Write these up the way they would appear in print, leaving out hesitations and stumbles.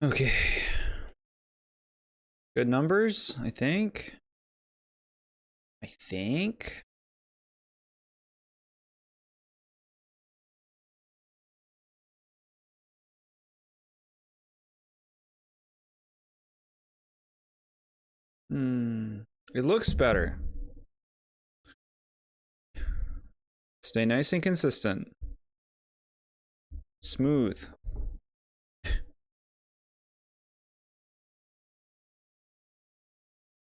Okay. Good numbers, I think. It looks better. Stay nice and consistent. Smooth.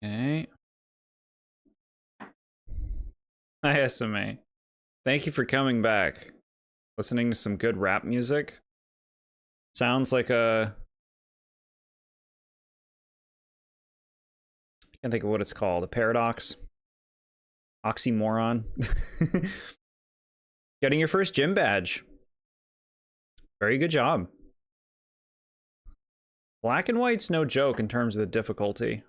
Okay. Hi, SMA. Thank you for coming back. Listening to some good rap music. Sounds like a... I can't think of what it's called. A paradox? Oxymoron? Getting your first gym badge. Very good job. Black and white's no joke in terms of the difficulty.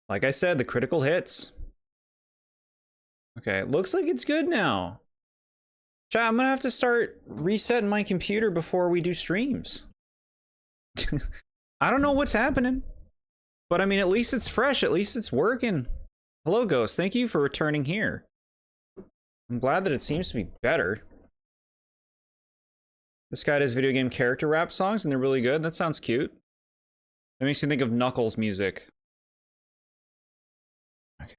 Like I said, the critical hits. Okay, it looks like it's good now. Chat, I'm gonna have to start resetting my computer before we do streams. I don't know what's happening. But I mean, at least it's fresh, at least it's working. Hello, Ghost, thank you for returning here. I'm glad that it seems to be better. This guy does video game character rap songs, and they're really good. That sounds cute. That makes me think of Knuckles music. Okay.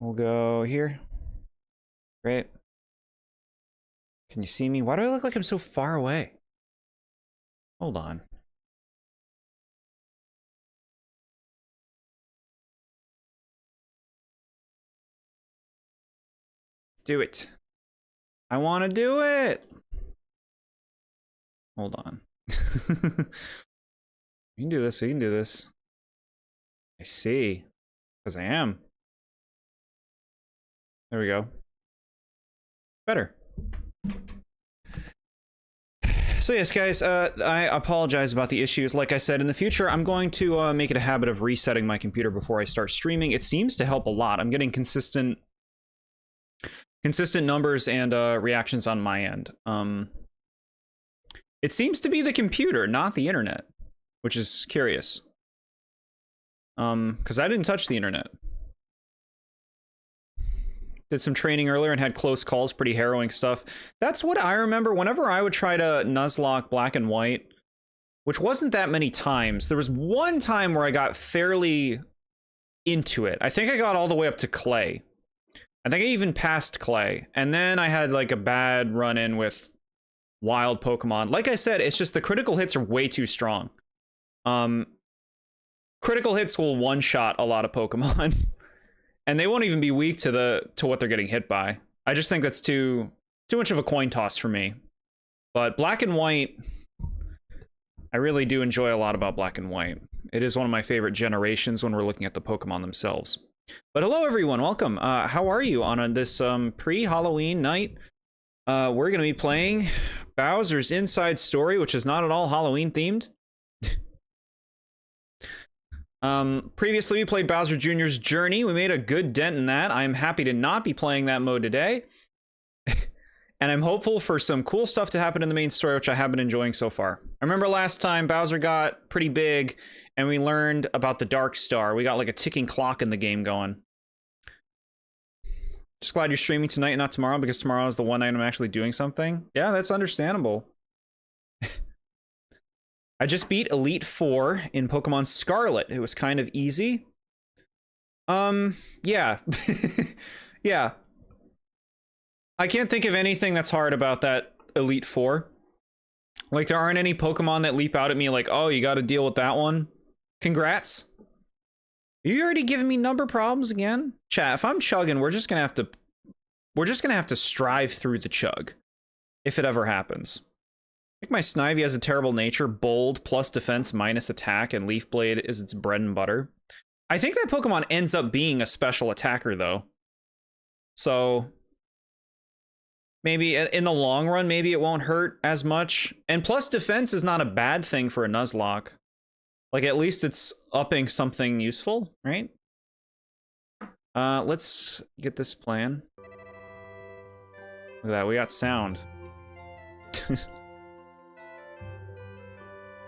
We'll go here. Great. Can you see me? Why do I look like I'm so far away? Hold on. Do it. I want to do it. Hold on. You can do this. You can do this. I see. Because I am. There we go. Better. So yes, guys, I apologize about the issues. Like I said, in the future, I'm going to make it a habit of resetting my computer before I start streaming. It seems to help a lot. I'm getting consistent numbers and reactions on my end. It seems to be the computer, not the internet, which is curious. Because I didn't touch the internet. Did some training earlier and had close calls, pretty harrowing stuff. That's what I remember whenever I would try to Nuzlocke Black and White, which wasn't that many times. There was one time where I got fairly into it. I think I got all the way up to Clay. I think I even passed Clay. And then I had like a bad run-in with wild Pokemon. Like I said, it's just the critical hits are way too strong. Critical hits will one-shot a lot of Pokemon. And they won't even be weak to what they're getting hit by. I just think that's too much of a coin toss for me. But Black and White, I really do enjoy a lot about Black and White. It is one of my favorite generations when we're looking at the Pokemon themselves. But hello everyone, welcome. How are you on this pre-Halloween night? We're going to be playing Bowser's Inside Story, which is not at all Halloween themed. Previously we played Bowser Jr.'s Journey. We made a good dent in that. I'm happy to not be playing that mode today. And I'm hopeful for some cool stuff to happen in the main story, which I have been enjoying so far. I remember last time Bowser got pretty big and we learned about the Dark Star. We got like a ticking clock in the game going. Just glad you're streaming tonight and not tomorrow, because tomorrow is the one night I'm actually doing something. Yeah, that's understandable. I just beat Elite Four in Pokemon Scarlet. It was kind of easy. Yeah. Yeah. I can't think of anything that's hard about that Elite Four. Like, there aren't any Pokemon that leap out at me like, oh, you gotta deal with that one. Congrats. Are you already giving me number problems again? Chat, if I'm chugging, we're just gonna have to strive through the chug. If it ever happens. I think my Snivy has a terrible nature, bold, plus defense, minus attack, and Leaf Blade is its bread and butter. I think that Pokemon ends up being a special attacker, though. So maybe in the long run, maybe it won't hurt as much. And plus defense is not a bad thing for a Nuzlocke. Like, at least it's upping something useful, right? Let's get this plan. Look at that, we got sound. Let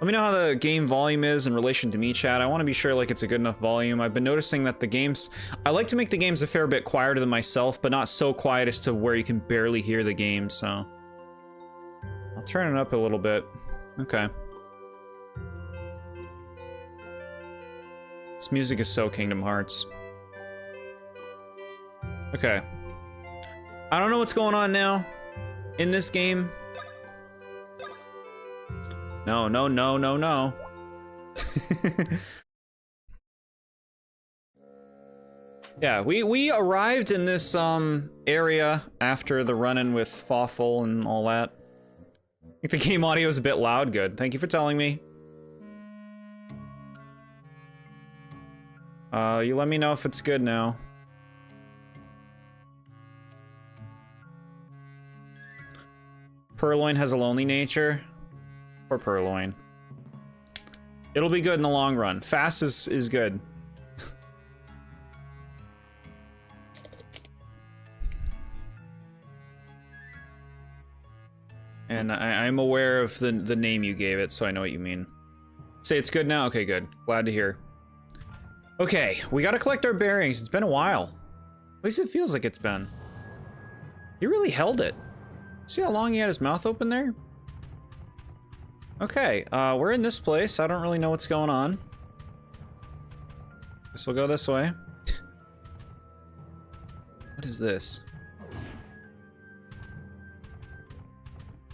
me know how the game volume is in relation to me, chat. I want to be sure like it's a good enough volume. I've been noticing that the games... I like to make the games a fair bit quieter than myself, but not so quiet as to where you can barely hear the game, so... I'll turn it up a little bit. Okay. This music is so Kingdom Hearts. Okay. I don't know what's going on now in this game. No, no, no, no, no. Yeah, we arrived in this area after the run-in with Fawful and all that. I think the game audio is a bit loud. Good. Thank you for telling me. You let me know if it's good now. Purloin has a lonely nature. Poor Purloin. It'll be good in the long run. Fast is good. And I'm aware of the name you gave it, so I know what you mean. Say it's good now? Okay, good. Glad to hear. Okay, we gotta collect our bearings. It's been a while. At least it feels like it's been. He really held it. See how long he had his mouth open there? Okay, we're in this place. I don't really know what's going on. Guess we'll go this way. What is this?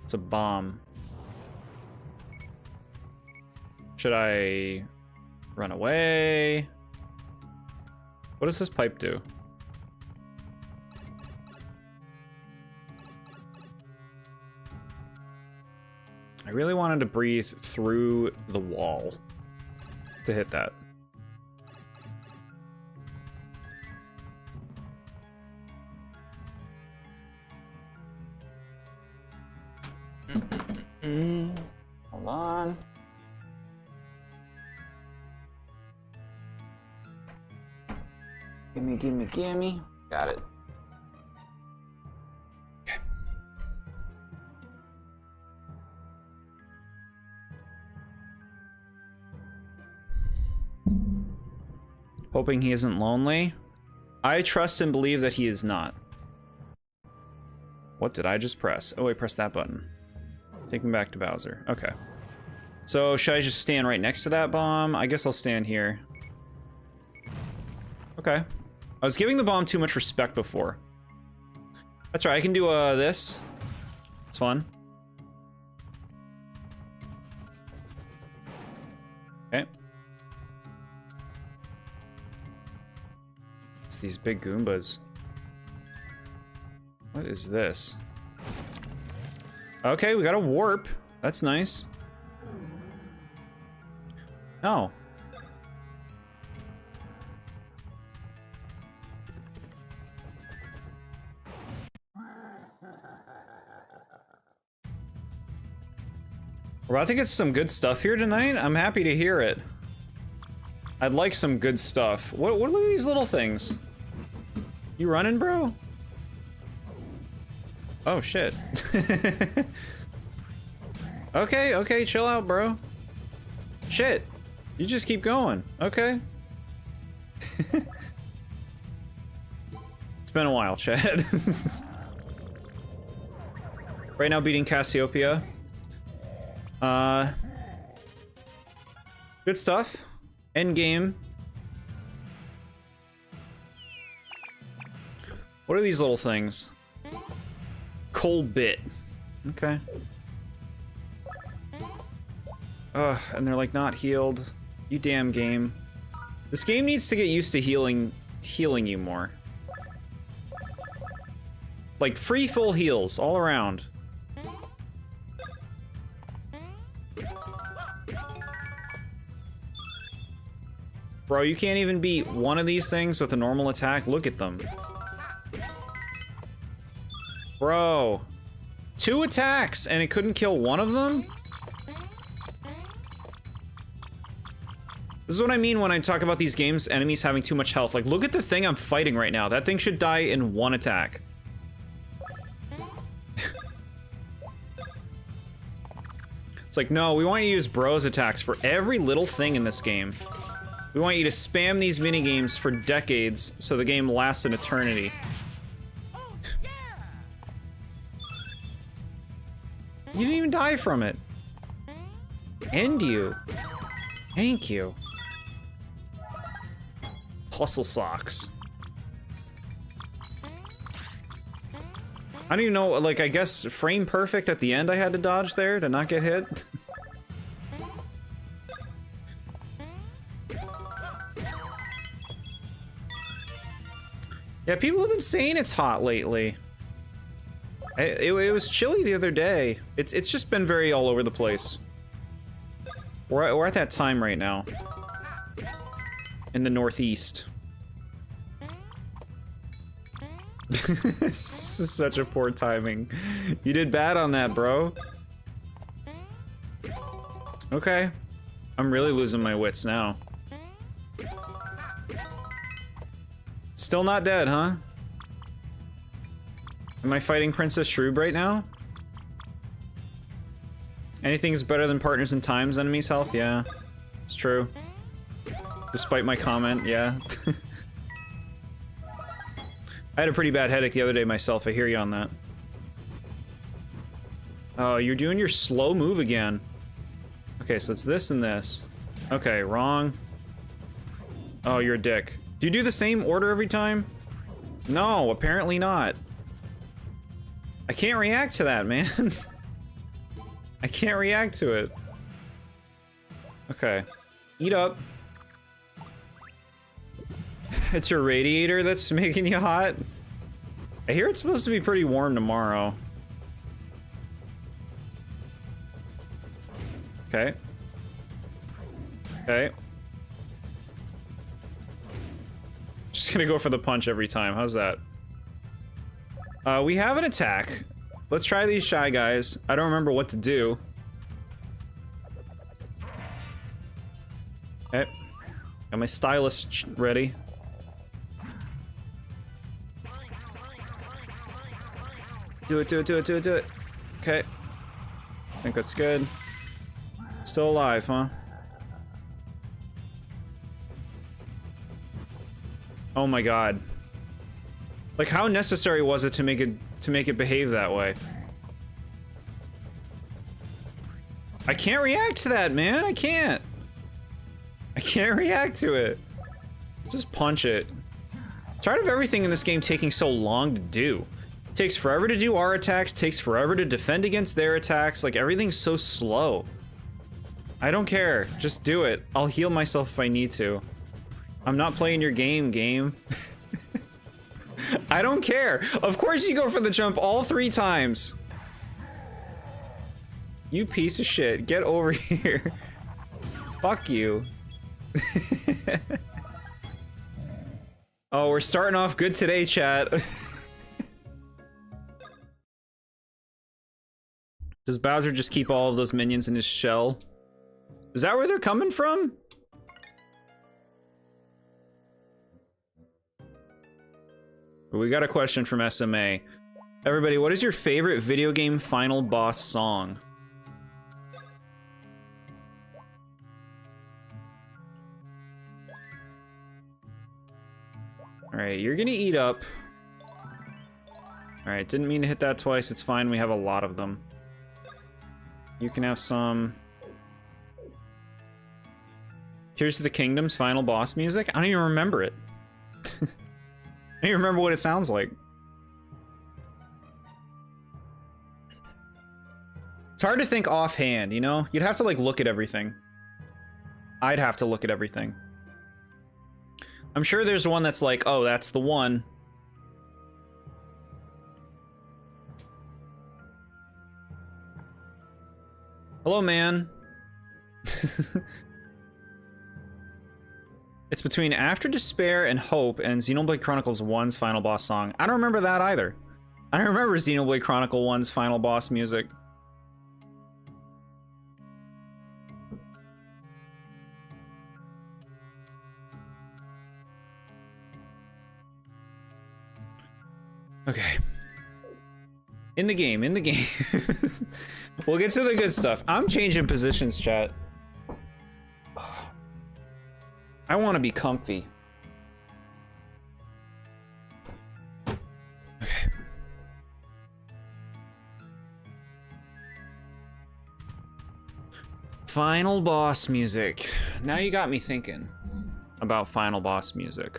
It's a bomb. Should I run away? What does this pipe do? I really wanted to breathe through the wall to hit that. Hold on. Gimme, gimme, gimme. Got it. Okay. Hoping he isn't lonely. I trust and believe that he is not. What did I just press? Oh, I pressed that button. Take me back to Bowser. Okay. So, should I just stand right next to that bomb? I guess I'll stand here. Okay. I was giving the bomb too much respect before. That's right, I can do this. It's fun. Okay. It's these big Goombas. What is this? Okay, we got a warp. That's nice. No. We're about to get some good stuff here tonight. I'm happy to hear it. I'd like some good stuff. What are these little things? You running, bro? Oh, shit. Okay, chill out, bro. Shit. You just keep going. Okay. It's been a while, Chad. Right now beating Cassiopeia. Good stuff. End game. What are these little things? Cold bit. Okay. Ugh, and they're like not healed. You damn game. This game needs to get used to healing you more. Like free full heals all around. Bro, you can't even beat one of these things with a normal attack. Look at them. Bro. 2 attacks and it couldn't kill one of them? This is what I mean when I talk about these games, enemies having too much health. Like, look at the thing I'm fighting right now. That thing should die in 1 attack. It's like, no, we want you to use bros attacks for every little thing in this game. We want you to spam these minigames for decades so the game lasts an eternity. You didn't even die from it. End you. Thank you. Hustle socks. I don't even know, like, I guess frame perfect at the end I had to dodge there to not get hit. Yeah, people have been saying it's hot lately. It was chilly the other day. It's just been very all over the place. We're at that time right now. In the Northeast. This is such a poor timing. You did bad on that, bro. Okay. I'm really losing my wits now. Still not dead, huh? Am I fighting Princess Shroob right now? Anything's better than Partners in Time's enemies' health? Yeah, it's true. Despite my comment, yeah. I had a pretty bad headache the other day myself, I hear you on that. Oh, you're doing your slow move again. Okay, so it's this and this. Okay, wrong. Oh, you're a dick. Do you do the same order every time? No, apparently not. I can't react to that, man. I can't react to it. Okay. Eat up. It's your radiator that's making you hot? I hear it's supposed to be pretty warm tomorrow. Okay. Okay. Just gonna go for the punch every time. How's that? We have an attack. Let's try these Shy Guys. I don't remember what to do. Okay. Got my stylus ready. Do it, do it, do it, do it, do it. Okay. I think that's good. Still alive, huh? Oh my god. Like, how necessary was it to make it behave that way? I can't react to that, man. I can't. I can't react to it. Just punch it. I'm tired of everything in this game taking so long to do. It takes forever to do our attacks, takes forever to defend against their attacks. Like, everything's so slow. I don't care. Just do it. I'll heal myself if I need to. I'm not playing your game. I don't care. Of course you go for the jump all 3 times. You piece of shit. Get over here. Fuck you. Oh, we're starting off good today, chat. Does Bowser just keep all of those minions in his shell? Is that where they're coming from? We got a question from SMA. Everybody, what is your favorite video game final boss song? Alright, you're gonna eat up. Alright, didn't mean to hit that twice. It's fine, we have a lot of them. You can have some. Tears of the Kingdom's final boss music? I don't even remember it. I don't even remember what it sounds like. It's hard to think offhand, you know? You'd have to, like, look at everything. I'd have to look at everything. I'm sure there's one that's like, oh, that's the one. Hello, man. It's between After Despair and Hope and Xenoblade Chronicles 1's final boss song. I don't remember that either. I don't remember Xenoblade Chronicle 1's final boss music. Okay. In the game, in the game. We'll get to the good stuff. I'm changing positions, chat. I want to be comfy. Okay. Final boss music. Now you got me thinking about final boss music.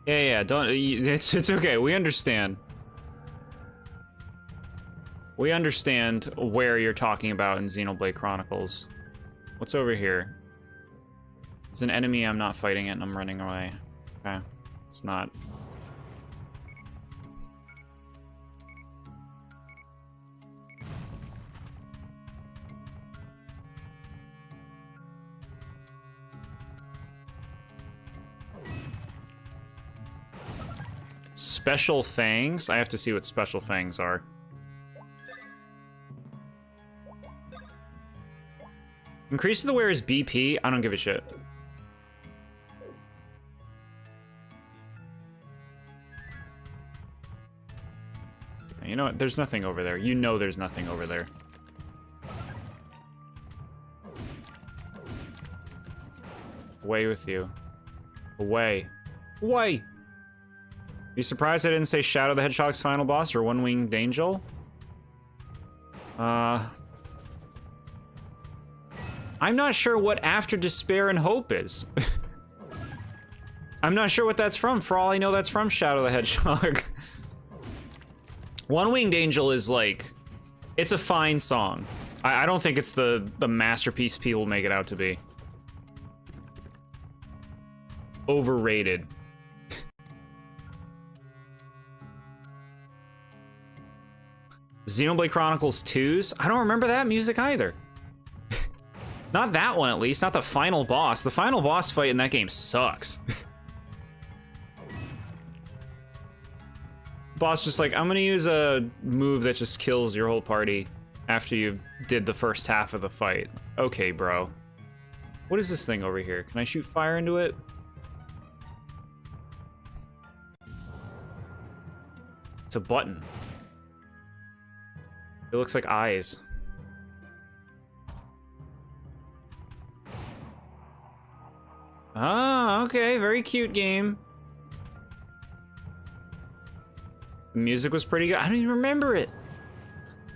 Yeah, don't, it's okay, we understand. We understand where you're talking about in Xenoblade Chronicles. What's over here? It's an enemy, I'm not fighting it, and I'm running away. Okay, it's not. Special fangs? I have to see what special fangs are. Increase the wearer's BP? I don't give a shit. You know what? There's nothing over there. You know there's nothing over there. Away with you. Away. Away! You surprised I didn't say Shadow the Hedgehog's final boss or One-Winged Angel? I'm not sure what After Despair and Hope is. I'm not sure what that's from. For all I know, that's from Shadow the Hedgehog. One-Winged Angel is like... It's a fine song. I don't think it's the masterpiece people make it out to be. Overrated. Xenoblade Chronicles 2's? I don't remember that music either. Not that one, at least. Not the final boss. The final boss fight in that game sucks. Boss just like, I'm gonna use a move that just kills your whole party after you did the first half of the fight. Okay, bro. What is this thing over here? Can I shoot fire into it? It's a button. It looks like eyes. Ah, okay, very cute game. The music was pretty good. I don't even remember it.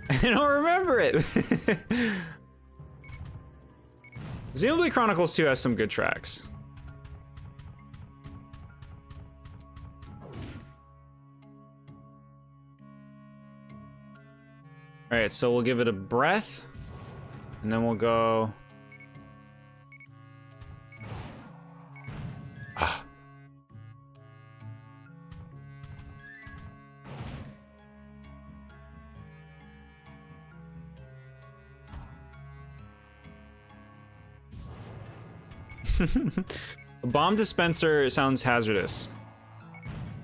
I don't remember it. Xenoblade Chronicles 2 has some good tracks. All right, so we'll give it a breath, and then we'll go. Ah. A bomb dispenser sounds hazardous.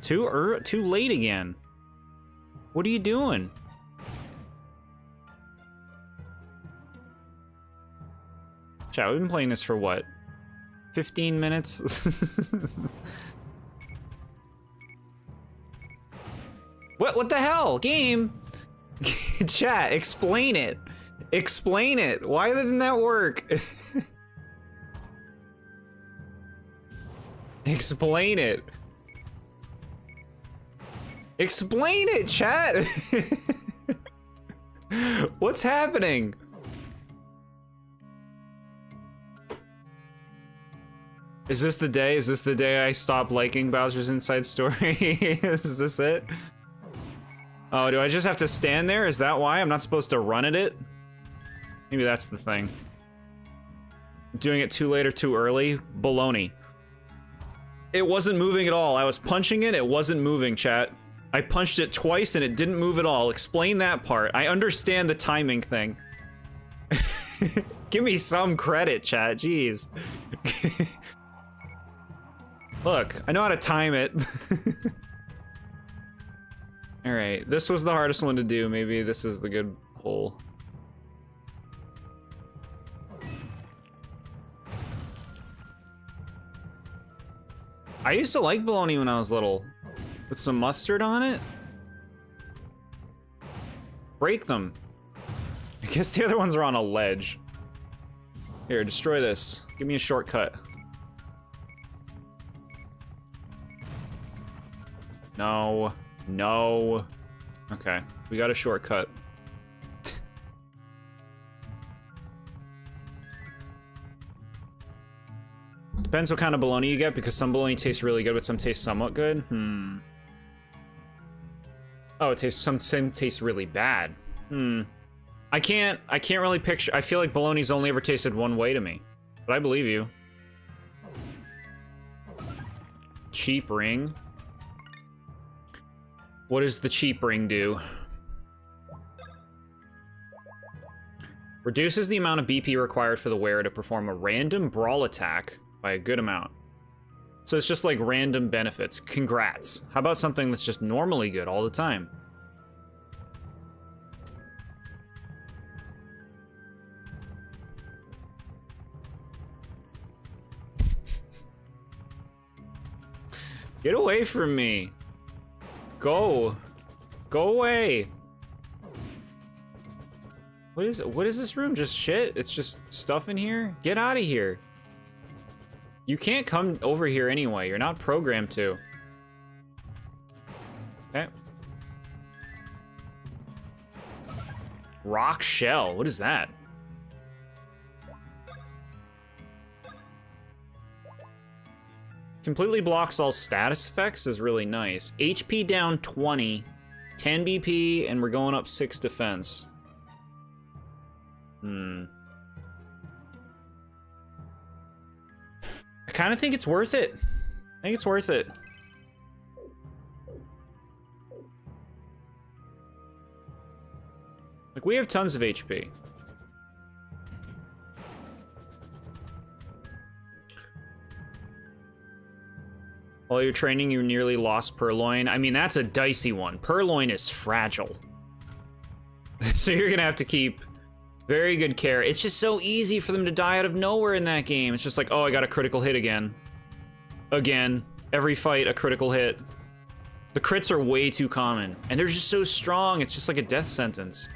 Too late again. What are you doing? Chat, we've been playing this for what? 15 minutes? What the hell? Game? Chat, explain it. Explain it. Why didn't that work? Explain it. Explain it, chat. What's happening? Is this the day? Is this the day I stop liking Bowser's Inside Story? Is this it? Oh, do I just have to stand there? Is that why? I'm not supposed to run at it? Maybe that's the thing. Doing it too late or too early? Baloney. It wasn't moving at all. I was punching it, it wasn't moving, chat. I punched it twice and it didn't move at all. Explain that part. I understand the timing thing. Give me some credit, chat. Jeez. Look, I know how to time it. Alright, this was the hardest one to do. Maybe this is the good hole. I used to like bologna when I was little. With some mustard on it. Break them. I guess the other ones are on a ledge. Here, destroy this. Give me a shortcut. No. No. Okay, we got a shortcut. Depends what kind of bologna you get, because some bologna tastes really good, but some taste somewhat good. Oh, some tastes really bad. I can't really picture. I feel like bologna's only ever tasted one way to me, but I believe you. Cheap ring. What does the cheap ring do? Reduces the amount of BP required for the wearer to perform a random brawl attack by a good amount. So it's just like random benefits. Congrats. How about something that's just normally good all the time? Get away from me. Go. Go away. What is this room? Just shit? It's just stuff in here? Get out of here. You can't come over here anyway. You're not programmed to. Okay. Rock shell. What is that? Completely blocks all status effects is really nice. HP down 20, 10 BP, and we're going up 6 defense. I kind of think it's worth it. I think it's worth it. Like, we have tons of HP. While you're training, you nearly lost Purloin. I mean, that's a dicey one. Purloin is fragile. So you're gonna have to keep very good care. It's just so easy for them to die out of nowhere in that game. It's just like, oh, I got a critical hit again. Again. Every fight, a critical hit. The crits are way too common. And they're just so strong, it's just like a death sentence.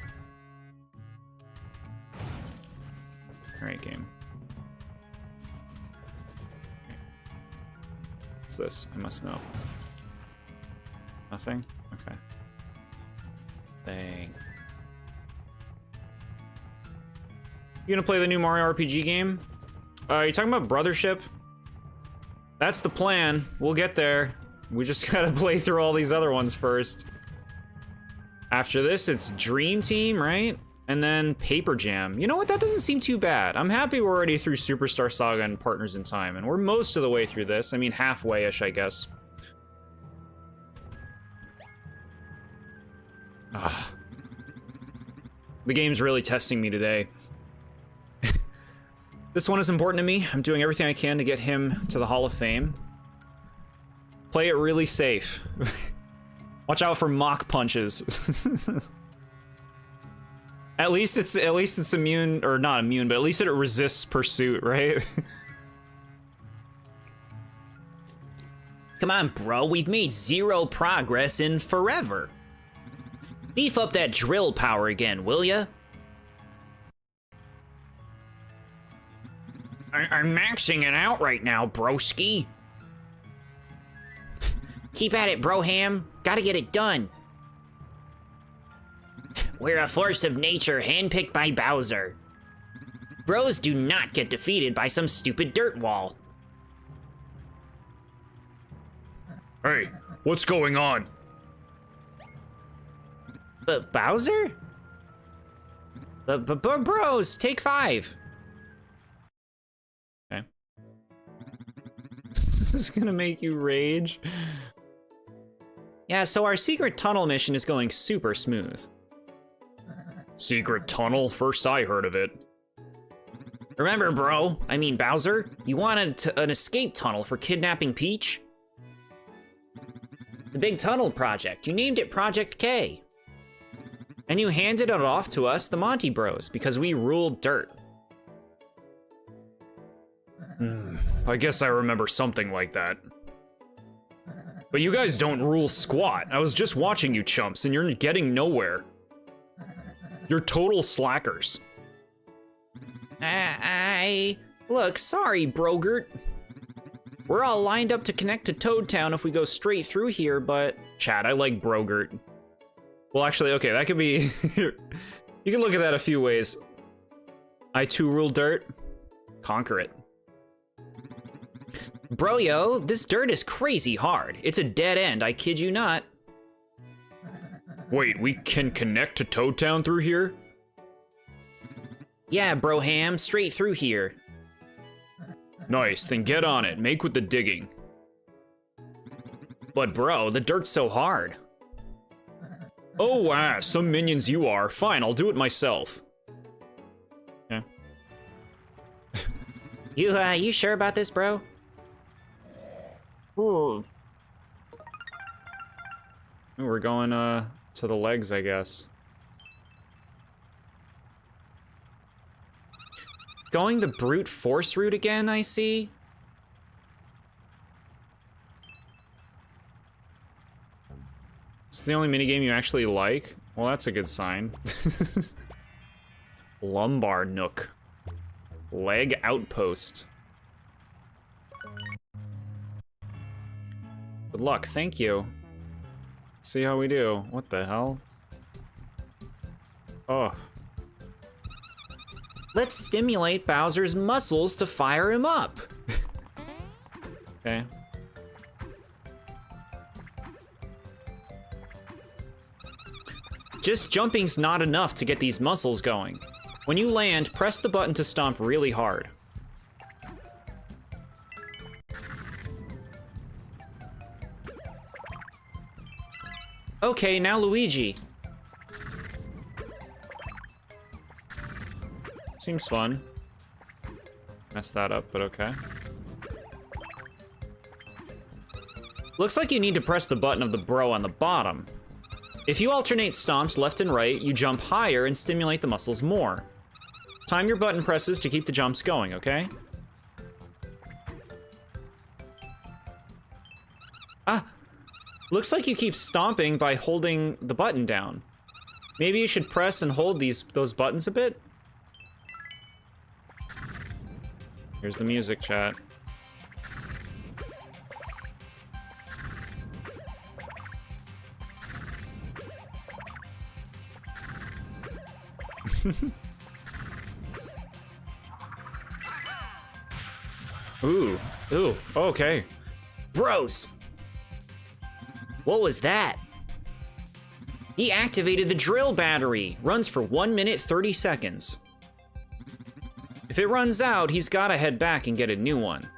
Alright, game. What's this? I must know. Nothing? Okay. Dang. You gonna play the new Mario RPG game? You talking about Brothership? That's the plan. We'll get there. We just gotta play through all these other ones first. After this, it's Dream Team, right? And then Paper Jam. You know what? That doesn't seem too bad. I'm happy we're already through Superstar Saga and Partners in Time, and we're most of the way through this. I mean, halfway-ish, I guess. Ah. The game's really testing me today. This one is important to me. I'm doing everything I can to get him to the Hall of Fame. Play it really safe. Watch out for mock punches. At least it's immune, or not immune, but at least it resists pursuit, right? Come on, bro, we've made 0 progress in forever. Beef up that drill power again, will ya? I'm maxing it out right now, broski. Keep at it, broham. Gotta get it done. We're a force of nature handpicked by Bowser. Bros do not get defeated by some stupid dirt wall. Hey, what's going on? But Bowser? But bros, take 5. Okay. This is gonna make you rage. Yeah, so our secret tunnel mission is going super smooth. Secret tunnel? First I heard of it. Remember, bro, I mean Bowser, you wanted an escape tunnel for kidnapping Peach? The big tunnel project, you named it Project K. And you handed it off to us, the Monty Bros, because we ruled dirt. I guess I remember something like that. But you guys don't rule squat. I was just watching you chumps, and you're getting nowhere. You're total slackers. Look, sorry, Brogert. We're all lined up to connect to Toad Town if we go straight through here, but... Chat, I like Brogert. Well, actually, okay, that could be... You can look at that a few ways. I too rule dirt. Conquer it. Broyo, this dirt is crazy hard. It's a dead end, I kid you not. Wait, we can connect to Toad Town through here? Yeah, Broham, straight through here. Nice, then get on it. Make with the digging. But bro, the dirt's so hard. Oh, wow, some minions you are. Fine, I'll do it myself. Okay. You sure about this, bro? Ooh, we're going, to the legs, I guess. Going the brute force route again, I see? It's the only minigame you actually like? Well, that's a good sign. Lumbar Nook. Leg Outpost. Good luck, thank you. See how we do. What the hell? Oh. Let's stimulate Bowser's muscles to fire him up. Okay. Just jumping's not enough to get these muscles going. When you land, press the button to stomp really hard. Okay, now Luigi. Seems fun. Messed that up, but okay. Looks like you need to press the button of the bro on the bottom. If you alternate stomps left and right, you jump higher and stimulate the muscles more. Time your button presses to keep the jumps going, okay? Ah! Looks like you keep stomping by holding the button down. Maybe you should press and hold those buttons a bit? Here's the music, chat. Ooh, okay. Bros! What was that? He activated the drill battery. Runs for 1 minute 30 seconds. If it runs out, he's gotta head back and get a new one.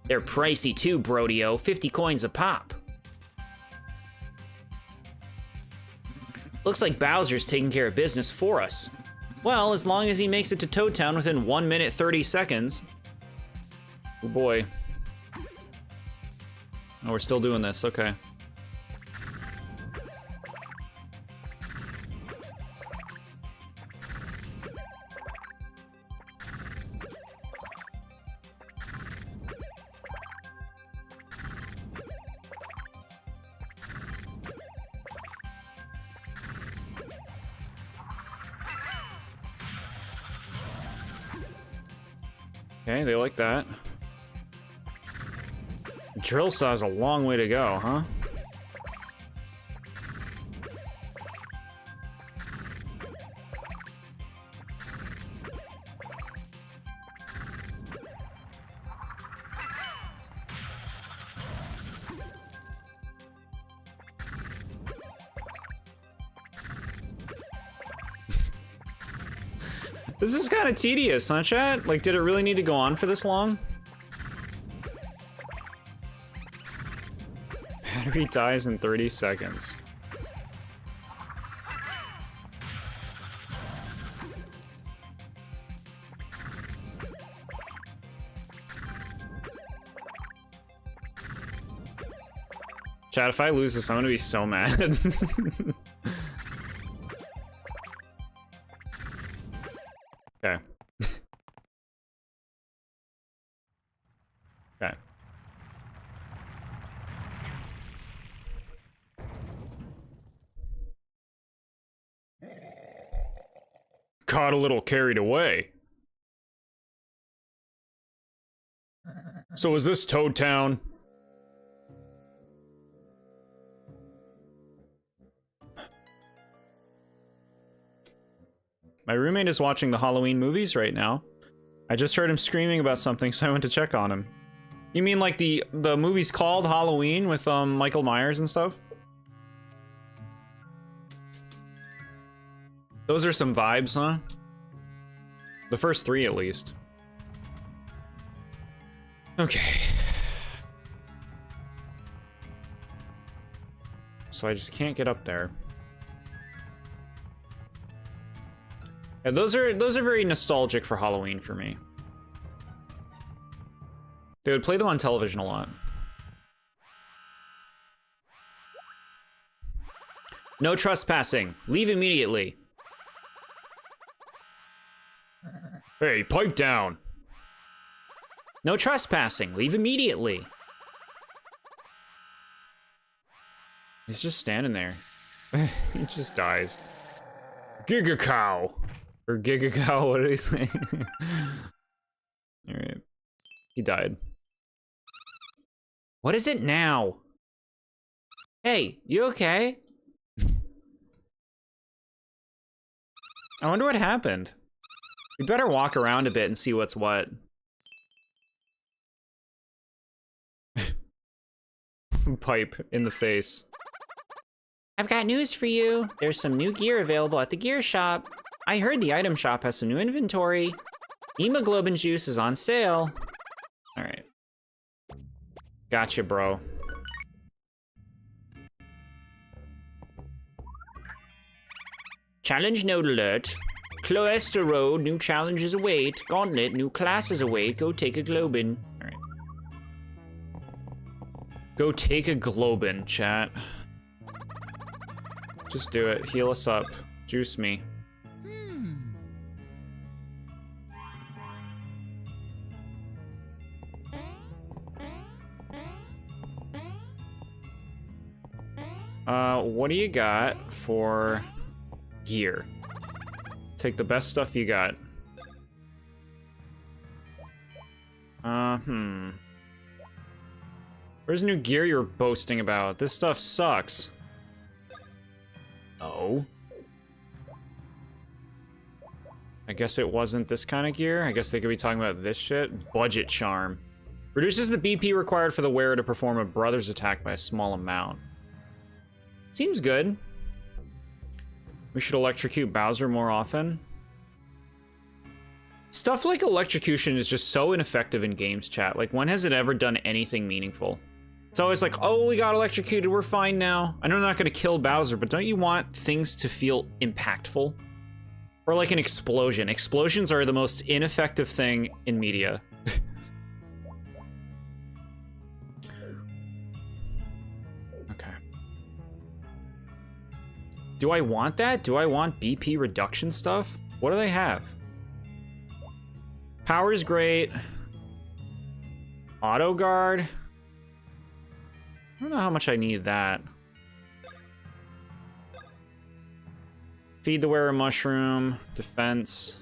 They're pricey too, Brodio. 50 coins a pop. Looks like Bowser's taking care of business for us. Well, as long as he makes it to Toad Town within 1 minute 30 seconds. Oh boy. Oh, we're still doing this, okay. Okay, they like that. Drill saw is a long way to go, huh? This is kind of tedious, huh, chat? Like, did it really need to go on for this long? Battery dies in 30 seconds. Chat, if I lose this, I'm gonna be so mad. Okay. Okay. Caught a little carried away. So is this Toad Town? My roommate is watching the Halloween movies right now. I just heard him screaming about something, so I went to check on him. You mean like the movie's called Halloween with Michael Myers and stuff? Those are some vibes, huh? The first 3 at least. Okay. So I just can't get up there. Yeah, those are very nostalgic for Halloween for me. They would play them on television a lot. No trespassing. Leave immediately. Hey, pipe down. No trespassing. Leave immediately. He's just standing there. He just dies. Giga cow. Or Giga cow, what did he say? Alright. He died. What is it now? Hey, you okay? I wonder what happened. We better walk around a bit and see what's what. Pipe in the face. I've got news for you. There's some new gear available at the gear shop. I heard the item shop has some new inventory. Hemoglobin juice is on sale. All right. Gotcha, bro. Challenge node alert. Cloester Road, new challenges await. Gauntlet, new classes await. Go take a Globin. All right. Go take a Globin, chat. Just do it. Heal us up. Juice me. What do you got for gear? Take the best stuff you got. Where's new gear you're boasting about? This stuff sucks. Oh. I guess it wasn't this kind of gear. I guess they could be talking about this shit. Budget charm. Reduces the BP required for the wearer to perform a brother's attack by a small amount. Seems good. We should electrocute Bowser more often. Stuff like electrocution is just so ineffective in games, chat. Like, when has it ever done anything meaningful? It's always like, oh, we got electrocuted, we're fine now. I know I'm not gonna kill Bowser, but don't you want things to feel impactful? Or like an explosion. Explosions are the most ineffective thing in media. Okay. Do I want that? Do I want BP reduction stuff? What do they have? Power's great. Auto guard. I don't know how much I need that. Feed the wearer mushroom. Defense.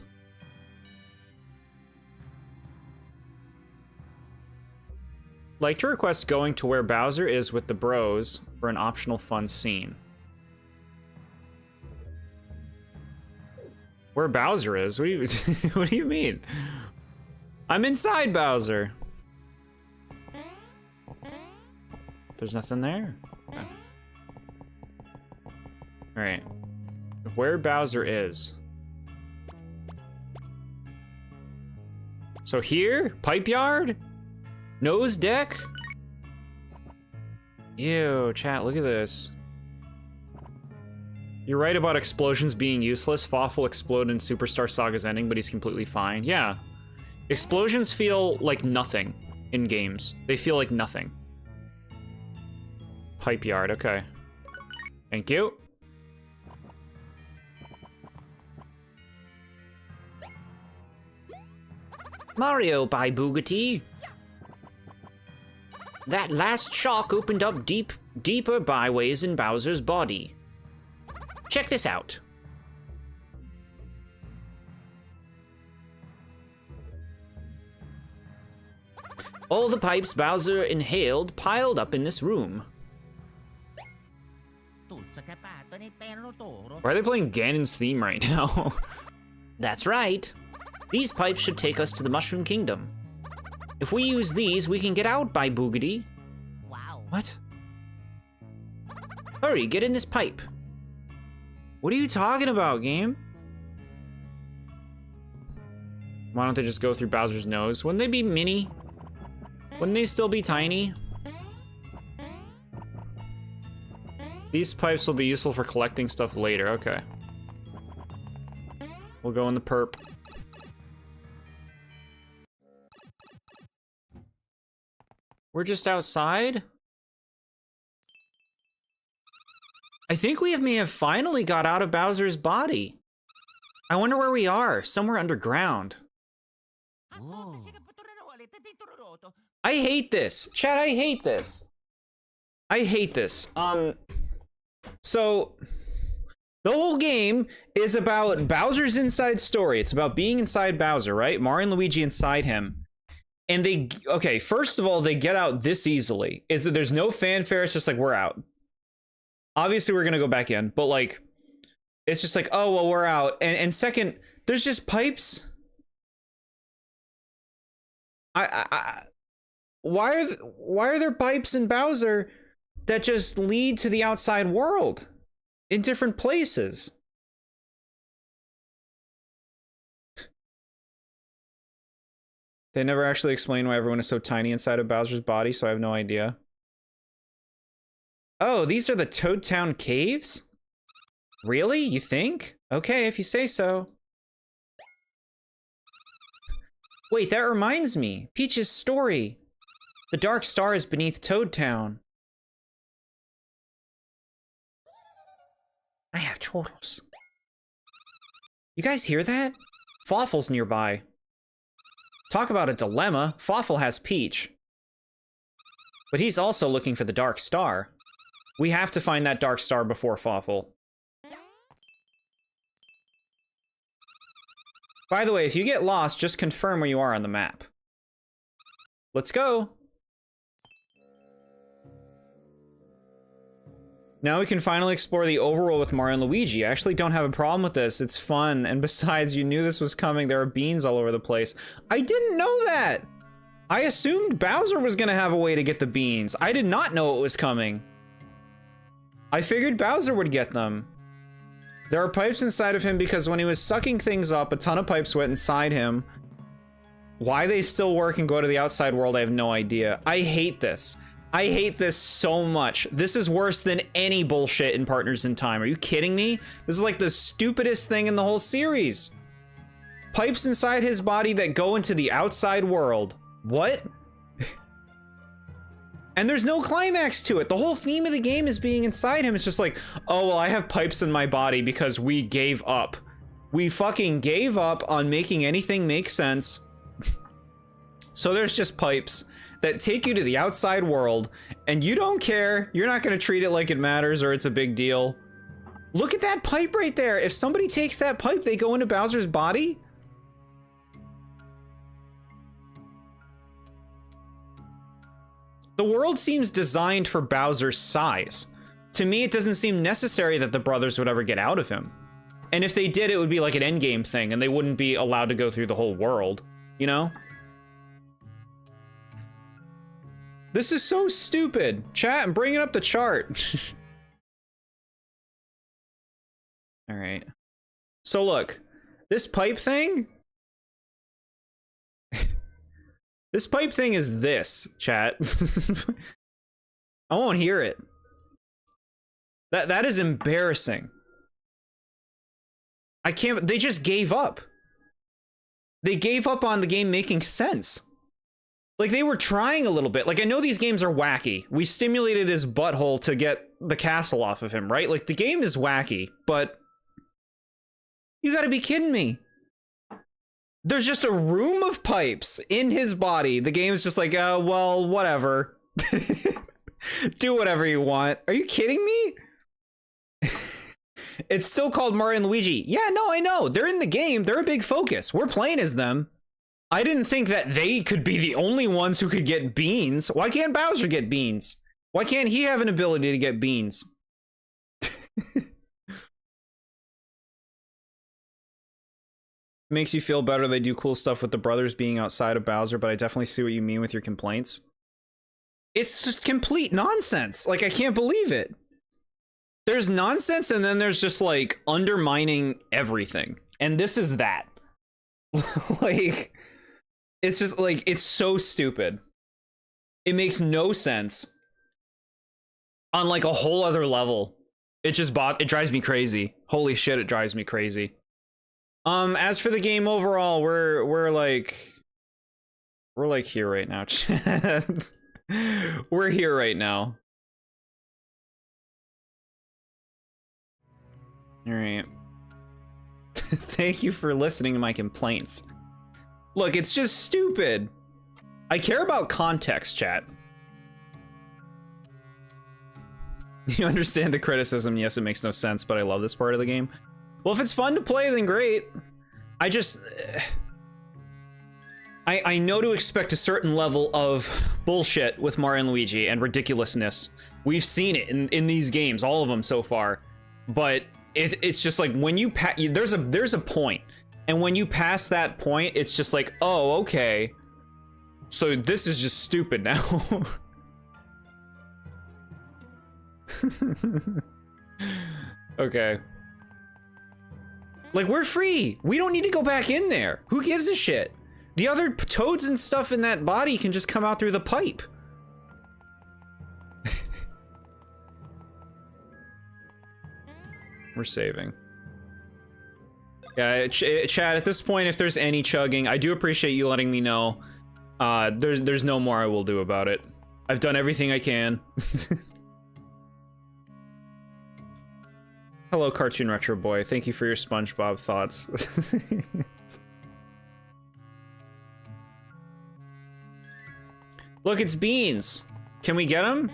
Like to request going to where Bowser is with the bros for an optional fun scene. Where Bowser is? What do you what do you mean? I'm inside Bowser. There's nothing there. Okay. All right. Where Bowser is. So here, pipe yard, nose deck. Ew, chat, look at this. You're right about explosions being useless. Fawful exploded in Superstar Saga's ending, but he's completely fine. Yeah. Explosions feel like nothing in games. They feel like nothing. Pipe yard, okay. Thank you. Mario by Bugatti. That last shock opened up deeper byways in Bowser's body. Check this out. All the pipes Bowser inhaled piled up in this room. Why are they playing Ganon's theme right now? That's right. These pipes should take us to the Mushroom Kingdom. If we use these, we can get out by Boogity. Wow. What? Hurry, get in this pipe. What are you talking about, game? Why don't they just go through Bowser's nose? Wouldn't they be mini? Wouldn't they still be tiny? These pipes will be useful for collecting stuff later, okay. We'll go in the perp. We're just outside? I think we may have finally got out of Bowser's body. I wonder where we are, somewhere underground. I hate this. Chat, I hate this. I hate this. So, the whole game is about Bowser's inside story. It's about being inside Bowser, right? Mario and Luigi inside him. And they, okay, first of all, they get out this easily. There's no fanfare, it's just like, we're out. Obviously, we're gonna go back in, but like, it's just like, oh, well, we're out. And second, there's just pipes. Why are there pipes in Bowser that just lead to the outside world in different places? They never actually explain why everyone is so tiny inside of Bowser's body, so I have no idea. Oh, these are the Toad Town caves? Really? You think? Okay, if you say so. Wait, that reminds me. Peach's story. The Dark Star is beneath Toad Town. I have chortles. You guys hear that? Fawful's nearby. Talk about a dilemma. Fawful has Peach. But he's also looking for the Dark Star. We have to find that Dark Star before Fawful. By the way, if you get lost, just confirm where you are on the map. Let's go! Now we can finally explore the overworld with Mario and Luigi. I actually don't have a problem with this. It's fun, and besides, you knew this was coming. There are beans all over the place. I didn't know that! I assumed Bowser was gonna have a way to get the beans. I did not know it was coming. I figured Bowser would get them. There are pipes inside of him because when he was sucking things up, a ton of pipes went inside him. Why they still work and go to the outside world, I have no idea. I hate this. I hate this so much. This is worse than any bullshit in Partners in Time. Are you kidding me? This is like the stupidest thing in the whole series. Pipes inside his body that go into the outside world. What? And there's no climax to it. The whole theme of the game is being inside him. It's just like, oh, well, I have pipes in my body because we gave up. We fucking gave up on making anything make sense. So there's just pipes that take you to the outside world, and you don't care. You're not gonna treat it like it matters or it's a big deal. Look at that pipe right there. If somebody takes that pipe, they go into Bowser's body? The world seems designed for Bowser's size. To me, it doesn't seem necessary that the brothers would ever get out of him. And if they did, it would be like an endgame thing, and they wouldn't be allowed to go through the whole world, you know? This is so stupid. Chat, I'm bringing up the chart. All right. So look, this pipe thing... This pipe thing is this, chat. I won't hear it. That is embarrassing. I can't, they just gave up. They gave up on the game making sense. Like, they were trying a little bit. Like, I know these games are wacky. We stimulated his butthole to get the castle off of him, right? Like, the game is wacky, but... You gotta be kidding me. There's just a room of pipes in his body. The game's just like, well, whatever. Do whatever you want. Are you kidding me? It's still called Mario and Luigi. Yeah, no, I know. They're in the game. They're a big focus. We're playing as them. I didn't think that they could be the only ones who could get beans. Why can't Bowser get beans? Why can't he have an ability to get beans? Makes you feel better they do cool stuff with the brothers being outside of Bowser, but I definitely see what you mean with your complaints. It's just complete nonsense. Like, I can't believe it. There's nonsense, and then there's just, like, undermining everything. And this is that. Like, it's just, like, it's so stupid. It makes no sense. On, like, a whole other level. It drives me crazy. Holy shit, it drives me crazy. As for the game overall, we're like here right now. We're here right now. All right. Thank you for listening to my complaints. Look, it's just stupid. I care about context, chat. You understand the criticism? Yes, it makes no sense, but I love this part of the game. Well, if it's fun to play, then great. I just... I know to expect a certain level of bullshit with Mario and Luigi and ridiculousness. We've seen it in these games, all of them so far. But it's just like, when you there's a point. And when you pass that point, it's just like, oh, okay. So this is just stupid now. Okay. Like, we're free. We don't need to go back in there. Who gives a shit? The other toads and stuff in that body can just come out through the pipe. We're saving. Yeah, Chad, at this point, if there's any chugging, I do appreciate you letting me know. There's no more I will do about it. I've done everything I can. Hello, Cartoon Retro Boy. Thank you for your SpongeBob thoughts. Look, it's beans. Can we get them?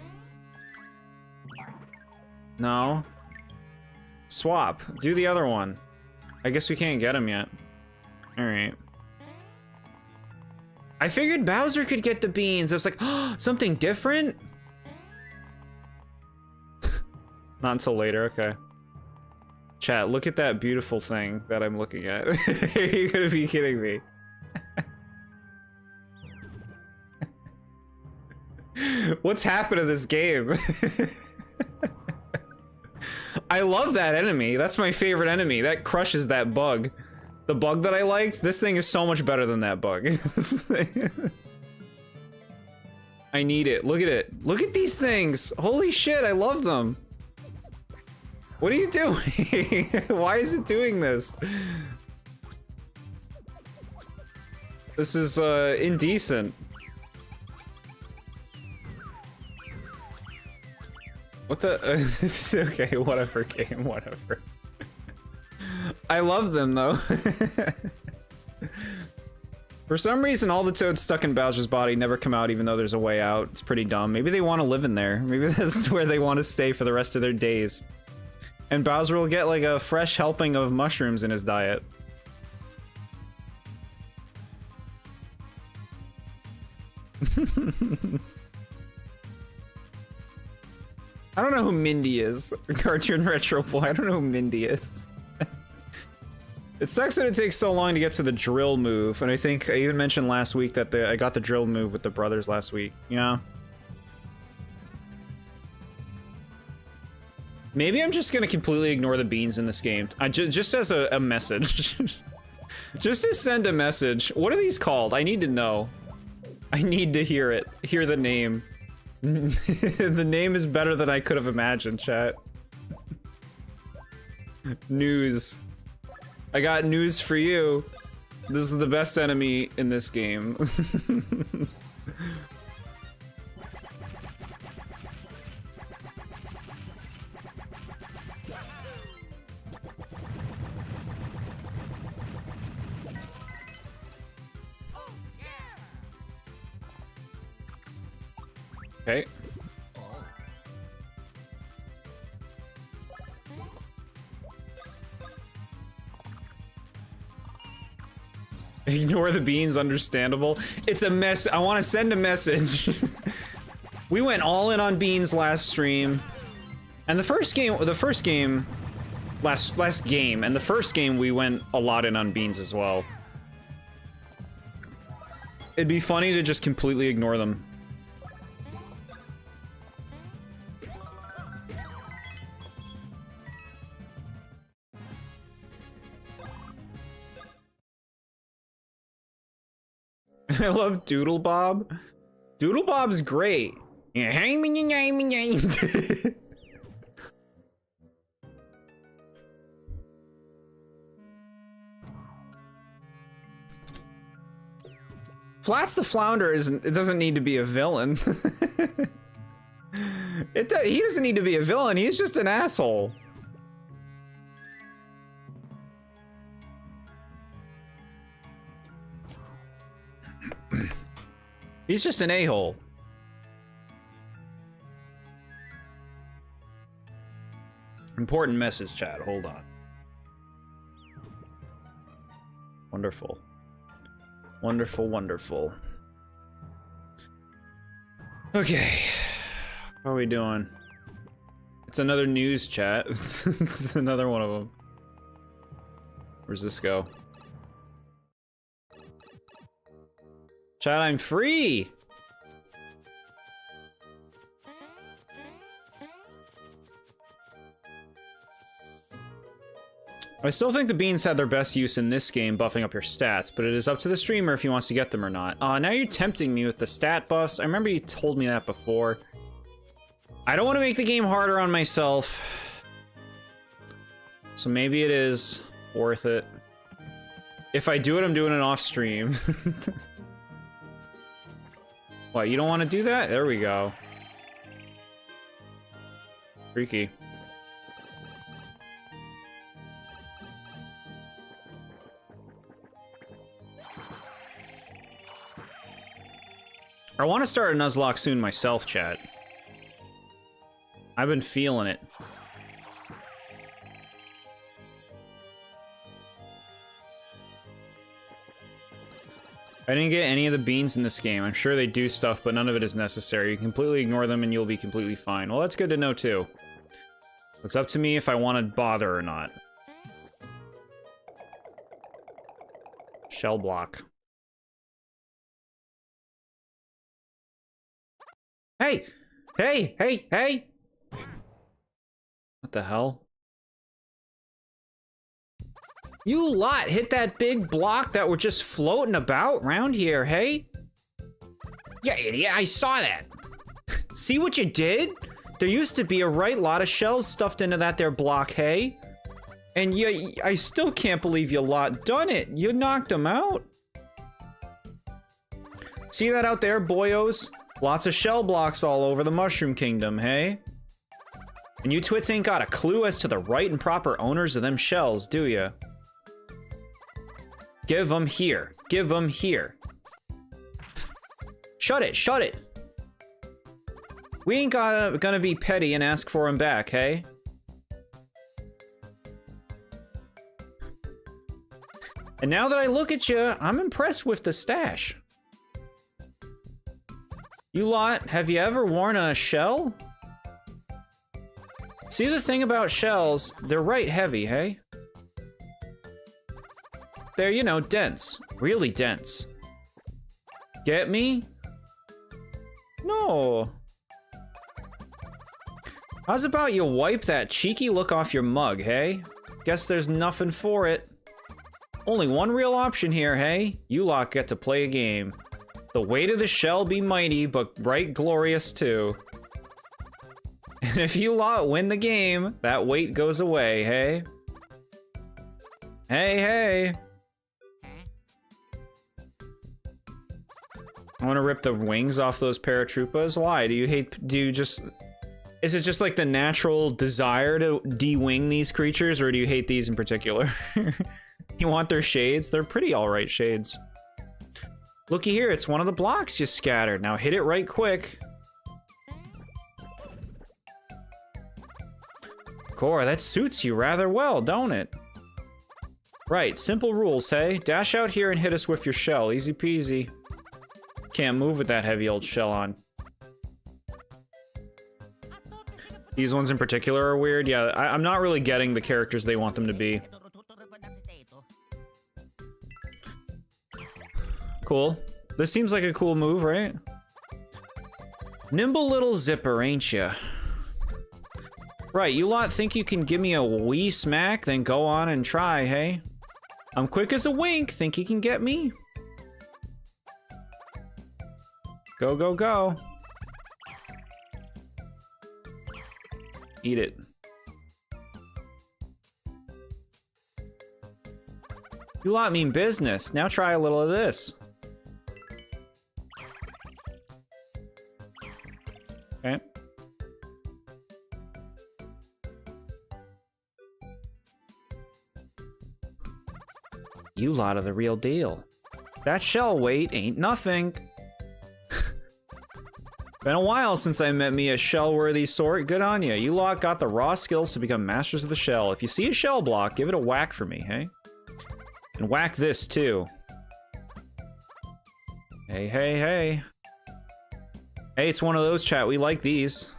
No. Swap. Do the other one. I guess we can't get them yet. Alright. I figured Bowser could get the beans. I was like, oh, something different? Not until later, okay. Chat, look at that beautiful thing that I'm looking at. You're gonna be kidding me. What's happened to this game? I love that enemy. That's my favorite enemy. That crushes that bug. The bug that I liked, this thing is so much better than that bug. I need it. Look at it. Look at these things. Holy shit, I love them. What are you doing? Why is it doing this? This is indecent. What the? Okay, whatever, game, whatever. I love them though. For some reason, all the toads stuck in Bowser's body never come out, even though there's a way out. It's pretty dumb. Maybe they want to live in there. Maybe that's where they want to stay for the rest of their days. And Bowser will get like a fresh helping of mushrooms in his diet. I don't know who Mindy is. Cartoon Retro Boy. I don't know who Mindy is. It sucks that it takes so long to get to the drill move, and I think I even mentioned last week that I got the drill move with the brothers last week. Yeah. Maybe I'm just gonna completely ignore the beans in this game. Just as a message. Just to send a message. What are these called? I need to know. I need to hear it. Hear the name. The name is better than I could have imagined, chat. News. I got news for you. This is the best enemy in this game. Okay. Ignore the beans, understandable. It's a mess. I want to send a message. We went all in on beans last stream. And the first game, last game, and the first game we went a lot in on beans as well. It'd be funny to just completely ignore them. I love Doodle Bob. Doodle Bob's great. Flats the Flounder isn't. It doesn't need to be a villain. He doesn't need to be a villain. He's just an asshole. He's just an a-hole. Important message, chat. Hold on. Wonderful. Wonderful, wonderful. Okay. How are we doing? It's another news chat. It's another one of them. Where's this go? Chat, I'm free! I still think the beans had their best use in this game, buffing up your stats, but it is up to the streamer if he wants to get them or not. Now you're tempting me with the stat buffs. I remember you told me that before. I don't want to make the game harder on myself. So maybe it is worth it. If I do it, I'm doing it off stream. What, you don't want to do that? There we go. Freaky. I want to start a Nuzlocke soon myself, chat. I've been feeling it. I didn't get any of the beans in this game. I'm sure they do stuff, but none of it is necessary. You can completely ignore them and you'll be completely fine. Well, that's good to know, too. It's up to me if I want to bother or not. Shell block. Hey! Hey! Hey! Hey! What the hell? You lot hit that big block that were just floating about around here, hey? Yeah, idiot, I saw that. See what you did? There used to be a right lot of shells stuffed into that there block, hey? And I still can't believe you lot done it. You knocked them out. See that out there, boyos? Lots of shell blocks all over the Mushroom Kingdom, hey? And you twits ain't got a clue as to the right and proper owners of them shells, do ya? Give them here. Give them here. Shut it, shut it. We ain't gonna be petty and ask for them back, hey? And now that I look at you, I'm impressed with the stash. You lot, have you ever worn a shell? See, the thing about shells, they're right heavy, hey? They're, you know, dense. Really dense. Get me? No. How's about you wipe that cheeky look off your mug, hey? Guess there's nothing for it. Only one real option here, hey? You lot get to play a game. The weight of the shell be mighty, but right glorious too. And if you lot win the game, that weight goes away, hey? Hey, hey! I want to rip the wings off those paratroopas. Why? Do you just... Is it just like the natural desire to de-wing these creatures, or do you hate these in particular? You want their shades? They're pretty alright shades. Looky here, it's one of the blocks you scattered. Now hit it right quick. Cora, that suits you rather well, don't it? Right, simple rules, hey? Dash out here and hit us with your shell. Easy peasy. Can't move with that heavy old shell on. These ones in particular are weird. Yeah, I'm not really getting the characters they want them to be. Cool. This seems like a cool move, right? Nimble little zipper, ain't ya? Right, you lot think you can give me a wee smack, then go on and try, hey? I'm quick as a wink, think you can get me? Go, go, go. Eat it. You lot mean business. Now try a little of this. Okay. You lot are the real deal. That shell weight ain't nothing. Been a while since I met me a shell-worthy sort. Good on ya. You lot got the raw skills to become masters of the shell. If you see a shell block, give it a whack for me, hey? And whack this, too. Hey, hey, hey. Hey, it's one of those, chat. We like these.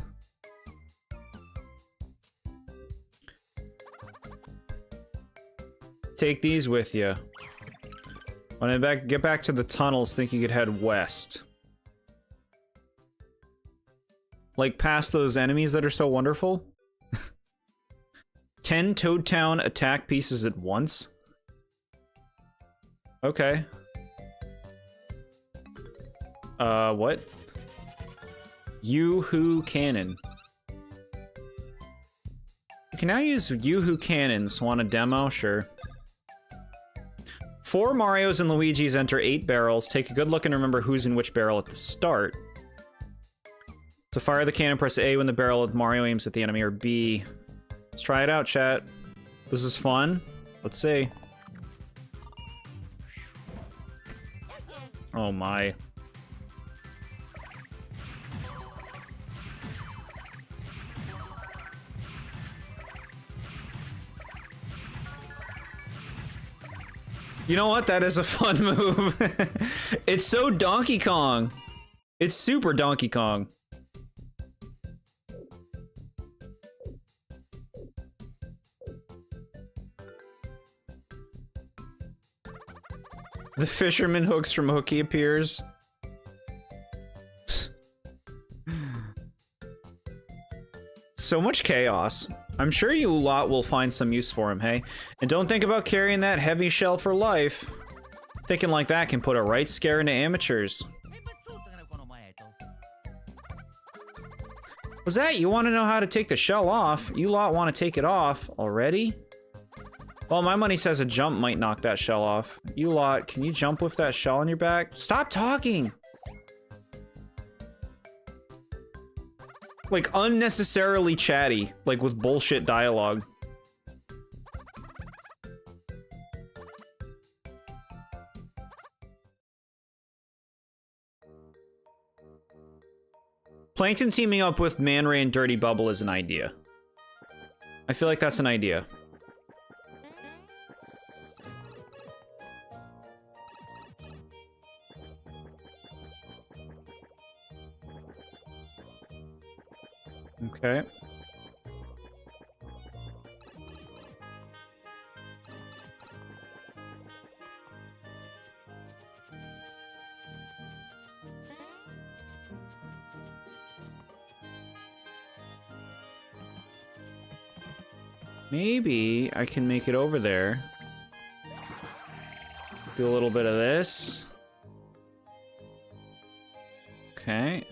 Take these with you. When I get back to the tunnels, think you could head west. Like past those enemies that are so wonderful? 10 Toad Town attack pieces at once? Okay. What? Yoo-hoo cannon. You can now use Yoo-hoo cannons. Want a demo? Sure. 4 Marios and Luigis enter 8 barrels. Take a good look and remember who's in which barrel at the start. To fire the cannon, press A when the barrel of Mario aims at the enemy, or B. Let's try it out, chat. This is fun. Let's see. Oh my. You know what? That is a fun move. It's so Donkey Kong. It's super Donkey Kong. The fisherman hooks from Hooky appears. So much chaos. I'm sure you lot will find some use for him, hey? And don't think about carrying that heavy shell for life. Thinking like that can put a right scare into amateurs. Was that? You want to know how to take the shell off? You lot want to take it off already? Well, my money says a jump might knock that shell off. You lot, can you jump with that shell on your back? Stop talking! Like, unnecessarily chatty. Like, with bullshit dialogue. Plankton teaming up with Man Ray and Dirty Bubble is an idea. I feel like that's an idea. Okay. Maybe I can make it over there. Do a little bit of this. Okay.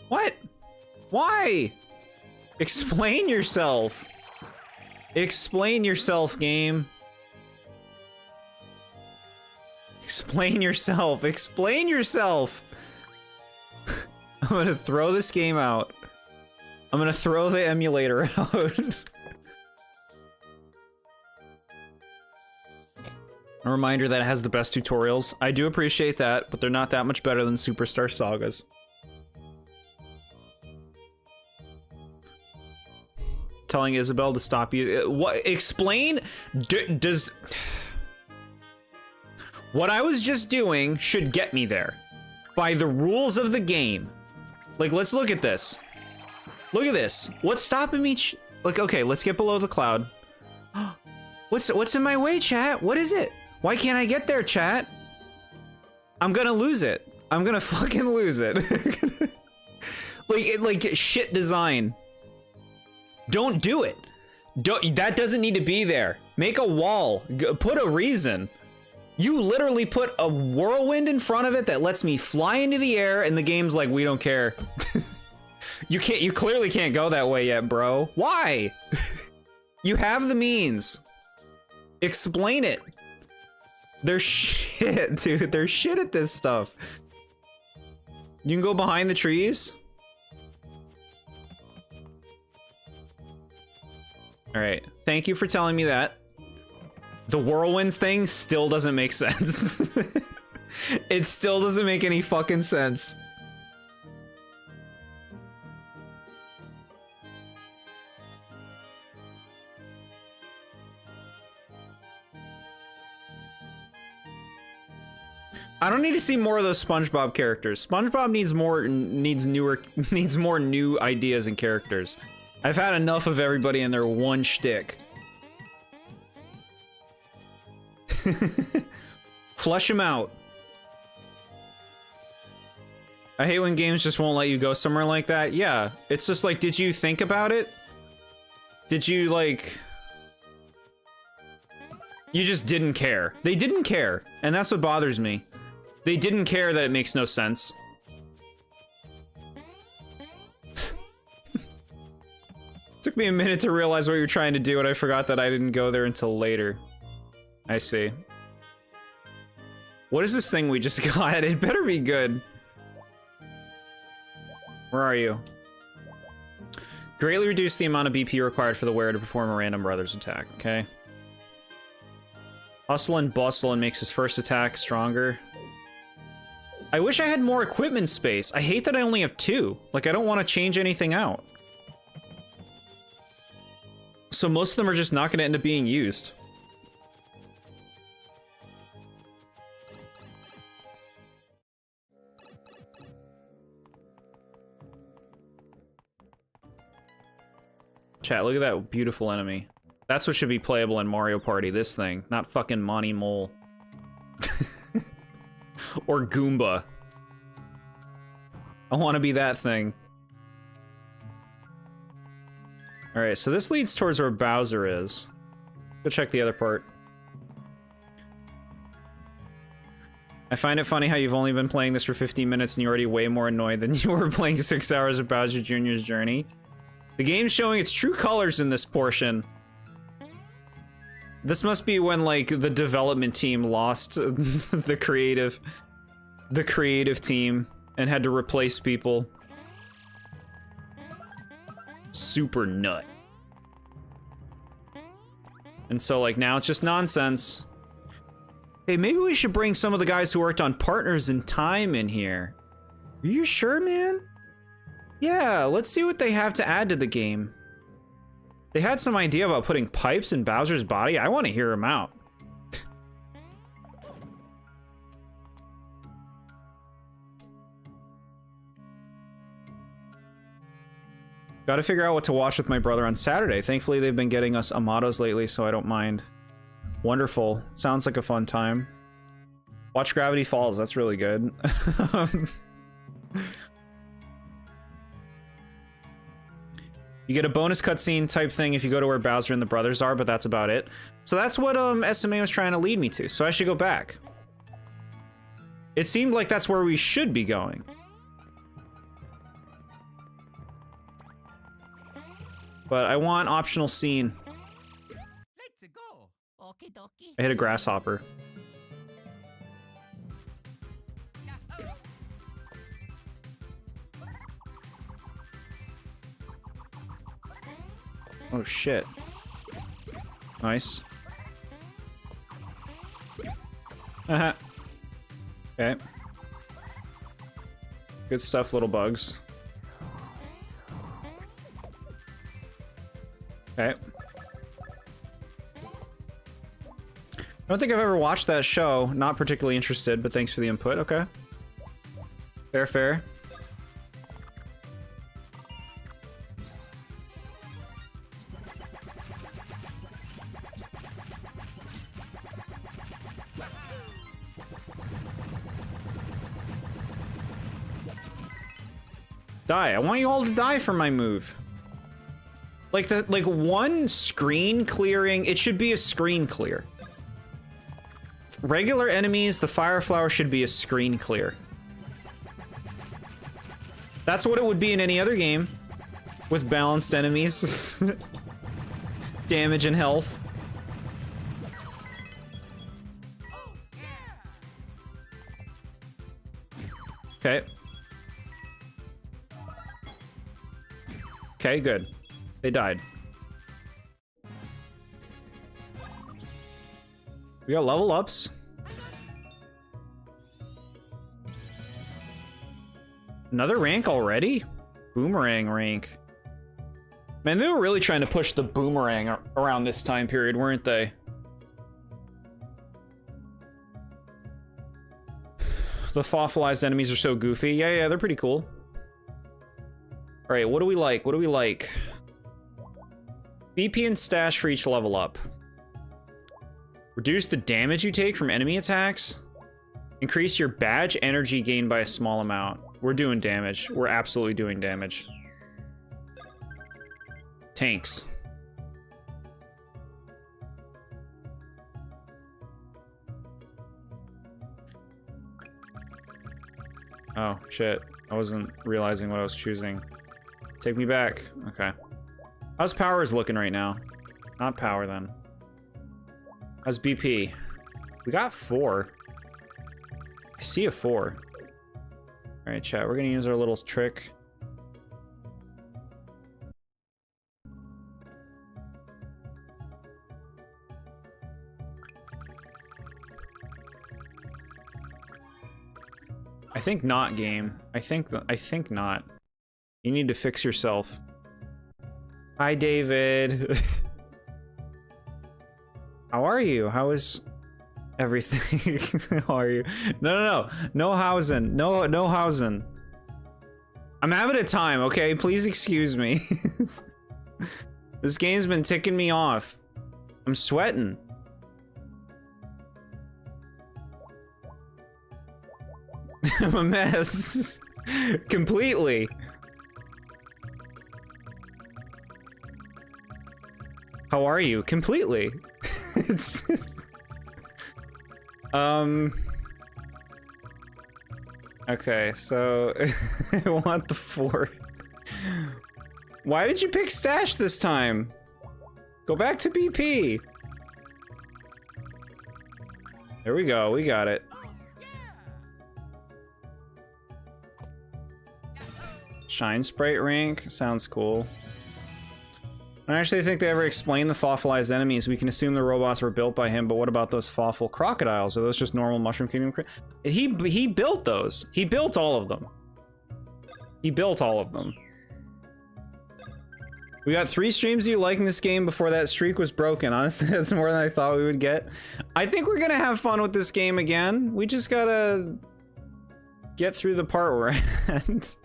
What? Why? Explain yourself. Explain yourself, game. Explain yourself. Explain yourself. I'm gonna throw this game out. I'm gonna throw the emulator out. A reminder that it has the best tutorials. I do appreciate that, but they're not that much better than Superstar Sagas. telling Isabel to stop you. What? Explain. Does what I was just doing should get me there by the rules of the game. Like, let's look at this. Look at this. What's stopping me? Like, okay, let's get below the cloud. What's in my way, chat? What is it? Why can't I get there, chat? I'm gonna lose it. I'm gonna fucking lose it. like shit design. Don't do it. That doesn't need to be there. Make a wall. Put a reason. You literally put a whirlwind in front of it that lets me fly into the air, and the game's like, we don't care. You clearly can't go that way yet, bro. Why? You have the means. Explain it. They're shit, dude. They're shit at this stuff. You can go behind the trees. All right. Thank you for telling me that. The whirlwinds thing still doesn't make sense. It still doesn't make any fucking sense. I don't need to see more of those SpongeBob characters. SpongeBob needs more new ideas and characters. I've had enough of everybody in their one shtick. Flush him out. I hate when games just won't let you go somewhere like that. Yeah, it's just like, did you think about it? Did you, like... You just didn't care. They didn't care, and that's what bothers me. They didn't care that it makes no sense. Took me a minute to realize what you're trying to do, and I forgot that I didn't go there until later. I see. What is this thing we just got? It better be good. Where are you? Greatly reduce the amount of BP required for the wearer to perform a random brothers attack. Okay. Hustle and bustle and makes his first attack stronger. I wish I had more equipment space. I hate that I only have 2. Like, I don't want to change anything out. So most of them are just not going to end up being used. Chat, look at that beautiful enemy. That's what should be playable in Mario Party, this thing. Not fucking Monty Mole. Or Goomba. I want to be that thing. Alright, so this leads towards where Bowser is. Go check the other part. I find it funny how you've only been playing this for 15 minutes and you're already way more annoyed than you were playing 6 hours of Bowser Jr.'s Journey. The game's showing its true colors in this portion. This must be when, like, the development team lost the creative team and had to replace people. Super nut. And so, like, now it's just nonsense. Hey, maybe we should bring some of the guys who worked on Partners in Time in here. Are you sure, man? Yeah, let's see what they have to add to the game. They had some idea about putting pipes in Bowser's body. I want to hear them out. Gotta figure out what to watch with my brother on Saturday. Thankfully, they've been getting us Amados lately, so I don't mind. Wonderful. Sounds like a fun time. Watch Gravity Falls. That's really good. You get a bonus cutscene type thing if you go to where Bowser and the brothers are, but that's about it. So that's what SMA was trying to lead me to, so I should go back. It seemed like that's where we should be going. But I want optional scene. Let's go. Okie dokie. I hit a grasshopper. Oh shit. Nice. Uh-huh. Okay. Good stuff, little bugs. Okay. I don't think I've ever watched that show. Not particularly interested, but thanks for the input. Okay. Fair, fair. Die. I want you all to die for my move. Like one screen clearing, it should be a screen clear. Regular enemies, the fire flower should be a screen clear. That's what it would be in any other game with balanced enemies. Damage and health. Okay. Okay, good. They died. We got level ups. Another rank already? Boomerang rank. Man, they were really trying to push the boomerang around this time period, weren't they? The fossilized enemies are so goofy. Yeah, they're pretty cool. All right, what do we like? What do we like? BP and stash for each level up. Reduce the damage you take from enemy attacks. Increase your badge energy gain by a small amount. We're doing damage. We're absolutely doing damage. Tanks. Oh, shit. I wasn't realizing what I was choosing. Take me back. Okay. How's powers looking right now? Not power, then. How's BP? We got 4. I see a 4. Alright, chat. We're gonna use our little trick. I think not, game. I think not. You need to fix yourself. Hi, David. How are you? How is everything? How are you? No. No housing. No housing. I'm having a time, okay? Please excuse me. This game's been ticking me off. I'm sweating. I'm a mess. Completely. How are you? Completely. It's okay, so I want the 4. Why did you pick stash this time? Go back to BP. There we go, we got it. Shine Sprite rank sounds cool. I don't actually think they ever explained the fossilized enemies. We can assume the robots were built by him, but what about those fossil crocodiles? Are those just normal Mushroom Kingdom? He built those. He built all of them. He built all of them. We got 3 streams of you liking this game before that streak was broken. Honestly, that's more than I thought we would get. I think we're gonna have fun with this game again. We just gotta get through the part we're at.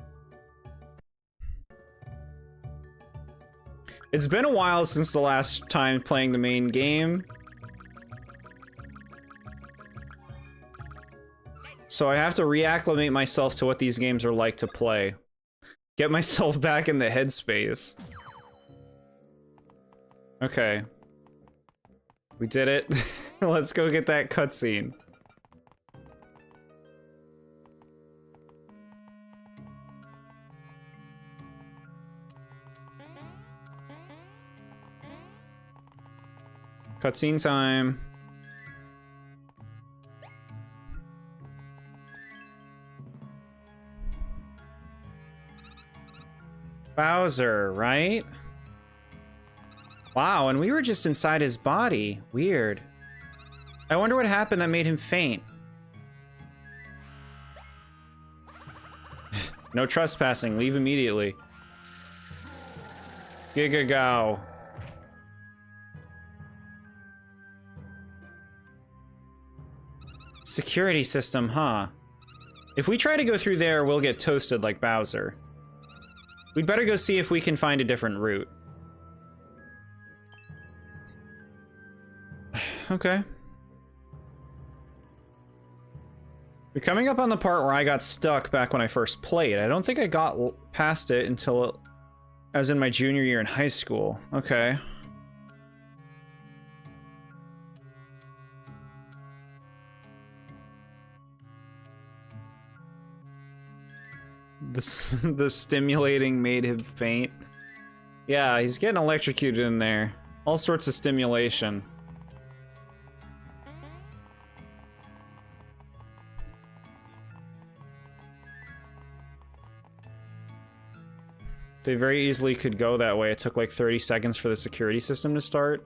It's been a while since the last time playing the main game. So I have to reacclimate myself to what these games are like to play. Get myself back in the headspace. Okay. We did it. Let's go get that cutscene. Cutscene time. Bowser, right? Wow, and we were just inside his body. Weird. I wonder what happened that made him faint. No trespassing. Leave immediately. Giga-gow. Security system, huh? If we try to go through there, we'll get toasted like Bowser. We'd better go see if we can find a different route. Okay. We're coming up on the part where I got stuck back when I first played. I don't think I got past it until, as in my junior year in high school. Okay. The stimulating made him faint. Yeah, he's getting electrocuted in there. All sorts of stimulation. They very easily could go that way. It took like 30 seconds for the security system to start.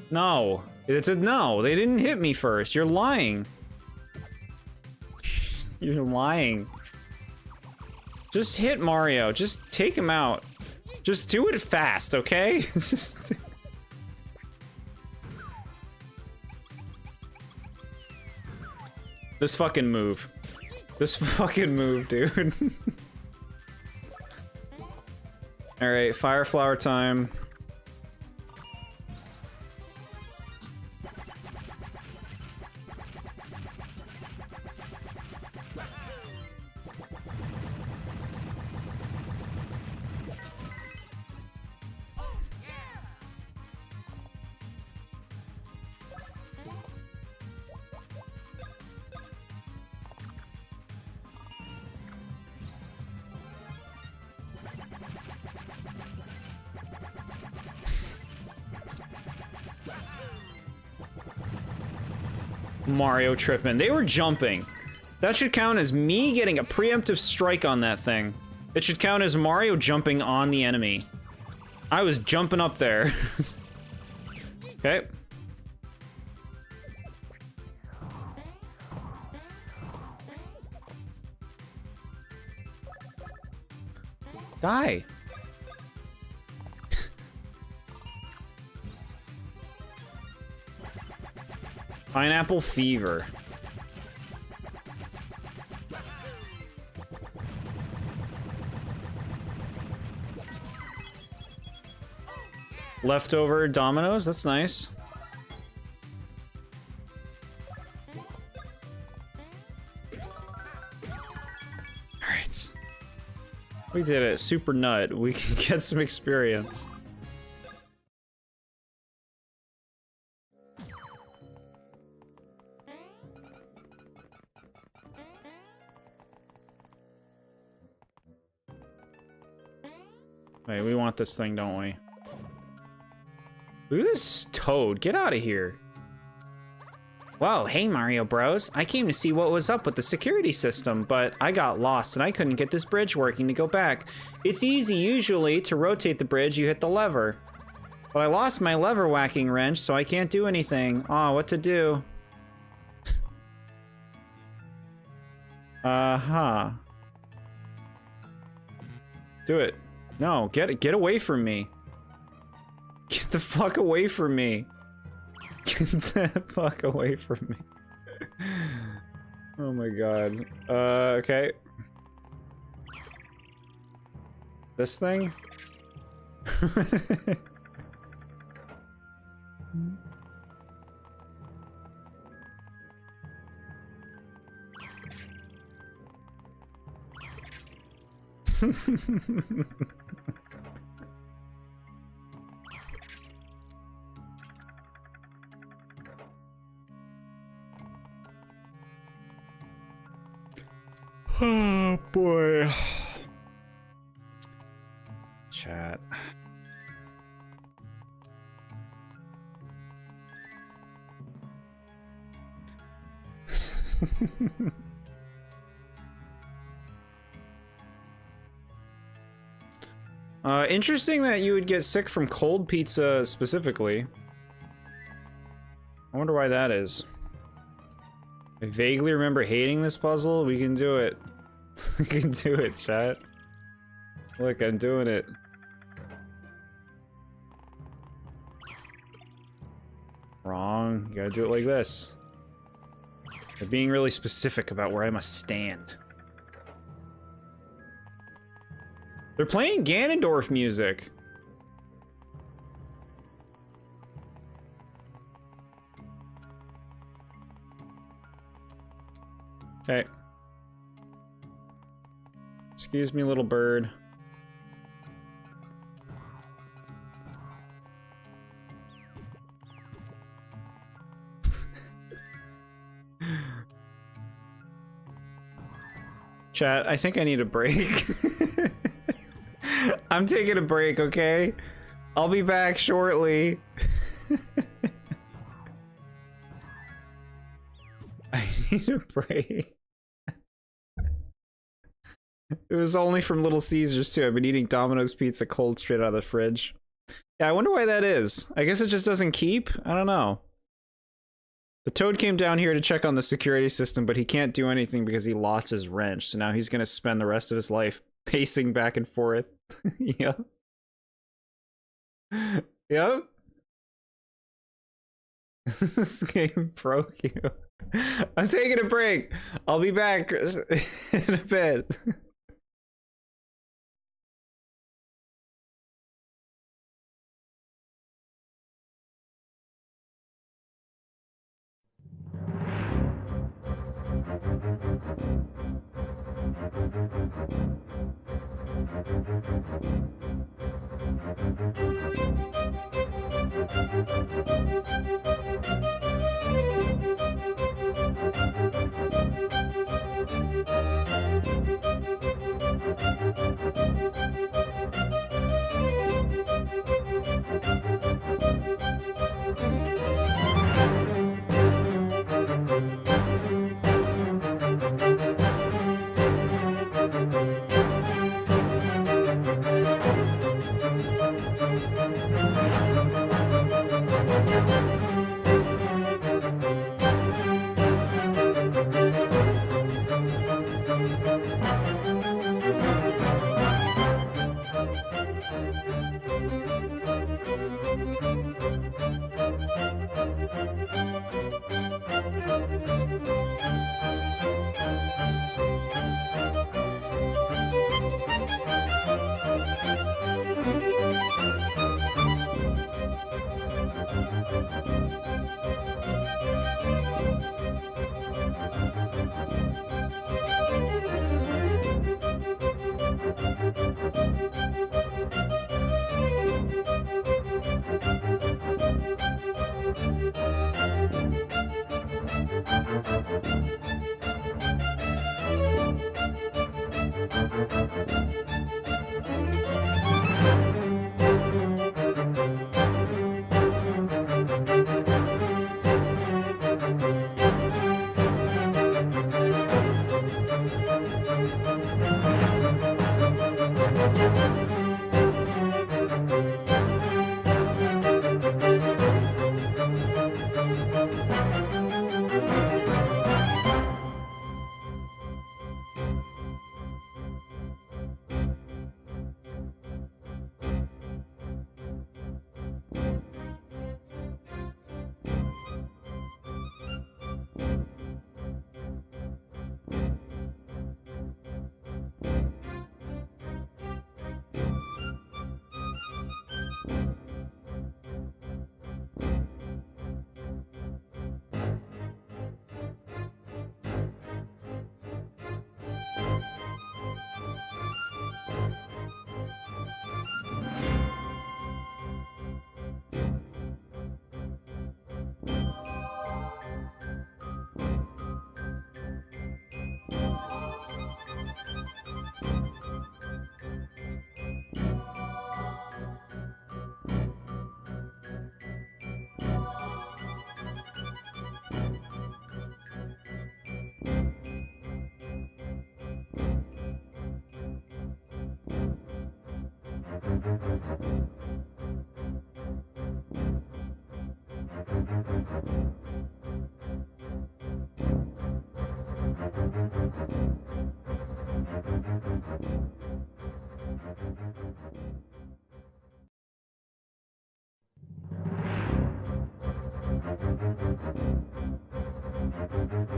No. It's a no. They didn't hit me first. You're lying. You're lying. Just hit Mario. Just take him out. Just do it fast, okay? Just... This fucking move. This fucking move, dude. Alright, fire flower time. Mario tripping. They were jumping. That should count as me getting a preemptive strike on that thing. It should count as Mario jumping on the enemy. I was jumping up there. Okay. Die. Pineapple fever. Leftover dominoes, that's nice. Alright. We did it. Super nut. We can get some experience. Wait, we want this thing, don't we? Look at this toad. Get out of here. Whoa, hey Mario Bros. I came to see what was up with the security system, but I got lost and I couldn't get this bridge working to go back. It's easy usually to rotate the bridge, you hit the lever. But I lost my lever whacking wrench, so I can't do anything. Aw, what to do? Uh-huh. Do it. No, get away from me. Get the fuck away from me. Get the fuck away from me. Oh my god. Okay. This thing? Oh boy. Chat. Interesting that you would get sick from cold pizza specifically. I wonder why that is. I vaguely remember hating this puzzle. We can do it. We can do it, chat. Look, I'm doing it. Wrong. You gotta do it like this. They're being really specific about where I must stand. They're playing Ganondorf music. Okay. Excuse me, little bird. Chat, I think I need a break. I'm taking a break, okay? I'll be back shortly. I need a break. It was only from Little Caesars too. I've been eating Domino's pizza cold straight out of the fridge. Yeah, I wonder why that is. I guess it just doesn't keep? I don't know. The Toad came down here to check on the security system, but he can't do anything because he lost his wrench, so now he's gonna spend the rest of his life pacing back and forth. Yep. Yep. This game broke you. I'm taking a break. I'll be back in a bit. Thank you.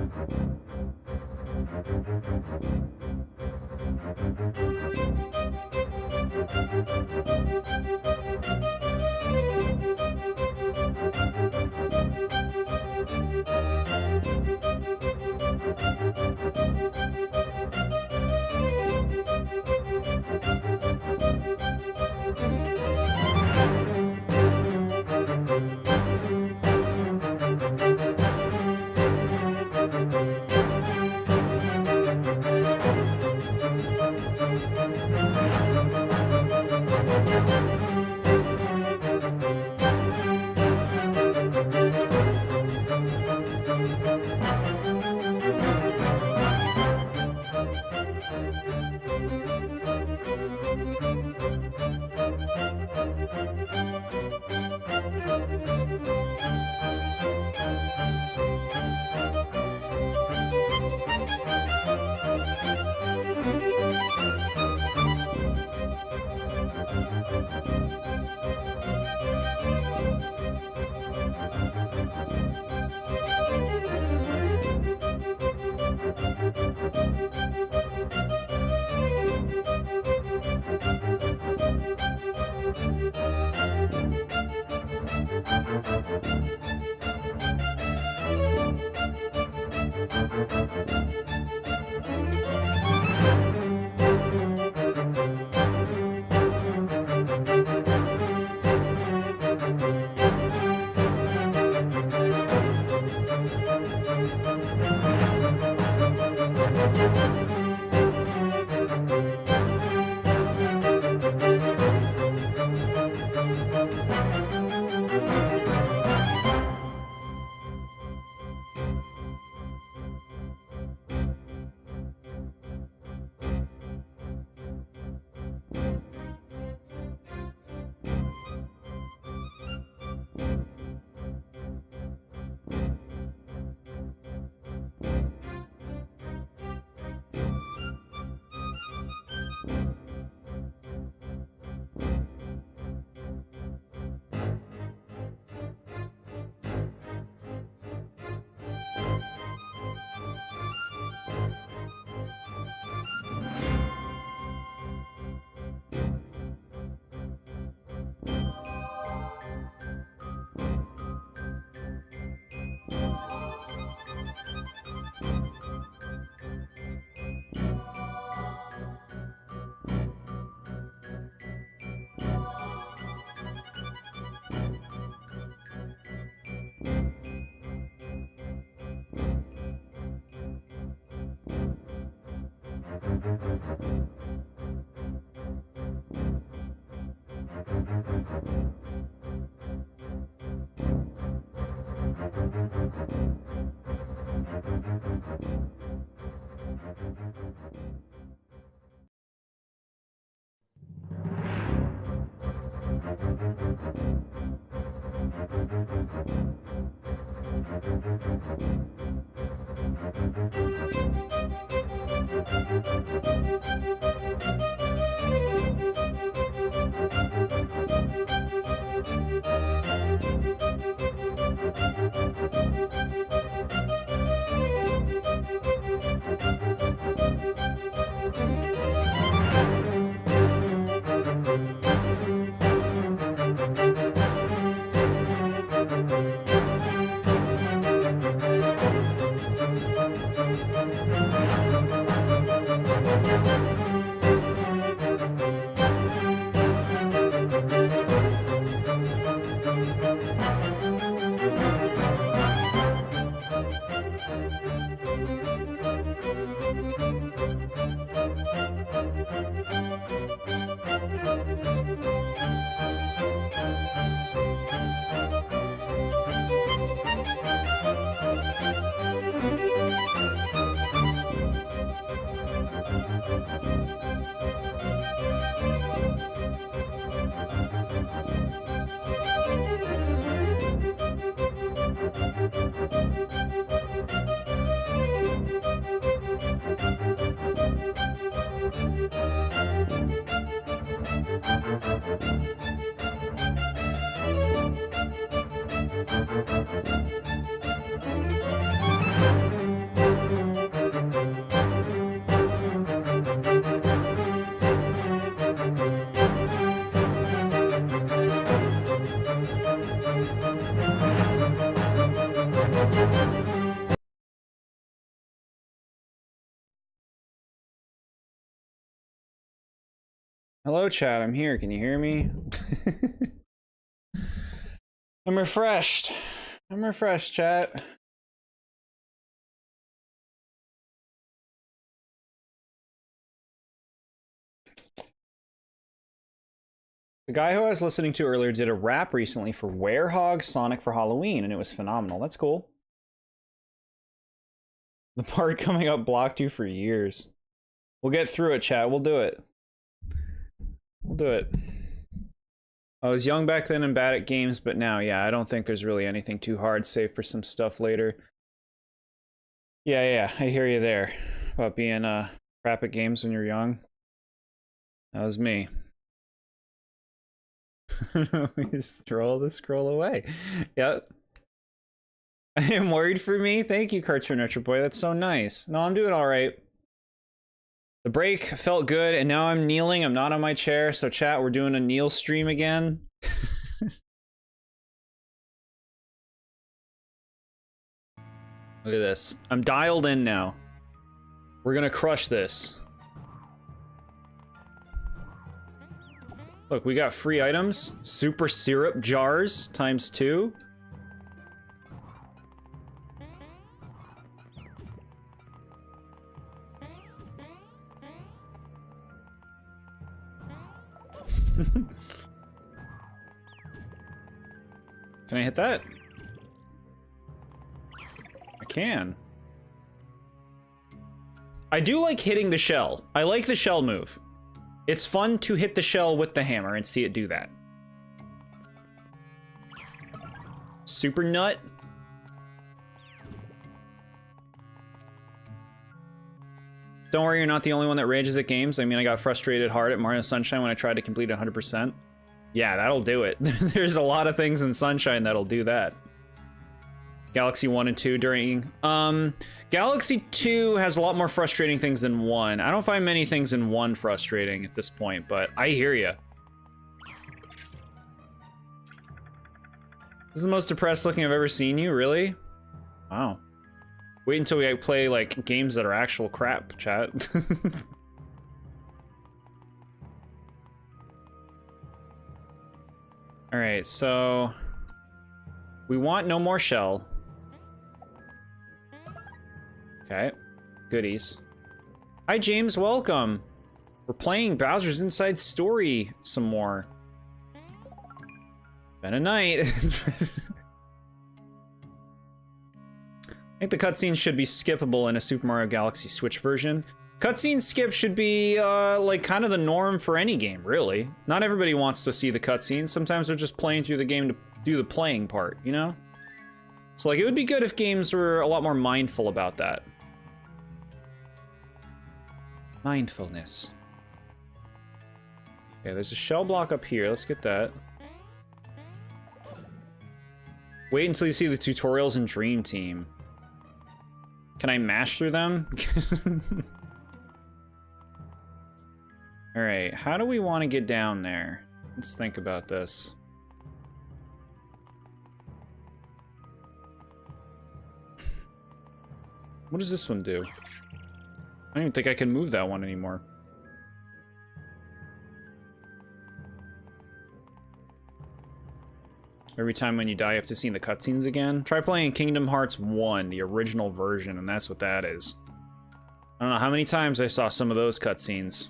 Hello, chat. I'm here. Can you hear me? I'm refreshed. I'm refreshed, chat. The guy who I was listening to earlier did a rap recently for Werehog Sonic for Halloween, and it was phenomenal. That's cool. The part coming up blocked you for years. We'll get through it, chat. We'll do it. We'll do it. I was young back then and bad at games, but now, yeah, I don't think there's really anything too hard, save for some stuff later. Yeah, I hear you there. About being crap at games when you're young. That was me. Just throw the scroll away. Yep. I am worried for me. Thank you, Cartoon Retro Boy. That's so nice. No, I'm doing all right. The break felt good, and now I'm kneeling. I'm not on my chair, so chat, we're doing a kneel stream again. Look at this. I'm dialed in now. We're gonna crush this. Look, we got free items. Super syrup jars times 2. Can I hit that? I can. I do like hitting the shell. I like the shell move. It's fun to hit the shell with the hammer and see it do that. Super nut. Don't worry, you're not the only one that rages at games. I mean, I got frustrated hard at Mario Sunshine when I tried to complete 100%. Yeah, that'll do it. There's a lot of things in Sunshine that'll do that. Galaxy 1 and 2 during... Galaxy 2 has a lot more frustrating things than 1. I don't find many things in 1 frustrating at this point, but I hear ya. This is the most depressed looking I've ever seen you, really? Wow. Wait until we play, like, games that are actual crap, chat. Alright, so... we want no more shell. Okay. Goodies. Hi, James. Welcome. We're playing Bowser's Inside Story some more. Been a night. I think the cutscenes should be skippable in a Super Mario Galaxy Switch version. Cutscene skip should be, like, kind of the norm for any game, really. Not everybody wants to see the cutscenes. Sometimes they're just playing through the game to do the playing part, you know? So, like, it would be good if games were a lot more mindful about that. Mindfulness. Okay, there's a shell block up here. Let's get that. Wait until you see the tutorials in Dream Team. Can I mash through them? Alright, how do we want to get down there? Let's think about this. What does this one do? I don't even think I can move that one anymore. Every time when you die, you have to see the cutscenes again. Try playing Kingdom Hearts 1, the original version, and that's what that is. I don't know how many times I saw some of those cutscenes.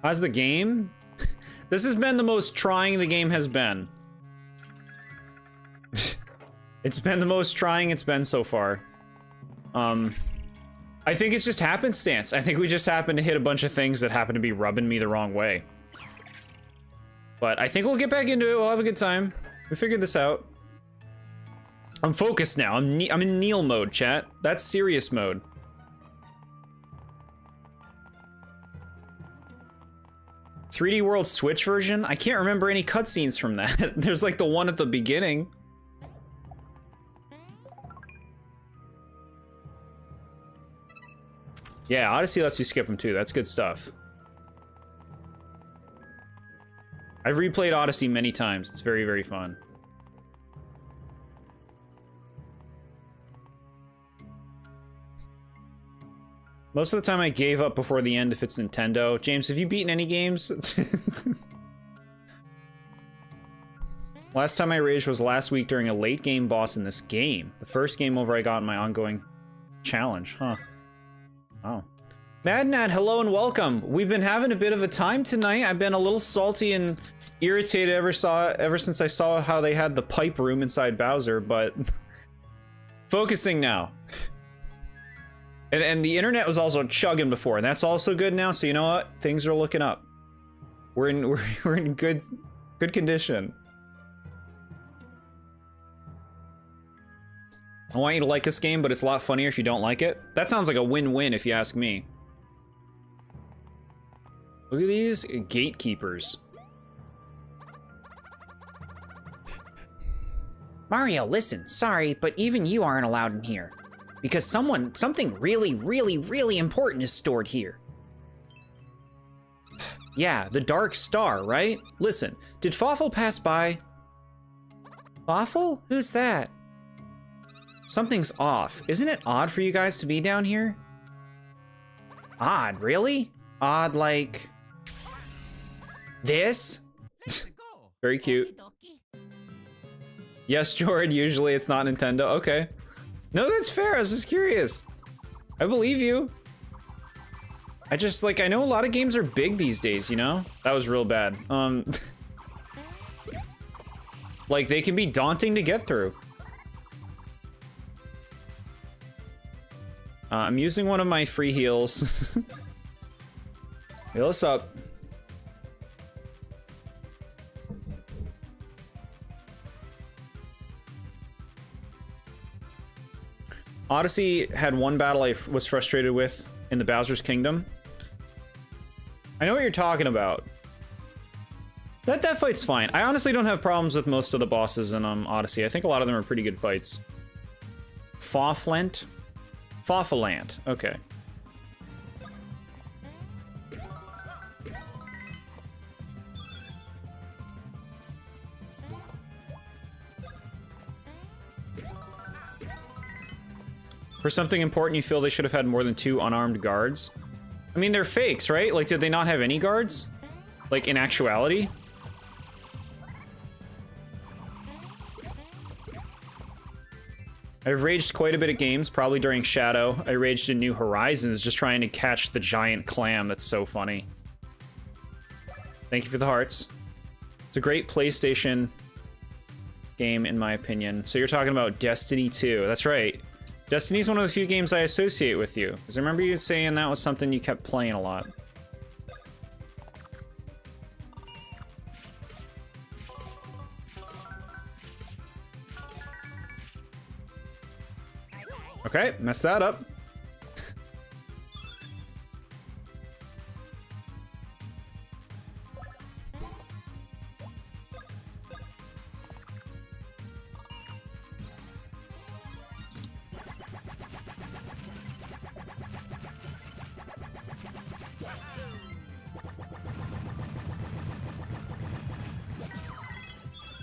How's the game? This has been the most trying the game has been. It's been the most trying it's been so far. I think it's just happenstance. I think we just happened to hit a bunch of things that happen to be rubbing me the wrong way. But I think we'll get back into it. We'll have a good time. We figured this out. I'm focused now. I'm in kneel mode, chat. That's serious mode. "3D World Switch version? I can't remember any cutscenes from that. There's like the one at the beginning. Yeah, Odyssey lets you skip them too. That's good stuff. I've replayed Odyssey many times. It's very, very fun. Most of the time I gave up before the end if it's Nintendo. James, have you beaten any games? Last time I raged was last week during a late game boss in this game. The first game over I got in my ongoing challenge. Huh. Oh. Madnat, hello and welcome. We've been having a bit of a time tonight. I've been a little salty and irritated ever since I saw how they had the pipe room inside Bowser, but focusing now. And the internet was also chugging before, and that's also good now, so you know what? Things are looking up. We're in good condition. I want you to like this game, but it's a lot funnier if you don't like it. That sounds like a win-win if you ask me. Look at these gatekeepers. Mario, listen, sorry, but even you aren't allowed in here. Because something really, really, really important is stored here. Yeah, the Dark Star, right? Listen, did Fawful pass by? Fawful? Who's that? Something's off. Isn't it odd for you guys to be down here? Odd, really? Odd like... this? Let's go. Very cute. Okie dokie. Yes, Jordan, usually it's not Nintendo. Okay. No, that's fair. I was just curious. I believe you. I just, like, I know a lot of games are big these days, you know? That was real bad. Like, they can be daunting to get through. I'm using one of my free heals. Heal us up. Odyssey had one battle I was frustrated with in the Bowser's Kingdom. I know what you're talking about. That fight's fine. I honestly don't have problems with most of the bosses in Odyssey. I think a lot of them are pretty good fights. Fawflant? Fawfalant. Okay. For something important, you feel they should have had more than 2 unarmed guards? I mean, they're fakes, right? Like, did they not have any guards? Like, in actuality? I've raged quite a bit at games, probably during Shadow. I raged in New Horizons just trying to catch the giant clam. That's so funny. Thank you for the hearts. It's a great PlayStation game, in my opinion. So you're talking about Destiny 2. That's right. Destiny's one of the few games I associate with you, because I remember you saying that was something you kept playing a lot. Okay, messed that up.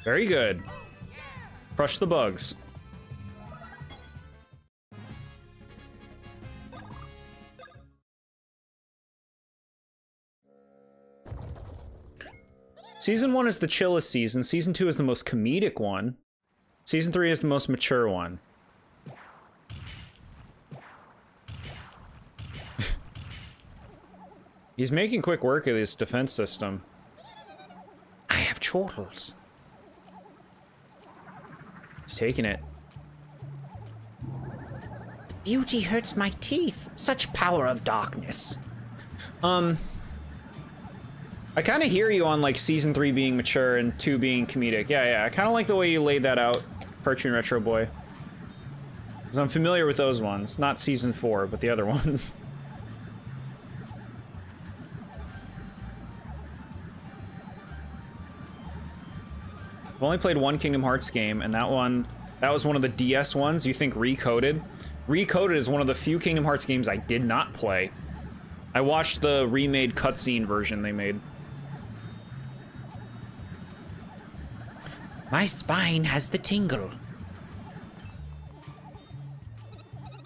Very good. Crush the bugs. Season 1 is the chillest season. Season 2 is the most comedic one. Season 3 is the most mature one. He's making quick work of this defense system. I have chortles. He's taking it. Beauty hurts my teeth. Such power of darkness. I kind of hear you on, like, Season 3 being mature and 2 being comedic. Yeah, I kind of like the way you laid that out, Cartoon Retro Boy. Because I'm familiar with those ones. Not Season 4, but the other ones. I've only played one Kingdom Hearts game, and that was one of the DS ones. You think Recoded? Recoded is one of the few Kingdom Hearts games I did not play. I watched the remade cutscene version they made. My spine has the tingle.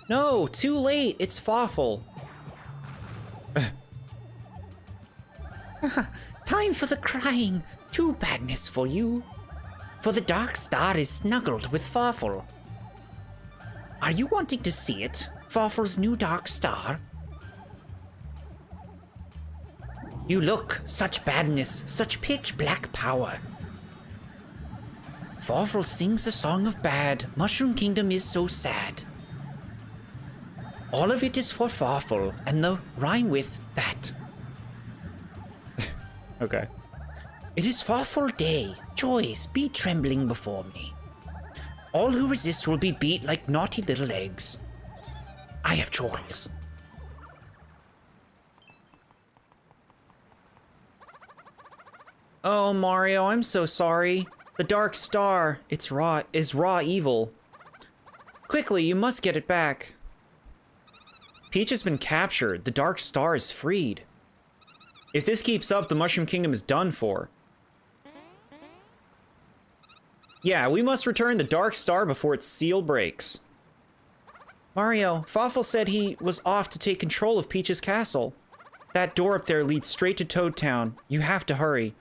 No, too late. It's Fawful. time for the crying. Too badness for you. For the Dark Star is snuggled with Farfel. Are you wanting to see it? Farfel's new Dark Star? You look, such badness, such pitch black power. Farfel sings a song of bad. Mushroom Kingdom is so sad. All of it is for Farfel, and the rhyme with that. Okay. It is Farfel Day. Joys, be trembling before me. All who resist will be beat like naughty little eggs. I have chortles. Oh, Mario, I'm so sorry. The Dark Star, is raw evil. Quickly, you must get it back. Peach has been captured. The Dark Star is freed. If this keeps up, the Mushroom Kingdom is done for. Yeah, we must return the Dark Star before its seal breaks. Mario, Farfel said he was off to take control of Peach's castle. That door up there leads straight to Toad Town. You have to hurry.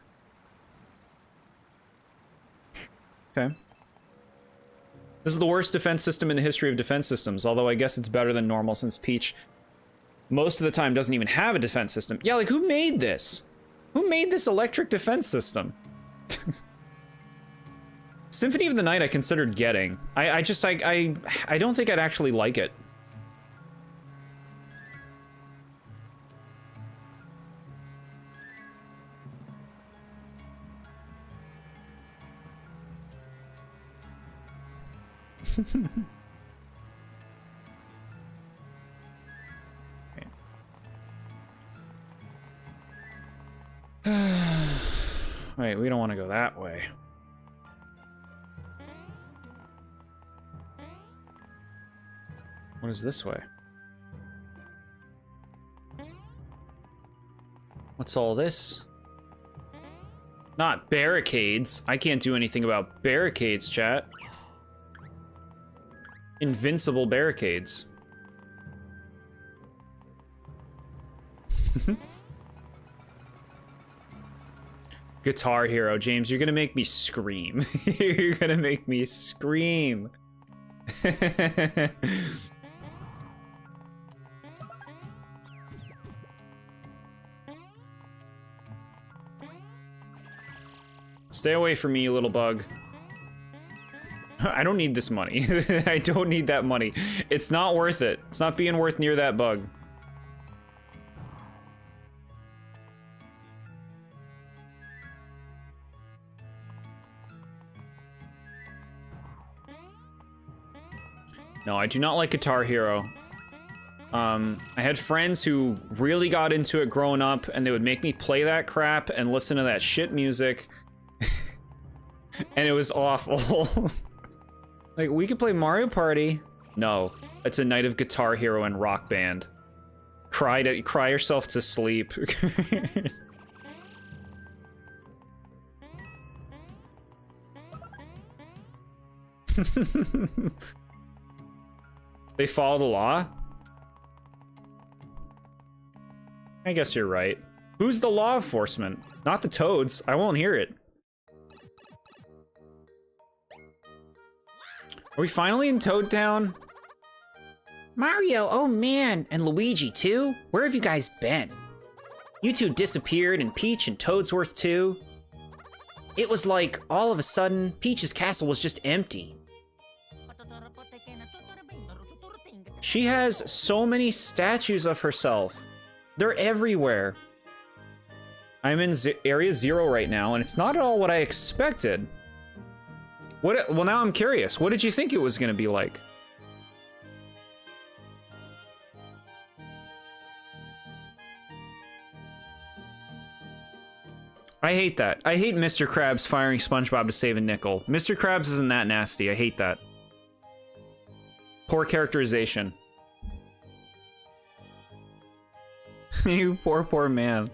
Okay. This is the worst defense system in the history of defense systems, although I guess it's better than normal since Peach most of the time doesn't even have a defense system. Yeah, like, who made this? Who made this electric defense system? Symphony of the Night I considered getting. I don't think I'd actually like it. Wait, we don't want to go that way. What is this way? What's all this? Not barricades. I can't do anything about barricades, chat. Invincible barricades. Guitar Hero, James, you're gonna make me scream. You're gonna make me scream. Stay away from me, you little bug. I don't need this money. I don't need that money. It's not worth it. It's not being worth near that bug. No, I do not like Guitar Hero. I had friends who really got into it growing up, and they would make me play that crap and listen to that shit music. And it was awful. Like, we could play Mario Party. No, it's a night of Guitar Hero and Rock Band. Cry yourself to sleep. They follow the law? I guess you're right. Who's the law enforcement? Not the Toads. I won't hear it. Are we finally in Toad Town? Mario, oh man, and Luigi too? Where have you guys been? You two disappeared, and Peach and Toadsworth too. It was like, all of a sudden, Peach's castle was just empty. She has so many statues of herself. They're everywhere. I'm in Area 0 right now, and it's not at all what I expected. Well, now I'm curious. What did you think it was going to be like? I hate that. I hate Mr. Krabs firing SpongeBob to save a nickel. Mr. Krabs isn't that nasty. I hate that. Poor characterization. You poor man.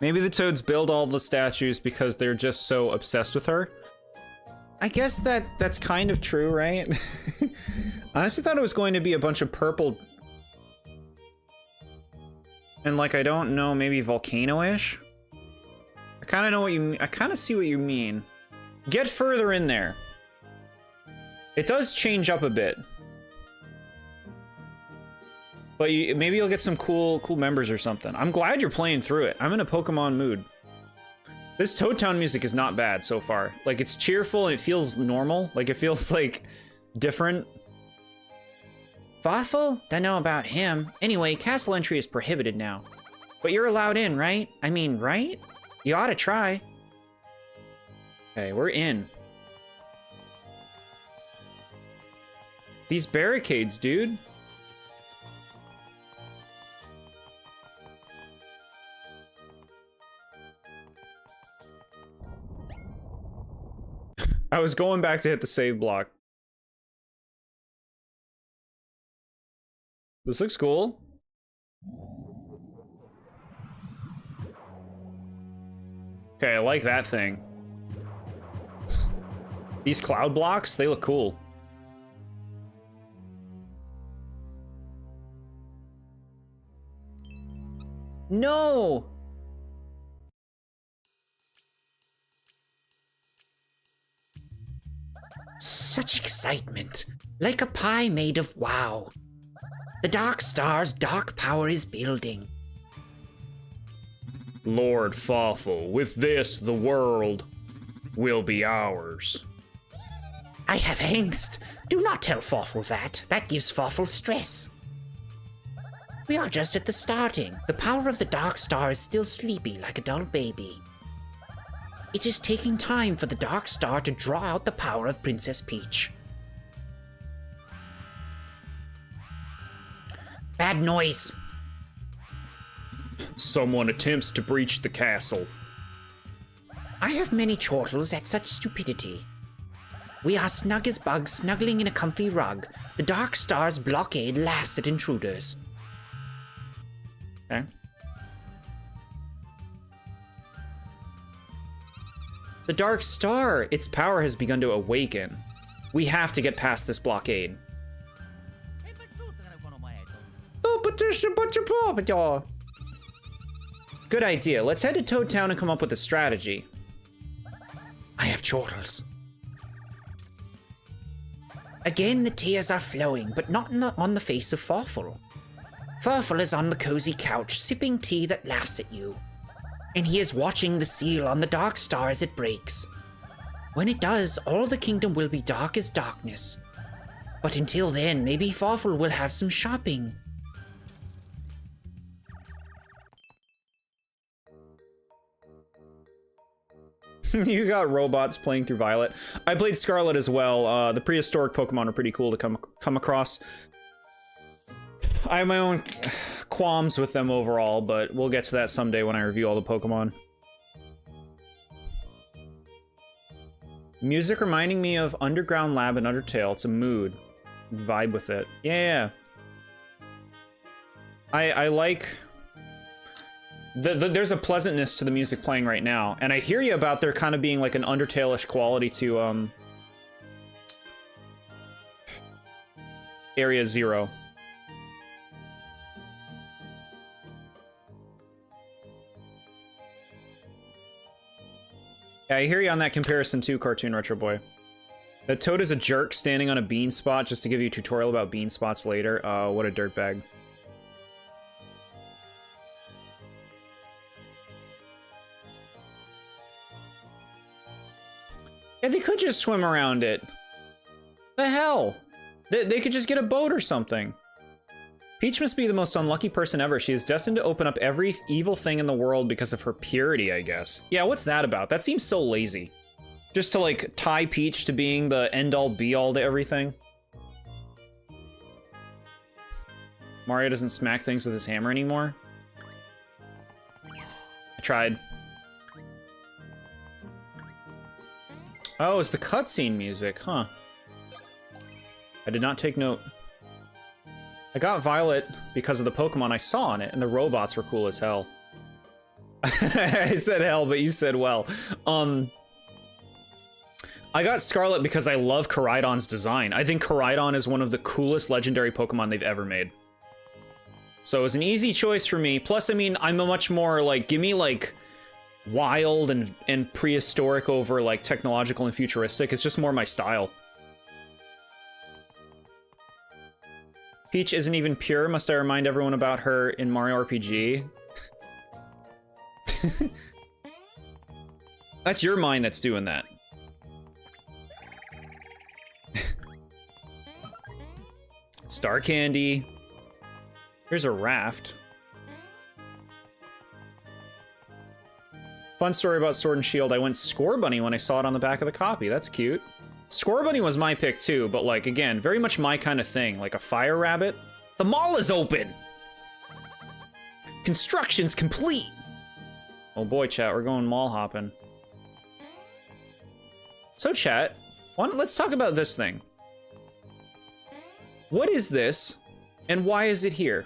Maybe the Toads build all the statues because they're just so obsessed with her. I guess that's kind of true, right? I honestly thought it was going to be a bunch of purple. And like, I don't know, maybe volcano-ish? I kind of know what you mean. I kind of see what you mean. Get further in there. It does change up a bit. But maybe you'll get some cool members or something. I'm glad you're playing through it. I'm in a Pokemon mood. This Toad Town music is not bad so far. Like, it's cheerful and it feels normal. Like, it feels, like, different. Thoughtful? Don't know about him. Anyway, castle entry is prohibited now. But you're allowed in, right? I mean, right? You ought to try. Okay, we're in. These barricades, dude. I was going back to hit the save block. This looks cool. Okay, I like that thing. These cloud blocks, they look cool. No! Such excitement. Like a pie made of wow. The Dark Star's dark power is building. Lord Fawful, with this, the world will be ours. I have angst. Do not tell Fawful that. That gives Fawful stress. We are just at the starting. The power of the Dark Star is still sleepy like a dull baby. It is taking time for the Dark Star to draw out the power of Princess Peach. Bad noise. Someone attempts to breach the castle. I have many chortles at such stupidity. We are snug as bugs snuggling in a comfy rug. The Dark Star's blockade laughs at intruders. Okay. The Dark Star, its power has begun to awaken. We have to get past this blockade. Good idea. Let's head to Toad Town and come up with a strategy. I have chortles. Again, the tears are flowing, but not on the face of Fawful. Fawful is on the cozy couch, sipping tea that laughs at you. And he is watching the seal on the Dark Star as it breaks. When it does, all the kingdom will be dark as darkness. But until then, maybe Fawful will have some shopping. You got robots playing through Violet. I played Scarlet as well. The prehistoric Pokemon are pretty cool to come across. I have my own qualms with them overall, but we'll get to that someday when I review all the Pokemon. Music reminding me of Underground Lab and Undertale. It's a mood. Vibe with it. Yeah. I like... there's a pleasantness to the music playing right now, and I hear you about there kind of being like an Undertale-ish quality to Area Zero. Yeah, I hear you on that comparison too, Cartoon Retro Boy. That Toad is a jerk standing on a bean spot just to give you a tutorial about bean spots later. What a dirtbag. Yeah, they could just swim around it. The hell? They could just get a boat or something. Peach must be the most unlucky person ever. She is destined to open up every evil thing in the world because of her purity, I guess. Yeah, what's that about? That seems so lazy. Just to, like, tie Peach to being the end-all, be-all to everything. Mario doesn't smack things with his hammer anymore. I tried. Oh, it's the cutscene music, huh? I did not take note. I got Violet because of the Pokemon I saw on it, and the robots were cool as hell. I said hell, but you said well. I got Scarlet because I love Koraidon's design. I think Koraidon is one of the coolest legendary Pokemon they've ever made. So it was an easy choice for me. Plus, I mean, I'm a much more like, give me like wild and prehistoric over like technological and futuristic. It's just more my style. Peach isn't even pure. Must I remind everyone about her in Mario RPG? That's your mind that's doing that. Star Candy. Here's a raft. Fun story about Sword and Shield. I went Score Bunny when I saw it on the back of the copy. That's cute. Score Bunny was my pick too, but like, again, very much my kind of thing. Like a fire rabbit. The mall is open! Construction's complete! Oh boy, chat, we're going mall hopping. So chat, let's talk about this thing. What is this, and why is it here?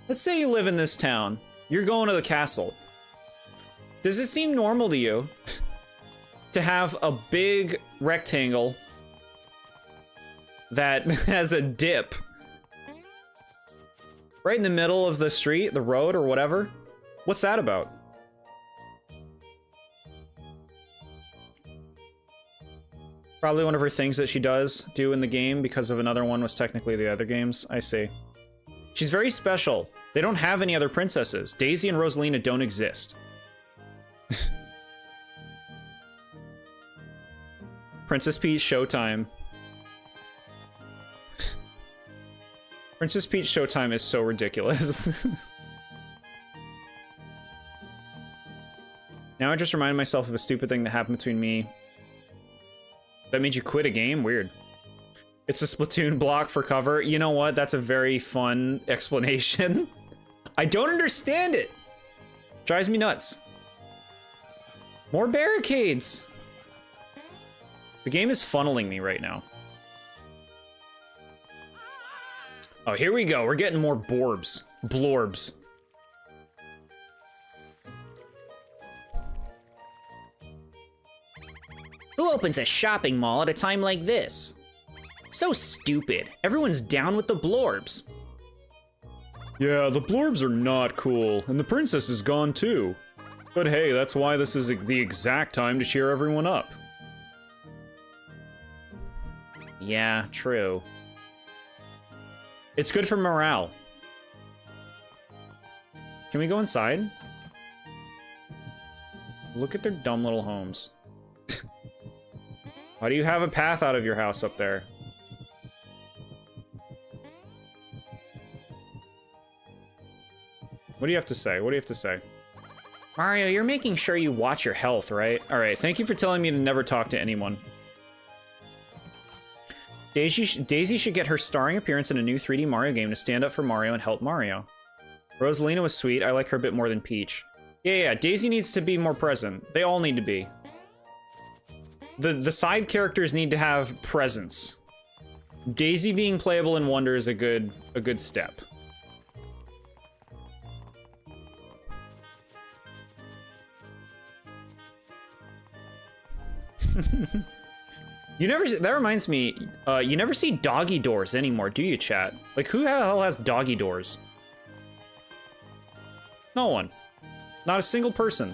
Let's say you live in this town. You're going to the castle. Does it seem normal to you to have a big rectangle that has a dip right in the middle of the street, the road, or whatever? What's that about? Probably one of her things that she does do in the game because of another one was technically the other games. I see. She's very special. They don't have any other princesses. Daisy and Rosalina don't exist. Princess Peach Showtime. Princess Peach Showtime is so ridiculous. Now I just reminded myself of a stupid thing that happened between me. That made you quit a game? Weird. It's a Splatoon block for cover. You know what? That's a very fun explanation. I don't understand it. Drives me nuts. More barricades. The game is funneling me right now. Oh, here we go. We're getting more borbs. Blorbs. Who opens a shopping mall at a time like this? So stupid. Everyone's down with the blorbs. Yeah, the blorbs are not cool, and the princess is gone too. But hey, that's why this is the exact time to cheer everyone up. Yeah, true. It's good for morale. Can we go inside? Look at their dumb little homes. Why do you have a path out of your house up there? What do you have to say? What do you have to say? Mario, you're making sure you watch your health, right? Alright, thank you for telling me to never talk to anyone. Daisy should get her starring appearance in a new 3D Mario game to stand up for Mario and help Mario. Rosalina was sweet. I like her a bit more than Peach. Yeah, Daisy needs to be more present. They all need to be. The side characters need to have presence. Daisy being playable in Wonder is a good step. That reminds me, you never see doggy doors anymore, do you, chat? Like, who the hell has doggy doors? No one. Not a single person.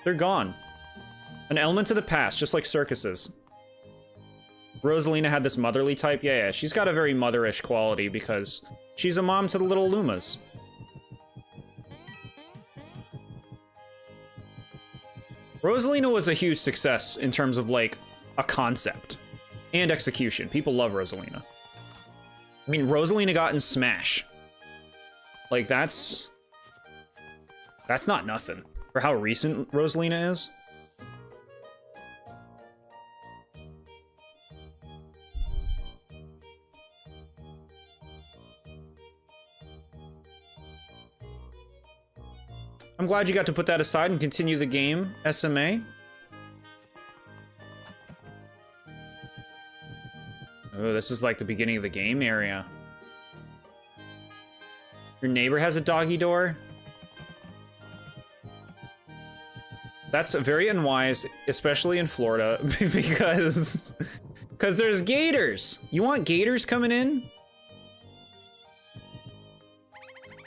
They're gone. An element of the past, just like circuses. Rosalina had this motherly type. Yeah, she's got a very motherish quality because she's a mom to the little Lumas. Rosalina was a huge success in terms of, like, a concept and execution. People love Rosalina. I mean, Rosalina got in Smash. Like, that's not nothing for how recent Rosalina is. I'm glad you got to put that aside and continue the game, SMA. Oh, this is like the beginning of the game area. Your neighbor has a doggy door? That's very unwise, especially in Florida, because there's gators. You want gators coming in?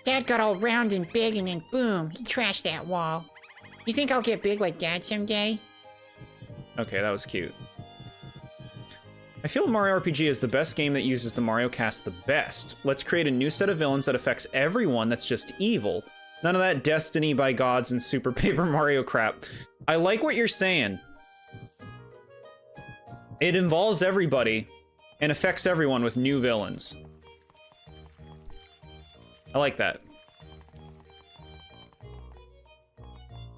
Dad got all round and big and then boom, he trashed that wall. You think I'll get big like Dad someday? Okay, that was cute. I feel Mario RPG is the best game that uses the Mario cast the best. Let's create a new set of villains that affects everyone that's just evil. None of that Destiny by gods and Super Paper Mario crap. I like what you're saying. It involves everybody and affects everyone with new villains. I like that. I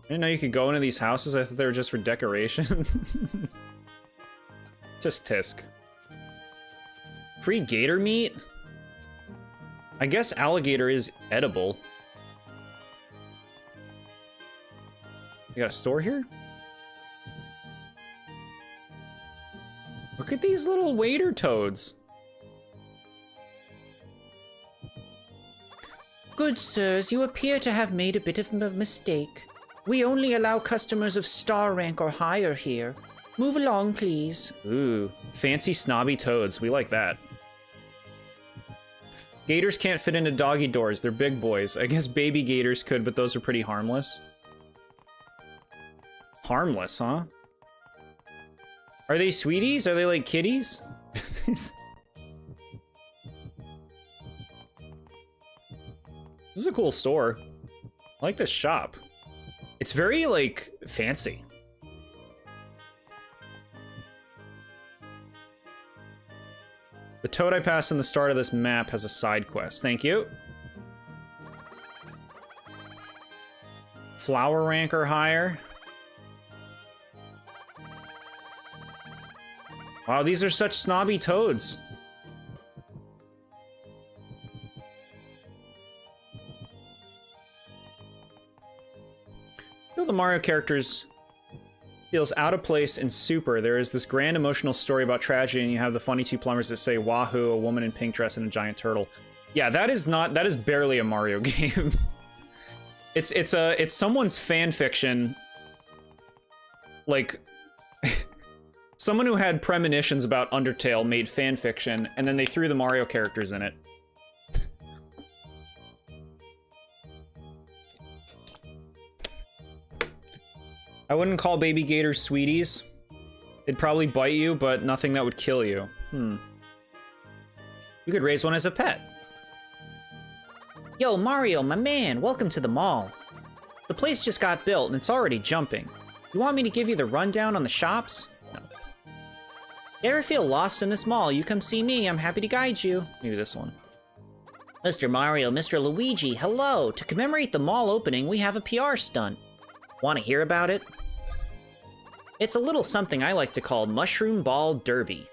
didn't know you could go into these houses. I thought they were just for decoration. Just tisk. Free gator meat? I guess alligator is edible. You got a store here? Look at these little waiter toads. Good sirs, you appear to have made a bit of a mistake. We only allow customers of star rank or higher here. Move along, please. Ooh, fancy snobby toads. We like that. Gators can't fit into doggy doors. They're big boys. I guess baby gators could, but those are pretty harmless. Harmless, huh? Are they sweeties? Are they like kitties? This is a cool store. I like this shop. It's very, like, fancy. The toad I passed in the start of this map has a side quest. Thank you. Flower rank or higher. Wow, these are such snobby toads. I feel the Mario characters feels out of place in Super. There is this grand emotional story about tragedy, and you have the funny two plumbers that say "Wahoo!" A woman in pink dress and a giant turtle. Yeah, that is barely a Mario game. It's someone's fan fiction. Like, someone who had premonitions about Undertale made fan fiction, and then they threw the Mario characters in it. I wouldn't call baby gators sweeties. They'd probably bite you, but nothing that would kill you. You could raise one as a pet. Yo, Mario, my man, welcome to the mall. The place just got built and it's already jumping. You want me to give you the rundown on the shops? No. You ever feel lost in this mall, you come see me, I'm happy to guide you. Maybe this one. Mr. Mario, Mr. Luigi, hello! To commemorate the mall opening, we have a PR stunt. Want to hear about it? It's a little something I like to call Mushroom Ball Derby.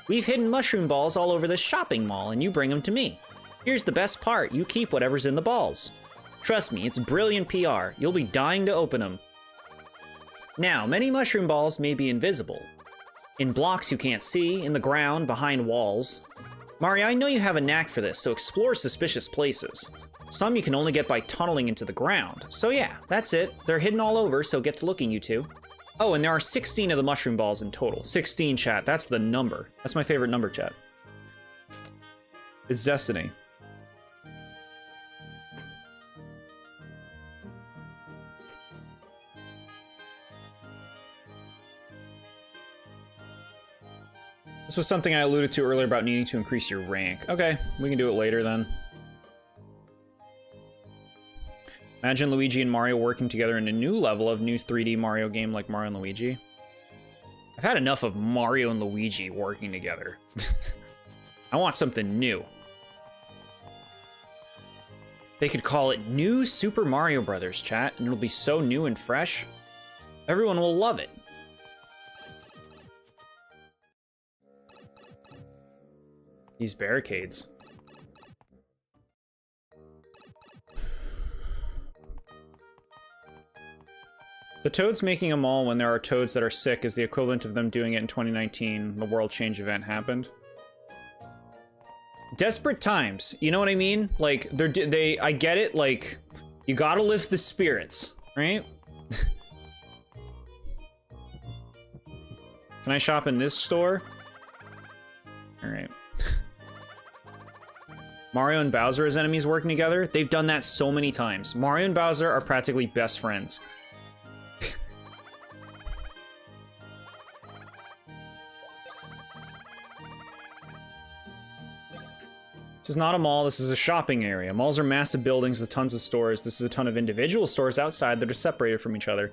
We've hidden mushroom balls all over this shopping mall, and you bring them to me. Here's the best part, you keep whatever's in the balls. Trust me, it's brilliant PR. You'll be dying to open them. Now, many mushroom balls may be invisible. In blocks you can't see, in the ground, behind walls. Mario, I know you have a knack for this, so explore suspicious places. Some you can only get by tunneling into the ground. So yeah, that's it. They're hidden all over, so get to looking, you two. Oh, and there are 16 of the mushroom balls in total. 16, chat. That's the number. That's my favorite number, chat. It's Destiny. This was something I alluded to earlier about needing to increase your rank. Okay, we can do it later then. Imagine Luigi and Mario working together in a new level of new 3D Mario game like Mario and Luigi. I've had enough of Mario and Luigi working together. I want something new. They could call it New Super Mario Brothers, chat, and it'll be so new and fresh. Everyone will love it. These barricades. The toads making a mall when there are toads that are sick is the equivalent of them doing it in 2019. The World Change event happened. Desperate times, you know what I mean? Like, I get it, like, you gotta lift the spirits, right? Can I shop in this store? All right. Mario and Bowser as enemies working together. They've done that so many times. Mario and Bowser are practically best friends. This is not a mall, this is a shopping area. Malls are massive buildings with tons of stores. This is a ton of individual stores outside that are separated from each other.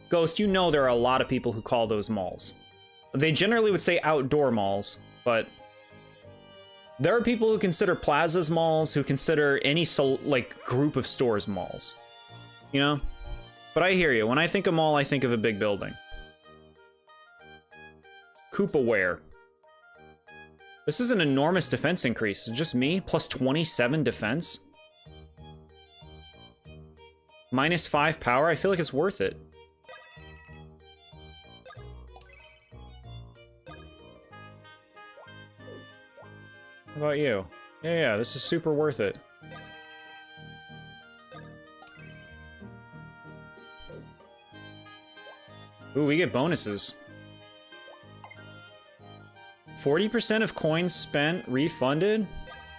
Ghost, you know there are a lot of people who call those malls. They generally would say outdoor malls, but there are people who consider plazas malls, who consider any like group of stores malls. You know? But I hear you. When I think of mall, I think of a big building. Koopaware. This is an enormous defense increase. Is it just me? Plus 27 defense? Minus 5 power? I feel like it's worth it. How about you? Yeah, this is super worth it. Ooh, we get bonuses. 40% of coins spent refunded?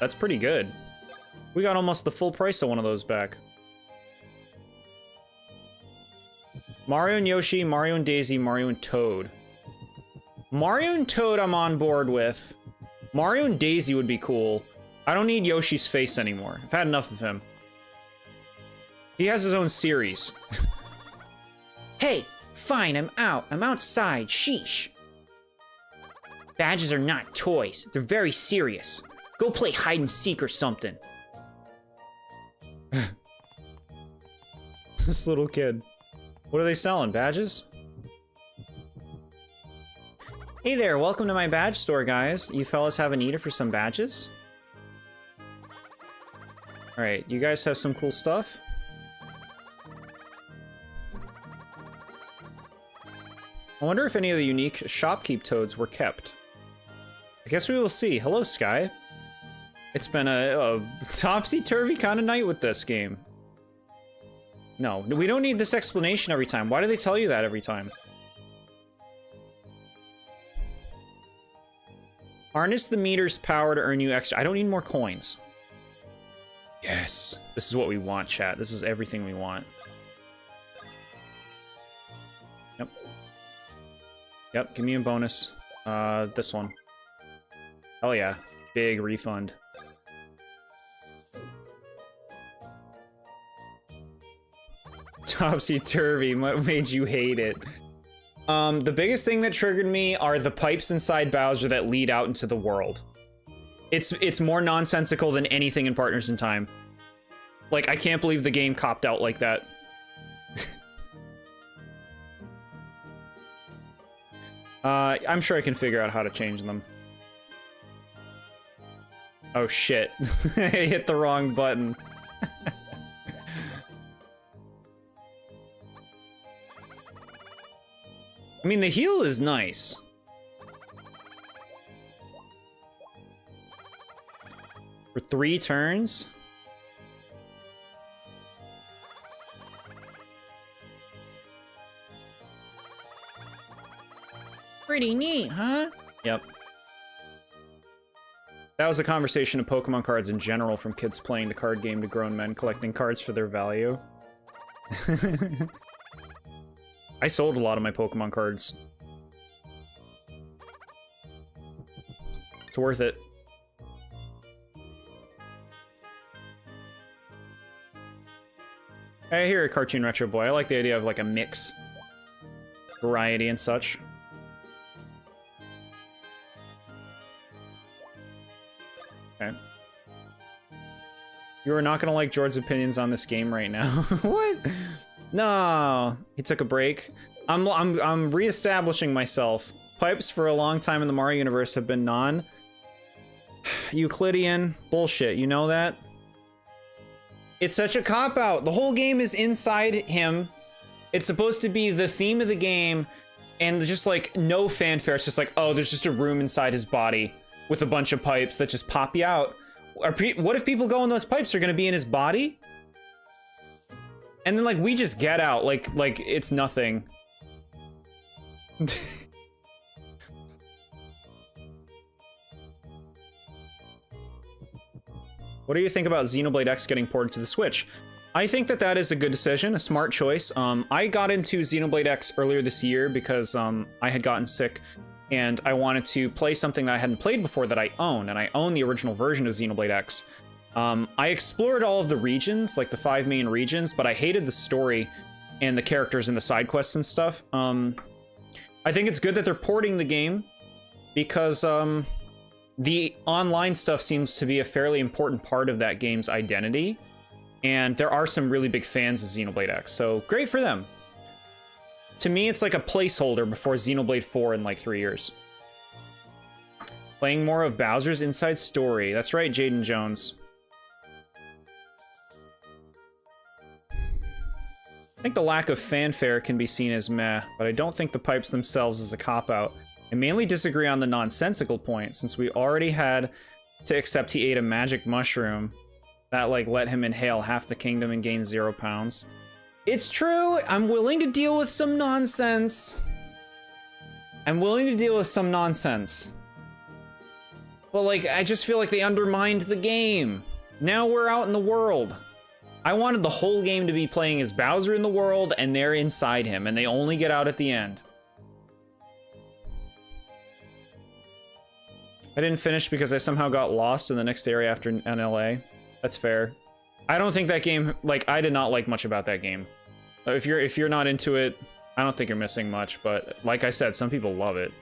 That's pretty good. We got almost the full price of one of those back. Mario and Yoshi, Mario and Daisy, Mario and Toad. Mario and Toad I'm on board with. Mario and Daisy would be cool. I don't need Yoshi's face anymore. I've had enough of him. He has his own series. Hey, fine, I'm out. I'm outside. Sheesh. Badges are not toys. They're very serious. Go play hide and seek or something. This little kid. What are they selling? Badges? Hey there, welcome to my badge store, guys. You fellas have a need for some badges? Alright, you guys have some cool stuff? I wonder if any of the unique shopkeep toads were kept. I guess we will see. Hello, Sky. It's been a topsy-turvy kind of night with this game. No, we don't need this explanation every time. Why do they tell you that every time? Harness the meter's power to earn you extra. I don't need more coins. Yes. This is what we want, chat. This is everything we want. Yep. Yep, give me a bonus. This one. Hell yeah. Big refund. Topsy-turvy. What made you hate it? The biggest thing that triggered me are the pipes inside Bowser that lead out into the world. It's more nonsensical than anything in Partners in Time. Like, I can't believe the game copped out like that. I'm sure I can figure out how to change them. Oh shit. I hit the wrong button. I mean, the heal is nice. For 3 turns? Pretty neat, huh? Yep. That was a conversation of Pokemon cards in general, from kids playing the card game to grown men collecting cards for their value. I sold a lot of my Pokemon cards. It's worth it. I hear a Cartoon Retro Boy. I like the idea of like a mix. Variety and such. Okay. You are not gonna like Jord's opinions on this game right now. What? No, he took a break. I'm reestablishing myself. Pipes for a long time in the Mario universe have been non-Euclidean bullshit. You know that? It's such a cop-out. The whole game is inside him. It's supposed to be the theme of the game, and just like no fanfare. It's just like, oh, there's just a room inside his body with a bunch of pipes that just pop you out. What if people go in those pipes? They're gonna be in his body? And then, like, we just get out, like it's nothing. What do you think about Xenoblade X getting ported to the Switch? I think that that is a good decision, a smart choice. I got into Xenoblade X earlier this year because I had gotten sick and I wanted to play something that I hadn't played before that I own, and I own the original version of Xenoblade X. I explored all of the regions, like the 5 main regions, but I hated the story and the characters and the side quests and stuff. I think it's good that they're porting the game because the online stuff seems to be a fairly important part of that game's identity. And there are some really big fans of Xenoblade X, so great for them. To me, it's like a placeholder before Xenoblade 4 in like 3 years. Playing more of Bowser's Inside Story. That's right, Jaden Jones. I think the lack of fanfare can be seen as meh, but I don't think the pipes themselves is a cop-out. I mainly disagree on the nonsensical point, since we already had to accept he ate a magic mushroom that, like, let him inhale half the kingdom and gain 0 pounds. It's true, I'm willing to deal with some nonsense. I'm willing to deal with some nonsense. But, like, I just feel like they undermined the game. Now we're out in the world. I wanted the whole game to be playing as Bowser in the world, and they're inside him, and they only get out at the end. I didn't finish because I somehow got lost in the next area after NLA. That's fair. I don't think that game, like, I did not like much about that game. If you're not into it, I don't think you're missing much, but like I said, some people love it.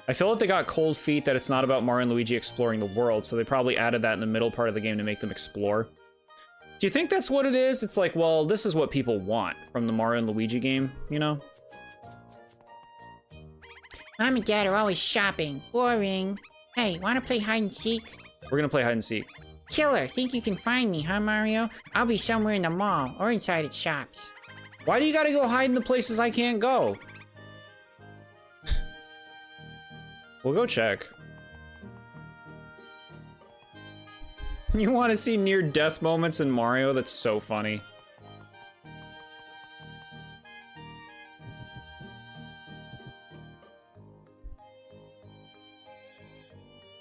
I feel like they got cold feet that it's not about Mario and Luigi exploring the world, so they probably added that in the middle part of the game to make them explore. Do you think that's what it is? It's like, well, this is what people want from the Mario and Luigi game, you know? Mom and Dad are always shopping. Boring. Hey, wanna play hide and seek? We're gonna play hide and seek. Killer, think you can find me, huh, Mario? I'll be somewhere in the mall or inside its shops. Why do you gotta go hide in the places I can't go? We'll go check. You want to see near-death moments in Mario? That's so funny.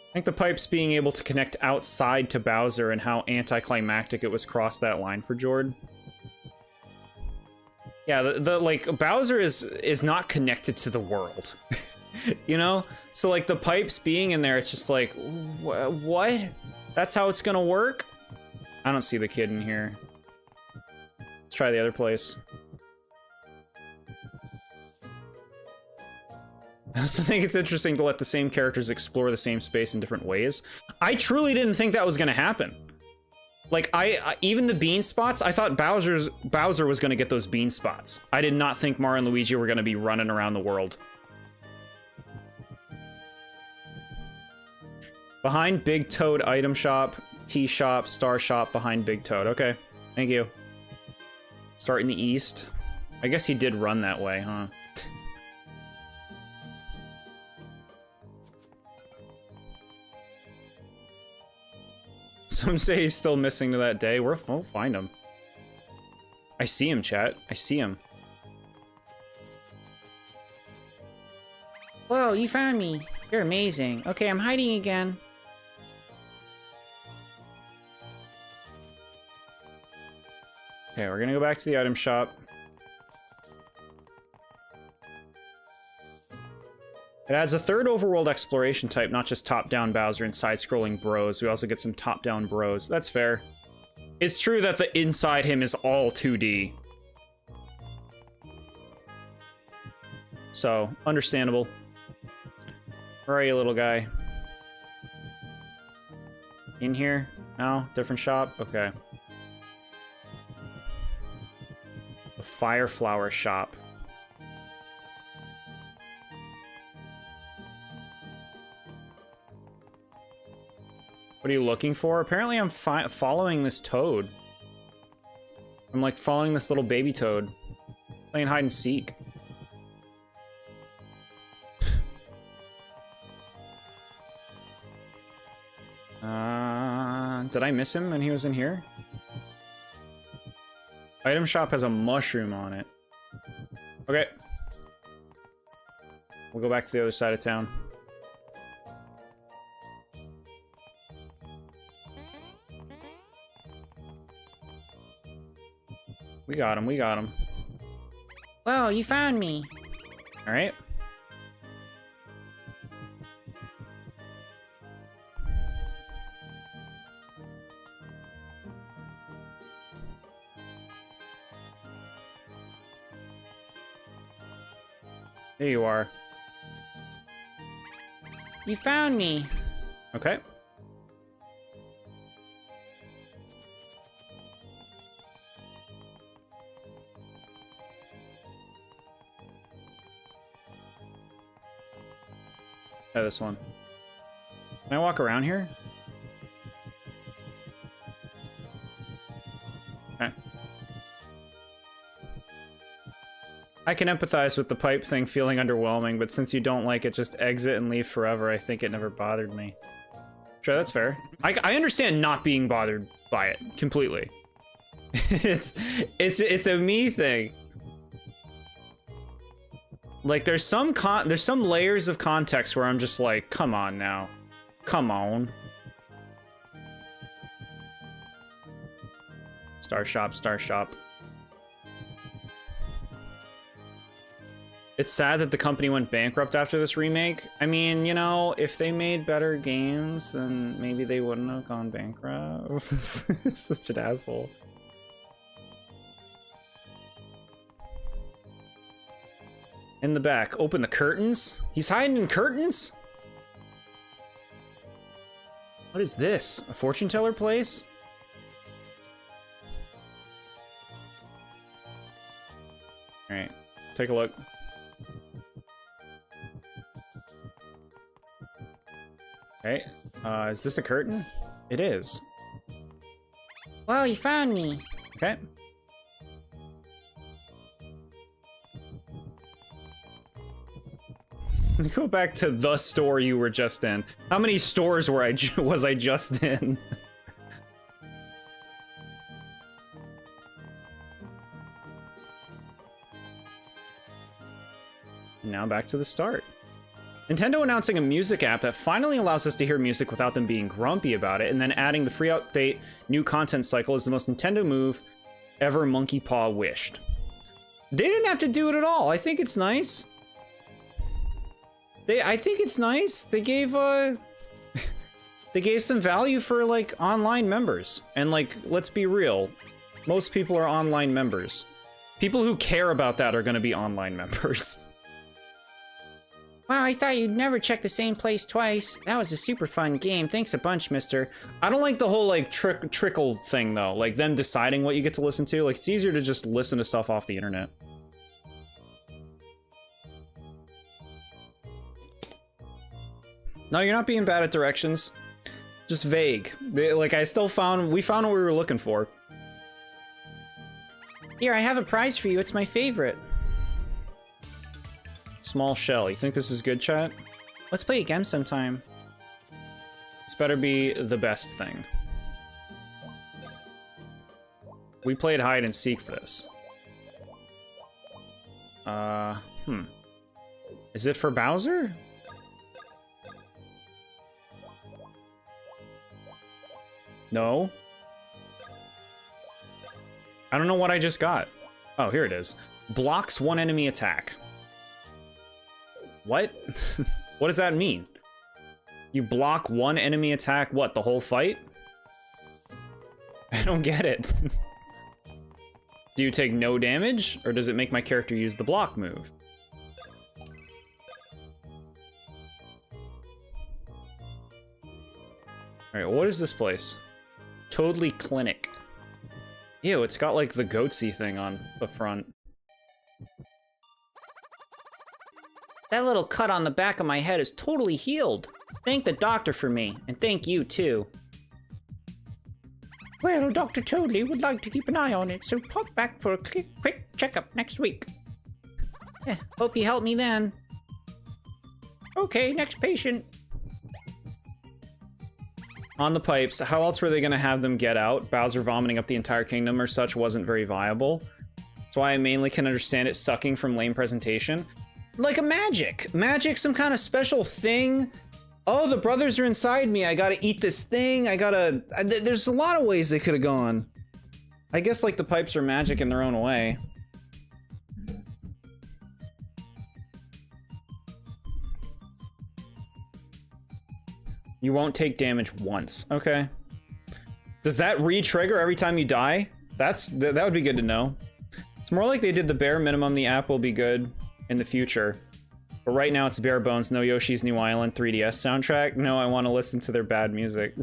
I think the pipes being able to connect outside to Bowser and how anticlimactic it was cross that line for Jord. Yeah, the like Bowser is not connected to the world. You know? So like the pipes being in there, it's just like what? That's how it's gonna work? I don't see the kid in here. Let's try the other place. I also think it's interesting to let the same characters explore the same space in different ways. I truly didn't think that was gonna happen. Like, I even the bean spots, I thought Bowser was gonna get those bean spots. I did not think Mario and Luigi were gonna be running around the world. Behind Big Toad item shop, tea shop, star shop behind Big Toad. Okay, thank you. Start in the east. I guess he did run that way, huh? Some say he's still missing to that day. We'll find him. I see him, chat. I see him. Whoa, you found me. You're amazing. Okay, I'm hiding again. Okay, we're gonna go back to the item shop. It adds a third overworld exploration type, not just top-down Bowser and side-scrolling bros. We also get some top-down bros. That's fair. It's true that the inside him is all 2D. So, understandable. Where are you, little guy? In here? No? Different shop? Okay. The Fire Flower shop. What are you looking for? Apparently I'm following this toad. I'm like following this little baby toad. Playing hide and seek. Did I miss him when he was in here? Item shop has a mushroom on it. Okay. We'll go back to the other side of town. We got him, we got him. Whoa, you found me. All right. There you are. You found me. Okay. Try this one. Can I walk around here? Okay. I can empathize with the pipe thing feeling underwhelming, but since you don't like it, just exit and leave forever. I think it never bothered me. Sure, that's fair. I understand not being bothered by it completely. it's a me thing. Like there's some layers of context where I'm just like, come on now. Come on. Star shop, star shop. It's sad that the company went bankrupt after this remake. I mean, you know, if they made better games, then maybe they wouldn't have gone bankrupt. Such an asshole. In the back, open the curtains? He's hiding in curtains? What is this? A fortune teller place? Alright, take a look. Okay, is this a curtain? It is. Whoa, you found me. Okay. Go back to the store you were just in. How many stores was I just in? Now back to the start. Nintendo announcing a music app that finally allows us to hear music without them being grumpy about it, and then adding the free update new content cycle is the most Nintendo move ever Monkey Paw wished. They didn't have to do it at all. I think it's nice. I think it's nice. They gave they gave some value for like online members. And like, let's be real. Most people are online members. People who care about that are going to be online members. Wow, I thought you'd never check the same place twice. That was a super fun game. Thanks a bunch, mister. I don't like the whole like trickle thing though. Like them deciding what you get to listen to. Like it's easier to just listen to stuff off the internet. No, you're not being bad at directions. Just vague. We found what we were looking for. Here, I have a prize for you. It's my favorite. Small shell. You think this is good, chat? Let's play again sometime. This better be the best thing. We played hide and seek for this. Is it for Bowser? No. I don't know what I just got. Oh, here it is. Blocks one enemy attack. What? What does that mean? You block one enemy attack, what, the whole fight? I don't get it. Do you take no damage, or does it make my character use the block move? Alright, what is this place? Totally Clinic. Ew, it's got like the goatsy thing on the front. That little cut on the back of my head is totally healed. Thank the doctor for me, and thank you too. Well, Dr. Toadley would like to keep an eye on it, so pop back for a quick checkup next week. Hope you help me then. Okay, next patient. On the pipes, how else were they gonna have them get out? Bowser vomiting up the entire kingdom or such wasn't very viable. That's why I mainly can understand it sucking from lame presentation. Like a magic! Magic, some kind of special thing. Oh, the brothers are inside me, I gotta eat this thing, there's a lot of ways they could have gone. I guess like the pipes are magic in their own way. You won't take damage once. Okay. Does that re-trigger every time you die? That would be good to know. It's more like they did the bare minimum. The app will be good in the future. But right now it's bare bones. No Yoshi's New Island 3DS soundtrack. No, I want to listen to their bad music.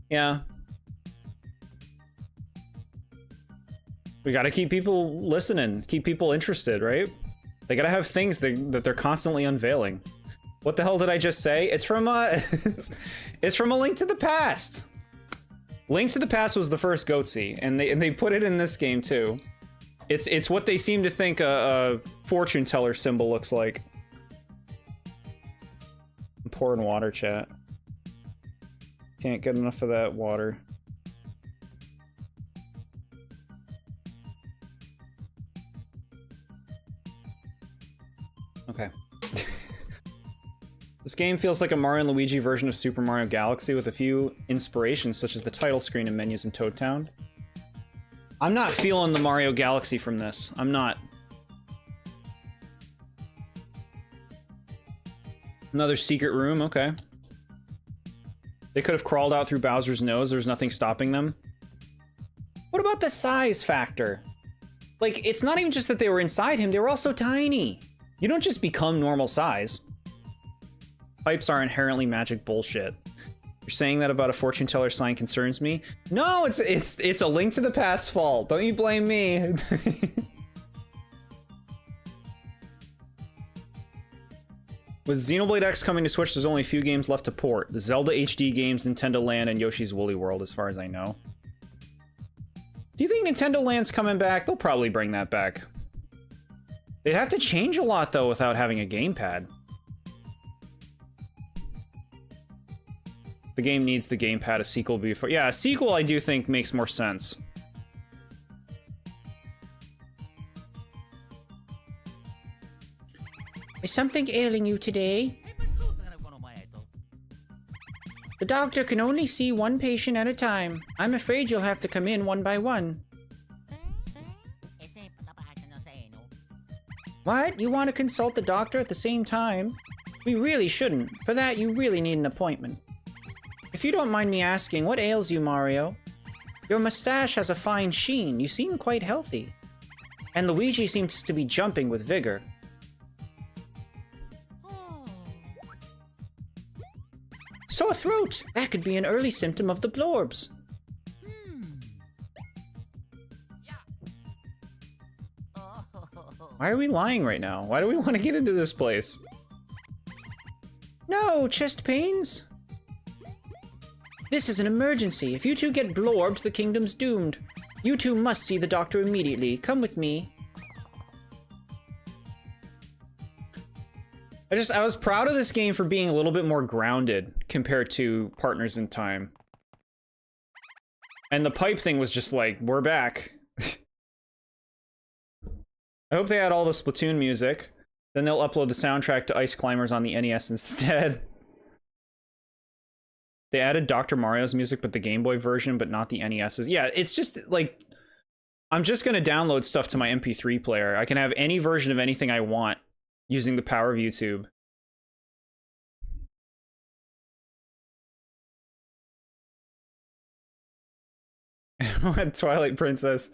Yeah. We gotta keep people listening. Keep people interested, right? They gotta have things that they're constantly unveiling. What the hell did I just say? It's from it's from A Link to the Past. Link to the Past was the first Goatsy, and they put it in this game too. It's what they seem to think a fortune teller symbol looks like. I'm pouring water, chat. Can't get enough of that water. Okay. This game feels like a Mario and Luigi version of Super Mario Galaxy with a few inspirations such as the title screen and menus in Toad Town. I'm not feeling the Mario Galaxy from this. I'm not. Another secret room, okay. They could have crawled out through Bowser's nose. There's nothing stopping them. What about the size factor? Like, it's not even just that they were inside him, they were also tiny. You don't just become normal size. Pipes are inherently magic bullshit. You're saying that about a fortune teller sign concerns me? No, it's A Link to the Past fault. Don't you blame me. With Xenoblade X coming to Switch, there's only a few games left to port. The Zelda HD games, Nintendo Land, and Yoshi's Woolly World, as far as I know. Do you think Nintendo Land's coming back? They'll probably bring that back. They'd have to change a lot, though, without having a gamepad. The game needs the gamepad. A sequel before. Yeah, a sequel I do think makes more sense. Is something ailing you today? The doctor can only see one patient at a time. I'm afraid you'll have to come in one by one. What? You want to consult the doctor at the same time? We really shouldn't. For that, you really need an appointment. If you don't mind me asking, what ails you, Mario? Your mustache has a fine sheen. You seem quite healthy. And Luigi seems to be jumping with vigor. Sore throat! That could be an early symptom of the blorbs. Why are we lying right now? Why do we want to get into this place? No, chest pains? This is an emergency. If you two get blorbed, the kingdom's doomed. You two must see the doctor immediately. Come with me. I was proud of this game for being a little bit more grounded compared to Partners in Time. And the pipe thing was just like, we're back. I hope they add all the Splatoon music. Then they'll upload the soundtrack to Ice Climbers on the NES instead. They added Dr. Mario's music, but the Game Boy version, but not the NES's. Yeah, it's just like, I'm just gonna download stuff to my MP3 player. I can have any version of anything I want using the power of YouTube. Twilight Princess.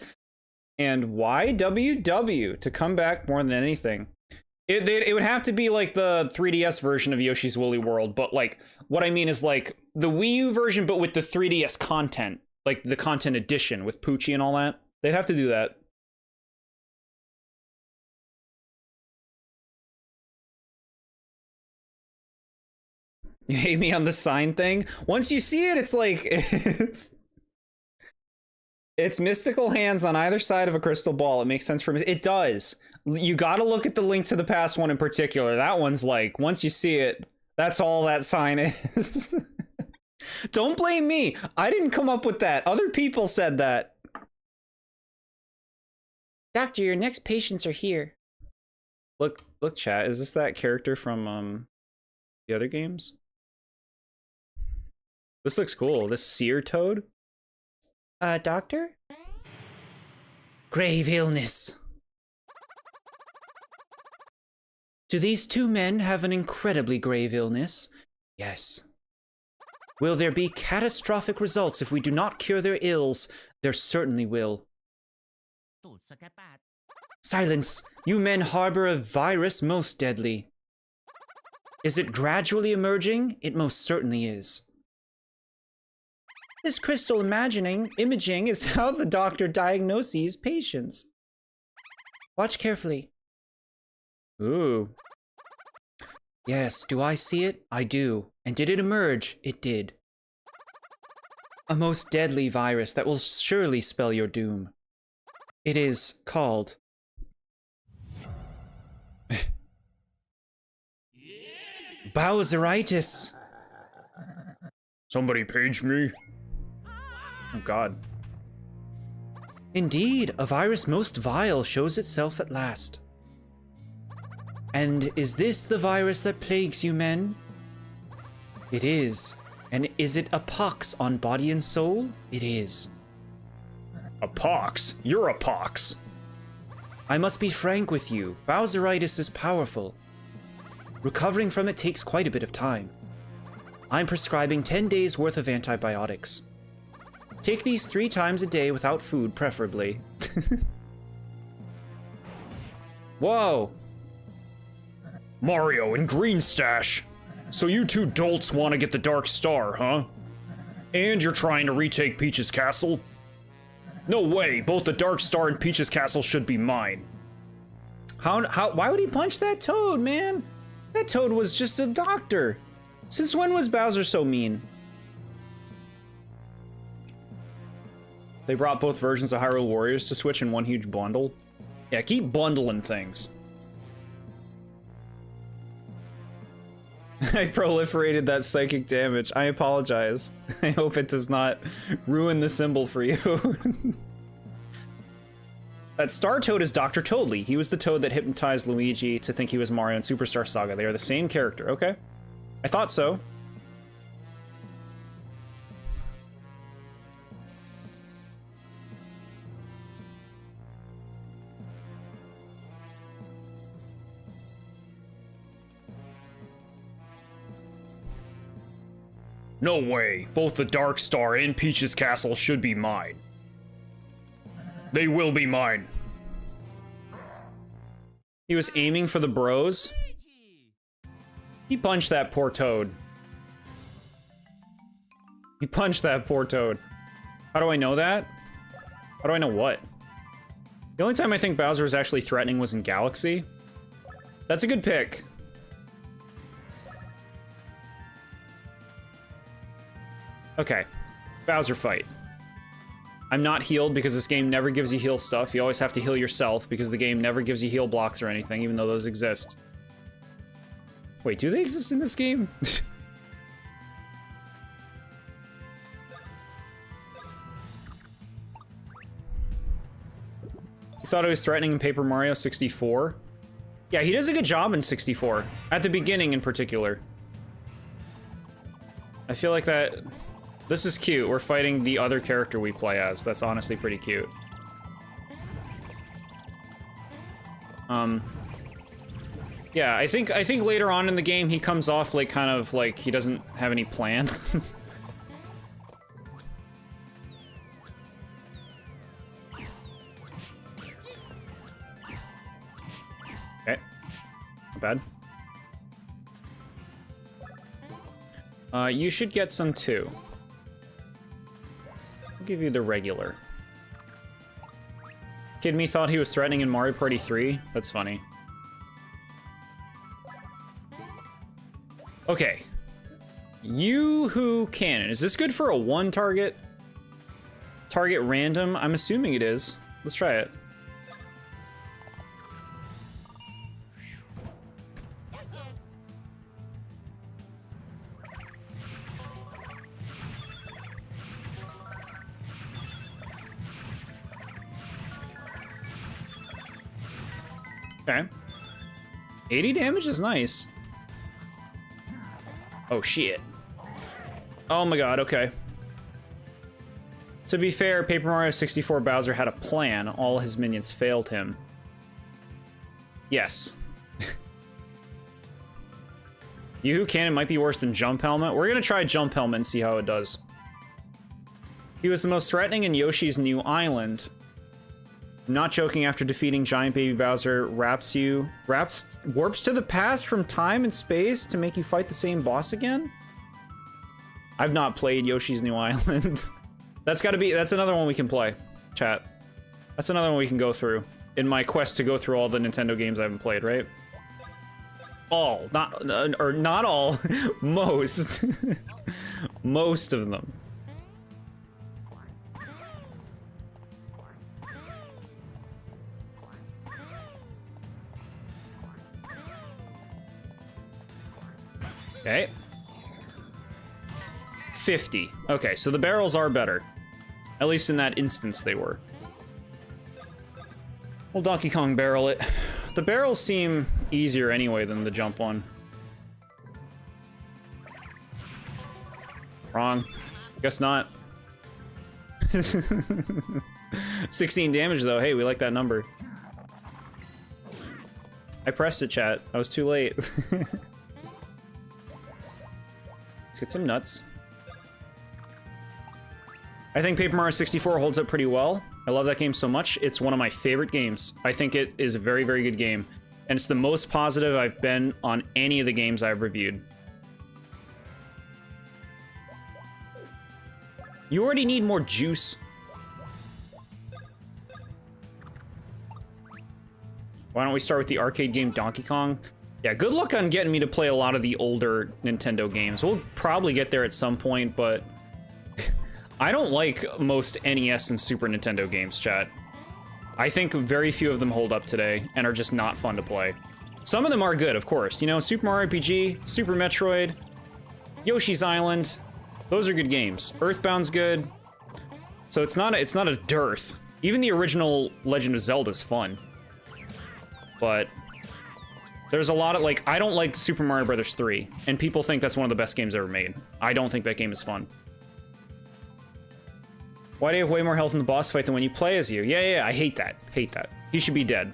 And why WW to come back more than anything? It would have to be like the 3DS version of Yoshi's Woolly World, but like, what I mean is like the Wii U version, but with the 3DS content, like the content edition with Poochie and all that. They'd have to do that. You hate me on the sign thing? Once you see it, it's like, it's mystical hands on either side of a crystal ball. It makes sense for me. It does. You gotta look at the Link to the Past one in particular. That one's like, once you see it, that's all that sign is. Don't blame me. I didn't come up with that. Other people said that. Doctor, your next patients are here. Look, chat. Is this that character from the other games? This looks cool. This Seer Toad? Doctor? Grave illness. Do these two men have an incredibly grave illness? Yes. Will there be catastrophic results if we do not cure their ills? There certainly will. Silence! You men harbor a virus most deadly. Is it gradually emerging? It most certainly is. This crystal imaging is how the doctor diagnoses patients. Watch carefully. Ooh. Yes, do I see it? I do. And did it emerge? It did. A most deadly virus that will surely spell your doom. It is called... Bowseritis. Somebody page me. Oh god. Indeed, a virus most vile shows itself at last. And is this the virus that plagues you men? It is. And is it a pox on body and soul? It is. A pox? You're a pox. I must be frank with you. Bowseritis is powerful. Recovering from it takes quite a bit of time. I'm prescribing 10 days worth of antibiotics. Take these 3 times a day without food, preferably. Whoa! Mario and Green Stash. So you two dolts want to get the Dark Star, huh? And you're trying to retake Peach's castle? No way, both the Dark Star and Peach's castle should be mine. Why would he punch that Toad, man? That Toad was just a doctor. Since when was Bowser so mean? They brought both versions of Hyrule Warriors to Switch in one huge bundle. Yeah, keep bundling things. I proliferated that psychic damage. I apologize. I hope it does not ruin the symbol for you. That Star Toad is Dr. Toadley. He was the Toad that hypnotized Luigi to think he was Mario in Superstar Saga. They are the same character. Okay. I thought so. No way. Both the Dark Star and Peach's castle should be mine. They will be mine. He was aiming for the bros. He punched that poor Toad. He punched that poor Toad. How do I know that? How do I know what? The only time I think Bowser was actually threatening was in Galaxy. That's a good pick. Okay. Bowser fight. I'm not healed because this game never gives you heal stuff. You always have to heal yourself because the game never gives you heal blocks or anything, even though those exist. Wait, do they exist in this game? You thought I was threatening in Paper Mario 64? Yeah, he does a good job in 64. At the beginning in particular. I feel like that... This is cute. We're fighting the other character we play as. That's honestly pretty cute. Yeah, I think later on in the game he comes off like kind of like he doesn't have any plan. Okay. Not bad. You should get some too. I'll give you the regular. Kid me thought he was threatening in Mario Party 3? That's funny. Okay. Yoo-hoo cannon. Is this good for a one target? Target random? I'm assuming it is. Let's try it. Okay. 80 damage is nice. Oh, shit. Oh my god, okay. To be fair, Paper Mario 64 Bowser had a plan. All his minions failed him. Yes. Yoo-Hoo Cannon might be worse than Jump Helmet. We're gonna try Jump Helmet and see how it does. He was the most threatening in Yoshi's New Island. I'm not joking, after defeating Giant Baby Bowser, warps to the past from time and space to make you fight the same boss again? I've not played Yoshi's New Island. That's another one we can play, chat. That's another one we can go through in my quest to go through all the Nintendo games I haven't played, right? All, not all, most. Most of them. Okay. 50. Okay, so the barrels are better. At least in that instance they were. We'll Donkey Kong barrel it. The barrels seem easier anyway than the jump one. Wrong. Guess not. 16 damage though. Hey, we like that number. I pressed it, chat. I was too late. Let's get some nuts. I think Paper Mario 64 holds up pretty well. I love that game so much. It's one of my favorite games. I think it is a very, very good game. And it's the most positive I've been on any of the games I've reviewed. You already need more juice. Why don't we start with the arcade game Donkey Kong? Yeah, good luck on getting me to play a lot of the older Nintendo games. We'll probably get there at some point, but I don't like most NES and Super Nintendo games, chat. I think very few of them hold up today and are just not fun to play. Some of them are good, of course. You know, Super Mario RPG, Super Metroid, Yoshi's Island. Those are good games. Earthbound's good. So it's not a dearth. Even the original Legend of Zelda's fun. But there's a lot of, like, I don't like Super Mario Bros. 3, and people think that's one of the best games ever made. I don't think that game is fun. Why do you have way more health in the boss fight than when you play as you? Yeah, I hate that. Hate that. He should be dead.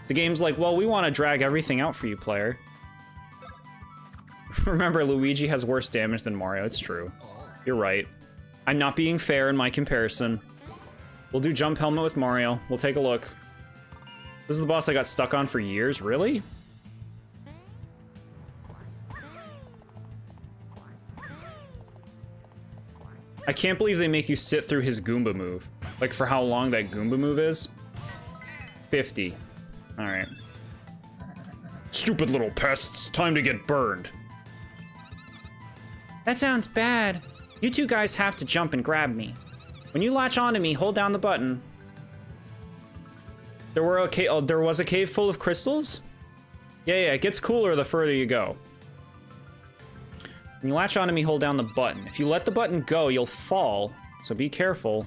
The game's like, well, we want to drag everything out for you, player. Remember, Luigi has worse damage than Mario. It's true. You're right. I'm not being fair in my comparison. We'll do Jump Helmet with Mario. We'll take a look. This is the boss I got stuck on for years. Really? I can't believe they make you sit through his Goomba move. Like, for how long that Goomba move is? 50. Alright. Stupid little pests. Time to get burned. That sounds bad. You two guys have to jump and grab me. When you latch onto me, hold down the button. There was a cave full of crystals? Yeah, it gets cooler the further you go. When you latch onto me, hold down the button. If you let the button go, you'll fall, so be careful.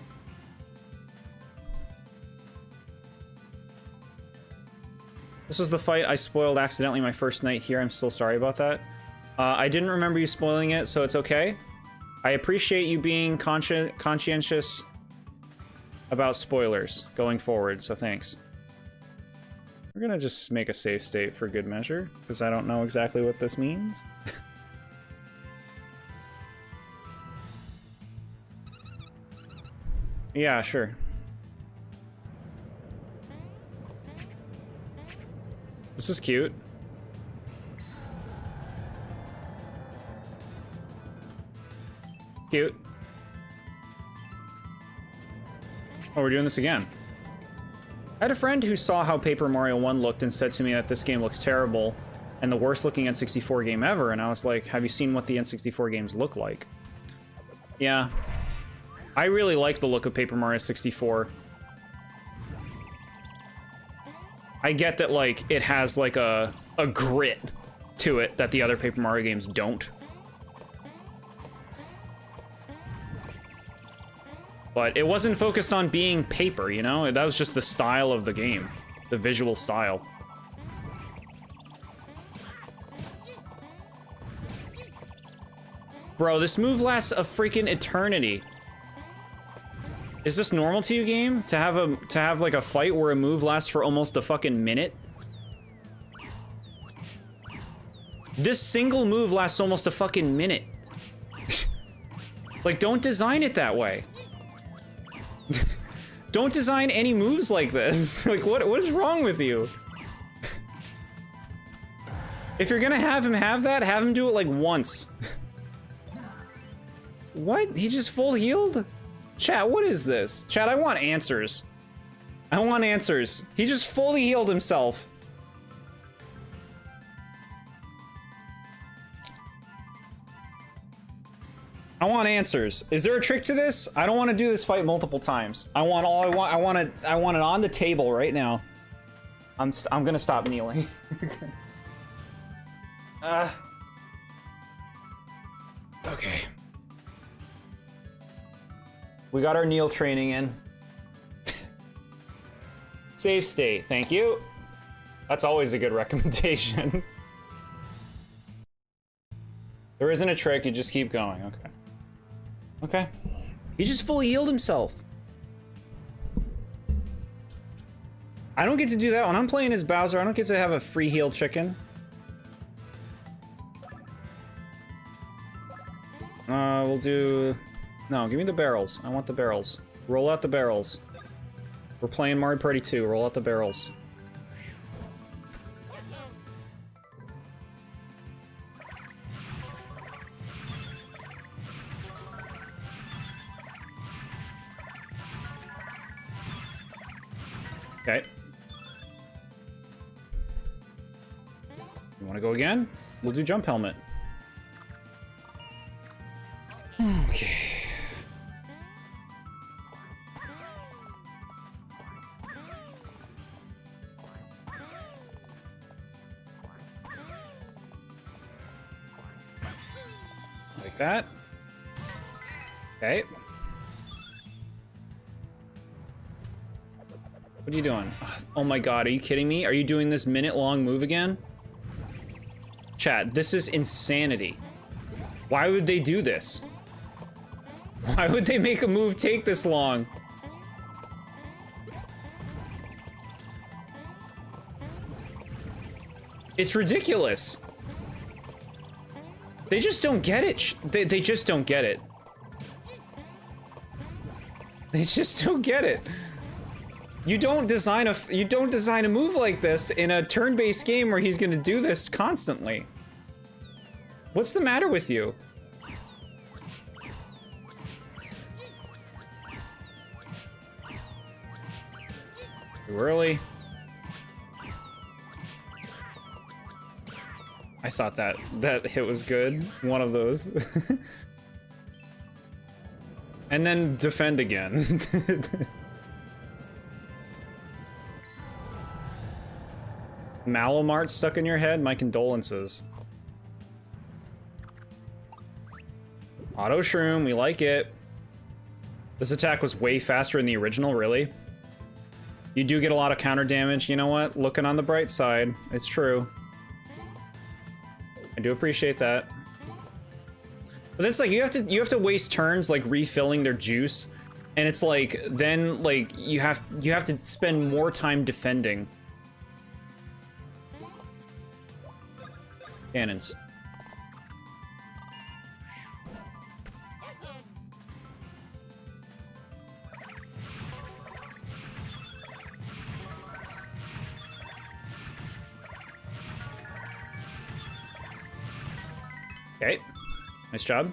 This was the fight I spoiled accidentally my first night here. I'm still sorry about that. I didn't remember you spoiling it, so it's okay. I appreciate you being conscientious about spoilers going forward, so thanks. We're gonna just make a save state for good measure, because I don't know exactly what this means. Yeah, sure. This is cute. Cute. Oh, we're doing this again. I had a friend who saw how Paper Mario 1 looked and said to me that this game looks terrible and the worst looking N64 game ever, and I was like, have you seen what the N64 games look like? Yeah. I really like the look of Paper Mario 64. I get that, like, it has, like, a grit to it that the other Paper Mario games don't. But it wasn't focused on being paper, you know? That was just the style of the game. The visual style. Bro, this move lasts a freaking eternity. Is this normal to you, game? To have like a fight where a move lasts for almost a fucking minute? This single move lasts almost a fucking minute. Like, don't design it that way. Don't design any moves like this. Like, what is wrong with you? If you're gonna have him have that, have him do it like once. What? He just full healed? Chat, what is this? Chat, I want answers. I want answers. He just fully healed himself. I want answers. Is there a trick to this? I don't want to do this fight multiple times. I want it on the table right now. I'm gonna stop kneeling. Okay. We got our kneel training in. Save state, thank you. That's always a good recommendation. There isn't a trick, you just keep going, okay. Okay. He just fully healed himself. I don't get to do that when I'm playing as Bowser. I don't get to have a free heal chicken. We'll do... No, give me the barrels. I want the barrels. Roll out the barrels. We're playing Mario Party 2. Roll out the barrels. Okay. You want to go again? We'll do jump helmet. Okay. Like that. Okay. What are you doing? Oh my god, are you kidding me? Are you doing this minute-long move again? Chat, this is insanity. Why would they do this? Why would they make a move take this long? It's ridiculous. They just don't get it. They just don't get it. They just don't get it. You don't design a move like this in a turn-based game where he's gonna do this constantly. What's the matter with you? Too early. I thought that hit was good. One of those. And then defend again. Malamart stuck in your head? My condolences. Auto Shroom, we like it. This attack was way faster in the original, really? You do get a lot of counter damage. You know what? Looking on the bright side, it's true. I do appreciate that. But that's like, you have to waste turns like refilling their juice, and it's like, then like you have to spend more time defending. Cannons. Okay, nice job.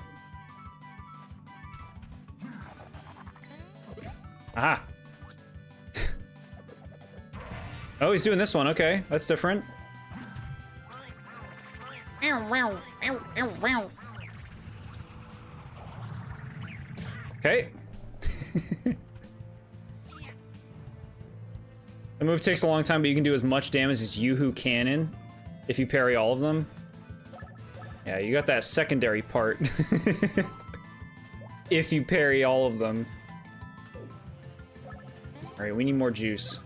Aha. Oh, he's doing this one. Okay, that's different. Okay. The move takes a long time, but you can do as much damage as Yoo-Hoo Cannon if you parry all of them. Yeah, you got that secondary part. If you parry all of them. Alright, we need more juice.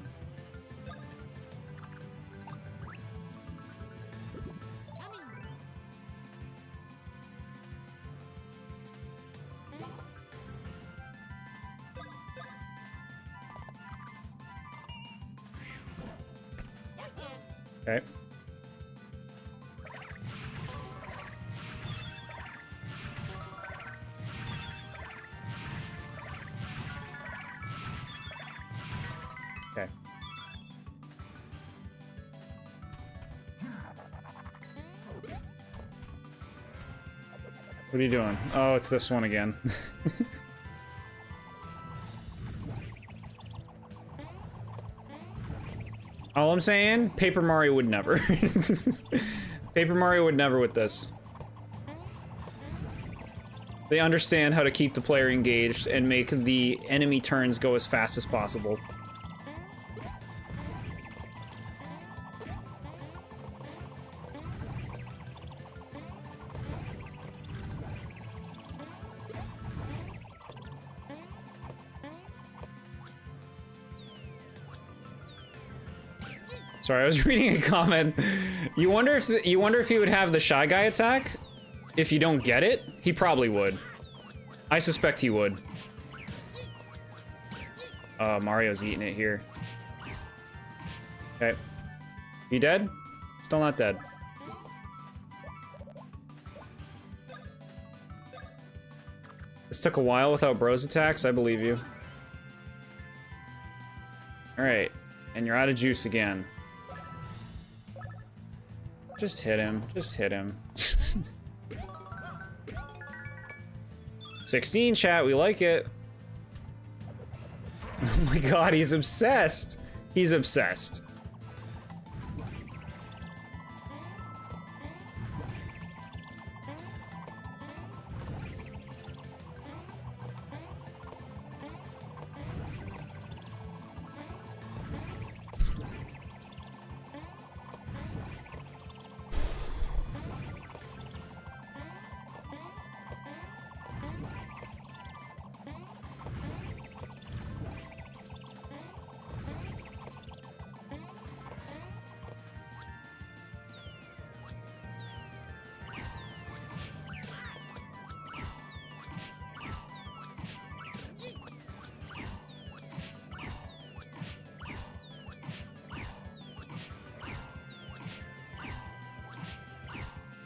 Okay. Okay. What are you doing? Oh, it's this one again. All I'm saying, Paper Mario would never. Paper Mario would never with this. They understand how to keep the player engaged and make the enemy turns go as fast as possible. Sorry, I was reading a comment. You wonder if he would have the Shy Guy attack if you don't get it? He probably would. I suspect he would. Mario's eating it here. Okay. You dead? Still not dead. This took a while without Bros attacks, I believe you. Alright. And you're out of juice again. Just hit him. Just hit him. 16, chat. We like it. Oh my god, he's obsessed. He's obsessed.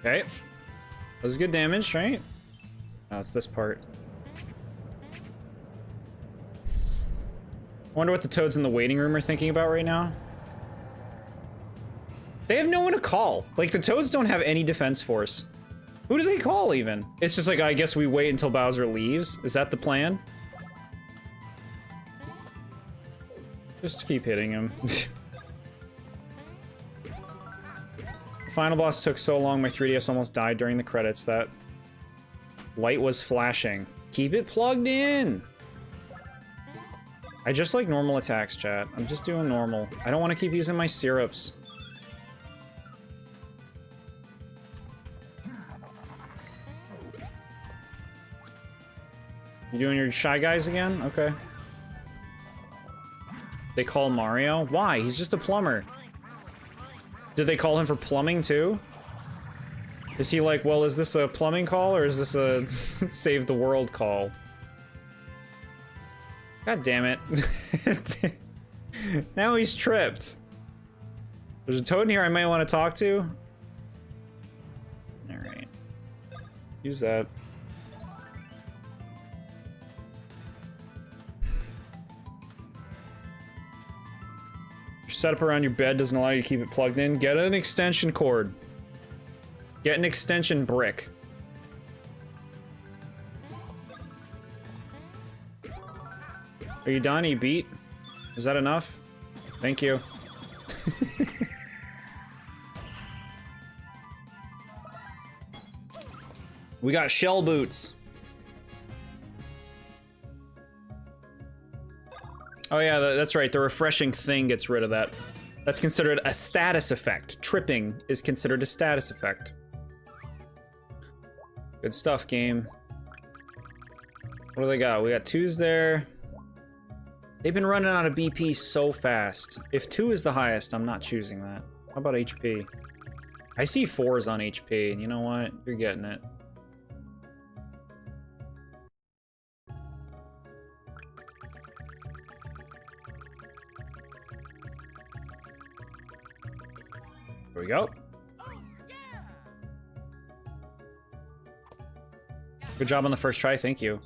Okay. That was good damage, right? Oh, it's this part. I wonder what the toads in the waiting room are thinking about right now. They have no one to call. Like, the toads don't have any defense force. Who do they call, even? It's just like, I guess we wait until Bowser leaves. Is that the plan? Just keep hitting him. Final boss took so long, my 3DS almost died during the credits. That light was flashing. Keep it plugged in! I just like normal attacks, chat. I'm just doing normal. I don't want to keep using my syrups. You doing your Shy Guys again? Okay. They call Mario? Why? He's just a plumber. Did they call him for plumbing too? Is he like, well, is this a plumbing call or is this a save the world call? God damn it. Now he's tripped. There's a toad in here I might want to talk to. Alright. Use that. Your setup around your bed doesn't allow you to keep it plugged in. Get an extension cord. Get an extension brick. Are you done? Are you beat? Is that enough? Thank you. We got shell boots. Oh yeah, that's right. The refreshing thing gets rid of that. That's considered a status effect. Tripping is considered a status effect. Good stuff, game. What do they got? We got 2s there. They've been running out of BP so fast. If 2 is the highest, I'm not choosing that. How about HP? I see 4s on HP, and you know what? You're getting it. Here we go. Good job on the first try, thank you.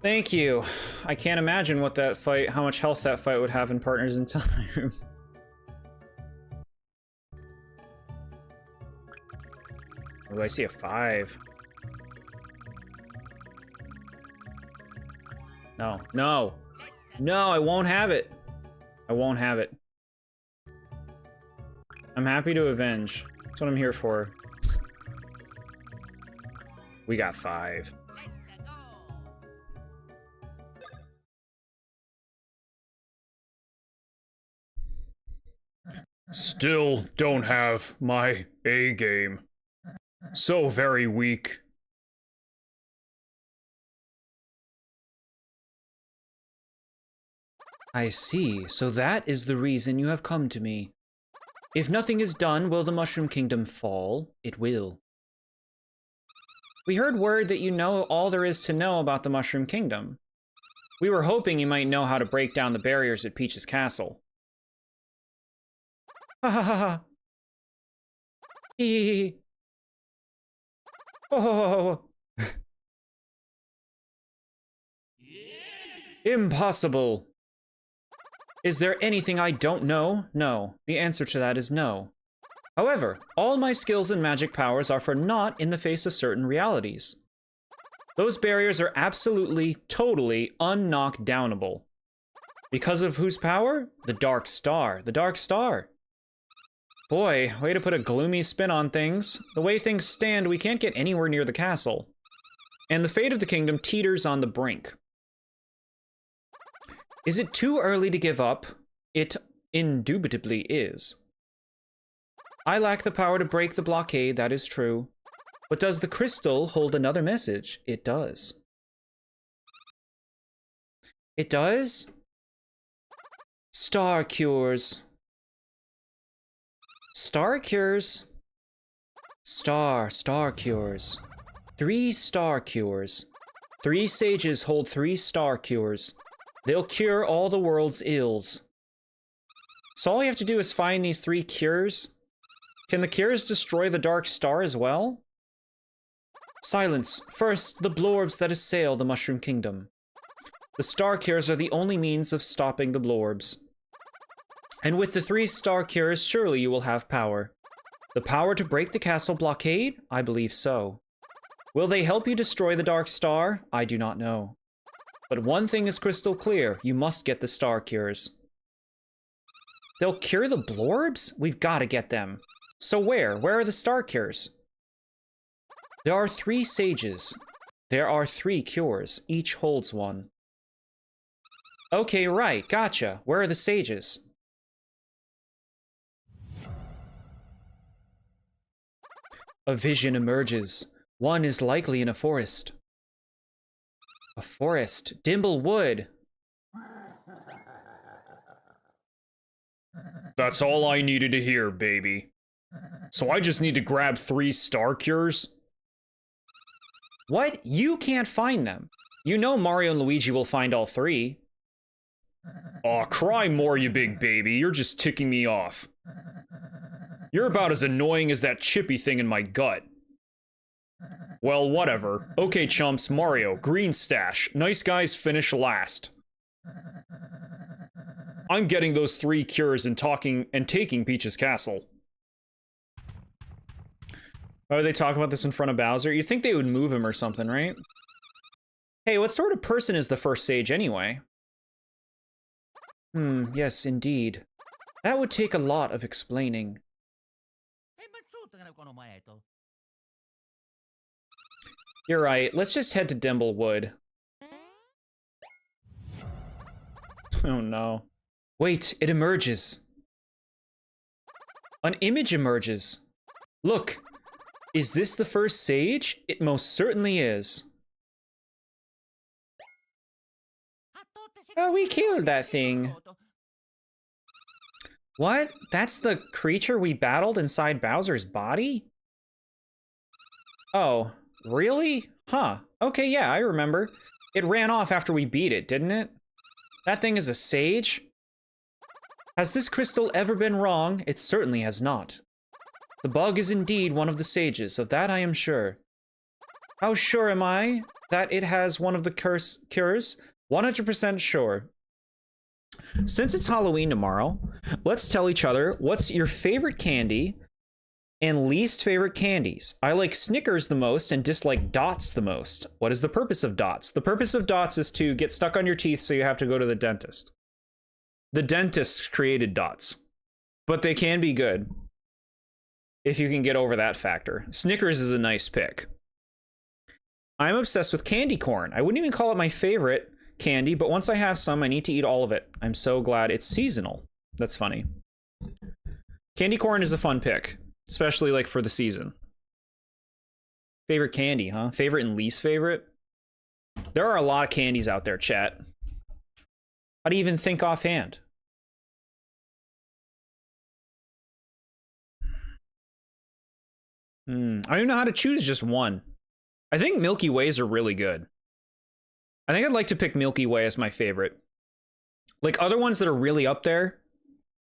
Thank you. I can't imagine what that fight, how much health that fight would have in Partners in Time. Oh, I see a 5. No, no. No, I won't have it. I won't have it. I'm happy to avenge. That's what I'm here for. We got 5. Still don't have my A game. So very weak. I see. So that is the reason you have come to me. If nothing is done, will the Mushroom Kingdom fall? It will. We heard word that you know all there is to know about the Mushroom Kingdom. We were hoping you might know how to break down the barriers at Peach's castle. Ha ha ha ha. Hee hee hee. Oh. Impossible. Is there anything I don't know? No. The answer to that is no. However, all my skills and magic powers are for naught in the face of certain realities. Those barriers are absolutely, totally unknockdownable. Because of whose power? The Dark Star. The Dark Star. Boy, way to put a gloomy spin on things. The way things stand, we can't get anywhere near the castle. And the fate of the kingdom teeters on the brink. Is it too early to give up? It indubitably is. I lack the power to break the blockade, that is true. But does the crystal hold another message? It does. It does? Star cures. Star cures? Star cures. 3 star cures. 3 sages hold 3 star cures. They'll cure all the world's ills. So all you have to do is find these 3 cures? Can the cures destroy the Dark Star as well? Silence. First, the blorbs that assail the Mushroom Kingdom. The star cures are the only means of stopping the blorbs. And with the 3 star cures, surely you will have power. The power to break the castle blockade? I believe so. Will they help you destroy the Dark Star? I do not know. But one thing is crystal clear. You must get the star cures. They'll cure the blorbs? We've got to get them. So where? Where are the star cures? There are 3 sages. There are 3 cures. Each holds one. Okay, right. Gotcha. Where are the sages? A vision emerges. One is likely in a forest. A forest. Dimble Wood. That's all I needed to hear, baby. So I just need to grab 3 star cures? What? You can't find them. You know Mario and Luigi will find all 3. Aw, cry more, you big baby. You're just ticking me off. You're about as annoying as that chippy thing in my gut. Well, whatever. Okay, chumps, Mario, green stash. Nice guys finish last. I'm getting those 3 cures and taking Peach's castle. Oh, they talk about this in front of Bowser? You'd think they would move him or something, right? Hey, what sort of person is the first sage anyway? Yes, indeed. That would take a lot of explaining. You're right, let's just head to Dimble Wood. Oh no. Wait, it emerges. An image emerges. Look, is this the first sage? It most certainly is. Oh, we killed that thing. What? That's the creature we battled inside Bowser's body? Oh, really? Huh. Okay, yeah, I remember. It ran off after we beat it, didn't it? That thing is a sage? Has this crystal ever been wrong? It certainly has not. The bug is indeed one of the sages, of that I am sure. How sure am I that it has one of the cures? 100% sure. Since it's Halloween tomorrow, let's tell each other what's your favorite candy and least favorite candies. I like Snickers the most and dislike Dots the most. What is the purpose of Dots? The purpose of Dots is to get stuck on your teeth so you have to go to the dentist. The dentist created Dots, but they can be good if you can get over that factor. Snickers is a nice pick. I'm obsessed with candy corn. I wouldn't even call it my favorite candy, but once I have some, I need to eat all of it. I'm so glad it's seasonal. That's funny. Candy corn is a fun pick, especially like for the season. Favorite candy, huh? Favorite and least favorite? There are a lot of candies out there, chat. How do you even think offhand? I don't even know how to choose just one. I think Milky Ways are really good. I think I'd like to pick Milky Way as my favorite. Like other ones that are really up there,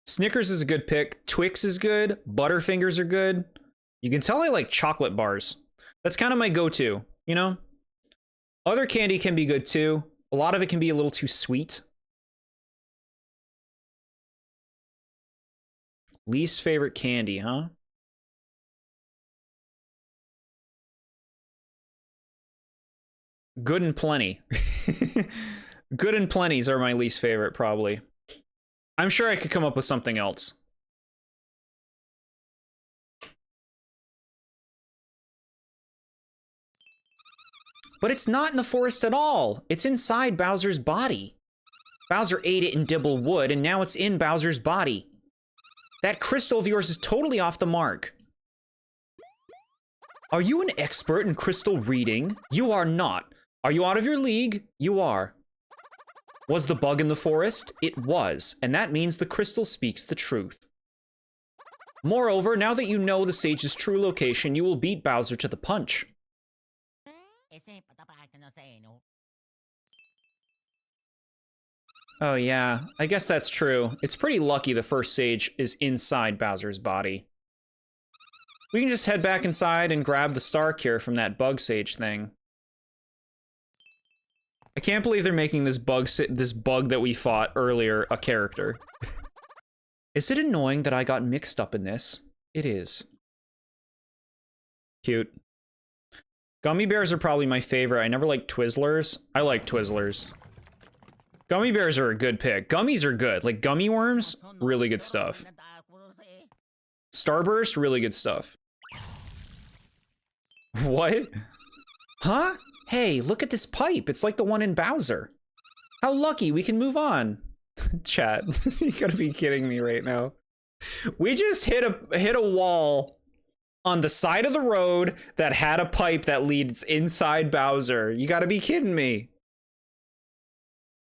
Snickers is a good pick. Twix is good. Butterfingers are good. You can tell I like chocolate bars. That's kind of my go-to, you know? Other candy can be good too. A lot of it can be a little too sweet. Least favorite candy, huh? Good and Plenty. Good and Plenties are my least favorite, probably. I'm sure I could come up with something else. But it's not in the forest at all. It's inside Bowser's body. Bowser ate it and Dibble would, and now it's in Bowser's body. That crystal of yours is totally off the mark. Are you an expert in crystal reading? You are not. Are you out of your league? You are. Was the bug in the forest? It was, and that means the crystal speaks the truth. Moreover, now that you know the sage's true location, you will beat Bowser to the punch. Oh yeah, I guess that's true. It's pretty lucky the first sage is inside Bowser's body. We can just head back inside and grab the star cure from that bug sage thing. I can't believe they're making this bug that we fought earlier a character. Is it annoying that I got mixed up in this? It is. Cute. Gummy bears are probably my favorite. I never liked Twizzlers. I like Twizzlers. Gummy bears are a good pick. Gummies are good. Like gummy worms, really good stuff. Starburst, really good stuff. What? Huh? Hey, look at this pipe. It's like the one in Bowser. How lucky, we can move on. Chat, you gotta be kidding me right now. We just hit a wall on the side of the road that had a pipe that leads inside Bowser. You gotta be kidding me.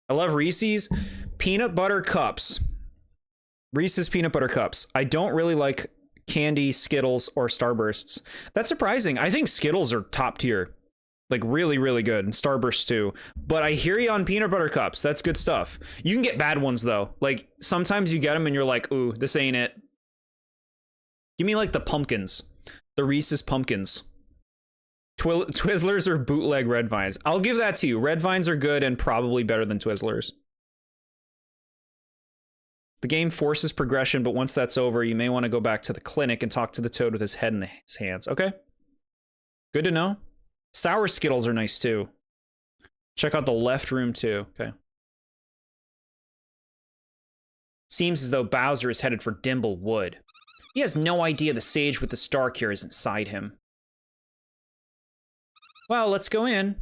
I love Reese's peanut butter cups. Reese's peanut butter cups. I don't really like candy, Skittles, or Starbursts. That's surprising. I think Skittles are top tier. Like really, really good. And Starburst too. But I hear you on peanut butter cups. That's good stuff. You can get bad ones though. Like sometimes you get them and you're like, ooh, this ain't it. Give me like the pumpkins. The Reese's pumpkins. Twizzlers or bootleg Red Vines. I'll give that to you. Red Vines are good and probably better than Twizzlers. The game forces progression, but once that's over, you may want to go back to the clinic and talk to the toad with his head in his hands. Okay. Good to know. Sour Skittles are nice too. Check out the left room too. Okay. Seems as though Bowser is headed for Dimble Wood. He has no idea the sage with the star cure is inside him. Well, let's go in.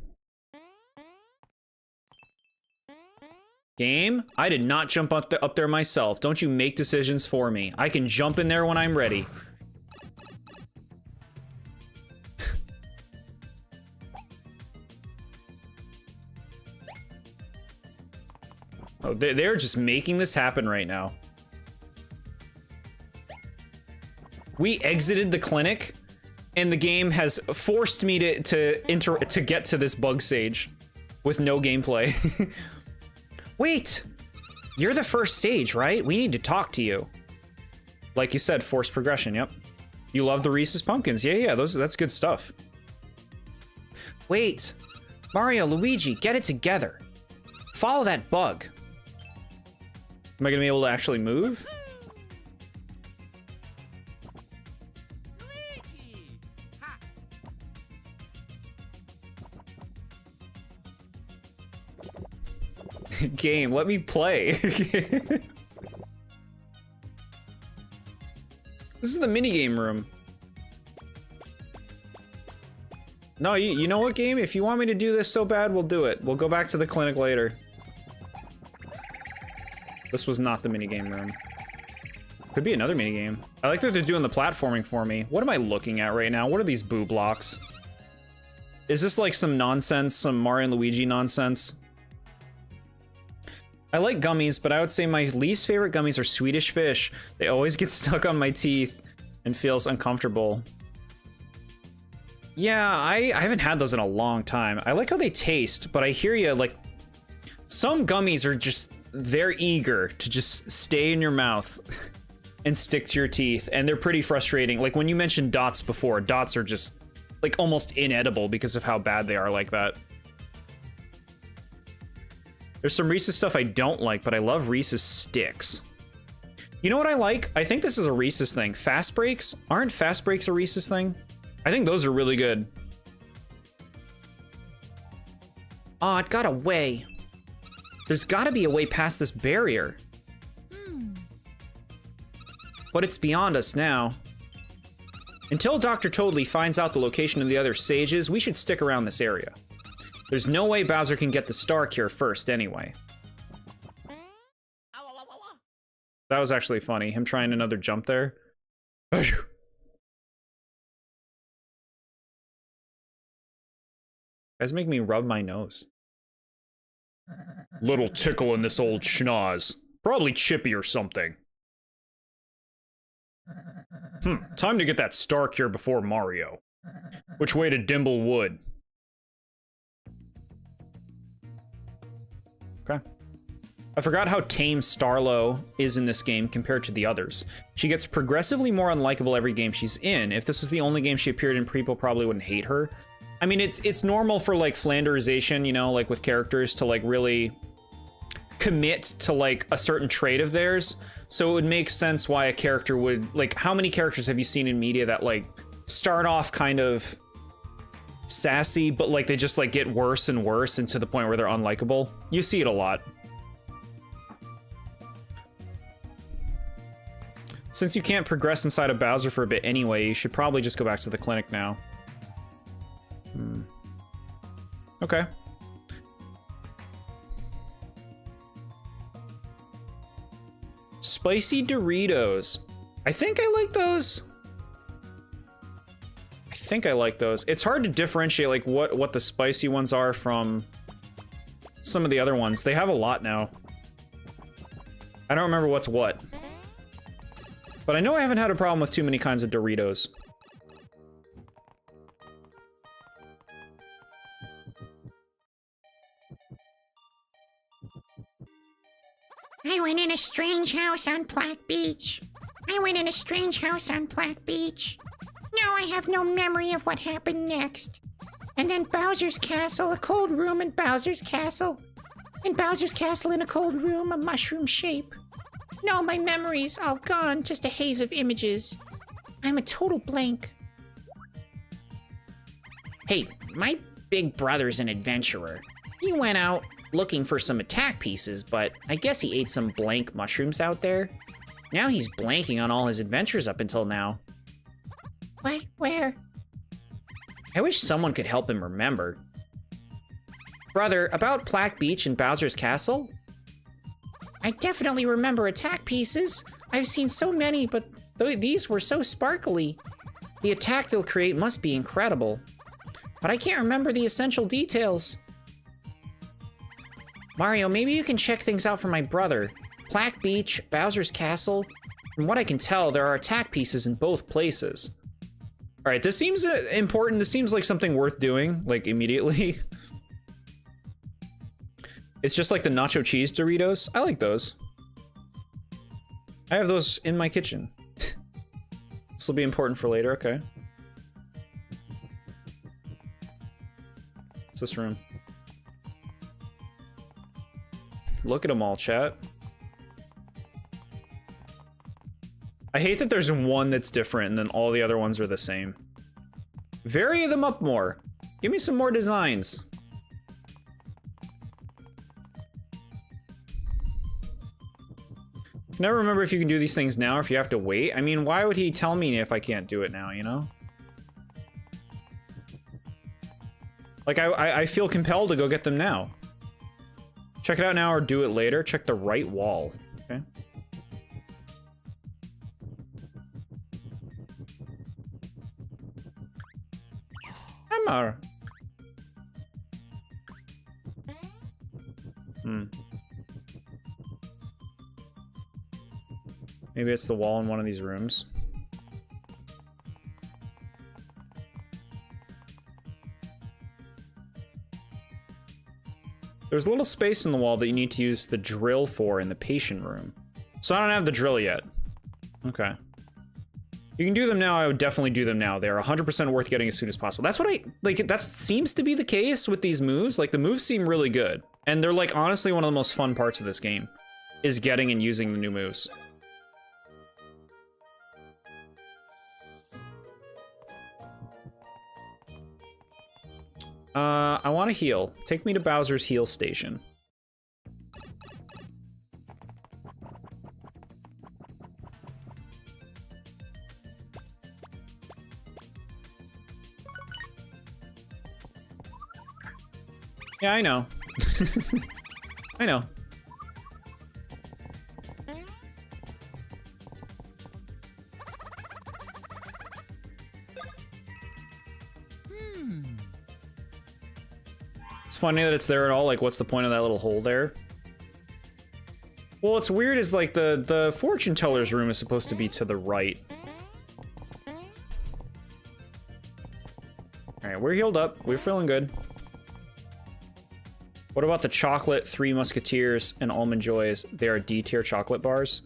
Game? I did not jump up there myself. Don't you make decisions for me. I can jump in there when I'm ready. Oh, they're just making this happen right now. We exited the clinic, and the game has forced me to get to this bug sage with no gameplay. Wait! You're the first stage, right? We need to talk to you. Like you said, forced progression, yep. You love the Reese's Pumpkins. Yeah, that's good stuff. Wait. Mario, Luigi, get it together. Follow that bug. Am I gonna be able to actually move? Luigi! Ha! Game, let me play. This is the minigame room. No, you know what, game? If you want me to do this so bad, we'll do it. We'll go back to the clinic later. This was not the minigame room. Could be another minigame. I like that they're doing the platforming for me. What am I looking at right now? What are these boo blocks? Is this like some nonsense, some Mario and Luigi nonsense? I like gummies, but I would say my least favorite gummies are Swedish Fish. They always get stuck on my teeth and feels uncomfortable. Yeah, I haven't had those in a long time. I like how they taste, but I hear you, like, some gummies are just, they're eager to just stay in your mouth and stick to your teeth, and they're pretty frustrating. Like, when you mentioned dots before, dots are just, like, almost inedible because of how bad they are like that. There's some Reese's stuff I don't like, but I love Reese's sticks. You know what I like? I think this is a Reese's thing. Fast breaks? Aren't fast breaks a Reese's thing? I think those are really good. Aw, it got away. There's gotta be a way past this barrier. But it's beyond us now. Until Dr. Toadley finds out the location of the other sages, we should stick around this area. There's no way Bowser can get the star cure first anyway. That was actually funny, him trying another jump there. Guys make me rub my nose. Little tickle in this old schnoz. Probably chippy or something. Time to get that star cure before Mario. Which way to Dimble Wood? Okay. I forgot how tame Starlo is in this game compared to the others. She gets progressively more unlikable every game she's in. If this was the only game she appeared in, people probably wouldn't hate her. I mean, it's normal for, like, Flanderization, you know, like, with characters to, like, really commit to, like, a certain trait of theirs. So it would make sense why a character would, like, how many characters have you seen in media that, like, start off kind of sassy, but, like, they just, like, get worse and worse and to the point where they're unlikable? You see it a lot. Since you can't progress inside of Bowser for a bit anyway, you should probably just go back to the clinic now. Okay. Spicy Doritos. I think I like those. I think I like those. It's hard to differentiate, like, what the spicy ones are from some of the other ones. They have a lot now. I don't remember what's what. But I know I haven't had a problem with too many kinds of Doritos. I went in a strange house on Black Beach. I went in a strange house on Black Beach. Now I have no memory of what happened next. And then Bowser's Castle, a cold room in Bowser's Castle. And Bowser's Castle in a cold room, a mushroom shape. No, my memory's all gone, just a haze of images. I'm a total blank. Hey, my big brother's an adventurer. He went out looking for some attack pieces, but I guess he ate some blank mushrooms out there. Now he's blanking on all his adventures up until now. What? Where? I wish someone could help him remember. Brother, about Black Beach and Bowser's Castle? I definitely remember attack pieces. I've seen so many, but these were so sparkly. The attack they'll create must be incredible. But I can't remember the essential details. Mario, maybe you can check things out for my brother. Black Beach, Bowser's Castle. From what I can tell, there are attack pieces in both places. All right, this seems important. This seems like something worth doing, like, immediately. It's just like the nacho cheese Doritos. I like those. I have those in my kitchen. This will be important for later, okay. What's this room? Look at them all, chat. I hate that there's one that's different and then all the other ones are the same. Vary them up more. Give me some more designs. Never remember if you can do these things now or if you have to wait. I mean, why would he tell me if I can't do it now, you know? Like, I feel compelled to go get them now. Check it out now or do it later. Check the right wall. Okay. Hammer. Maybe it's the wall in one of these rooms. There's a little space in the wall that you need to use the drill for in the patient room. So I don't have the drill yet. Okay. You can do them now. I would definitely do them now. They're 100% worth getting as soon as possible. That's what I like. That seems to be the case with these moves. Like, the moves seem really good. And they're, like, honestly one of the most fun parts of this game is getting and using the new moves. I want to heal. Take me to Bowser's heal station. Yeah, I know. I know. It's funny that it's there at all. Like, what's the point of that little hole there? Well, what's weird is, like, the fortune teller's room is supposed to be to the right. Alright, we're healed up. We're feeling good. What about the chocolate Three Musketeers and Almond Joys? They are D-tier chocolate bars.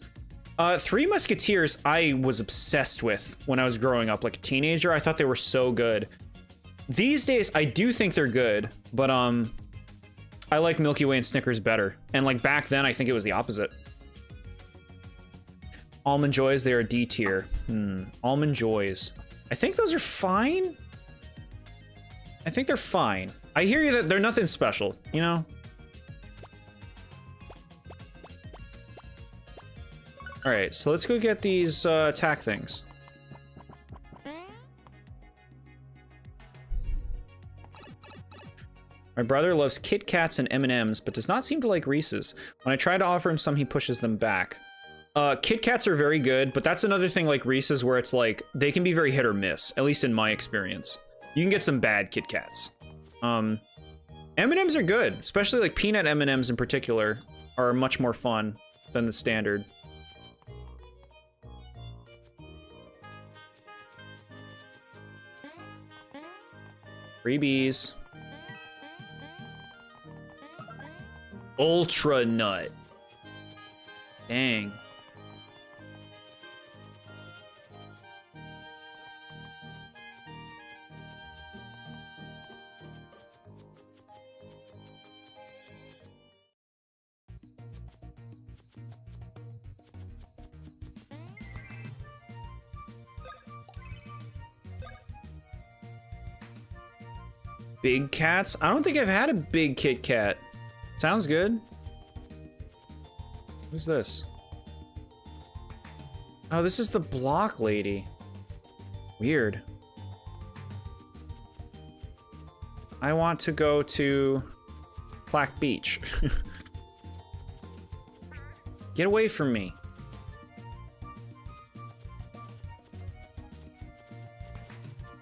Three Musketeers I was obsessed with when I was growing up. Like a teenager, I thought they were so good. These days, I do think they're good, but I like Milky Way and Snickers better. And like back then, I think it was the opposite. Almond Joys, they are D-tier. Almond Joys. I think those are fine. I think they're fine. I hear you that they're nothing special, you know? Alright, so let's go get these attack things. My brother loves Kit Kats and M&Ms, but does not seem to like Reese's. When I try to offer him some, he pushes them back. Kit Kats are very good, but that's another thing like Reese's where it's like, they can be very hit or miss, at least in my experience. You can get some bad Kit Kats. M&Ms are good, especially like peanut M&Ms in particular are much more fun than the standard. Freebies. Ultra Nut. Dang. Big cats? I don't think I've had a big Kit Kat. Sounds good. Who's this? Oh, this is the block lady. Weird. I want to go to Plaque Beach. Get away from me.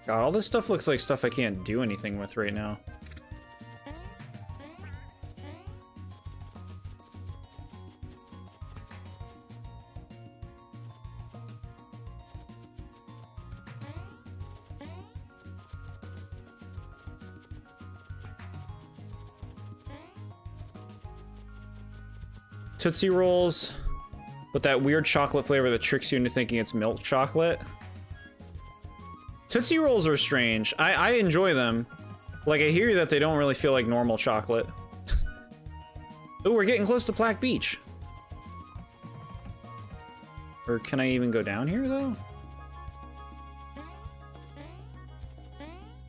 God, all this stuff looks like stuff I can't do anything with right now. Tootsie Rolls. With that weird chocolate flavor that tricks you into thinking it's milk chocolate. Tootsie Rolls are strange. I enjoy them. Like, I hear that they don't really feel like normal chocolate. Ooh, we're getting close to Black Beach. Or can I even go down here, though?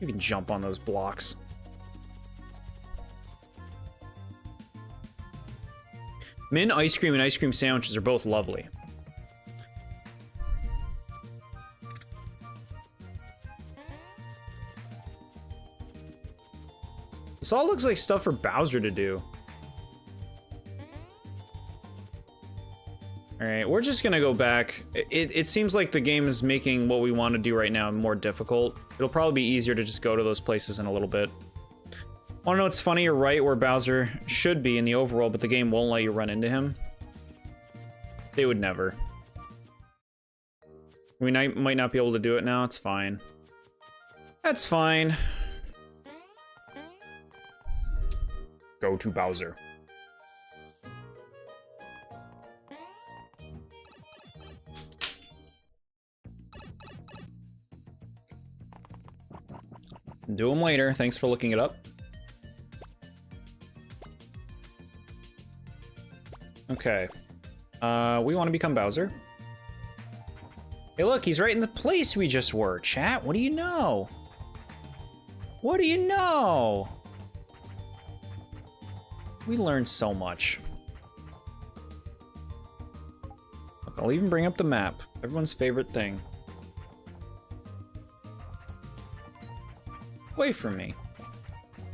You can jump on those blocks. Mint ice cream and ice cream sandwiches are both lovely. This all looks like stuff for Bowser to do. Alright, we're just gonna go back. It seems like the game is making what we want to do right now more difficult. It'll probably be easier to just go to those places in a little bit. Wanna know what's funny? You're right where Bowser should be in the overworld, but the game won't let you run into him. They would never. We might not be able to do it now, it's fine. That's fine. Go to Bowser. Do them later. Thanks for looking it up. Okay. We want to become Bowser. Hey, look, he's right in the place we just were. Chat, what do you know? What do you know? We learned so much. Look, I'll even bring up the map. Everyone's favorite thing. Away from me.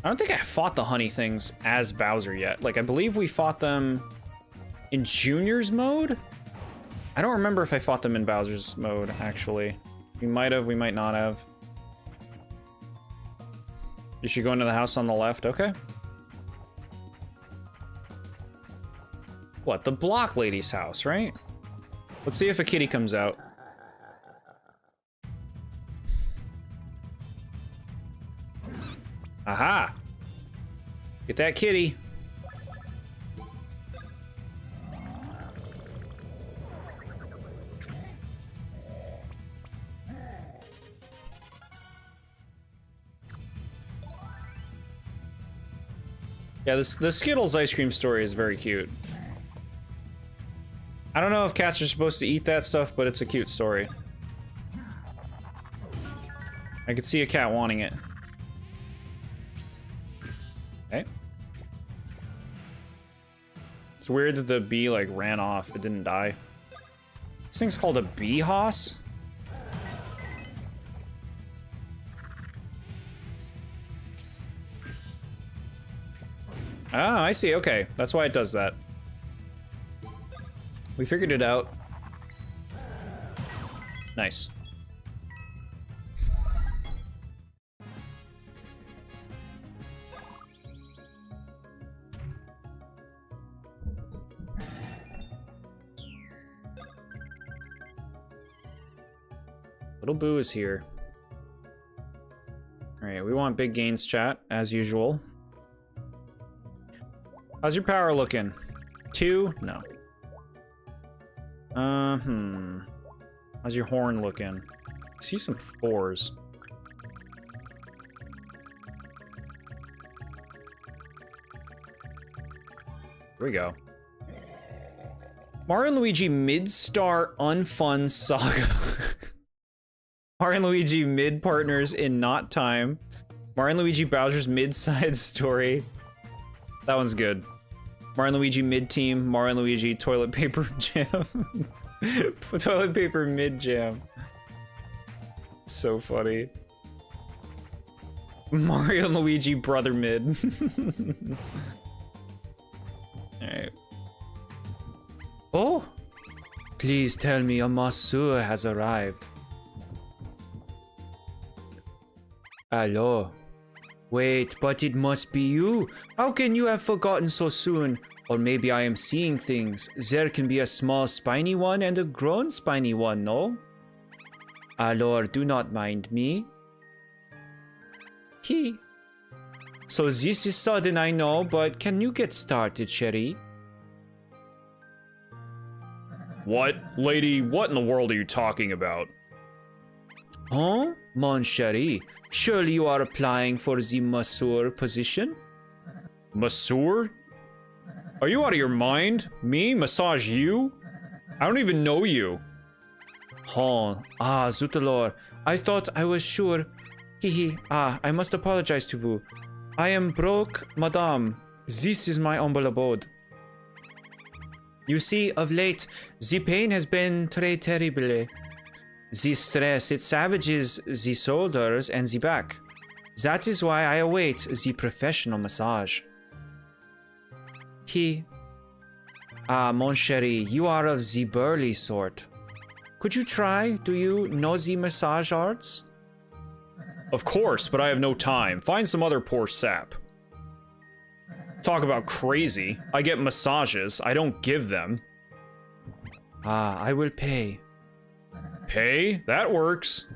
I don't think I fought the honey things as Bowser yet. Like, I believe we fought them in Junior's mode? I don't remember if I fought them in Bowser's mode, actually. We might have, we might not have. You should go into the house on the left, okay. What, the block lady's house, right? Let's see if a kitty comes out. Aha! Get that kitty. Yeah, the Skittles ice cream story is very cute. I don't know if cats are supposed to eat that stuff, but it's a cute story. I could see a cat wanting it. Okay. It's weird that the bee, like, ran off. It didn't die. This thing's called a bee hoss? Ah, I see. Okay. That's why it does that. We figured it out. Nice. Little Boo is here. Alright, we want big gains, chat, as usual. How's your power looking? 2? No. How's your horn looking? I see some 4s. Here we go. Mario and Luigi mid-star unfun saga. Mario and Luigi mid-partners in not time. Mario and Luigi Bowser's mid-side story. That one's good. Mario and Luigi mid-team. Mario and Luigi toilet paper jam. Toilet paper mid-jam. So funny. Mario and Luigi brother mid. Alright. Oh! Please tell me a masseur has arrived. Hello. Wait, but it must be you. How can you have forgotten so soon? Or maybe I am seeing things. There can be a small spiny one and a grown spiny one, no? Alors, do not mind me. He. So this is sudden, I know, but can you get started, Sherry? What? Lady, what in the world are you talking about? Huh? Mon chéri, surely you are applying for the masseur position? Masseur? Are you out of your mind? Me? Massage you? I don't even know you. Huh? Ah, Zutalor, I thought I was sure. Hihi, I must apologize to you. I am broke, madame. This is my humble abode. You see, of late, the pain has been très terrible. The stress, it savages the shoulders and the back. That is why I await the professional massage. Mon chéri, you are of the burly sort. Could you try? Do you know the massage arts? Of course, but I have no time. Find some other poor sap. Talk about crazy. I get massages. I don't give them. I will pay. Pay? That works.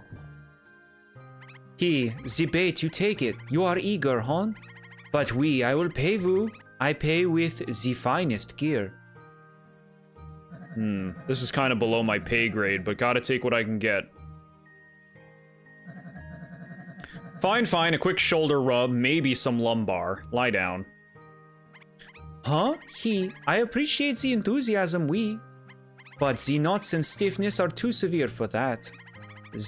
The bait, you take it. You are eager, huh? But I will pay you. I pay with the finest gear. This is kind of below my pay grade, but gotta take what I can get. Fine, fine. A quick shoulder rub, maybe some lumbar. Lie down. Huh? I appreciate the enthusiasm, but the knots and stiffness are too severe for that.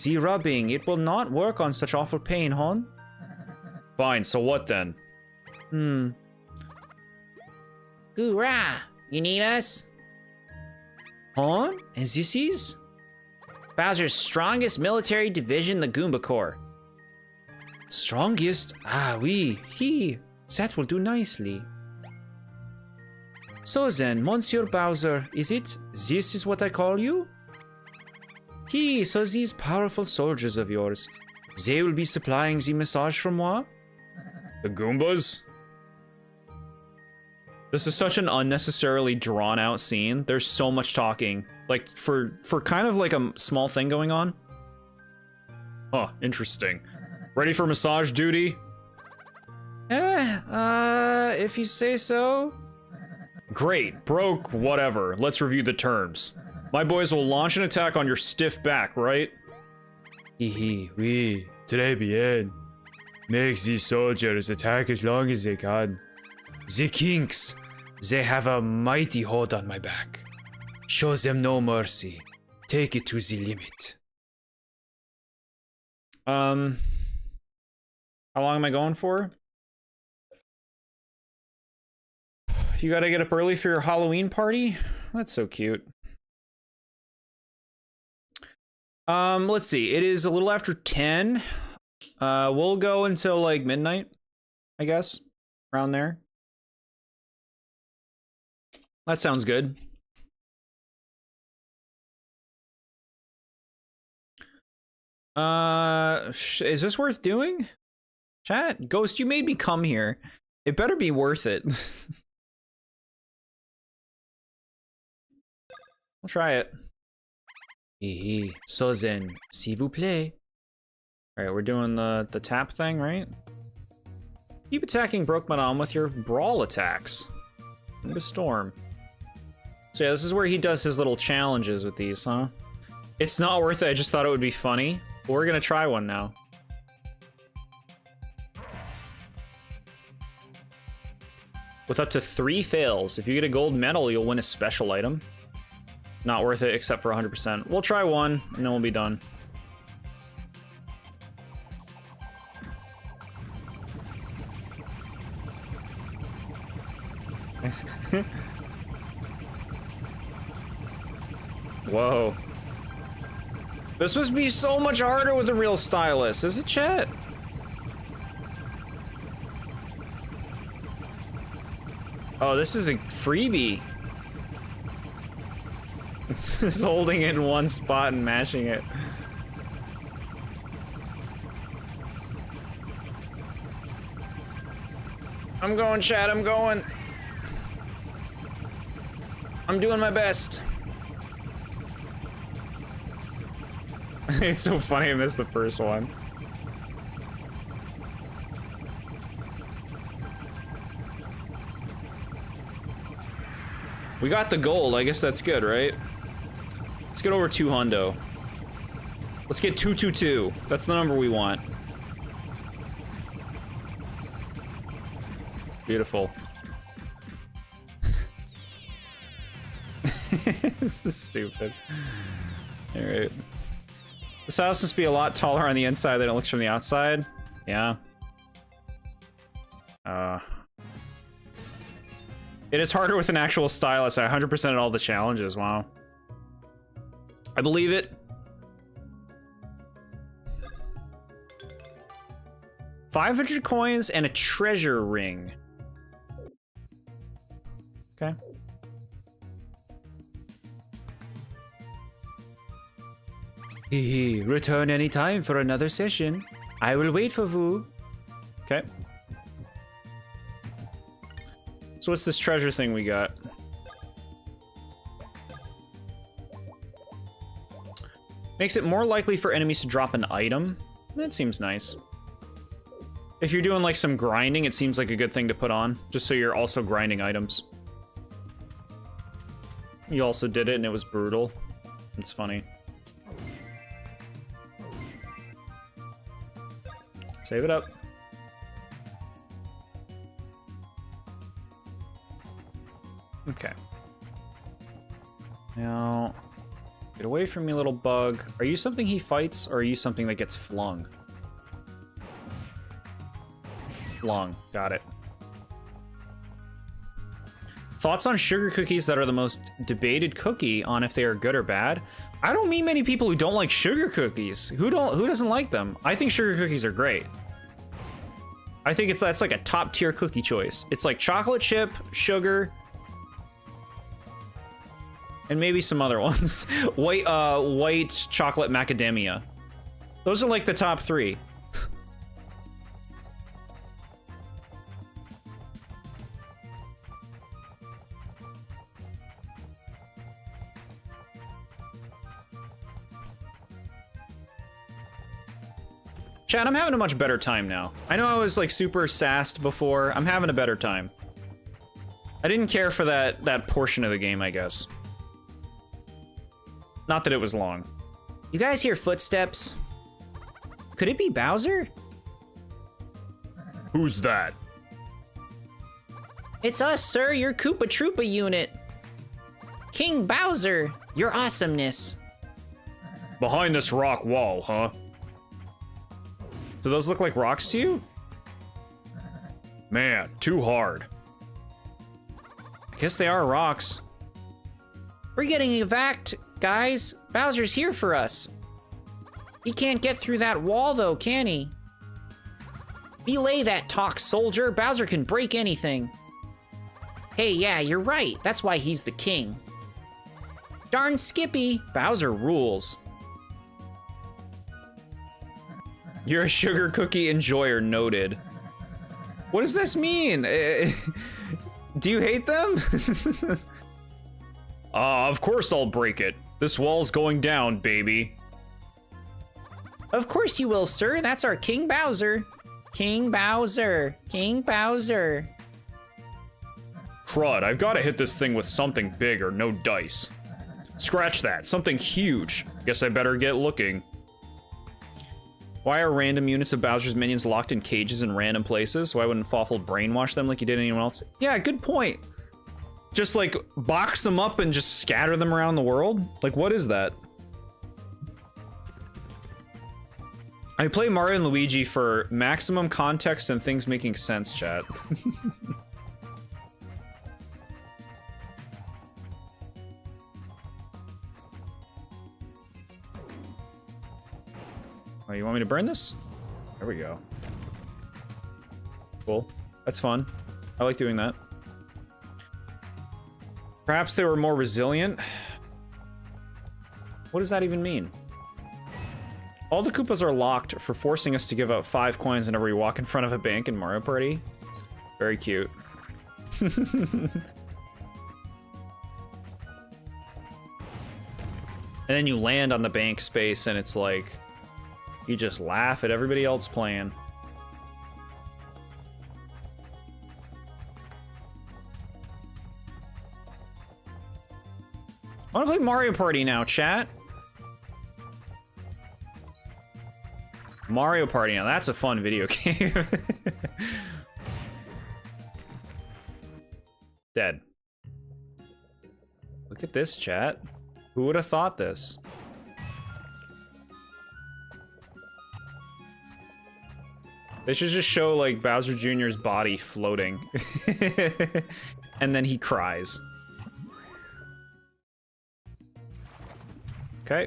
The rubbing, it will not work on such awful pain, huh? Fine, so what then? Hoorah! You need us? Huh? And this is? Bowser's strongest military division, the Goomba Corps. Strongest? That will do nicely. So then, Monsieur Bowser, this is what I call you? So these powerful soldiers of yours, they will be supplying the massage for moi? The Goombas? This is such an unnecessarily drawn out scene. There's so much talking. Like, for kind of like a small thing going on. Huh, interesting. Ready for massage duty? If you say so. Great, broke, whatever. Let's review the terms. My boys will launch an attack on your stiff back, right? Oui, très bien. Make these soldiers attack as long as they can. The kinks, they have a mighty hold on my back. Show them no mercy. Take it to the limit. How long am I going for? You gotta get up early for your Halloween party? That's so cute. Let's see. It is a little after 10. We'll go until like midnight, I guess. Around there. That sounds good. Is this worth doing? Chat? Ghost, you made me come here. It better be worth it. I'll try it. So then, s'il vous plaît. Alright, we're doing the tap thing, right? Keep attacking Broke Madame with your brawl attacks. Into Storm. So yeah, this is where he does his little challenges with these, huh? It's not worth it, I just thought it would be funny. But we're gonna try one now. With up to 3 fails, if you get a gold medal, you'll win a special item. Not worth it, except for 100%. We'll try one, and then we'll be done. Whoa. This must be so much harder with a real stylus, is it, chat? Oh, this is a freebie. Just holding it in one spot and mashing it. I'm going, chat, I'm going. I'm doing my best. It's so funny I missed the first one. We got the gold, I guess that's good, right? Let's get over 2 hundo. Let's get 222. That's the number we want. Beautiful. This is stupid. Alright. This house must be a lot taller on the inside than it looks from the outside. Yeah. It is harder with an actual stylus. I 100% at all the challenges. Wow. I believe it. $500 coins and a treasure ring. Okay. Hehe, return anytime for another session. I will wait for you. Okay. So what's this treasure thing we got? Makes it more likely for enemies to drop an item. That seems nice. If you're doing like some grinding, it seems like a good thing to put on, just so you're also grinding items. You also did it and it was brutal. It's funny. Save it up. Okay. Now, get away from me, little bug. Are you something he fights, or are you something that gets flung? Flung. Got it. Thoughts on sugar cookies that are the most debated cookie on if they are good or bad? I don't meet many people who don't like sugar cookies. Who doesn't like them? I think sugar cookies are great. I think that's like a top tier cookie choice. It's like chocolate chip, sugar, and maybe some other ones. White chocolate macadamia. Those are like the top 3. Chat, I'm having a much better time now. I know I was like super sassed before. I'm having a better time. I didn't care for that portion of the game, I guess. Not that it was long. You guys hear footsteps? Could it be Bowser? Who's that? It's us, sir, your Koopa Troopa unit. King Bowser, your awesomeness. Behind this rock wall, huh? Do those look like rocks to you? Man, too hard. I guess they are rocks. We're getting evac, guys. Bowser's here for us. He can't get through that wall, though, can he? Belay that talk, soldier. Bowser can break anything. Hey, yeah, you're right. That's why he's the king. Darn Skippy. Bowser rules. You're a sugar cookie enjoyer, noted. What does this mean? Do you hate them? Of course I'll break it. This wall's going down, baby. Of course you will, sir. That's our King Bowser. King Bowser. King Bowser. Crud, I've got to hit this thing with something big or no dice. Scratch that, something huge. Guess I better get looking. Why are random units of Bowser's minions locked in cages in random places? Why wouldn't Fawful brainwash them like you did anyone else? Yeah, good point. Just like box them up and just scatter them around the world? Like, what is that? I play Mario and Luigi for maximum context and things making sense, chat. Oh, you want me to burn this? There we go. Cool. That's fun. I like doing that. Perhaps they were more resilient. What does that even mean? All the Koopas are locked for forcing us to give out 5 coins whenever we walk in front of a bank in Mario Party. Very cute. And then you land on the bank space and it's like, you just laugh at everybody else playing. I wanna play Mario Party now, chat. Mario Party now, that's a fun video game. Dead. Look at this, chat. Who would have thought this? They should just show, like, Bowser Jr.'s body floating. And then he cries. Okay.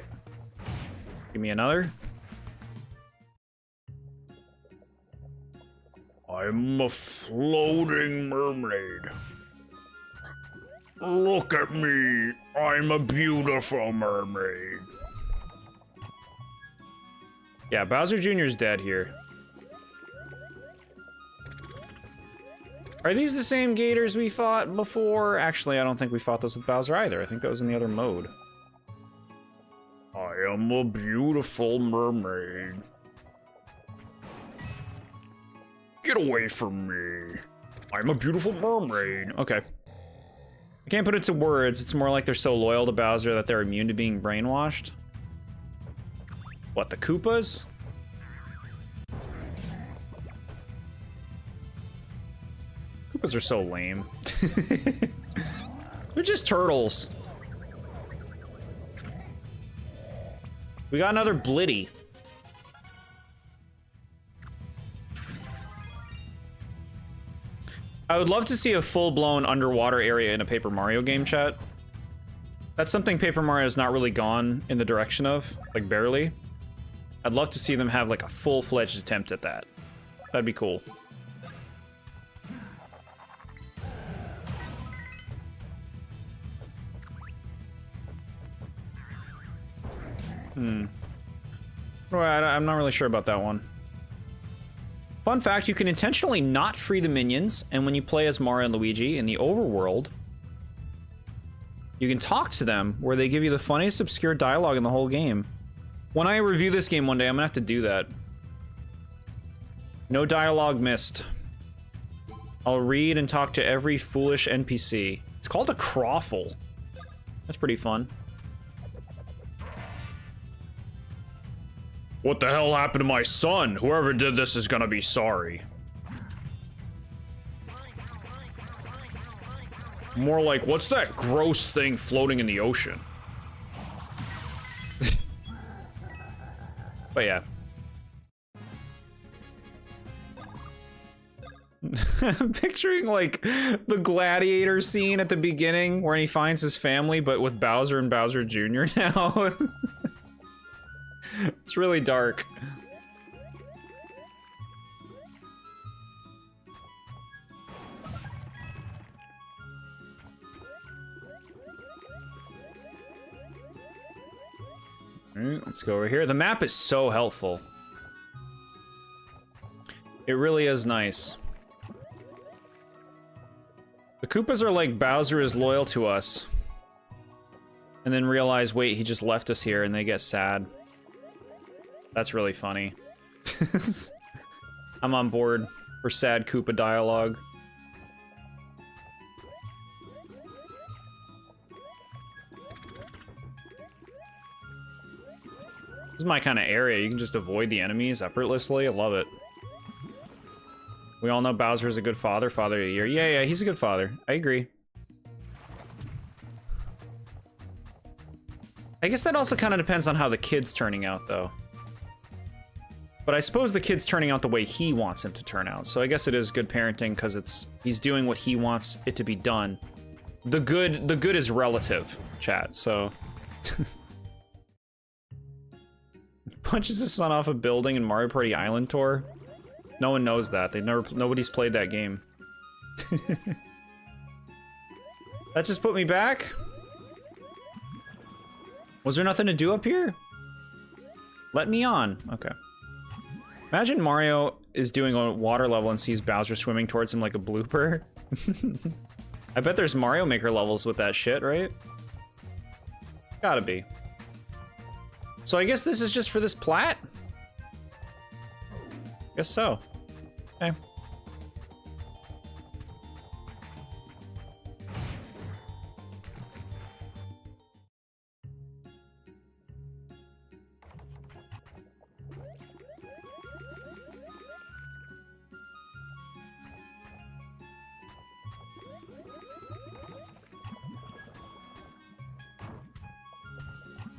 Give me another. I'm a floating mermaid. Look at me. I'm a beautiful mermaid. Yeah, Bowser Jr.'s dead here. Are these the same gators we fought before? Actually, I don't think we fought those with Bowser either. I think that was in the other mode. I am a beautiful mermaid. Get away from me. I'm a beautiful mermaid. Okay. I can't put it to words. It's more like they're so loyal to Bowser that they're immune to being brainwashed. What, the Koopas? Koopas are so lame. They're just turtles. We got another Blitty. I would love to see a full-blown underwater area in a Paper Mario game, chat. That's something Paper Mario's not really gone in the direction of, like barely. I'd love to see them have like a full-fledged attempt at that. That'd be cool. Well, I'm not really sure about that one. Fun fact, you can intentionally not free the minions, and when you play as Mario and Luigi in the overworld, you can talk to them, where they give you the funniest obscure dialogue in the whole game. When I review this game one day, I'm gonna have to do that. No dialogue missed. I'll read and talk to every foolish NPC. It's called a Crawfle. That's pretty fun. What the hell happened to my son? Whoever did this is gonna be sorry. More like, what's that gross thing floating in the ocean? But yeah. I'm picturing like the gladiator scene at the beginning where he finds his family, but with Bowser and Bowser Jr. now. It's really dark. Let's go over here. The map is so helpful. It really is nice. The Koopas are like Bowser is loyal to us. And then realize, wait, he just left us here, and they get sad. That's really funny. I'm on board for sad Koopa dialogue. This is my kind of area. You can just avoid the enemies effortlessly. I love it. We all know Bowser's a good father. Father of the year. Yeah, he's a good father. I agree. I guess that also kind of depends on how the kid's turning out, though. But I suppose the kid's turning out the way he wants him to turn out. So I guess it is good parenting because he's doing what he wants it to be done. The good is relative, chat. So punches his son off a building in Mario Party Island Tour. No one knows that. Nobody's played that game. That just put me back. Was there nothing to do up here? Let me on. Okay. Imagine Mario is doing a water level and sees Bowser swimming towards him like a blooper. I bet there's Mario Maker levels with that shit, right? Gotta be. So I guess this is just for this plat? Guess so. Okay.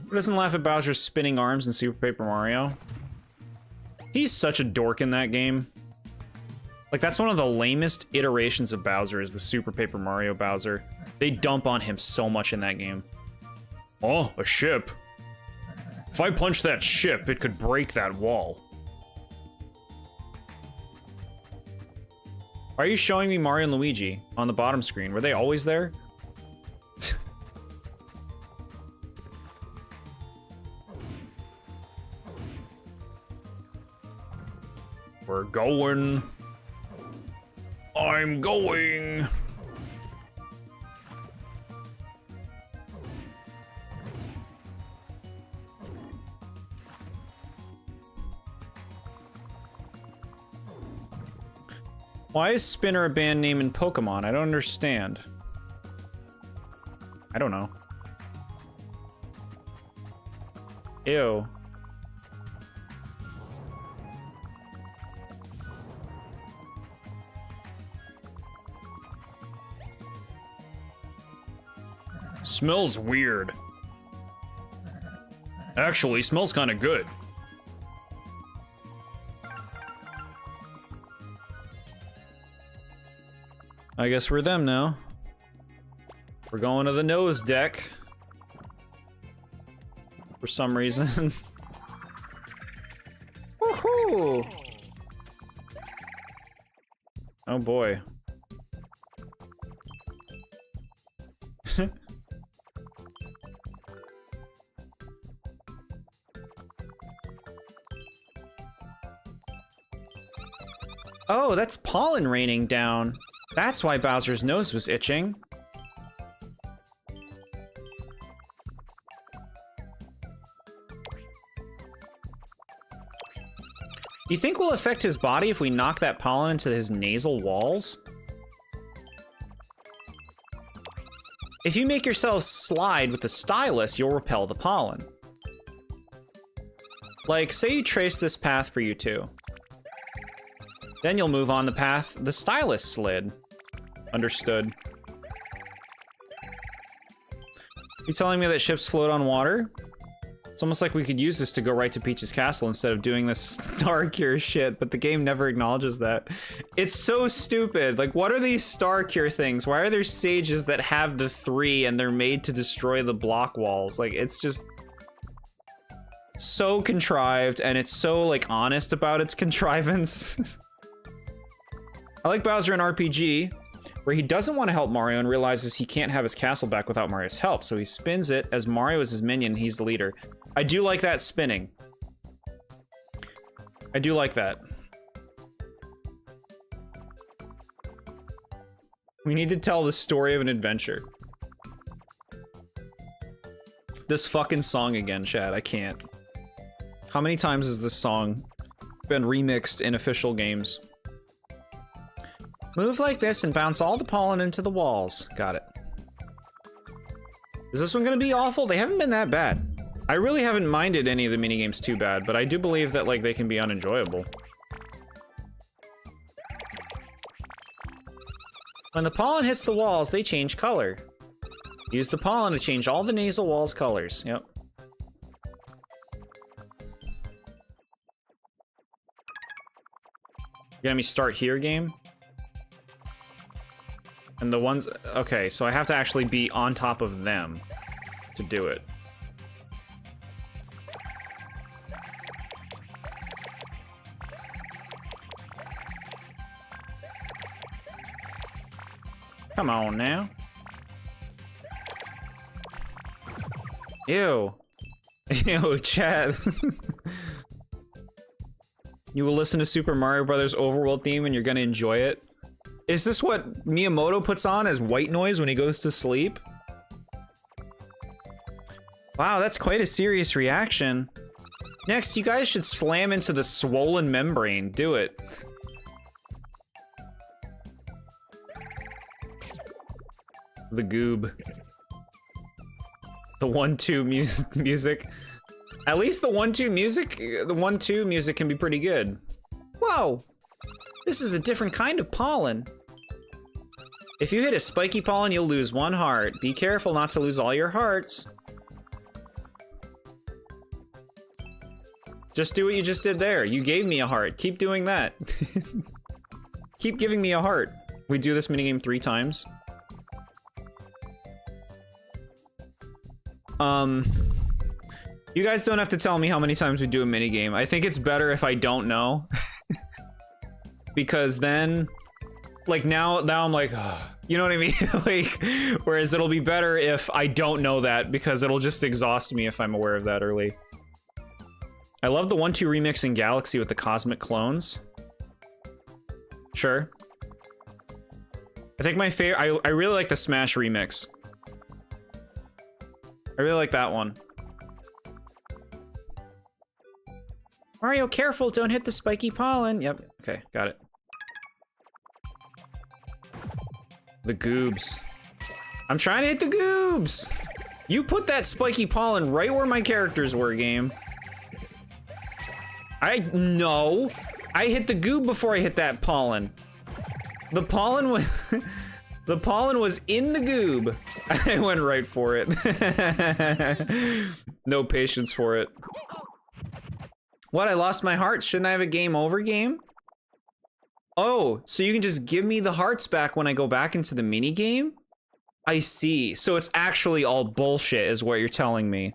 Who doesn't laugh at Bowser's spinning arms in Super Paper Mario? He's such a dork in that game. Like, that's one of the lamest iterations of Bowser, is the Super Paper Mario Bowser. They dump on him so much in that game. Oh, a ship. If I punch that ship, it could break that wall. Why are you showing me Mario and Luigi on the bottom screen? Were they always there? We're going. I'm going. Why is Spinner a band name in Pokemon? I don't understand. I don't know. Ew. Smells weird. Actually, smells kind of good. I guess we're them now. We're going to the nose deck. For some reason. Woohoo! Oh boy. Oh, that's pollen raining down. That's why Bowser's nose was itching. Do you think we'll affect his body if we knock that pollen into his nasal walls? If you make yourself slide with the stylus, you'll repel the pollen. Like, say you trace this path for you two. Then you'll move on the path the stylus slid. Understood. You telling me that ships float on water? It's almost like we could use this to go right to Peach's castle instead of doing this Star Cure shit, but the game never acknowledges that. It's so stupid. Like, what are these Star Cure things? Why are there sages that have the 3 and they're made to destroy the block walls? Like, it's just so contrived, and it's so, like, honest about its contrivance. I like Bowser in RPG, where he doesn't want to help Mario and realizes he can't have his castle back without Mario's help, so he spins it as Mario is his minion and he's the leader. I do like that spinning. I do like that. We need to tell the story of an adventure. This fucking song again, Chad, I can't. How many times has this song been remixed in official games? Move like this and bounce all the pollen into the walls. Got it. Is this one gonna be awful? They haven't been that bad. I really haven't minded any of the minigames too bad, but I do believe that, like, they can be unenjoyable. When the pollen hits the walls, they change color. Use the pollen to change all the nasal walls' colors. Yep. You got me start here, game? And the ones... Okay, so I have to actually be on top of them to do it. Come on now. Ew. Ew, Chad. You will listen to Super Mario Brothers Overworld theme and you're gonna enjoy it? Is this what Miyamoto puts on as white noise when he goes to sleep? Wow, that's quite a serious reaction. Next, you guys should slam into the swollen membrane. Do it. The goob. The 1-2 music. At least the 1-2 music can be pretty good. Whoa! This is a different kind of pollen. If you hit a spiky pollen, you'll lose 1 heart. Be careful not to lose all your hearts. Just do what you just did there. You gave me a heart. Keep doing that. Keep giving me a heart. We do this minigame 3 times. You guys don't have to tell me how many times we do a minigame. I think it's better if I don't know. Because then, like, now I'm like, ugh, you know what I mean? Like, whereas it'll be better if I don't know that, because it'll just exhaust me if I'm aware of that early. I love the 1-2 remix in Galaxy with the cosmic clones. Sure. I think my favorite, I really like the Smash remix. I really like that one. Mario, careful, don't hit the spiky pollen. Yep, okay, got it. The goobs. I'm trying to hit the goobs! You put that spiky pollen right where my characters were, game. No. I hit the goob before I hit that pollen. The pollen was... The pollen was in the goob. I went right for it. No patience for it. What, I lost my heart? Shouldn't I have a game over game? Oh, so you can just give me the hearts back when I go back into the mini game? I see. So it's actually all bullshit is what you're telling me.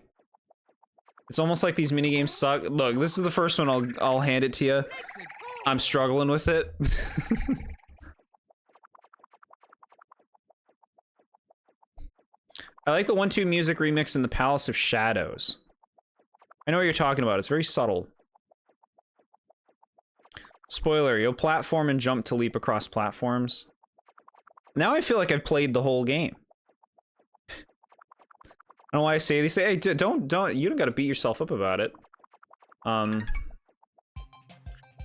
It's almost like these mini games suck. Look, this is the first one I'll hand it to you. I'm struggling with it. I like the 1-2 music remix in the Palace of Shadows. I know what you're talking about. It's very subtle. Spoiler, you'll platform and jump to leap across platforms. Now I feel like I've played the whole game. I don't know why I say these. Hey, don't, you don't gotta beat yourself up about it.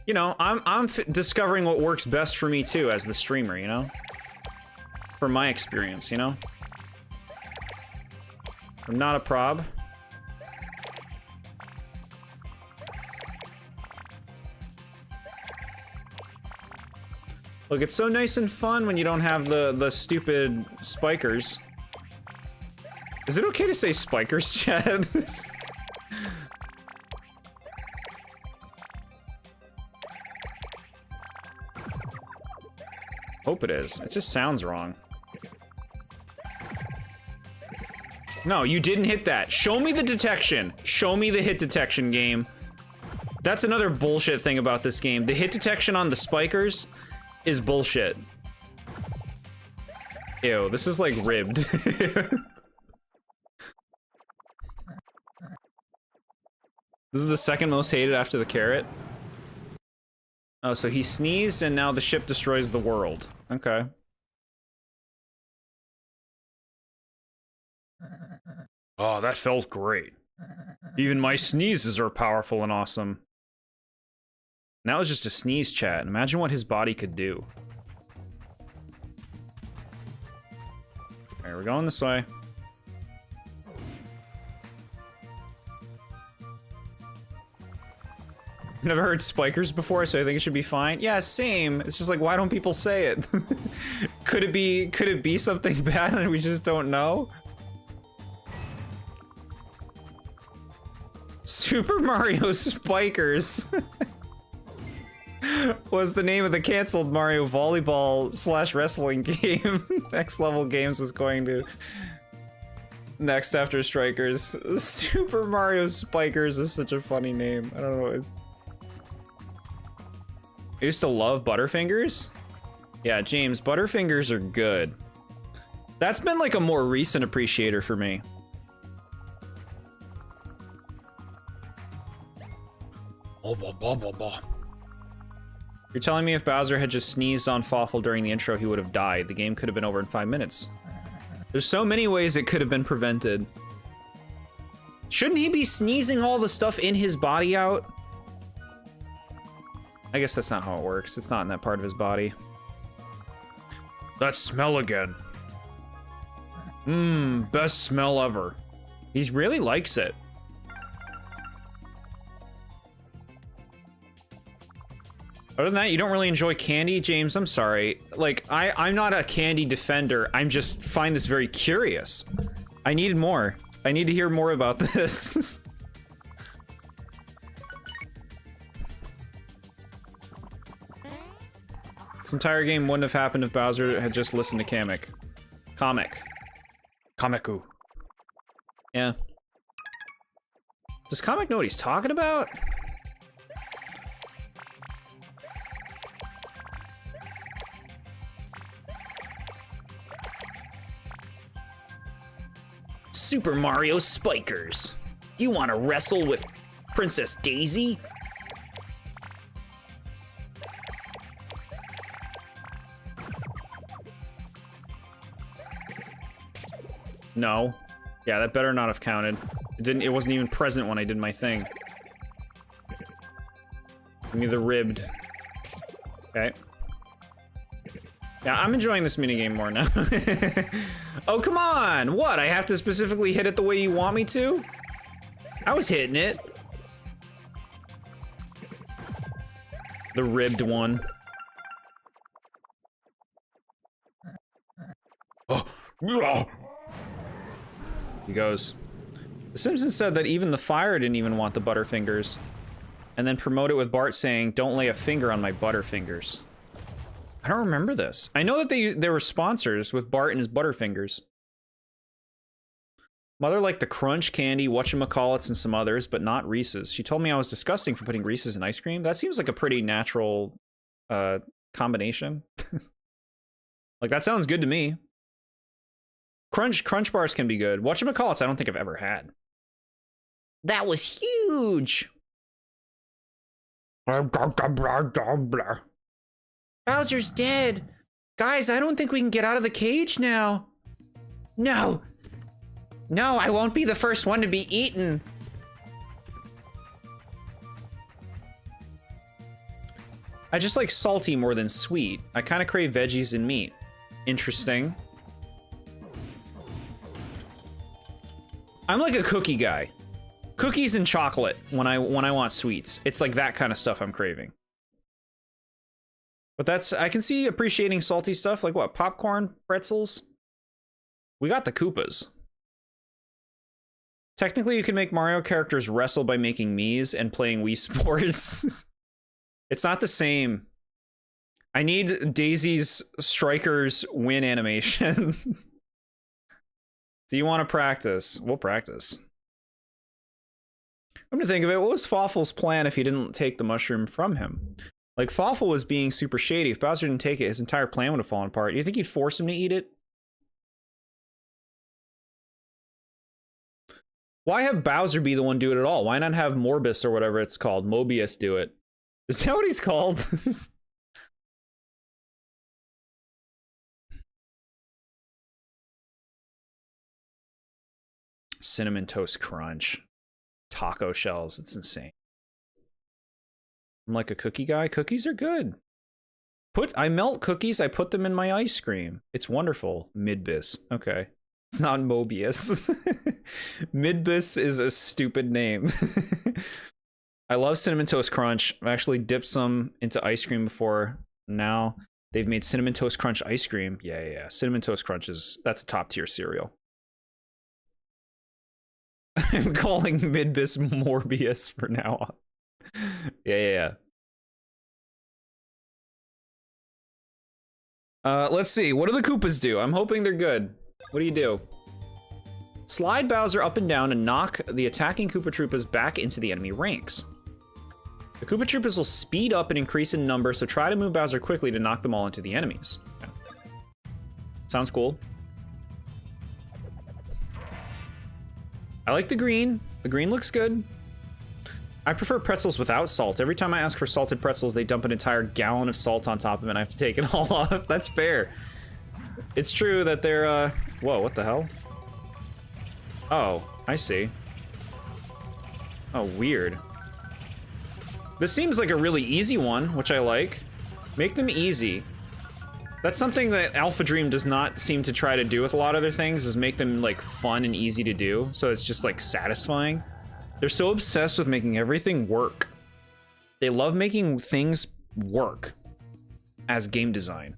You know, I'm discovering what works best for me too as the streamer, you know? From my experience, you know? I'm not a prob. Look, it's so nice and fun when you don't have the stupid spikers. Is it okay to say spikers, Chad? Hope it is. It just sounds wrong. No, you didn't hit that. Show me the detection. Show me the hit detection, game. That's another bullshit thing about this game. The hit detection on the spikers is bullshit. Ew, this is like ribbed. This is the second most hated after the carrot. Oh, so he sneezed and now the ship destroys the world. Okay. Oh, that felt great. Even my sneezes are powerful and awesome. And that was just a sneeze, chat. Imagine what his body could do. Alright, we're going this way. I've never heard spikers before, so I think it should be fine. Yeah, same. It's just like, why don't people say it? Could it be something bad and we just don't know? Super Mario Spikers was the name of the canceled Mario volleyball / wrestling game. Next Level Games was going to next after Strikers. Super Mario Spikers is such a funny name. I don't know. I used to love Butterfingers. Yeah, James, Butterfingers are good. That's been like a more recent appreciator for me. You're telling me if Bowser had just sneezed on Fawful during the intro, he would have died. The game could have been over in 5 minutes. There's so many ways it could have been prevented. Shouldn't he be sneezing all the stuff in his body out? I guess that's not how it works. It's not in that part of his body. That smell again. Mmm, best smell ever. He really likes it. Other than that, you don't really enjoy candy? James, I'm sorry. Like, I'm not a candy defender. I'm just find this very curious. I needed more. I need to hear more about this. entire game wouldn't have happened if Bowser had just listened to Kamek. Kameku. Yeah. Does Kamek know what he's talking about? Super Mario Spikers. You want to wrestle with Princess Daisy? No. Yeah, that better not have counted. It wasn't even present when I did my thing. Give me the ribbed. Okay. Yeah, I'm enjoying this minigame more now. Oh, come on! What? I have to specifically hit it the way you want me to? I was hitting it. The ribbed one. Oh. He goes. The Simpsons said that even the fire didn't even want the Butterfingers. And then promote it with Bart saying, "Don't lay a finger on my Butterfingers." I don't remember this. I know that they were sponsors with Bart and his Butterfingers. Mother liked the Crunch, Candy, whatchamacallits, and some others, but not Reese's. She told me I was disgusting for putting Reese's in ice cream. That seems like a pretty natural combination. Like, that sounds good to me. Crunch bars can be good. Whatchamacallits I don't think I've ever had. That was huge! Bowser's dead. Guys, I don't think we can get out of the cage now. No. No, I won't be the first one to be eaten. I just like salty more than sweet. I kind of crave veggies and meat. Interesting. I'm like a cookie guy. Cookies and chocolate when I want sweets. It's like that kind of stuff I'm craving. But I can see appreciating salty stuff like what? Popcorn, pretzels? We got the Koopas. Technically, you can make Mario characters wrestle by making Miis and playing Wii Sports. It's not the same. I need Daisy's Strikers win animation. Do you want to practice? We'll practice. I'm gonna think of it. What was Fawful's plan if he didn't take the mushroom from him? Like, Fawful was being super shady. If Bowser didn't take it, his entire plan would have fallen apart. Do you think he'd force him to eat it? Why have Bowser be the one do it at all? Why not have Morbus or whatever it's called, Mobius, do it? Is that what he's called? Cinnamon Toast Crunch. Taco shells, it's insane. I'm like a cookie guy. Cookies are good. I melt cookies, I put them in my ice cream. It's wonderful. Midbis. Okay. It's not Mobius. Midbis is a stupid name. I love Cinnamon Toast Crunch. I've actually dipped some into ice cream before. Now they've made Cinnamon Toast Crunch ice cream. Yeah. Cinnamon Toast Crunch that's a top tier cereal. I'm calling Midbis Morbius for now on. Yeah. Let's see. What do the Koopas do? I'm hoping they're good. What do you do? Slide Bowser up and down and knock the attacking Koopa Troopas back into the enemy ranks. The Koopa Troopas will speed up and increase in number, so try to move Bowser quickly to knock them all into the enemies. Okay. Sounds cool. I like the green. The green looks good. I prefer pretzels without salt. Every time I ask for salted pretzels, they dump an entire gallon of salt on top of it and I have to take it all off. That's fair. It's true that they're, whoa, what the hell? Oh, I see. Oh, weird. This seems like a really easy one, which I like. Make them easy. That's something that Alpha Dream does not seem to try to do with a lot of their things, is make them, like, fun and easy to do, so it's just, like, satisfying. They're so obsessed with making everything work. They love making things work as game design.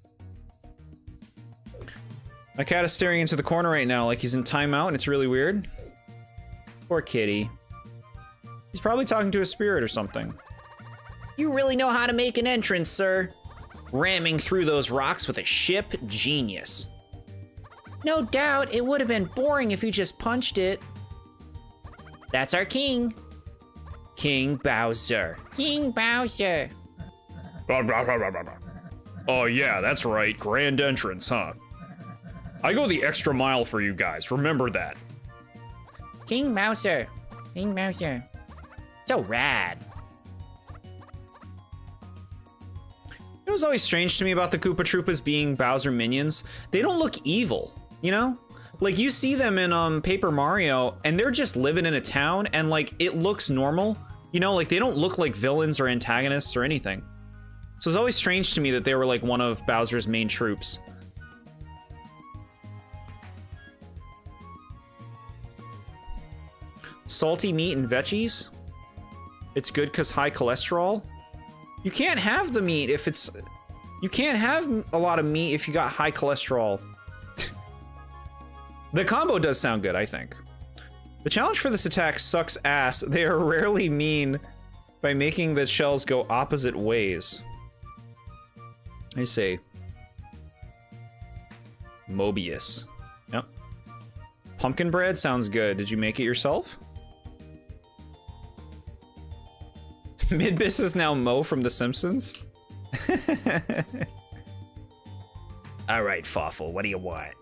My cat is staring into the corner right now like he's in timeout, and it's really weird. Poor kitty. He's probably talking to a spirit or something. You really know how to make an entrance, sir. ramming through those rocks with a ship genius. No doubt, it would have been boring if you just punched it. That's our king. King Bowser. King Bowser. Oh yeah, that's right. Grand entrance, huh? I go the extra mile for you guys. Remember that. King Bowser. King Bowser. So rad. It was always strange to me about the Koopa Troopas being Bowser minions. They don't look evil, you know? Like, you see them in Paper Mario, and they're just living in a town, and like, it looks normal. You know, like, they don't look like villains or antagonists or anything. So it's always strange to me that they were like one of Bowser's main troops. Salty meat and veggies? It's good because high cholesterol? You can't have the meat if it's... You can't have a lot of meat if you got high cholesterol. The combo does sound good, I think. The challenge for this attack sucks ass. They are rarely mean by making the shells go opposite ways. I say. Mobius. Yep. Pumpkin bread sounds good. Did you make it yourself? Midbis is now Mo from The Simpsons. All right, Fawful, what do you want?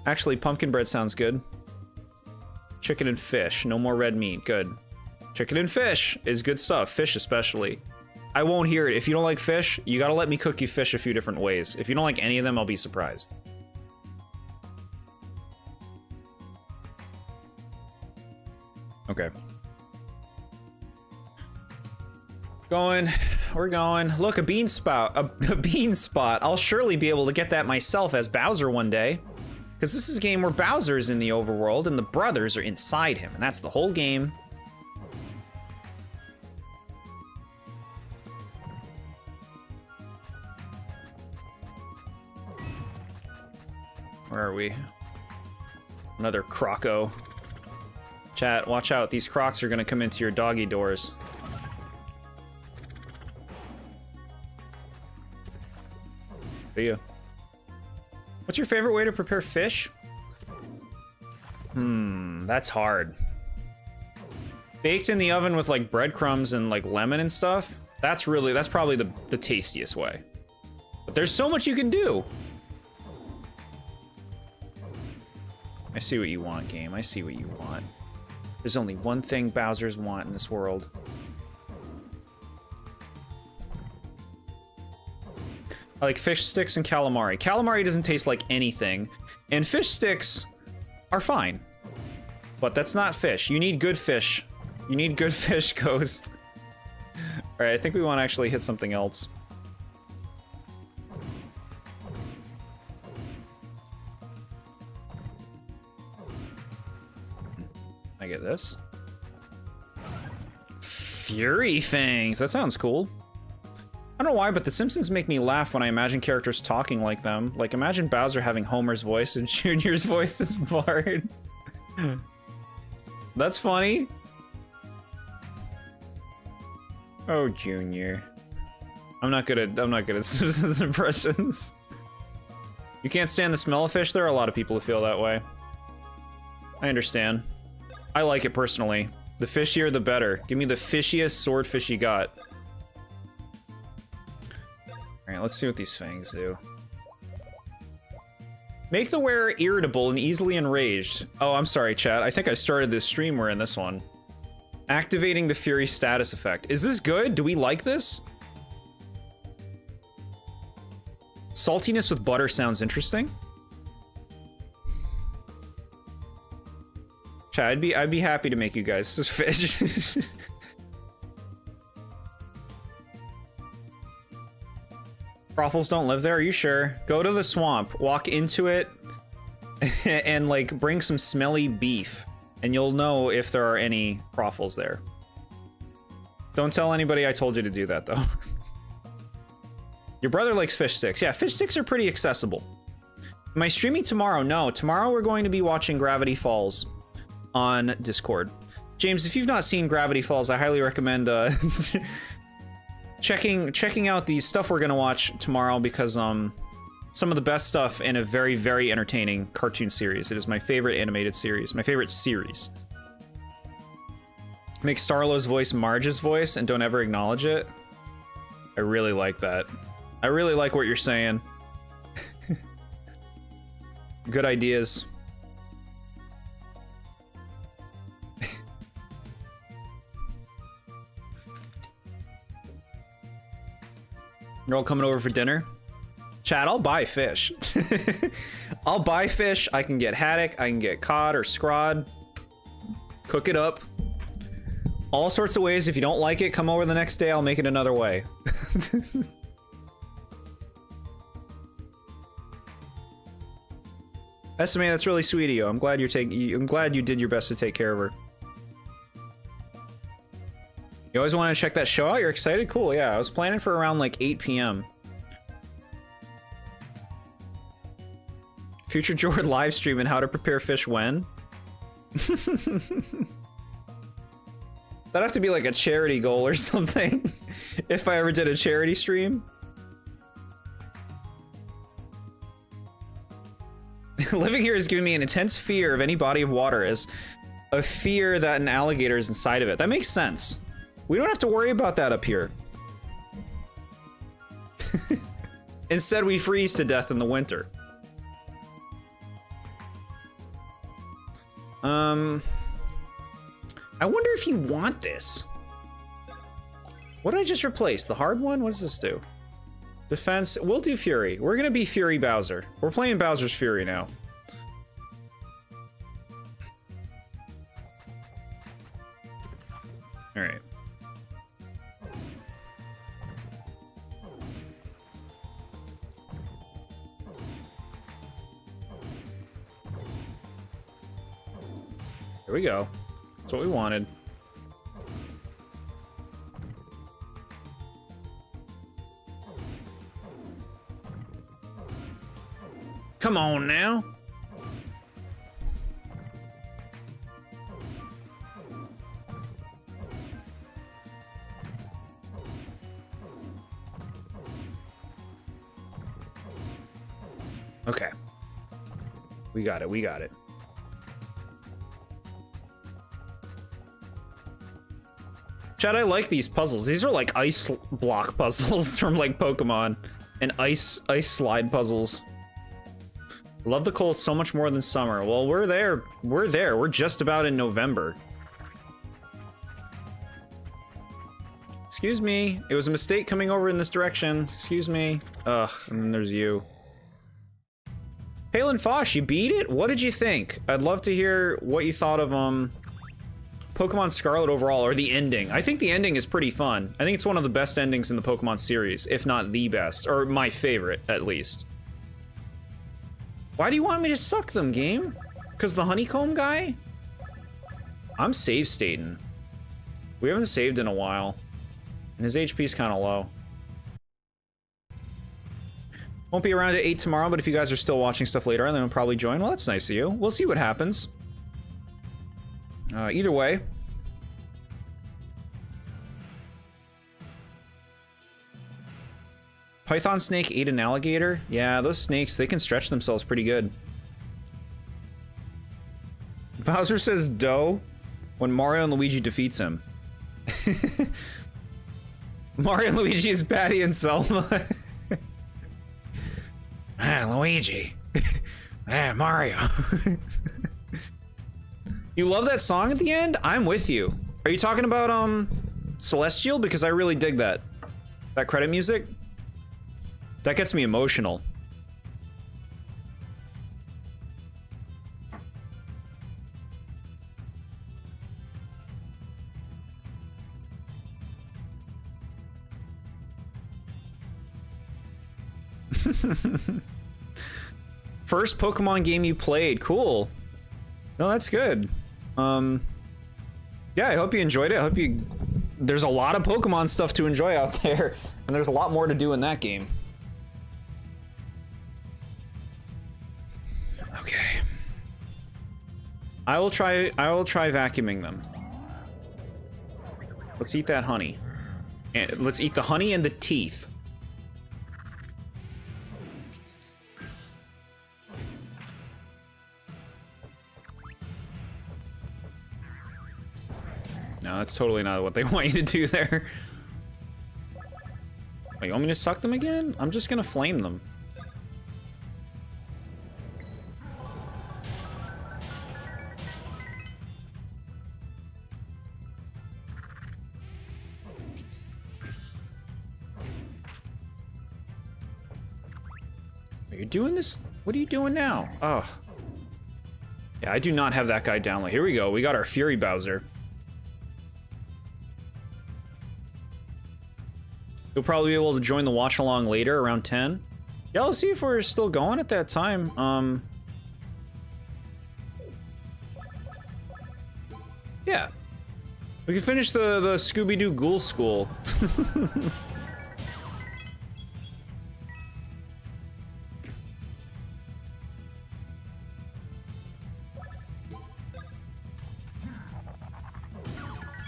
Actually, pumpkin bread sounds good. Chicken and fish. No more red meat. Good. Chicken and fish is good stuff. Fish especially. I won't hear it. If you don't like fish, you gotta let me cook you fish a few different ways. If you don't like any of them, I'll be surprised. Okay. Going. We're going. Look, a bean spout. A bean spot. I'll surely be able to get that myself as Bowser one day. Because this is a game where Bowser's in the overworld and the brothers are inside him. And that's the whole game. Where are we? Another Croco. Chat, watch out. These Crocs are going to come into your doggy doors. See ya. What's your favorite way to prepare fish? That's hard. Baked in the oven with like breadcrumbs and like lemon and stuff. That's probably the tastiest way. But there's so much you can do. I see what you want, game. I see what you want. There's only one thing Bowser's want in this world. I like fish sticks and calamari. Calamari doesn't taste like anything, and fish sticks are fine. But that's not fish. You need good fish. You need good fish, Ghost. Alright, I think we want to actually hit something else. I get this. Fury Fangs! That sounds cool. I don't know why, but The Simpsons make me laugh when I imagine characters talking like them. Like, imagine Bowser having Homer's voice and Junior's voice as Bard. That's funny. Oh, Junior. I'm not good at Simpsons impressions. You can't stand the smell of fish? There are a lot of people who feel that way. I understand. I like it personally. The fishier, the better. Give me the fishiest swordfish you got. Alright, let's see what these fangs do. Make the wearer irritable and easily enraged. Oh, I'm sorry, chat. I think I started this stream. We're in this one. Activating the Fury status effect. Is this good? Do we like this? Saltiness with butter sounds interesting. Chat, I'd be happy to make you guys fish. Brothels don't live there, are you sure? Go to the swamp, walk into it, and like bring some smelly beef, and you'll know if there are any brothels there. Don't tell anybody I told you to do that, though. Your brother likes fish sticks. Yeah, fish sticks are pretty accessible. Am I streaming tomorrow? No, tomorrow we're going to be watching Gravity Falls on Discord. James, if you've not seen Gravity Falls, I highly recommend checking out the stuff we're gonna watch tomorrow, because some of the best stuff in a very, very entertaining cartoon series. It is my favorite animated series, my favorite series. Make Starlo's voice Marge's voice and don't ever acknowledge it. I really like that. I really like what you're saying. Good ideas. You're all coming over for dinner? Chad, I'll buy fish. I'll buy fish. I can get haddock. I can get cod or scrod. Cook it up. All sorts of ways. If you don't like it, come over the next day. I'll make it another way. Estimate, that's really sweet of you. I'm glad I'm glad you did your best to take care of her. You always want to check that show out? You're excited? Cool, yeah. I was planning for around like 8 p.m. Future Jord live stream and how to prepare fish when? That'd have to be like a charity goal or something. If I ever did a charity stream. Living here is giving me an intense fear of any body of water, as a fear that an alligator is inside of it. That makes sense. We don't have to worry about that up here. Instead, we freeze to death in the winter. I wonder if you want this. What did I just replace? The hard one? What does this do? Defense. We'll do Fury. We're gonna be Fury Bowser. We're playing Bowser's Fury now. All right. Here we go. That's what we wanted. Come on now. Okay. We got it. We got it. Chad, I like these puzzles. These are like ice block puzzles from like Pokemon, and ice slide puzzles. Love the cold so much more than summer. Well, we're there. We're there. We're just about in November. Excuse me. It was a mistake coming over in this direction. Excuse me. Ugh, and then there's you. Palin Fosh, you beat it? What did you think? I'd love to hear what you thought of Pokemon Scarlet overall, or the ending. I think the ending is pretty fun. I think it's one of the best endings in the Pokemon series, if not the best, or my favorite, at least. Why do you want me to suck them, game? Because the honeycomb guy? I'm save stating. We haven't saved in a while. And his HP's kind of low. Won't be around at 8 tomorrow, but if you guys are still watching stuff later on, then I'll probably join. Well, that's nice of you. We'll see what happens. Either way. Python snake ate an alligator? Yeah, those snakes, they can stretch themselves pretty good. Bowser says dough when Mario and Luigi defeats him. Mario and Luigi is Patty and Selma. Luigi. Mario. You love that song at the end? I'm with you. Are you talking about, Celestial? Because I really dig that. That credit music? That gets me emotional. First Pokemon game you played. Cool. No, that's good. Yeah, I hope you enjoyed it. I hope you... There's a lot of Pokemon stuff to enjoy out there, and there's a lot more to do in that game. Okay. I will try vacuuming them. Let's eat that honey. And let's eat the honey and the teeth. No, that's totally not what they want you to do there. Oh, you want me to suck them again? I'm just gonna flame them. Are you doing this? What are you doing now? Oh. Yeah, I do not have that guy down. Like, here we go. We got our Fury Bowser. You'll probably be able to join the watch along later around 10. Yeah, let's see if we're still going at that time. Yeah. We can finish the Scooby-Doo Ghoul School.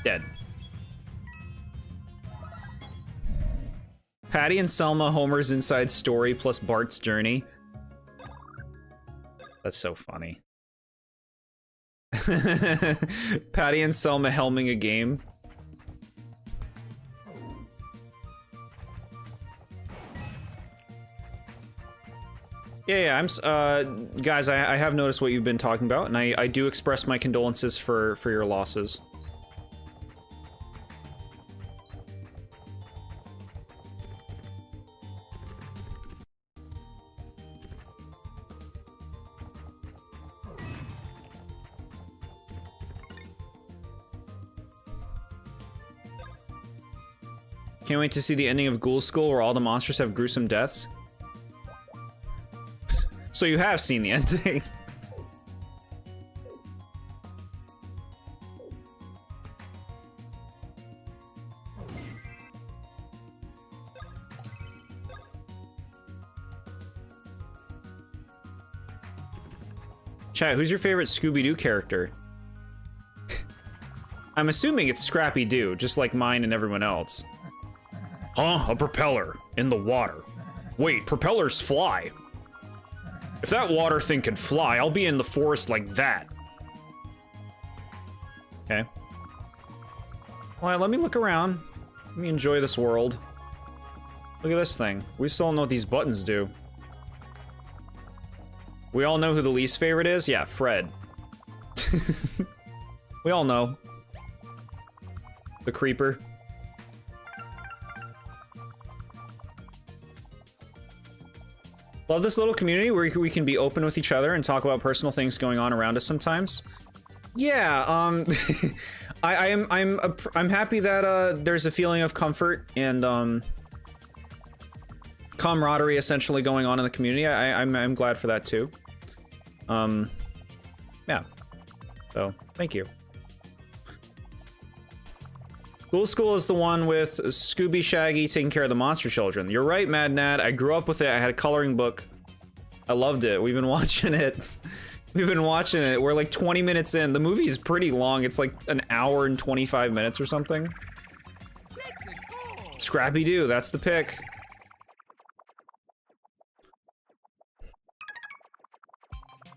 Dead. Patty and Selma, Homer's Inside Story plus Bart's Journey. That's so funny. Patty and Selma helming a game. Yeah, guys, I have noticed what you've been talking about, and I do express my condolences for your losses. Can't wait to see the ending of Ghoul School where all the monsters have gruesome deaths. So you have seen the ending. Chat, who's your favorite Scooby-Doo character? I'm assuming it's Scrappy-Doo, just like mine and everyone else. Huh? A propeller in the water. Wait, propellers fly. If that water thing can fly, I'll be in the forest like that. Okay. Well, let me look around. Let me enjoy this world. Look at this thing. We still don't know what these buttons do. We all know who the least favorite is? Yeah, Fred. We all know. The creeper. Love this little community where we can be open with each other and talk about personal things going on around us sometimes. Yeah, I'm happy that there's a feeling of comfort and camaraderie essentially going on in the community. I'm glad for that too. Yeah. So, thank you. Ghoul School is the one with Scooby Shaggy taking care of the monster children. You're right, Mad Nad. I grew up with it. I had a coloring book. I loved it. We've been watching it. We've been watching it. We're like 20 minutes in. The movie is pretty long. It's like an hour and 25 minutes or something. Scrappy-Doo, that's the pick.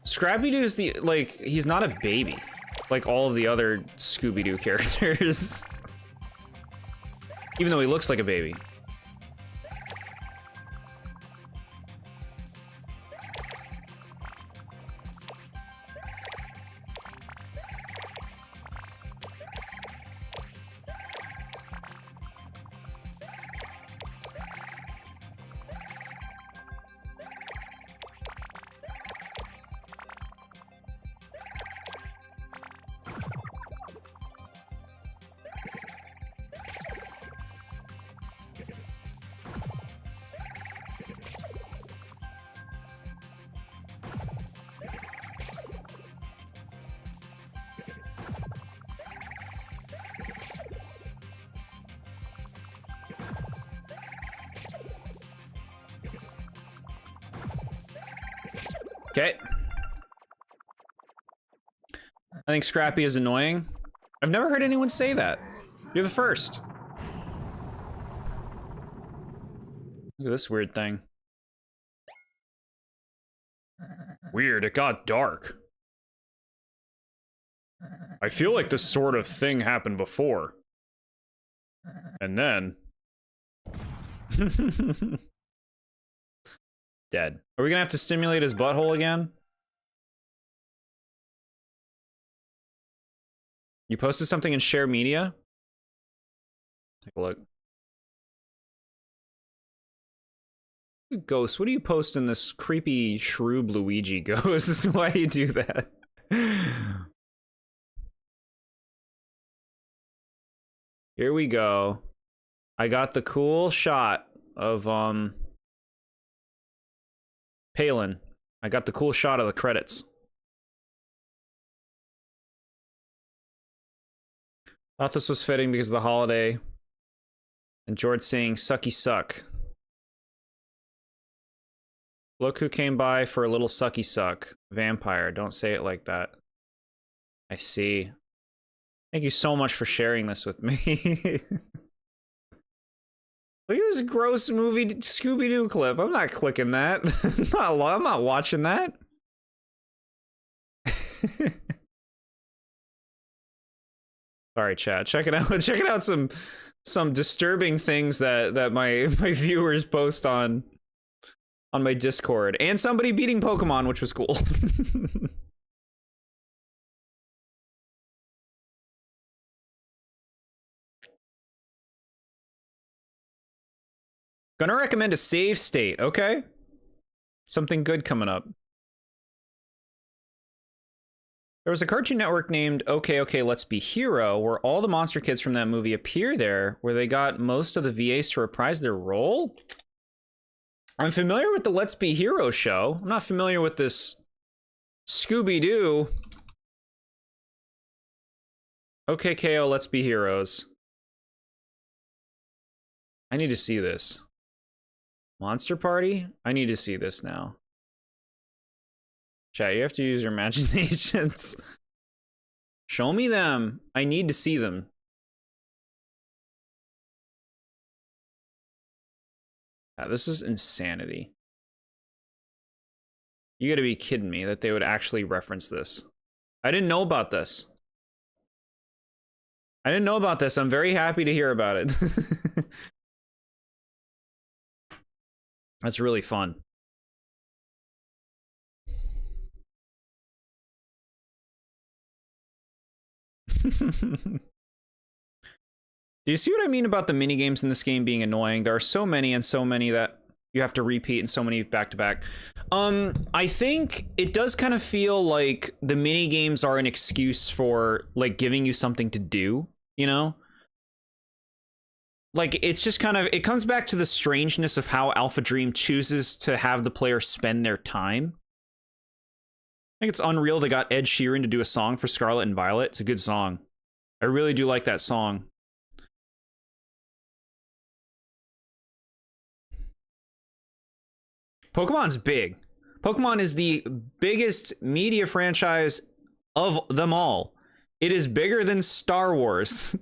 Scrappy-Doo is the, like, he's not a baby. Like all of the other Scooby-Doo characters. Even though he looks like a baby. Okay. I think Scrappy is annoying. I've never heard anyone say that. You're the first. Look at this weird thing. Weird, it got dark. I feel like this sort of thing happened before. And then... Dead. Are we gonna have to stimulate his butthole again? You posted something in share media? Take a look. Ghost, what do you post in this creepy shroob Luigi Ghost? Why do you do that? Here we go. I got the cool shot of Palin. I got the cool shot of the credits. Thought this was fitting because of the holiday. And Jord saying sucky suck. Look who came by for a little sucky suck. Vampire, don't say it like that. I see. Thank you so much for sharing this with me. Look at this gross movie Scooby-Doo clip. I'm not clicking that. I'm not watching that. Sorry, chat. Check it out. Check it out. Some disturbing things that my viewers post on my Discord, and somebody beating Pokemon, which was cool. Gonna recommend a save state, okay? Something good coming up. There was a Cartoon Network named Okay, Okay, Let's Be Hero, where all the monster kids from that movie appear there, where they got most of the VAs to reprise their role? I'm familiar with the Let's Be Hero show. I'm not familiar with this Scooby-Doo. Okay, KO, Let's Be Heroes. I need to see this. Monster Party? I need to see this now. Chat, you have to use your imaginations. Show me them. I need to see them. Yeah, this is insanity. You gotta be kidding me that they would actually reference this. I didn't know about this. I didn't know about this. I'm very happy to hear about it. That's really fun. Do you see what I mean about the minigames in this game being annoying? There are so many and so many that you have to repeat and so many back to back. I think it does kind of feel like the minigames are an excuse for like giving you something to do, you know? Like, it's just kind of, it comes back to the strangeness of how Alpha Dream chooses to have the player spend their time. I think it's unreal they got Ed Sheeran to do a song for Scarlet and Violet. It's a good song. I really do like that song. Pokemon's big. Pokemon is the biggest media franchise of them all. It is bigger than Star Wars.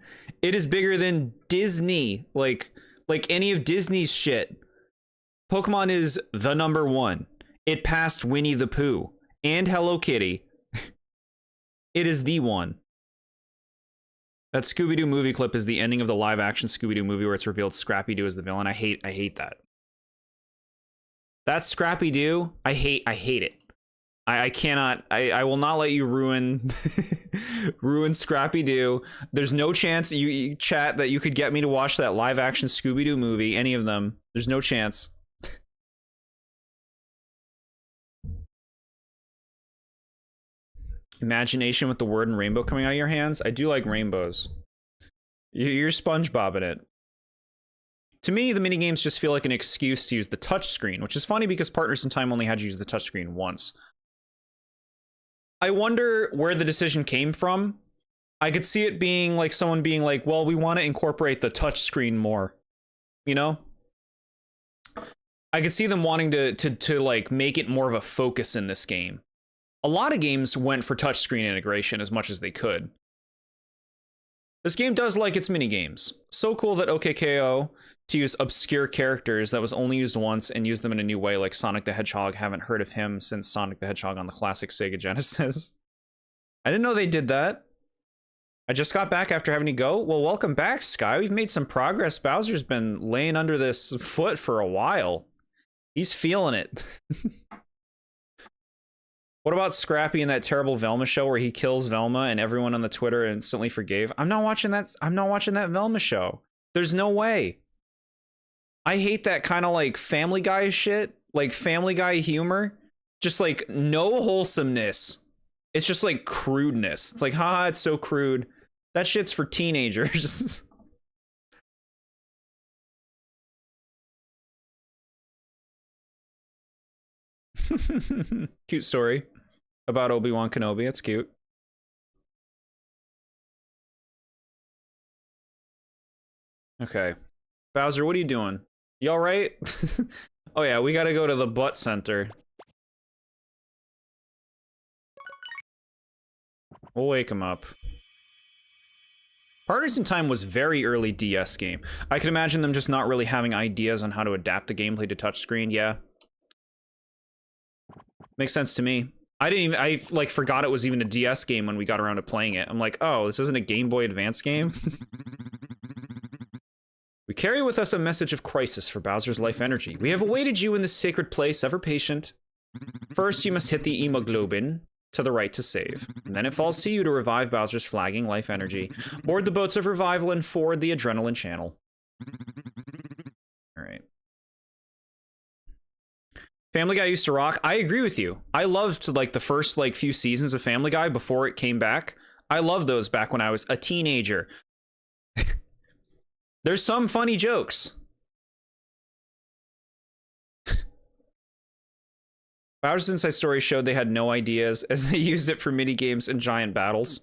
It is bigger than Disney, like any of Disney's shit. Pokemon is the #1. It passed Winnie the Pooh and Hello Kitty. It is the one. That Scooby-Doo movie clip is the ending of the live-action Scooby-Doo movie where it's revealed Scrappy-Doo is the villain. I hate that. That's Scrappy-Doo. I hate it. I cannot, I will not let you ruin ruin Scrappy-Doo. There's no chance you chat that you could get me to watch that live action Scooby-Doo movie, any of them. There's no chance. Imagination with the word and rainbow coming out of your hands. I do like rainbows. You're SpongeBobbing it. To me, the minigames just feel like an excuse to use the touchscreen, which is funny because Partners in Time only had to use the touchscreen once. I wonder where the decision came from. I could see it being like someone being like, well, we want to incorporate the touchscreen more, you know? I could see them wanting to like make it more of a focus in this game. A lot of games went for touchscreen integration as much as they could. This game does like its mini games. So cool that OKKO to use obscure characters that was only used once and use them in a new way, like Sonic the Hedgehog. Haven't heard of him since Sonic the Hedgehog on the classic Sega Genesis. I didn't know they did that. I just got back after having to go. Well, welcome back, Sky. We've made some progress. Bowser's been laying under this foot for a while. He's feeling it. What about Scrappy in that terrible Velma show where he kills Velma and everyone on the Twitter instantly forgave? I'm not watching that. I'm not watching that Velma show. There's no way. I hate that kind of like Family Guy shit, like Family Guy humor. Just like no wholesomeness. It's just like crudeness. It's like, haha, it's so crude. That shit's for teenagers. Cute story about Obi-Wan Kenobi. It's cute. Okay. Bowser, what are you doing? You alright? Oh yeah, we gotta go to the butt center. We'll wake him up. Partners in Time was very early DS game. I can imagine them just not really having ideas on how to adapt the gameplay to touchscreen. Yeah. Makes sense to me. I like forgot it was even a DS game when we got around to playing it. I'm like, oh, this isn't a Game Boy Advance game? We carry with us a message of crisis for Bowser's life energy. We have awaited you in this sacred place, ever patient. First, you must hit the hemoglobin to the right to save. And then it falls to you to revive Bowser's flagging life energy. Board the boats of revival and ford the adrenaline channel. All right. Family Guy used to rock. I agree with you. I loved like the first like few seasons of Family Guy before it came back. I loved those back when I was a teenager. There's some funny jokes. Bowser's Inside Story showed they had no ideas as they used it for mini games and giant battles.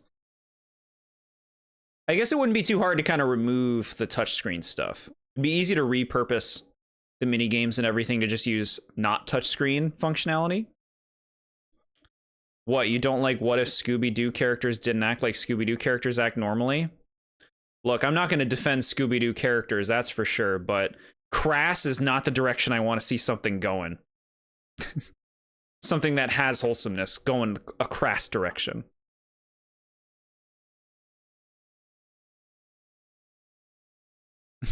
I guess it wouldn't be too hard to kind of remove the touchscreen stuff. It'd be easy to repurpose the mini games and everything to just use not touchscreen functionality. What, you don't like what if Scooby-Doo characters didn't act like Scooby-Doo characters act normally? Look, I'm not going to defend Scooby-Doo characters, that's for sure, but crass is not the direction I want to see something going. Something that has wholesomeness going a crass direction.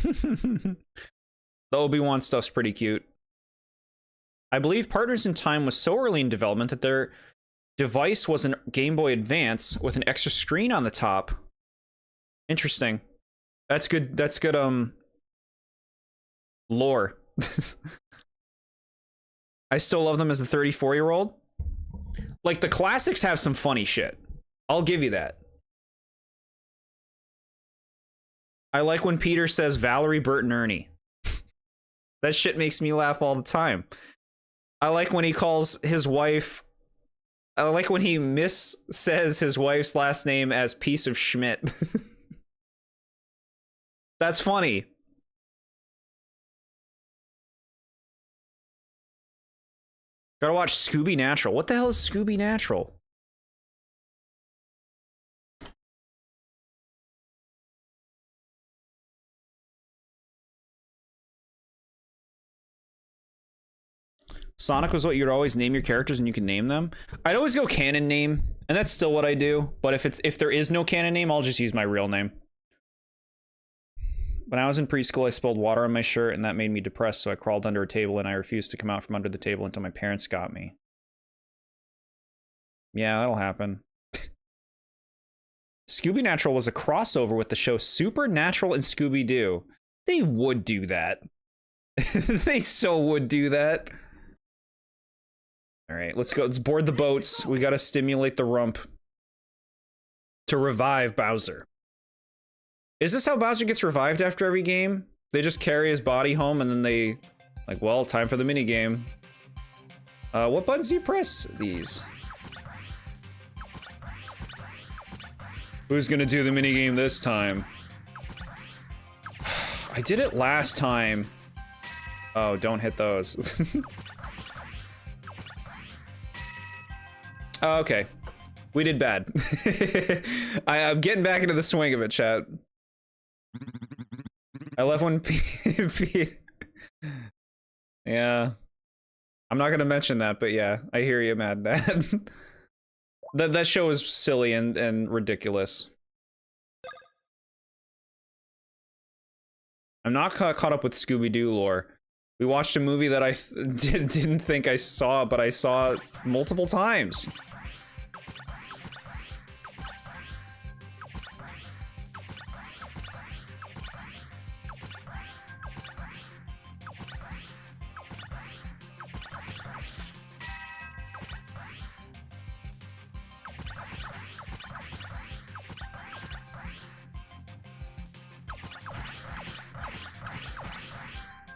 The Obi-Wan stuff's pretty cute. I believe Partners in Time was so early in development that their device was a Game Boy Advance with an extra screen on the top. Interesting. That's good. That's good. Lore. I still love them as a 34-year-old. Like, the classics have some funny shit. I'll give you that. I like when Peter says Valerie, Bert, and Ernie. That shit makes me laugh all the time. I like when he calls his wife... I like when he says his wife's last name as Piece of Schmidt. That's funny. Gotta watch Scooby Natural. What the hell is Scooby Natural? Sonic was what you'd always name your characters when you could name them. I'd always go canon name, and that's still what I do. But if there is no canon name, I'll just use my real name. When I was in preschool, I spilled water on my shirt, and that made me depressed, so I crawled under a table, and I refused to come out from under the table until my parents got me. Yeah, that'll happen. Scooby Natural was a crossover with the show Supernatural and Scooby-Doo. They would do that. They so would do that. All right, let's go. Let's board the boats. We gotta stimulate the rump to revive Bowser. Is this how Bowser gets revived after every game? They just carry his body home and then they... Like, well, time for the minigame. What buttons do you press? These. Who's gonna do the minigame this time? I did it last time. Oh, don't hit those. Oh, okay. We did bad. I'm getting back into the swing of it, chat. I left one Yeah. I'm not gonna mention that, but yeah, I hear you, Mad Dad. That show is silly and ridiculous. I'm not caught up with Scooby-Doo lore. We watched a movie that I didn't think I saw, but I saw multiple times.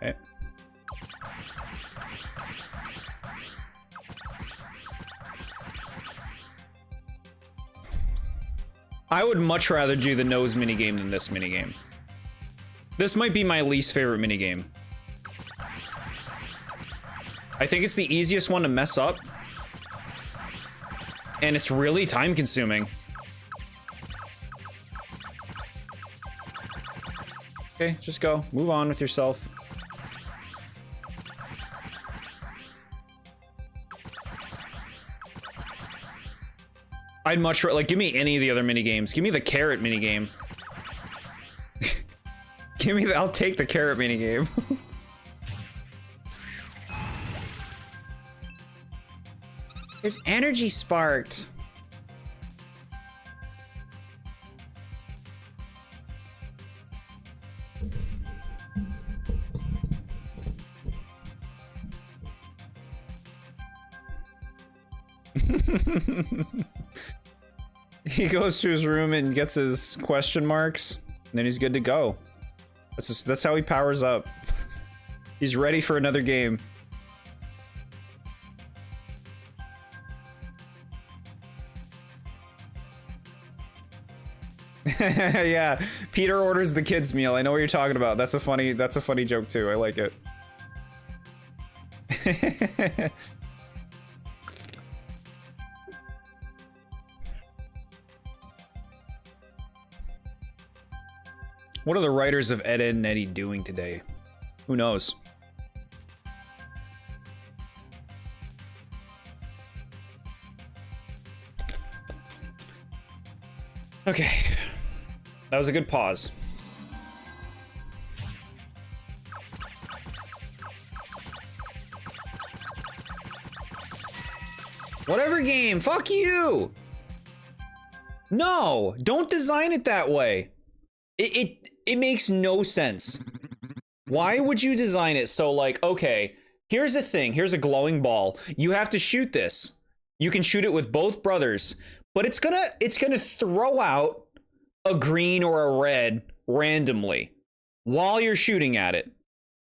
Okay. I would much rather do the nose minigame than this minigame. This might be my least favorite minigame. I think it's the easiest one to mess up. And it's really time consuming. Okay, just go. Move on with yourself. I'd much like give me any of the other mini games. Give me the carrot mini game. Give me the I'll take the carrot mini game. His energy sparked. He goes to his room and gets his question marks, and then he's good to go. That's how he powers up. He's ready for another game. Yeah, Peter orders the kids meal. I know what you're talking about. That's a funny joke too. I like it. What are the writers of Ed, Edd n Eddy doing today? Who knows? Okay. That was a good pause. Whatever game, fuck you! No, don't design it that way. It makes no sense. Why would you design it so like, okay, here's a thing, here's a glowing ball. You have to shoot this. You can shoot it with both brothers, but it's gonna throw out a green or a red randomly while you're shooting at it.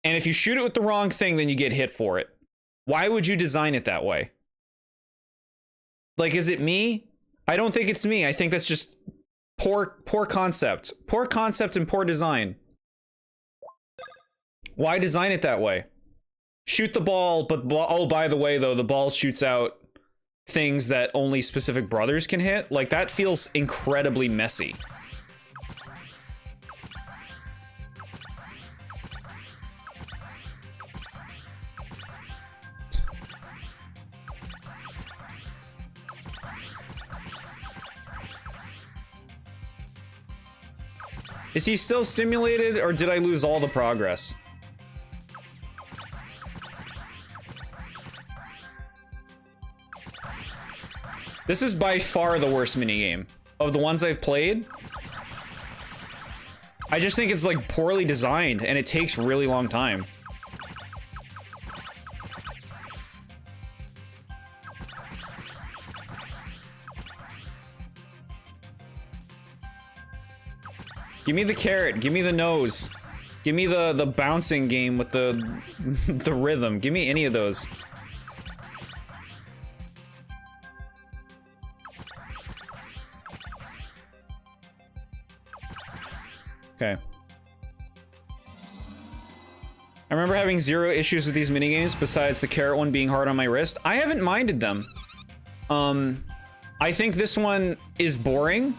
And if you shoot it with the wrong thing, then you get hit for it. Why would you design it that way? Like, is it me? I don't think it's me. I think that's just poor concept. Poor concept and poor design. Why design it that way? Shoot the ball, but oh, by the way, though, the ball shoots out things that only specific brothers can hit. Like, that feels incredibly messy. Is he still stimulated, or did I lose all the progress? This is by far the worst minigame. Of the ones I've played, I just think it's like poorly designed, and it takes really long time. Give me the carrot, give me the nose. Give me the bouncing game with the the rhythm. Give me any of those. Okay. I remember having zero issues with these minigames besides the carrot one being hard on my wrist. I haven't minded them. I think this one is boring.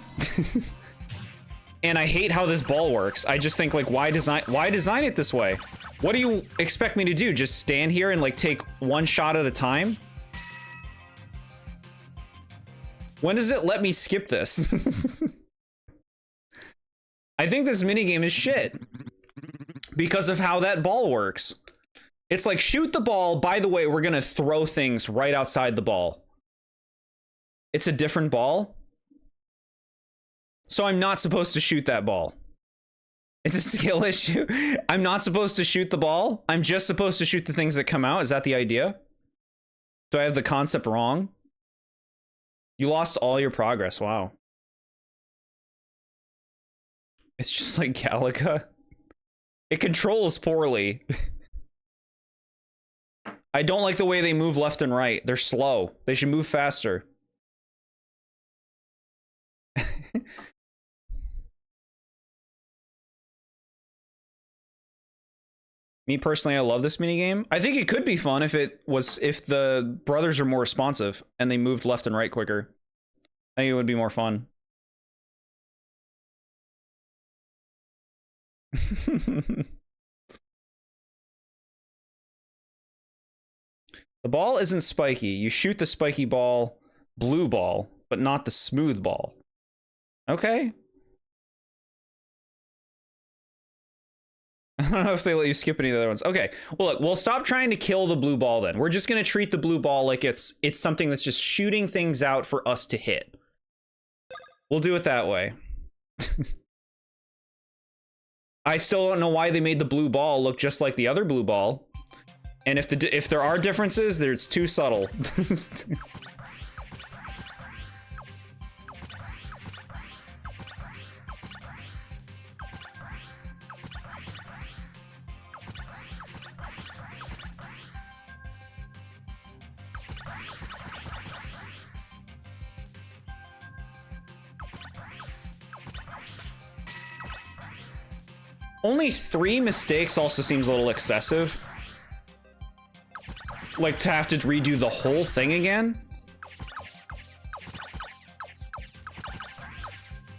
And I hate how this ball works. I just think, like, why design it this way? What do you expect me to do? Just stand here and, like, take one shot at a time? When does it let me skip this? I think this minigame is shit. Because of how that ball works. It's like, shoot the ball. By the way, we're gonna throw things right outside the ball. It's a different ball. So I'm not supposed to shoot that ball. It's a skill issue. I'm not supposed to shoot the ball. I'm just supposed to shoot the things that come out. Is that the idea? Do I have the concept wrong? You lost all your progress. Wow. It's just like Galaga. It controls poorly. I don't like the way they move left and right. They're slow. They should move faster. Me personally, I love this minigame. I think it could be fun if the brothers are more responsive and they moved left and right quicker. I think it would be more fun. The ball isn't spiky. You shoot the spiky ball, blue ball, but not the smooth ball. Okay. I don't know if they let you skip any of the other ones. Okay, well, look, we'll stop trying to kill the blue ball then. We're just going to treat the blue ball like it's something that's just shooting things out for us to hit. We'll do it that way. I still don't know why they made the blue ball look just like the other blue ball. And if there are differences, it's too subtle. Only 3 mistakes also seems a little excessive. Like, to have to redo the whole thing again?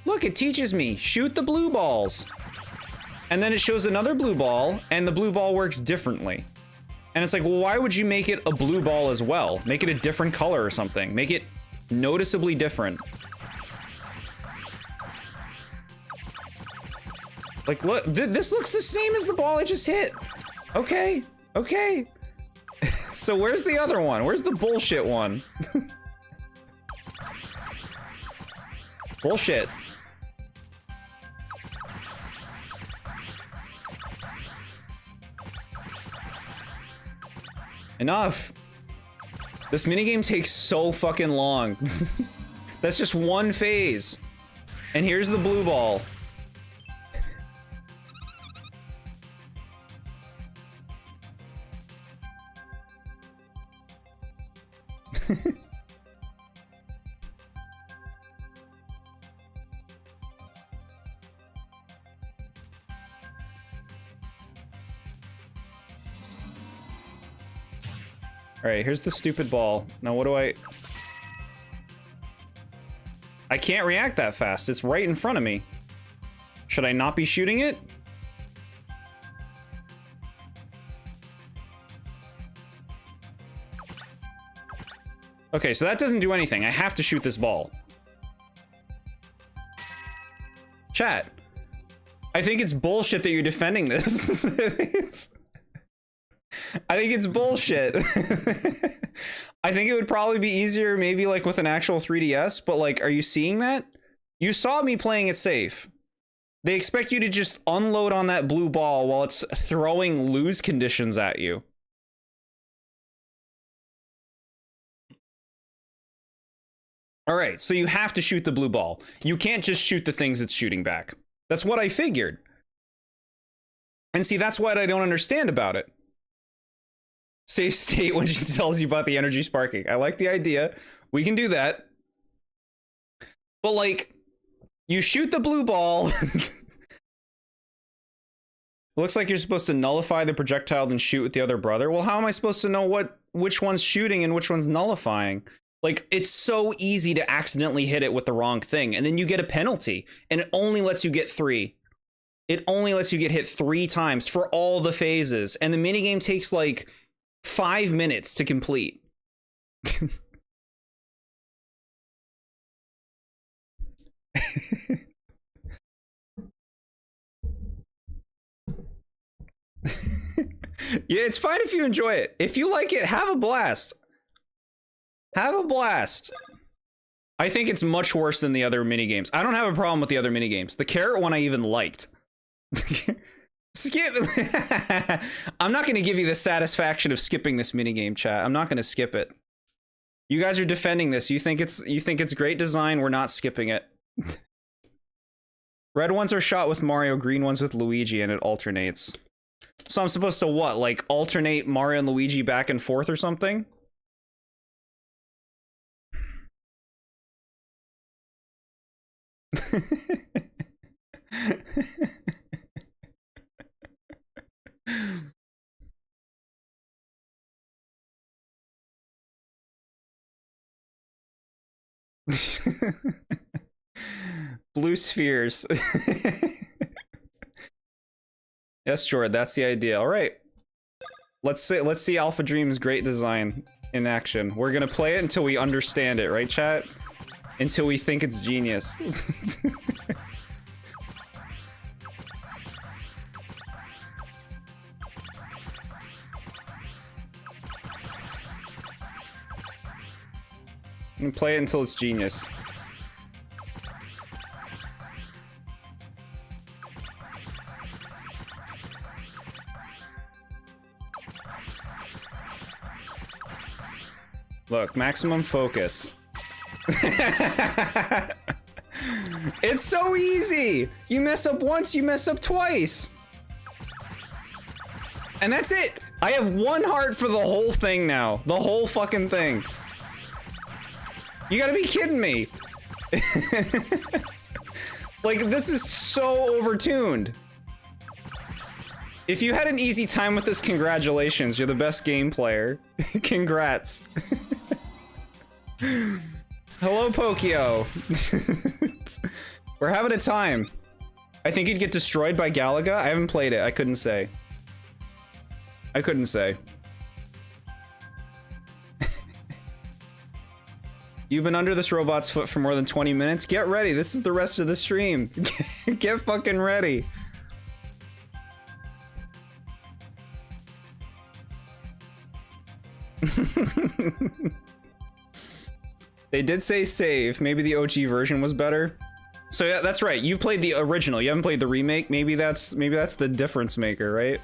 Look, it teaches me. Shoot the blue balls. And then it shows another blue ball, and the blue ball works differently. And it's like, well, why would you make it a blue ball as well? Make it a different color or something. Make it noticeably different. Like, look, this looks the same as the ball I just hit. Okay, okay. So where's the other one? Where's the bullshit one? Bullshit. Enough. This minigame takes so fucking long. That's just one phase. And here's the blue ball. Alright, here's the stupid ball. Now what do I can't react that fast. It's right in front of me. Should I not be shooting it? Okay, so that doesn't do anything. I have to shoot this ball. Chat. I think it's bullshit that you're defending this. I think it's bullshit. I think it would probably be easier maybe like with an actual 3DS, but like, are you seeing that? You saw me playing it safe. They expect you to just unload on that blue ball while it's throwing lose conditions at you. All right, so you have to shoot the blue ball. You can't just shoot the things it's shooting back. That's what I figured. And see, that's what I don't understand about it. Safe state when she tells you about the energy sparking. I like the idea. We can do that. But like, you shoot the blue ball. Looks like you're supposed to nullify the projectile and shoot with the other brother. Well, how am I supposed to know which one's shooting and which one's nullifying? Like, it's so easy to accidentally hit it with the wrong thing, and then you get a penalty, and it only lets you get 3. It only lets you get hit 3 times for all the phases, and the minigame takes like 5 minutes to complete. Yeah, it's fine if you enjoy it. If you like it, have a blast. Have a blast. I think it's much worse than the other minigames. I don't have a problem with the other minigames. The carrot one I even liked. Skip. I'm not going to give you the satisfaction of skipping this minigame, chat. I'm not going to skip it. You guys are defending this. You think it's great design. We're not skipping it. Red ones are shot with Mario, green ones with Luigi, and it alternates. So I'm supposed to what? Like alternate Mario and Luigi back and forth or something? Blue spheres. Yes, Jord, that's the idea. All right. Let's see Alpha Dream's great design in action. We're gonna play it until we understand it, right, chat? Until we think it's genius. And play it until it's genius. Look, maximum focus. It's so easy! You mess up once, you mess up twice! And that's it! I have 1 heart for the whole thing now. The whole fucking thing. You gotta be kidding me! Like, this is so overtuned. If you had an easy time with this, congratulations. You're the best game player. Congrats. Hello, Pokio. We're having a time. I think you'd get destroyed by Galaga. I haven't played it. I couldn't say. I couldn't say. You've been under this robot's foot for more than 20 minutes. Get ready. This is the rest of the stream. Get fucking ready. They did say save. Maybe the OG version was better. So yeah, that's right. You've played the original. You haven't played the remake. Maybe that's the difference maker, right?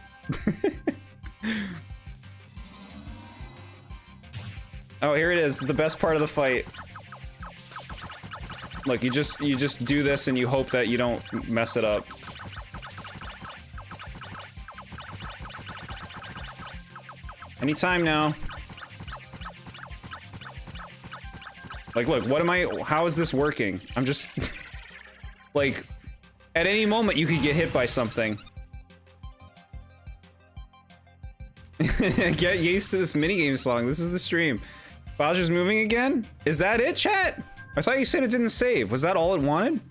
Oh, here it is. The best part of the fight. Look, you just do this and you hope that you don't mess it up. Anytime now. Like, look, how is this working? I'm just, like, at any moment you could get hit by something. Get used to this minigame song. This is the stream. Bowser's moving again? Is that it, chat? I thought you said it didn't save. Was that all it wanted?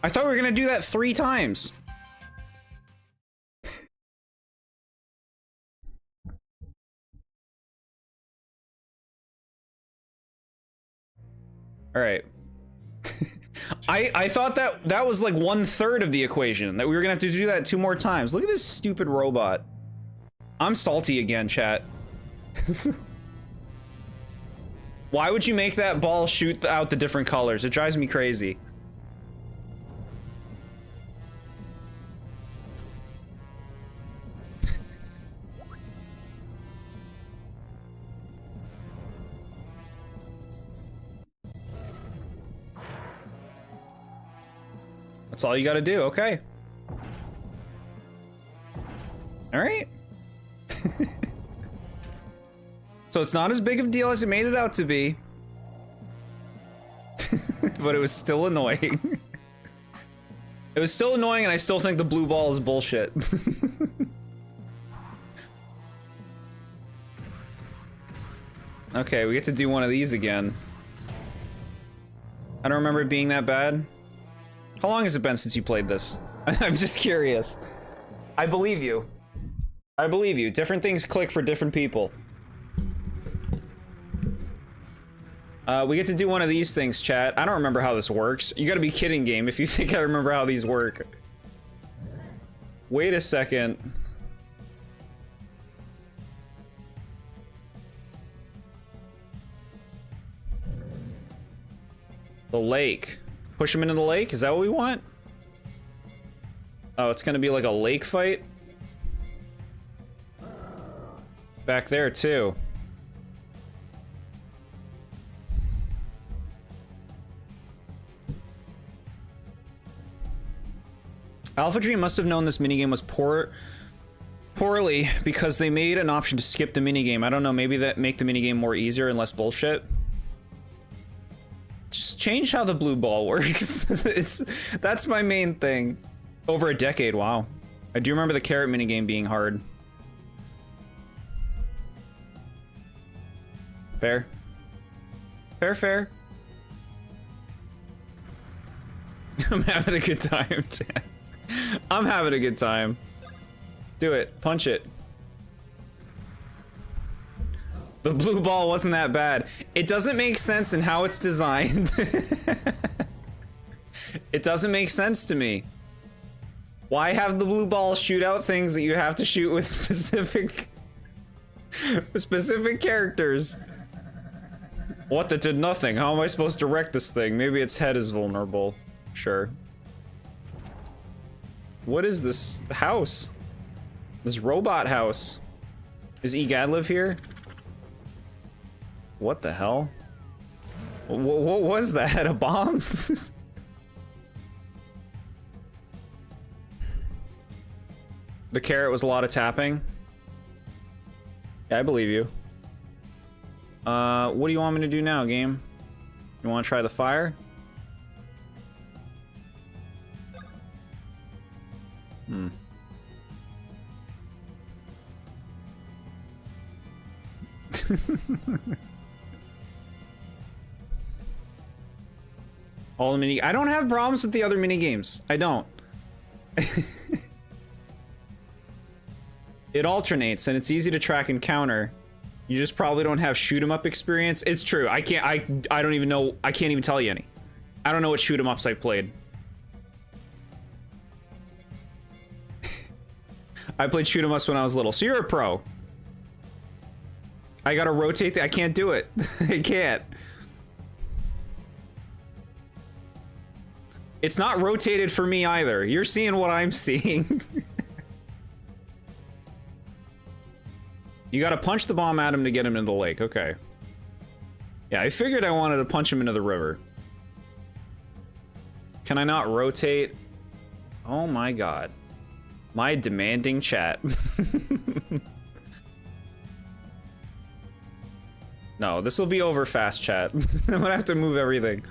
I thought we were gonna do that 3 times. All right. I thought that was like 1/3 of the equation, that we were gonna have to do that 2 more times. Look at this stupid robot. I'm salty again, chat. Why would you make that ball shoot out the different colors? It drives me crazy. That's all you gotta do, okay. Alright. So it's not as big of a deal as it made it out to be. But it was still annoying. It was still annoying, and I still think the blue ball is bullshit. Okay, we get to do one of these again. I don't remember it being that bad. How long has it been since you played this? I'm just curious. I believe you. I believe you. Different things click for different people. We get to do one of these things, chat. I don't remember how this works. You gotta be kidding, game, if you think I remember how these work. Wait a second. The lake. Push him into the lake? Is that what we want? Oh, it's gonna be like a lake fight? Back there, too. Alpha Dream must have known this minigame was poorly because they made an option to skip the minigame. I don't know, maybe that make the minigame more easier and less bullshit. Just change how the blue ball works. That's my main thing. Over a decade, wow. I do remember the carrot minigame being hard. Fair. Fair, fair. I'm having a good time, chat. I'm having a good time. Do it. Punch it. The blue ball wasn't that bad. It doesn't make sense in how it's designed. It doesn't make sense to me. Why have the blue ball shoot out things that you have to shoot with specific characters? What, that did nothing? How am I supposed to wreck this thing? Maybe its head is vulnerable. Sure. What is this house? This robot house. Is Egad live here? What the hell? What was that? A bomb? The carrot was a lot of tapping. Yeah, I believe you. What do you want me to do now, game? You want to try the fire? Hmm. All the mini. I don't have problems with the other mini games. I don't. It alternates and it's easy to track and counter. You just probably don't have shoot 'em up experience. It's true. I don't even know. I can't even tell you any. I don't know what shoot 'em ups I've played. I played shoot 'em ups when I was little. So you're a pro. I gotta rotate I can't do it. I can't. It's not rotated for me either. You're seeing what I'm seeing. You gotta punch the bomb at him to get him into the lake. Okay. Yeah, I figured I wanted to punch him into the river. Can I not rotate? Oh my god. My demanding chat. No, this will be over fast, chat. I'm gonna have to move everything.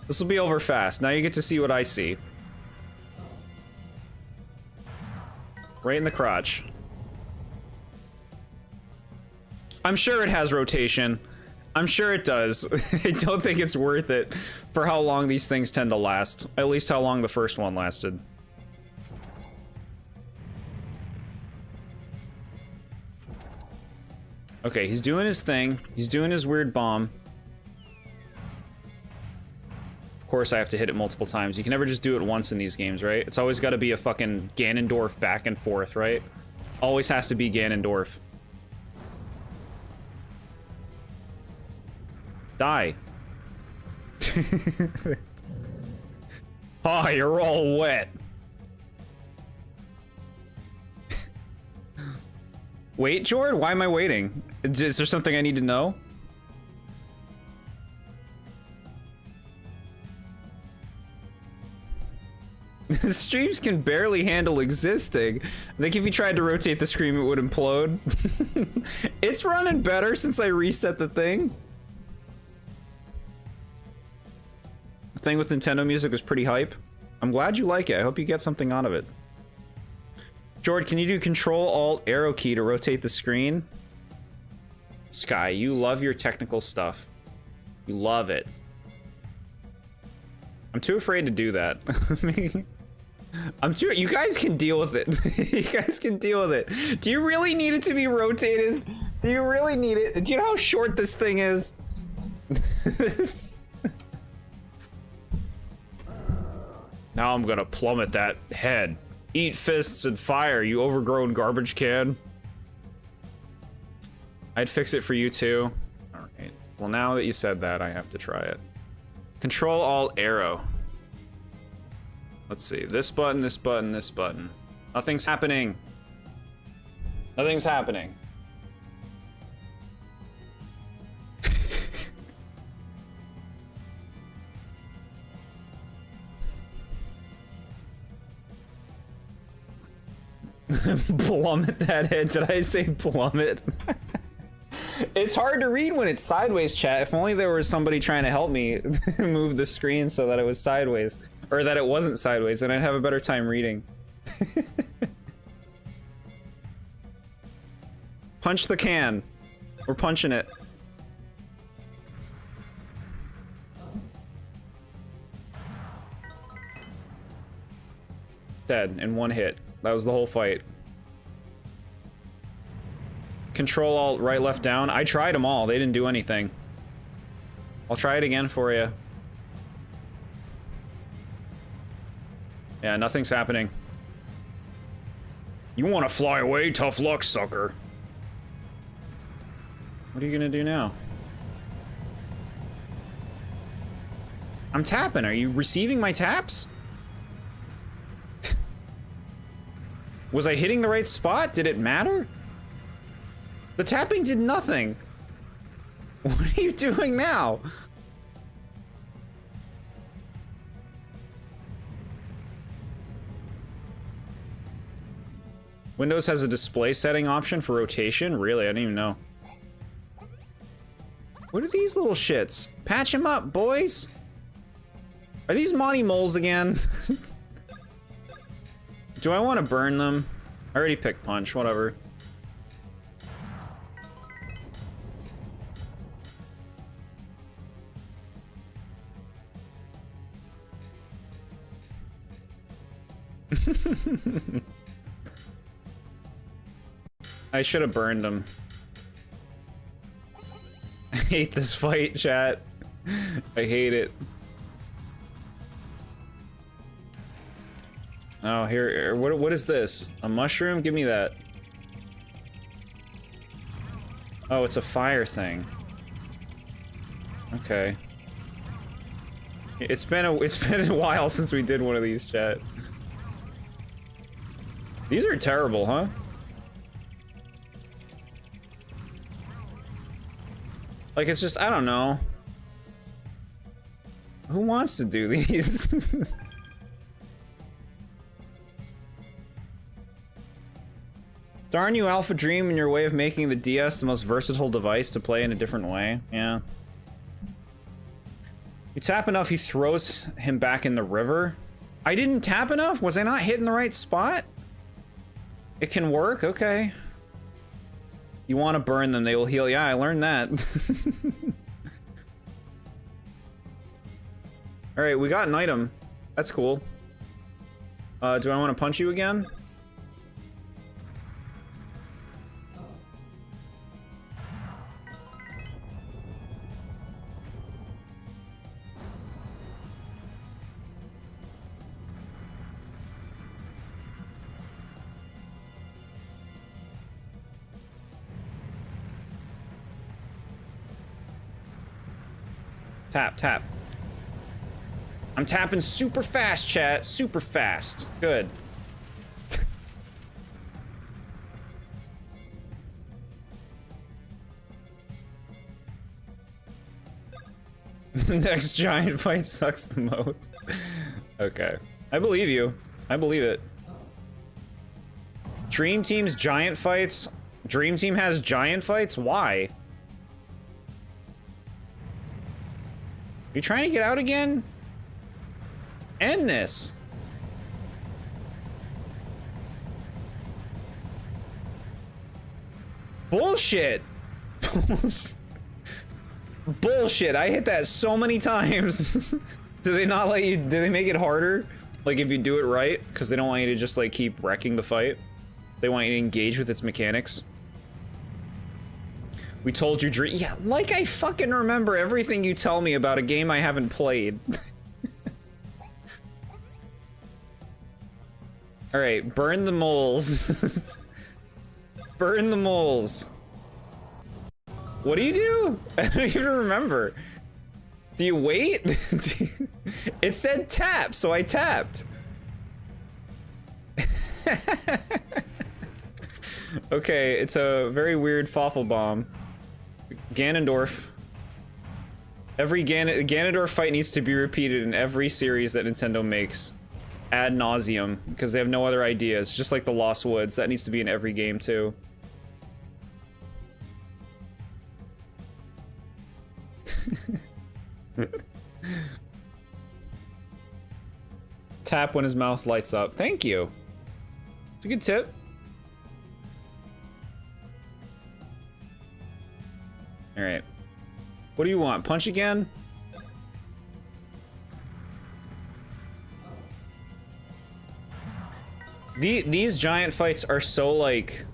This will be over fast. Now you get to see what I see. Right in the crotch. I'm sure it has rotation. I'm sure it does. I don't think it's worth it for how long these things tend to last. At least how long the first one lasted. Okay, he's doing his thing. He's doing his weird bomb. Of course I have to hit it multiple times. You can never just do it once in these games, right? It's always got to be a fucking Ganondorf back and forth, right? Always has to be Ganondorf. Die. Oh, you're all wet. Wait, Jord? Why am I waiting? Is there something I need to know? The streams can barely handle existing. I think if you tried to rotate the screen, it would implode. It's running better since I reset the thing. The thing with Nintendo music was pretty hype. I'm glad you like it. I hope you get something out of it. Jord, can you do Control Alt Arrow key to rotate the screen? Sky, you love your technical stuff. You love it. I'm too afraid to do that. You guys can deal with it. You guys can deal with it. Do you really need it to be rotated? Do you really need it? Do you know how short this thing is? Now I'm gonna plummet that head. Eat fists and fire, you overgrown garbage can. I'd fix it for you too. Alright. Well, now that you said that, I have to try it. Control Alt Arrow. Let's see. This button, this button, this button. Nothing's happening. Nothing's happening. Plummet that head. Did I say plummet? It's hard to read when it's sideways, chat. If only there was somebody trying to help me move the screen so that it was sideways. Or that it wasn't sideways, then I'd have a better time reading. Punch the can. We're punching it. Dead in one hit. That was the whole fight. Control Alt right left down. I tried them all. They didn't do anything. I'll try it again for you. Yeah, nothing's happening. You want to fly away? Tough luck, sucker. What are you gonna do now? I'm tapping. Are you receiving my taps? Was I hitting the right spot? Did it matter? The tapping did nothing. What are you doing now? Windows has a display setting option for rotation? Really? I didn't even know. What are these little shits? Patch them up, boys. Are these Monty Moles again? Do I want to burn them? I already picked punch, whatever. I should have burned them. I hate this fight, chat. I hate it. Oh, here, what is this? A mushroom? Give me that. Oh, it's a fire thing. Okay. It's been a while since we did one of these, chat. These are terrible, huh? Like, it's just, I don't know. Who wants to do these? Darn you, Alpha Dream, and your way of making the DS the most versatile device to play in a different way. Yeah. You tap enough, he throws him back in the river. I didn't tap enough? Was I not hitting the right spot? It can work? Okay. You want to burn them, they will heal. Yeah, I learned that. Alright, we got an item. That's cool. Do I want to punch you again? Tap, tap. I'm tapping super fast, chat. Super fast. Good. The next giant fight sucks the most. Okay. I believe you. I believe it. Dream Team's giant fights? Dream Team has giant fights? Why? You trying to get out again? End this. Bullshit. Bullshit, I hit that so many times. Do they not let you, do they make it harder? Like if you do it right? Because they don't want you to just like keep wrecking the fight. They want you to engage with its mechanics. We told you dream, yeah, like I fucking remember everything you tell me about a game I haven't played. All right, burn the moles. Burn the moles. What do you do? I don't even remember. Do you wait? It said tap, so I tapped. Okay, it's a very weird Fawful Bomb. Ganondorf. Every Ganondorf fight needs to be repeated in every series that Nintendo makes. Ad nauseum, because they have no other ideas. Just like the Lost Woods, that needs to be in every game too. Tap when his mouth lights up. Thank you. It's a good tip. All right. What do you want? Punch again? These giant fights are so like...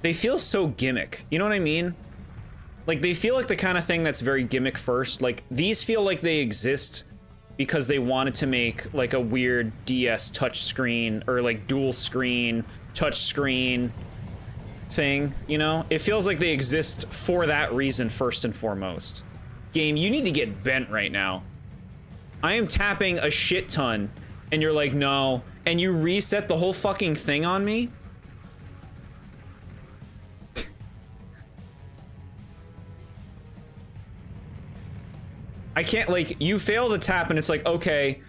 They feel so gimmick. You know what I mean? Like, they feel like the kind of thing that's very gimmick first. Like, these feel like they exist because they wanted to make, like, a weird DS touchscreen or, like, dual screen, touchscreen thing, you know? It feels like they exist for that reason first and foremost. Game, you need to get bent right now. I am tapping a shit ton, and you're like, no. And you reset the whole fucking thing on me? I can't, like, you fail to tap and it's like, okay,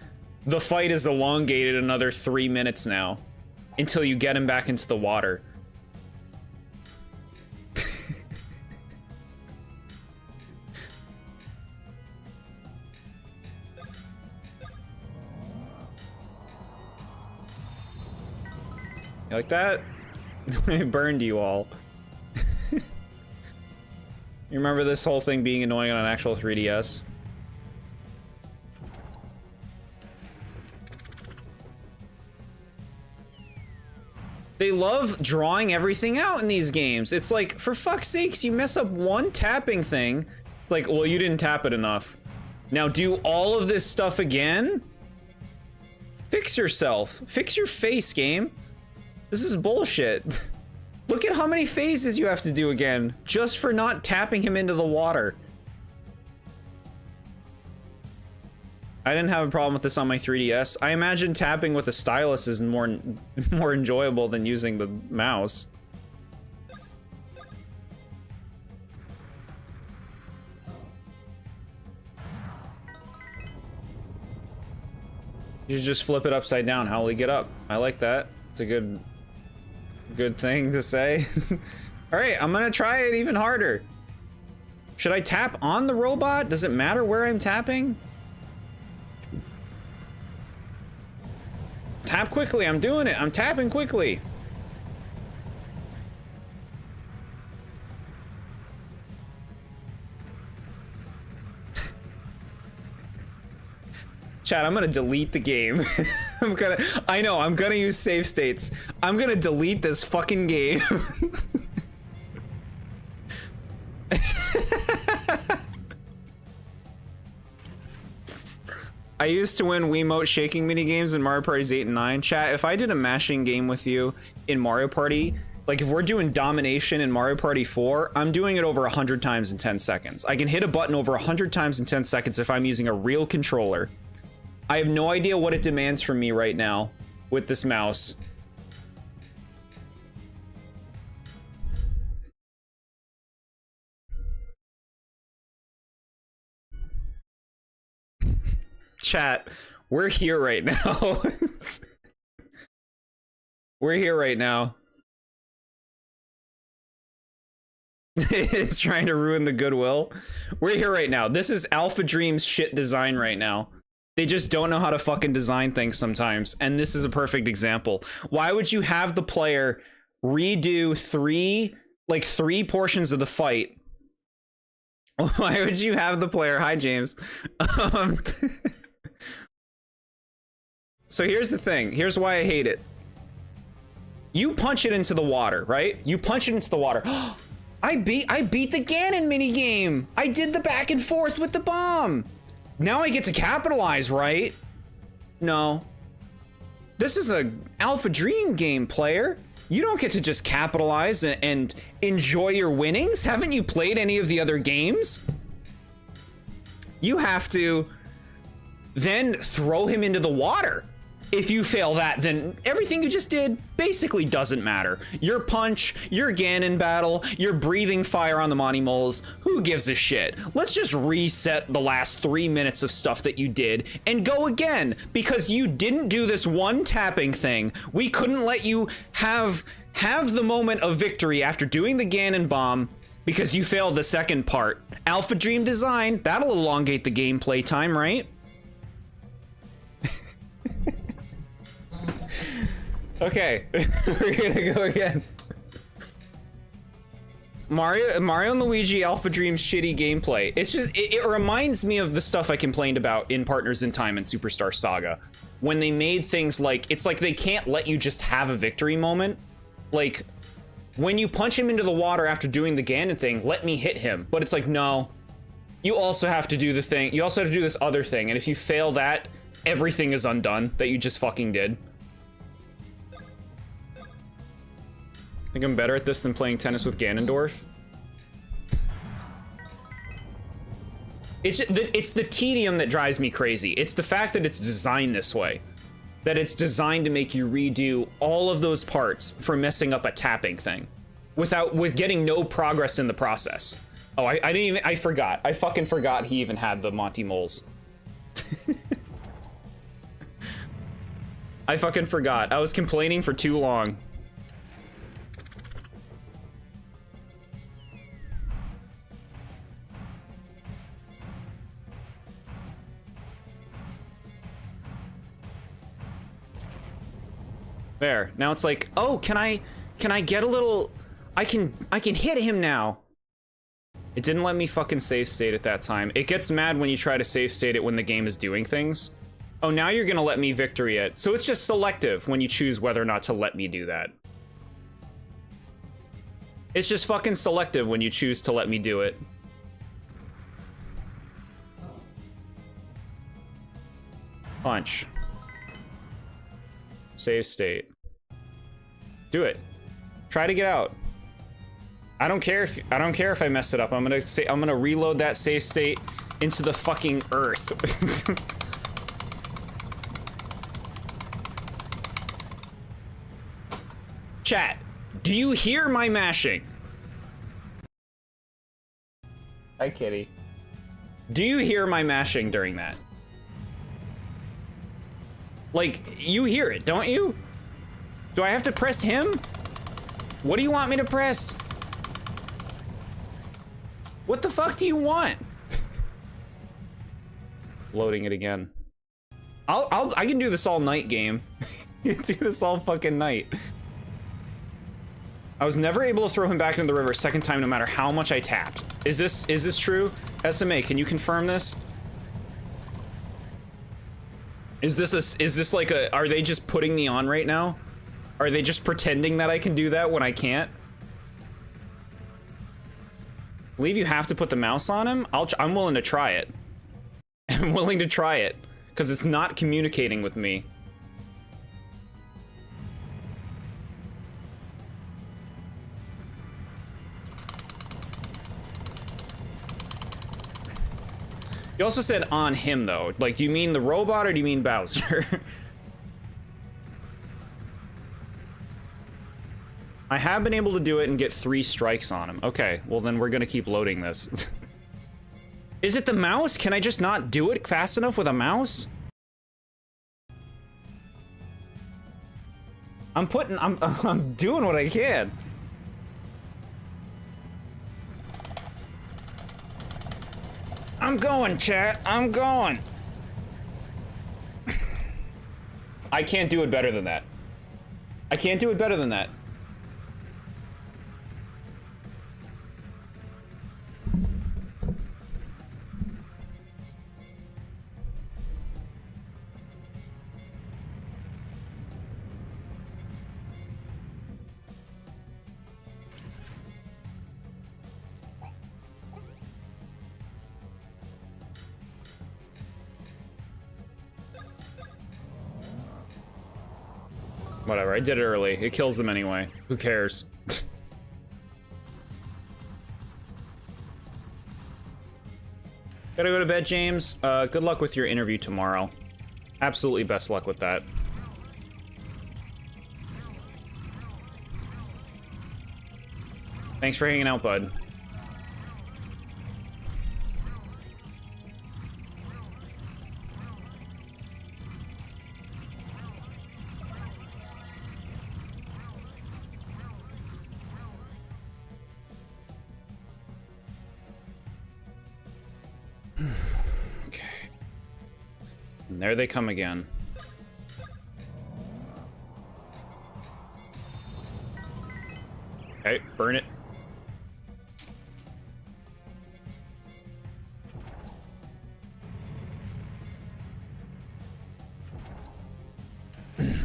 the fight is elongated another 3 minutes now until you get him back into the water. You like that? I burned you all. You remember this whole thing being annoying on an actual 3DS? They love drawing everything out in these games. It's like, for fuck's sakes, you mess up one tapping thing. Like, well, you didn't tap it enough. Now do all of this stuff again? Fix yourself. Fix your face, game. This is bullshit. Look at how many phases you have to do again, just for not tapping him into the water. I didn't have a problem with this on my 3DS. I imagine tapping with a stylus is more enjoyable than using the mouse. You should just flip it upside down. How will he get up? I like that. It's a good thing to say. All right, I'm gonna try it even harder. Should I tap on the robot? Does it matter where I'm tapping? Tap quickly, I'm doing it. I'm tapping quickly. Chat, I'm gonna delete the game. I'm gonna use save states. I'm gonna delete this fucking game. I used to win Wiimote shaking minigames in Mario Parties 8 and 9. Chat, if I did a mashing game with you in Mario Party, like if we're doing domination in Mario Party 4, I'm doing it over 100 times in 10 seconds. I can hit a button over 100 times in 10 seconds if I'm using a real controller. I have no idea what it demands from me right now with this mouse. Chat, we're here right now. We're here right now. It's trying to ruin the goodwill. We're here right now. This is Alpha Dream's shit design right now. They just don't know how to fucking design things sometimes, and this is a perfect example. Why would you have the player redo 3 like 3 portions of the fight. Why would you have the player? Hi, James. So here's the thing. Here's why I hate it. You punch it into the water, right? You punch it into the water. I beat the Ganon minigame. I did the back and forth with the bomb. Now I get to capitalize, right? No. This is a Alpha Dream game, player. You don't get to just capitalize and enjoy your winnings. Haven't you played any of the other games? You have to then throw him into the water. If you fail that, then everything you just did basically doesn't matter. Your punch, your Ganon battle, your breathing fire on the Monty Moles, who gives a shit? Let's just reset the last 3 minutes of stuff that you did and go again. Because you didn't do this one tapping thing, we couldn't let you have the moment of victory after doing the Ganon bomb because you failed the second part. Alpha Dream design, that'll elongate the gameplay time, right? Okay, we're gonna go again. Mario and Luigi Alpha Dream's shitty gameplay. It's just, it reminds me of the stuff I complained about in Partners in Time and Superstar Saga. When they made things like, it's like they can't let you just have a victory moment. Like, when you punch him into the water after doing the Ganon thing, let me hit him. But it's like, no. You also have to do the thing, you also have to do this other thing, and if you fail that, everything is undone that you just fucking did. I think I'm better at this than playing tennis with Ganondorf. It's the tedium that drives me crazy. It's the fact that it's designed this way. That it's designed to make you redo all of those parts for messing up a tapping thing. With getting no progress in the process. Oh, I forgot. I fucking forgot he even had the Monty Moles. I fucking forgot. I was complaining for too long. There. Now it's like, oh, can I get a little... I can hit him now. It didn't let me fucking save state at that time. It gets mad when you try to save state it when the game is doing things. Oh, now you're gonna let me victory it. So it's just selective when you choose whether or not to let me do that. It's just fucking selective when you choose to let me do it. Punch. Save state. Do it. Try to get out. I don't care if I mess it up. I'm gonna reload that save state into the fucking earth. Chat, do you hear my mashing? Hi, kitty. Do you hear my mashing during that? Like, you hear it, don't you? Do I have to press him? What do you want me to press? What the fuck do you want? Loading it again. I can do this all night, game. You can do this all fucking night. I was never able to throw him back into the river a second time no matter how much I tapped. Is this true? SMA, can you confirm this? Is this like a, are they just putting me on right now? Are they just pretending that I can do that when I can't? I believe you have to put the mouse on him? I'm willing to try it. I'm willing to try it, because it's not communicating with me. You also said on him, though. Like, do you mean the robot or do you mean Bowser? I have been able to do it and get 3 strikes on him. Okay, well then we're gonna keep loading this. Is it the mouse? Can I just not do it fast enough with a mouse? I'm doing what I can. I'm going, chat. I'm going. I can't do it better than that. I can't do it better than that. Whatever, I did it early. It kills them anyway. Who cares? Gotta go to bed, James. Good luck with your interview tomorrow. Absolutely best luck with that. Thanks for hanging out, bud. Okay. And there they come again. Okay, burn it.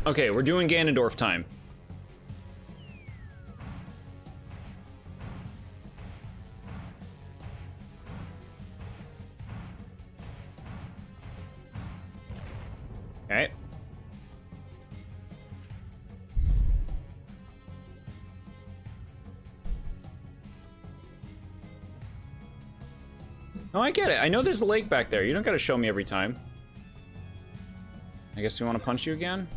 Okay, we're doing Ganondorf time. Okay. No, I get it. I know there's a lake back there. You don't gotta show me every time. I guess we want to punch you again?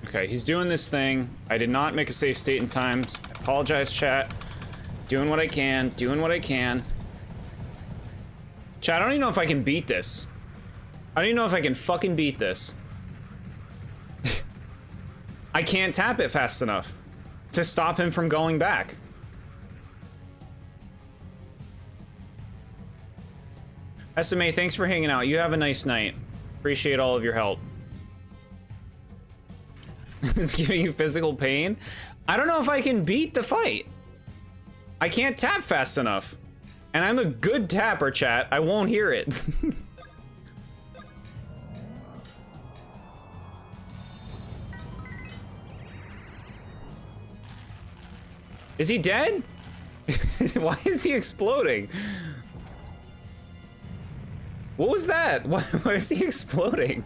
Okay, he's doing this thing. I did not make a safe state in time. I apologize, chat. Doing what I can. Doing what I can. Chat, I don't even know if I can beat this. I don't even know if I can fucking beat this. I can't tap it fast enough to stop him from going back. SMA, thanks for hanging out. You have a nice night. Appreciate all of your help. It's giving you physical pain. I don't know if I can beat the fight. I can't tap fast enough. And I'm a good tapper, chat. I won't hear it. Is he dead? Why is he exploding? What was that? Why is he exploding?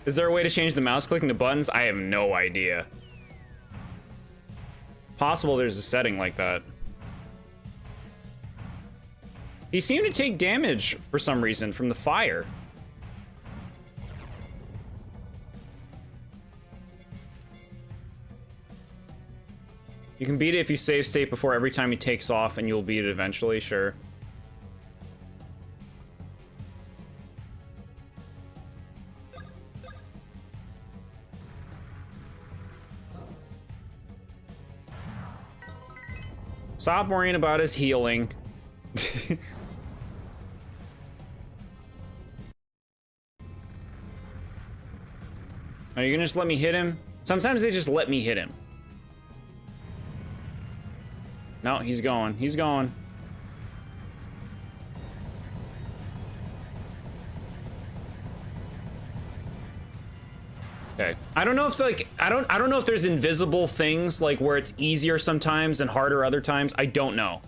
Is there a way to change the mouse clicking to buttons? I have no idea. Possible there's a setting like that. He seemed to take damage for some reason from the fire. You can beat it if you save state before every time he takes off, and you'll beat it eventually, sure. Stop worrying about his healing. Are you gonna just let me hit him? Sometimes they just let me hit him. No, he's going. He's going. Okay. I don't know if I don't know if there's invisible things like where it's easier sometimes and harder other times. I don't know.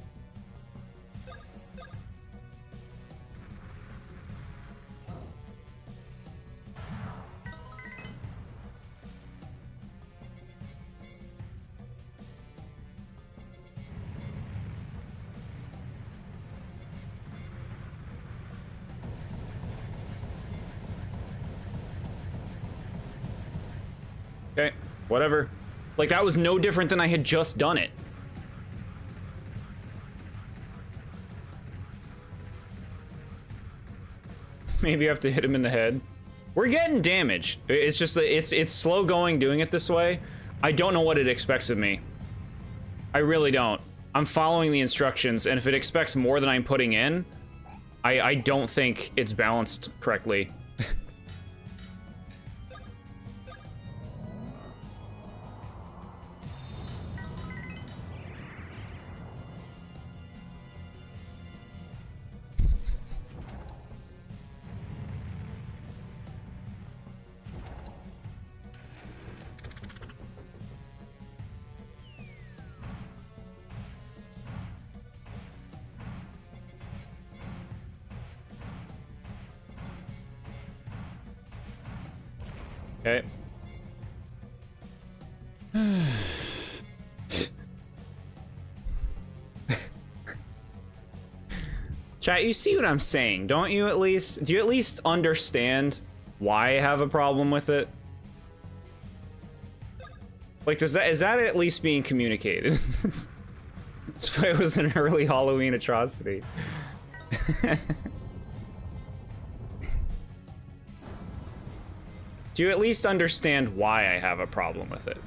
Okay, whatever. Like, that was no different than I had just done it. Maybe I have to hit him in the head. We're getting damage. It's just that it's slow going doing it this way. I don't know what it expects of me. I really don't. I'm following the instructions, and if it expects more than I'm putting in, I don't think it's balanced correctly. Okay. Chat, you see what I'm saying, don't you at least? Do you at least understand why I have a problem with it? Like, is that at least being communicated? It was an early Halloween atrocity. Do you at least understand why I have a problem with it?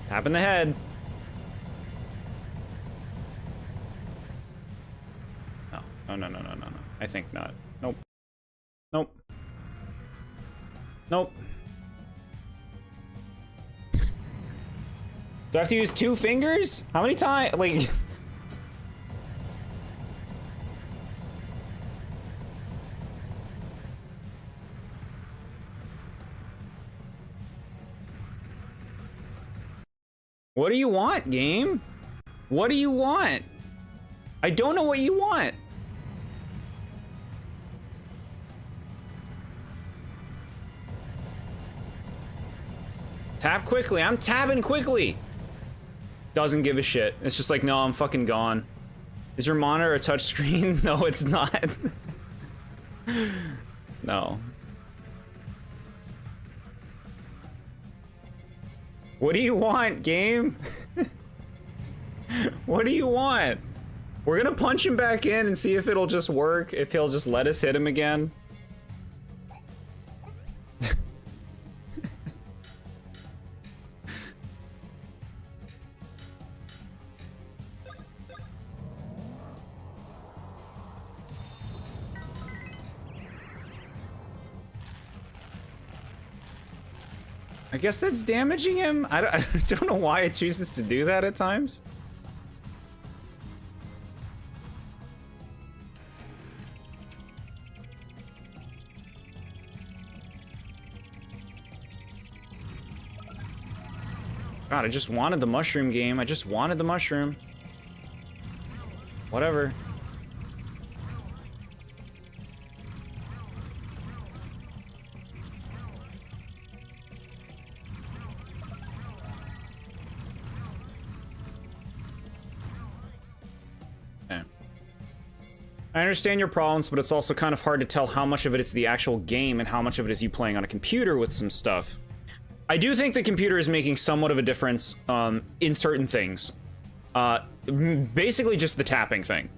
Tap in the head. No, no, no, no, no, no. I think not. Nope. Nope. Nope. Do I have to use 2 fingers? How many times? Like... What do you want, game? What do you want? I don't know what you want. Tap quickly. I'm tabbing quickly. Doesn't give a shit. It's just like, no, I'm fucking gone. Is your monitor a touchscreen? No, it's not. No. What do you want, game? What do you want? We're gonna punch him back in and see if it'll just work, if he'll just let us hit him again. I guess that's damaging him? I don't know why it chooses to do that at times. God, I just wanted the mushroom game. I just wanted the mushroom. Whatever. I understand your problems, but it's also kind of hard to tell how much of it is the actual game and how much of it is you playing on a computer with some stuff. I do think the computer is making somewhat of a difference in certain things. Basically just the tapping thing.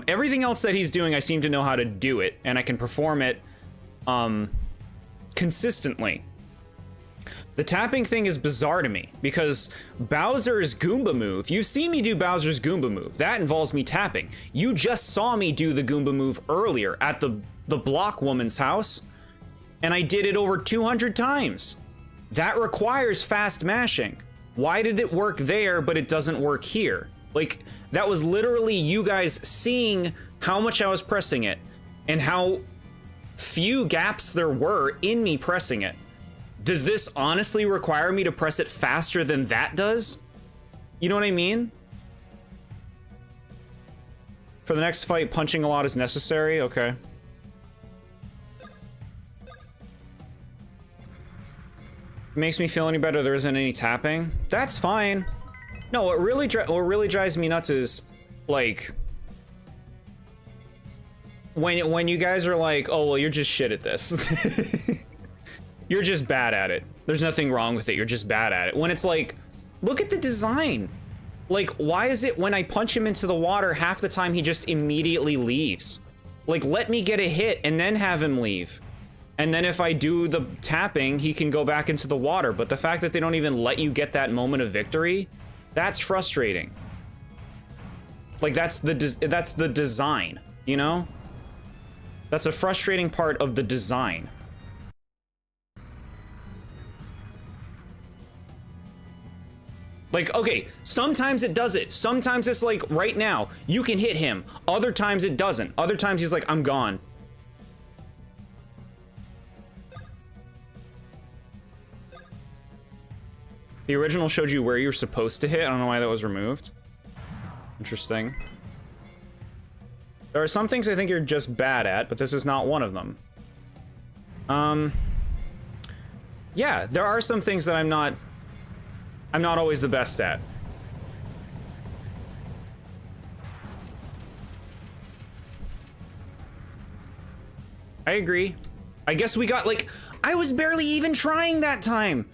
Everything else that he's doing, I seem to know how to do it, and I can perform it consistently. The tapping thing is bizarre to me, because Bowser's Goomba move, you've seen me do Bowser's Goomba move. That involves me tapping. You just saw me do the Goomba move earlier at the block woman's house, and I did it over 200 times. That requires fast mashing. Why did it work there, but it doesn't work here? Like, that was literally you guys seeing how much I was pressing it, and how few gaps there were in me pressing it. Does this honestly require me to press it faster than that does? You know what I mean? For the next fight, punching a lot is necessary? Okay. Makes me feel any better there isn't any tapping? That's fine. No, what really drives me nuts is, like, when you guys are like, oh, well, you're just shit at this. You're just bad at it. There's nothing wrong with it. You're just bad at it. When it's like, look at the design. Like, why is it when I punch him into the water, half the time he just immediately leaves? Like, let me get a hit and then have him leave. And then if I do the tapping, he can go back into the water. But the fact that they don't even let you get that moment of victory, that's frustrating. Like, that's the design, you know? That's a frustrating part of the design. Like, okay, sometimes it does it. Sometimes it's like, right now, you can hit him. Other times it doesn't. Other times he's like, I'm gone. The original showed you where you're supposed to hit. I don't know why that was removed. Interesting. There are some things I think you're just bad at, but this is not one of them. Yeah, there are some things that I'm not always the best at. I agree. I guess we got, like, I was barely even trying that time.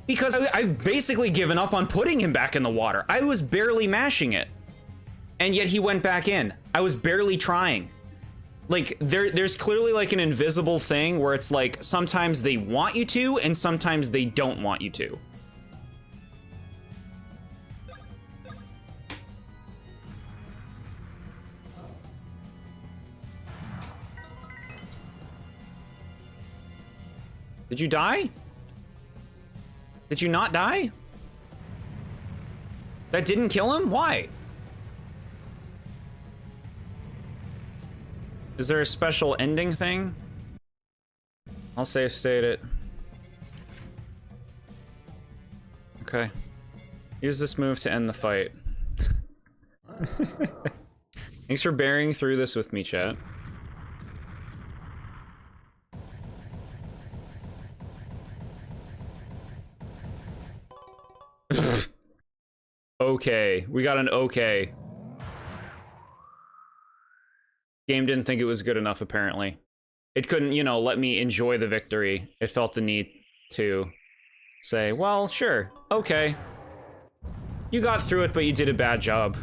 Because I've basically given up on putting him back in the water. I was barely mashing it. And yet he went back in. I was barely trying. Like, there's clearly like an invisible thing where it's like, sometimes they want you to, and sometimes they don't want you to. Did you die? Did you not die? That didn't kill him? Why? Is there a special ending thing? I'll save state it. Okay. Use this move to end the fight. Thanks for bearing through this with me, chat. Okay, we got an okay. Game didn't think it was good enough, apparently. It couldn't, you know, let me enjoy the victory. It felt the need to say, well, sure, okay. You got through it, but you did a bad job.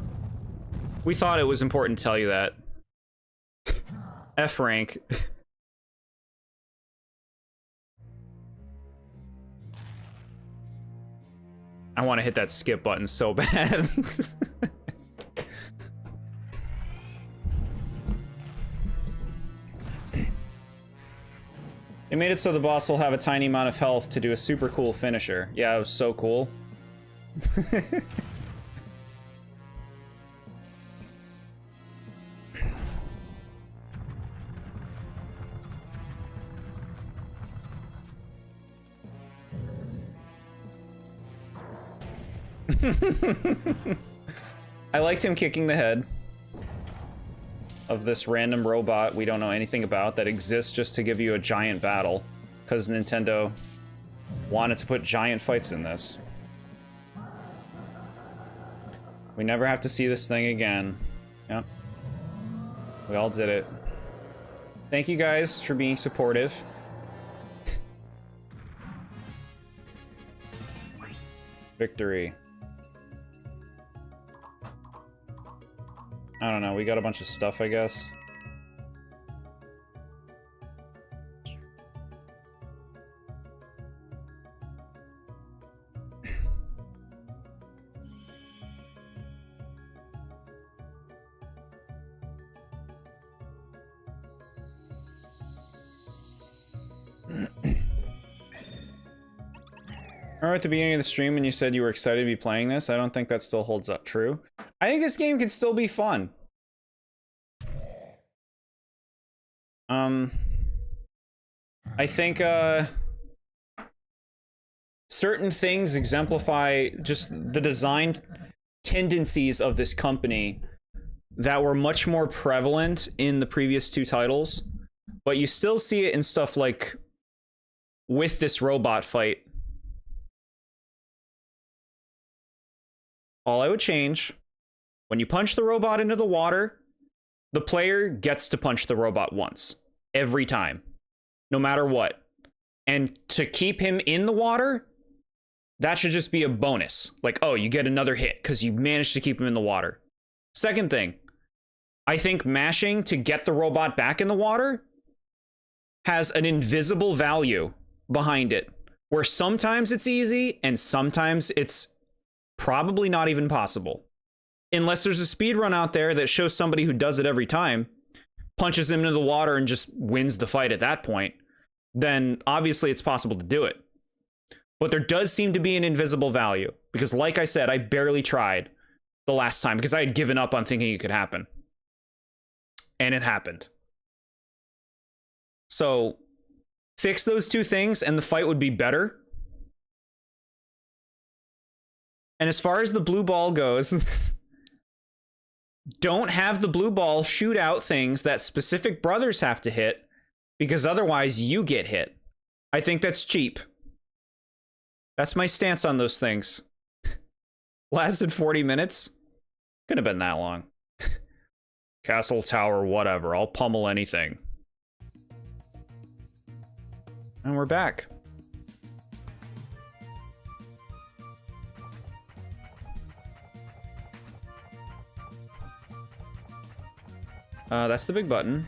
We thought it was important to tell you that. F rank. I want to hit that skip button so bad. They made it so the boss will have a tiny amount of health to do a super cool finisher. Yeah, it was so cool. I liked him kicking the head of this random robot we don't know anything about that exists just to give you a giant battle, because Nintendo wanted to put giant fights in this. We never have to see this thing again. Yep. We all did it. Thank you guys for being supportive. Victory. I don't know, we got a bunch of stuff, I guess. Remember at the beginning of the stream when you said you were excited to be playing this? I don't think that still holds up true. I think this game can still be fun. I think, certain things exemplify just the design tendencies of this company that were much more prevalent in the previous two titles, but you still see it in stuff like with this robot fight. All I would change, when you punch the robot into the water, the player gets to punch the robot once. Every time. No matter what. And to keep him in the water, that should just be a bonus. Like, oh, you get another hit because you managed to keep him in the water. Second thing, I think mashing to get the robot back in the water has an invisible value behind it, where sometimes it's easy and sometimes it's probably not even possible. Unless there's a speed run out there that shows somebody who does it every time, punches him into the water and just wins the fight at that point, then obviously it's possible to do it. But there does seem to be an invisible value, because like I said, I barely tried the last time because I had given up on thinking it could happen. And it happened. So fix those two things and the fight would be better. And as far as the blue ball goes, don't have the blue ball shoot out things that specific brothers have to hit, because otherwise you get hit. I think that's cheap. That's my stance on those things. Lasted 40 minutes. Couldn't have been that long. Castle, tower, whatever. I'll pummel anything. And we're back. That's the big button.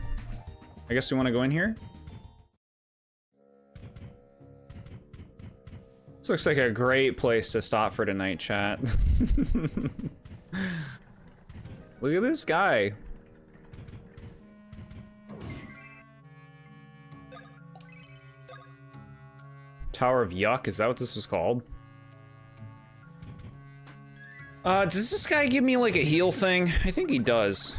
I guess we want to go in here. This looks like a great place to stop for tonight, chat. Look at this guy. Tower of Yuck, is that what this was called? Does this guy give me like a heal thing? I think he does.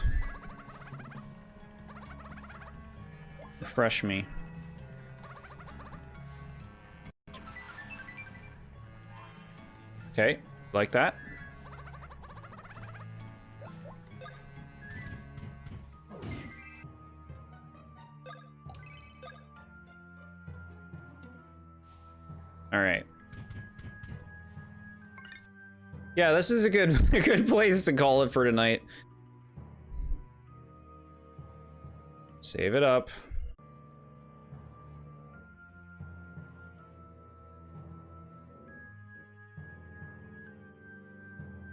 Refresh me. Okay, like that. All right. Yeah, this is a good place to call it for tonight. Save it up.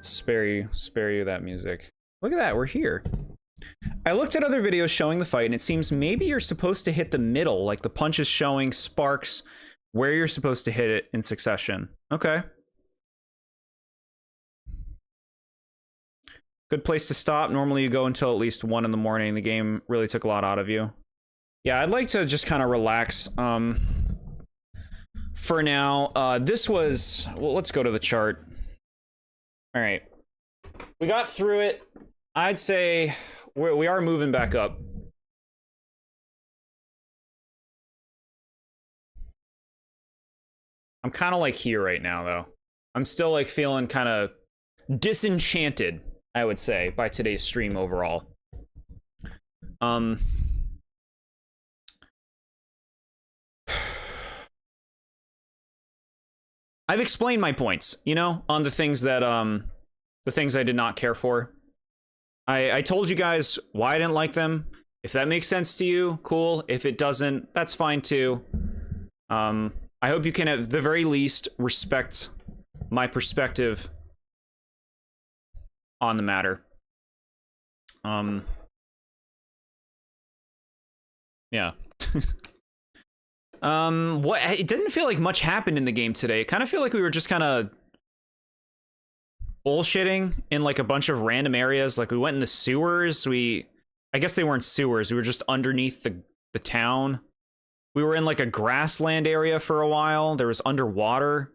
Spare you that music. Look at that, we're here. I looked at other videos showing the fight, and it seems maybe you're supposed to hit the middle, like the punch is showing sparks where you're supposed to hit it in succession. Okay. Good place to stop. Normally you go until at least 1 in the morning. The game really took a lot out of you. Yeah, I'd like to just kind of relax for now. This was... Well, let's go to the chart. All right. We got through it. I'd say we are moving back up. I'm kind of like here right now, though. I'm still like feeling kind of disenchanted, I would say, by today's stream overall. I've explained my points, you know, on the things that the things I did not care for. I told you guys why I didn't like them. If that makes sense to you, cool. If it doesn't, that's fine too. I hope you can at the very least respect my perspective on the matter. Yeah. It didn't feel like much happened in the game today. It kind of feel like we were just kind of bullshitting in like a bunch of random areas. Like we went in the sewers. I guess they weren't sewers. We were just underneath the town. We were in like a grassland area for a while. There was underwater.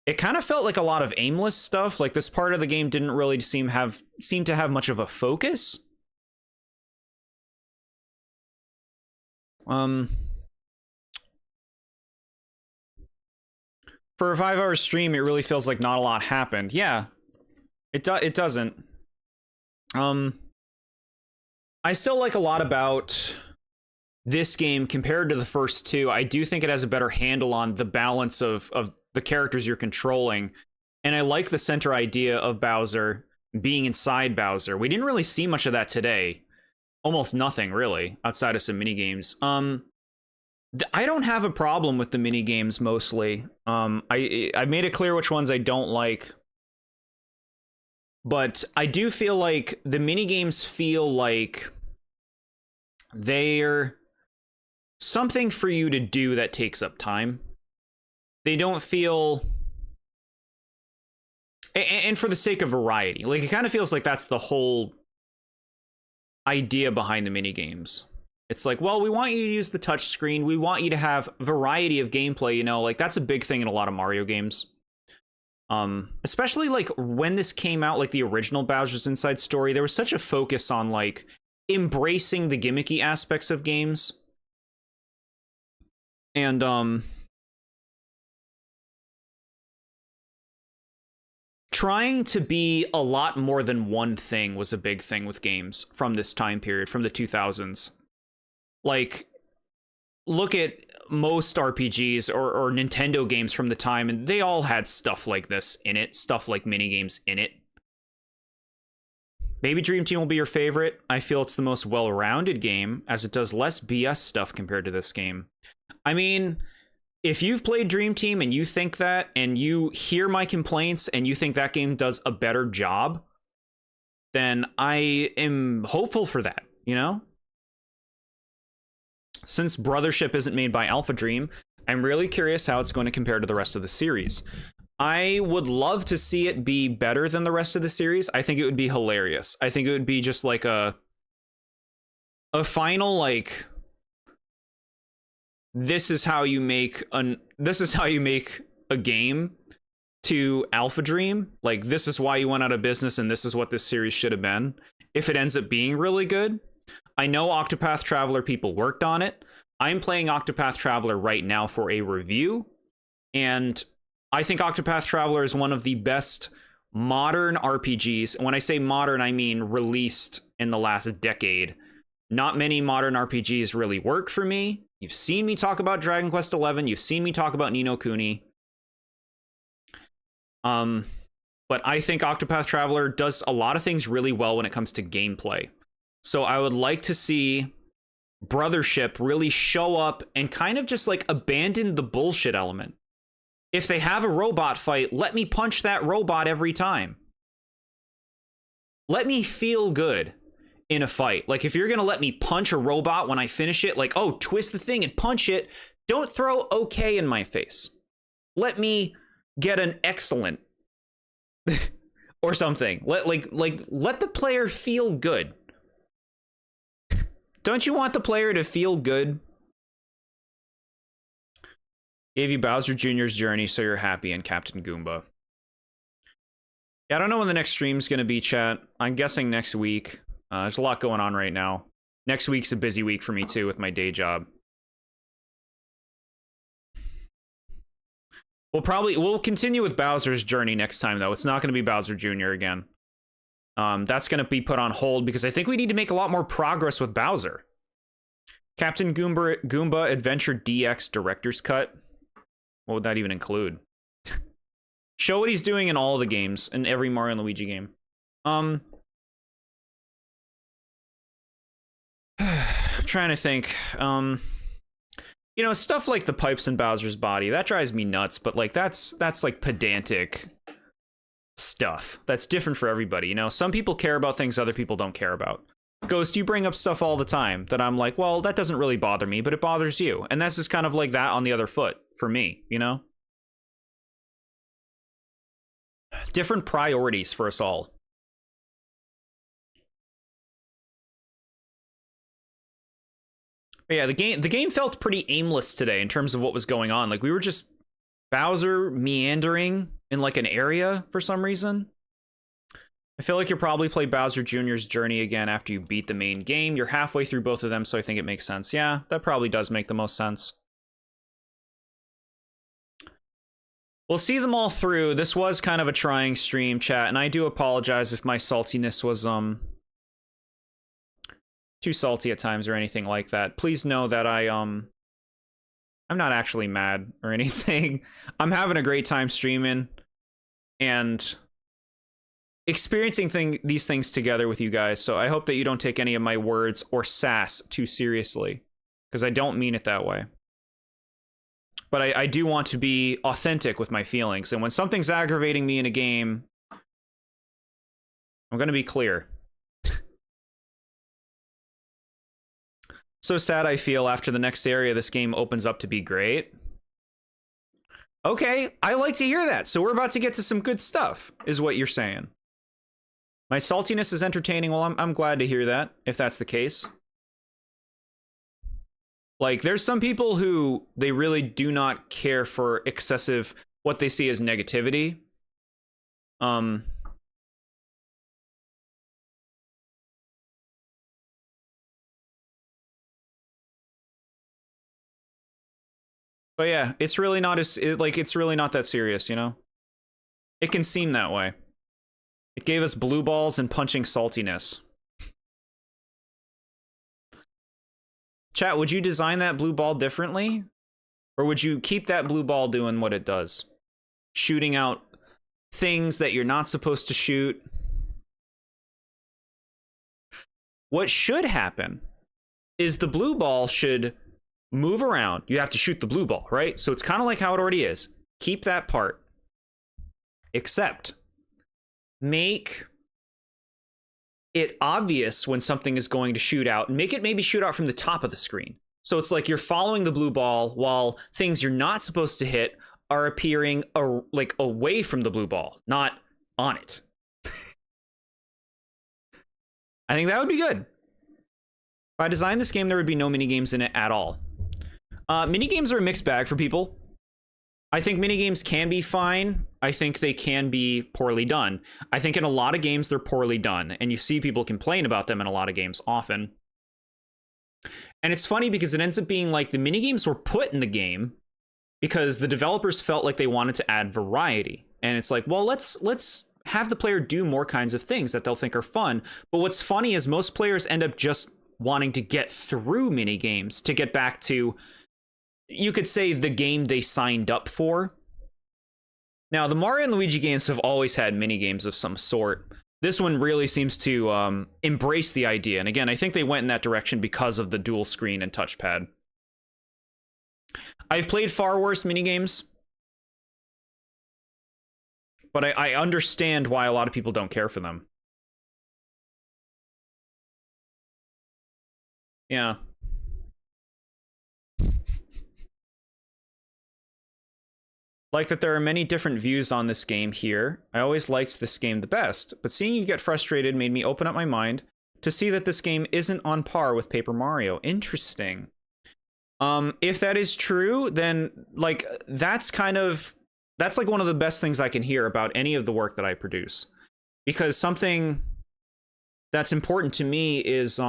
It kind of felt like a lot of aimless stuff. Like this part of the game didn't really seem to have much of a focus. For a 5-hour stream, it really feels like not a lot happened. Yeah, it doesn't. I still like a lot about this game compared to the first two. I do think it has a better handle on the balance of the characters you're controlling. And I like the center idea of Bowser being inside Bowser. We didn't really see much of that today. Almost nothing, really, outside of some minigames. I don't have a problem with the minigames, mostly. I made it clear which ones I don't like. But I do feel like the minigames feel like they're something for you to do that takes up time. They don't feel... And for the sake of variety. Like, it kind of feels like that's the whole idea behind the minigames. It's like, well, we want you to use the touch screen. We want you to have variety of gameplay, you know? Like, that's a big thing in a lot of Mario games. Especially, like, when this came out, like, the original Bowser's Inside Story, there was such a focus on, like, embracing the gimmicky aspects of games. And, trying to be a lot more than one thing was a big thing with games from this time period, from the 2000s. Like, look at most RPGs or Nintendo games from the time, and they all had stuff like this in it, stuff like minigames in it. Maybe Dream Team will be your favorite. I feel it's the most well-rounded game, as it does less BS stuff compared to this game. I mean, if you've played Dream Team and you think that, and you hear my complaints and you think that game does a better job, then I am hopeful for that, you know? Since Brothership isn't made by Alpha Dream, I'm really curious how it's going to compare to the rest of the series. I would love to see it be better than the rest of the series. I think it would be hilarious. I think it would be just like a final, like, this is how you make a game to Alpha Dream. Like, this is why you went out of business and this is what this series should have been. If it ends up being really good. I know Octopath Traveler people worked on it. I'm playing Octopath Traveler right now for a review, and I think Octopath Traveler is one of the best modern RPGs. And when I say modern, I mean released in the last decade. Not many modern RPGs really work for me. You've seen me talk about Dragon Quest XI. You've seen me talk about Ni no Kuni. But I think Octopath Traveler does a lot of things really well when it comes to gameplay. So I would like to see Brothership really show up and kind of just like abandon the bullshit element. If they have a robot fight, let me punch that robot every time. Let me feel good in a fight. Like, if you're gonna let me punch a robot when I finish it, like, oh, twist the thing and punch it, don't throw okay in my face. Let me get an excellent or something. Let the player feel good. Don't you want the player to feel good? Gave you Bowser Jr.'s Journey, so you're happy, and Captain Goomba. Yeah, I don't know when the next stream's gonna be, chat. I'm guessing next week. There's a lot going on right now. Next week's a busy week for me, too, with my day job. We'll continue with Bowser's Journey next time, though. It's not gonna be Bowser Jr. again. That's going to be put on hold because I think we need to make a lot more progress with Bowser. Captain Goomba Adventure DX Director's Cut. What would that even include? Show what he's doing in all of the games, in every Mario and Luigi game. I'm trying to think. You know, stuff like the pipes in Bowser's body, that drives me nuts, but like that's like pedantic stuff that's different for everybody. You know, some people care about things other people don't care about. Ghost, you bring up stuff all the time that I'm like, well, that doesn't really bother me, but it bothers you, and that's just kind of like that on the other foot for me, you know? Different priorities for us all. But yeah, the game felt pretty aimless today in terms of what was going on. Like, we were just Bowser meandering in like an area for some reason. I feel like you'll probably play Bowser Jr.'s Journey again after you beat the main game. You're halfway through both of them, so I think it makes sense. Yeah, that probably does make the most sense. We'll see them all through. This was kind of a trying stream, chat, and I do apologize if my saltiness was too salty at times or anything like that. Please know that I'm not actually mad or anything. I'm having a great time streaming and experiencing these things together with you guys. So I hope that you don't take any of my words or sass too seriously, because I don't mean it that way. But I do want to be authentic with my feelings. And when something's aggravating me in a game, I'm going to be clear. So sad I feel after the next area this game opens up to be great. Okay, I like to hear that. So we're about to get to some good stuff, is what you're saying. My saltiness is entertaining. Well, I'm glad to hear that, if that's the case. Like, there's some people who they really do not care for excessive, what they see as negativity. But yeah, it's really not it's really not that serious, you know? It can seem that way. It gave us blue balls and punching saltiness. Chat, would you design that blue ball differently? Or would you keep that blue ball doing what it does? Shooting out things that you're not supposed to shoot. What should happen is the blue ball should move around. You have to shoot the blue ball, right? So it's kind of like how it already is. Keep that part. Except make it obvious when something is going to shoot out, and make it maybe shoot out from the top of the screen. So it's like you're following the blue ball while things you're not supposed to hit are appearing like away from the blue ball, not on it. I think that would be good. If I designed this game, there would be no minigames in it at all. Minigames are a mixed bag for people. I think minigames can be fine. I think they can be poorly done. I think in a lot of games, they're poorly done. And you see people complain about them in a lot of games often. And it's funny because it ends up being like the minigames were put in the game because the developers felt like they wanted to add variety. And it's like, well, let's have the player do more kinds of things that they'll think are fun. But what's funny is most players end up just wanting to get through minigames to get back to, you could say, the game they signed up for. Now, the Mario and Luigi games have always had minigames of some sort. This one really seems to embrace the idea. And again, I think they went in that direction because of the dual screen and touchpad. I've played far worse minigames, but I understand why a lot of people don't care for them. Yeah. Like that there are many different views on this game here. I always liked this game the best, but seeing you get frustrated made me open up my mind to see that this game isn't on par with Paper Mario. Interesting. If that is true, then like that's like one of the best things I can hear about any of the work that I produce. Because something that's important to me is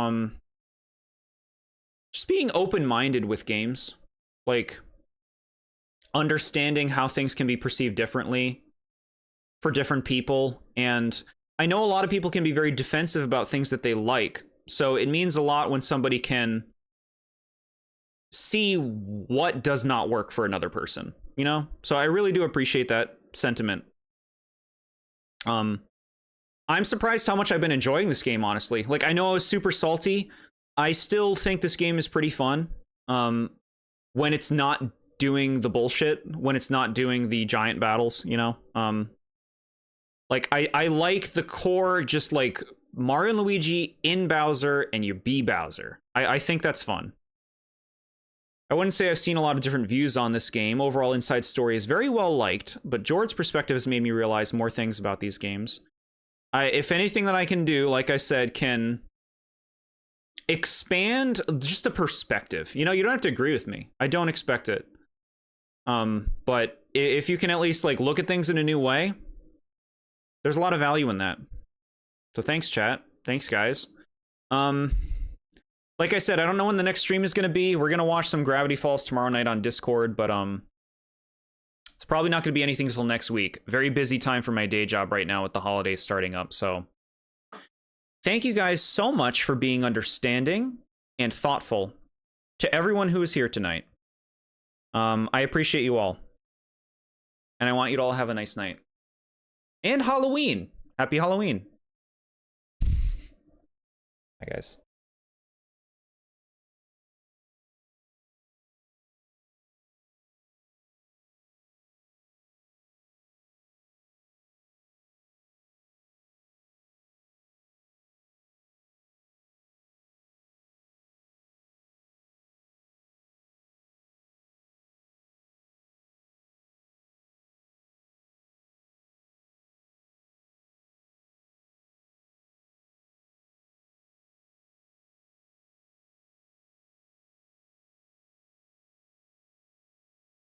just being open-minded with games. Like understanding how things can be perceived differently for different people. And I know a lot of people can be very defensive about things that they like. So it means a lot when somebody can see what does not work for another person, you know? So I really do appreciate that sentiment. I'm surprised how much I've been enjoying this game, honestly. Like, I know I was super salty. I still think this game is pretty fun. When it's not doing the bullshit, when it's not doing the giant battles, you know? Like, I like the core, just like Mario and Luigi in Bowser and you be Bowser. I think that's fun. I wouldn't say I've seen a lot of different views on this game. Overall, Inside Story is very well liked, but Jord's perspective has made me realize more things about these games. If anything that I can do, like I said, can expand just a perspective. You know, you don't have to agree with me. I don't expect it. But if you can at least like look at things in a new way, there's a lot of value in that. So thanks, chat. Thanks, guys. Like I said, I don't know when the next stream is going to be. We're going to watch some Gravity Falls tomorrow night on Discord, but it's probably not going to be anything until next week. Very busy time for my day job right now with the holidays starting up. So thank you guys so much for being understanding and thoughtful to everyone who is here tonight. I appreciate you all. And I want you to all have a nice night. And Halloween. Happy Halloween. Bye, guys.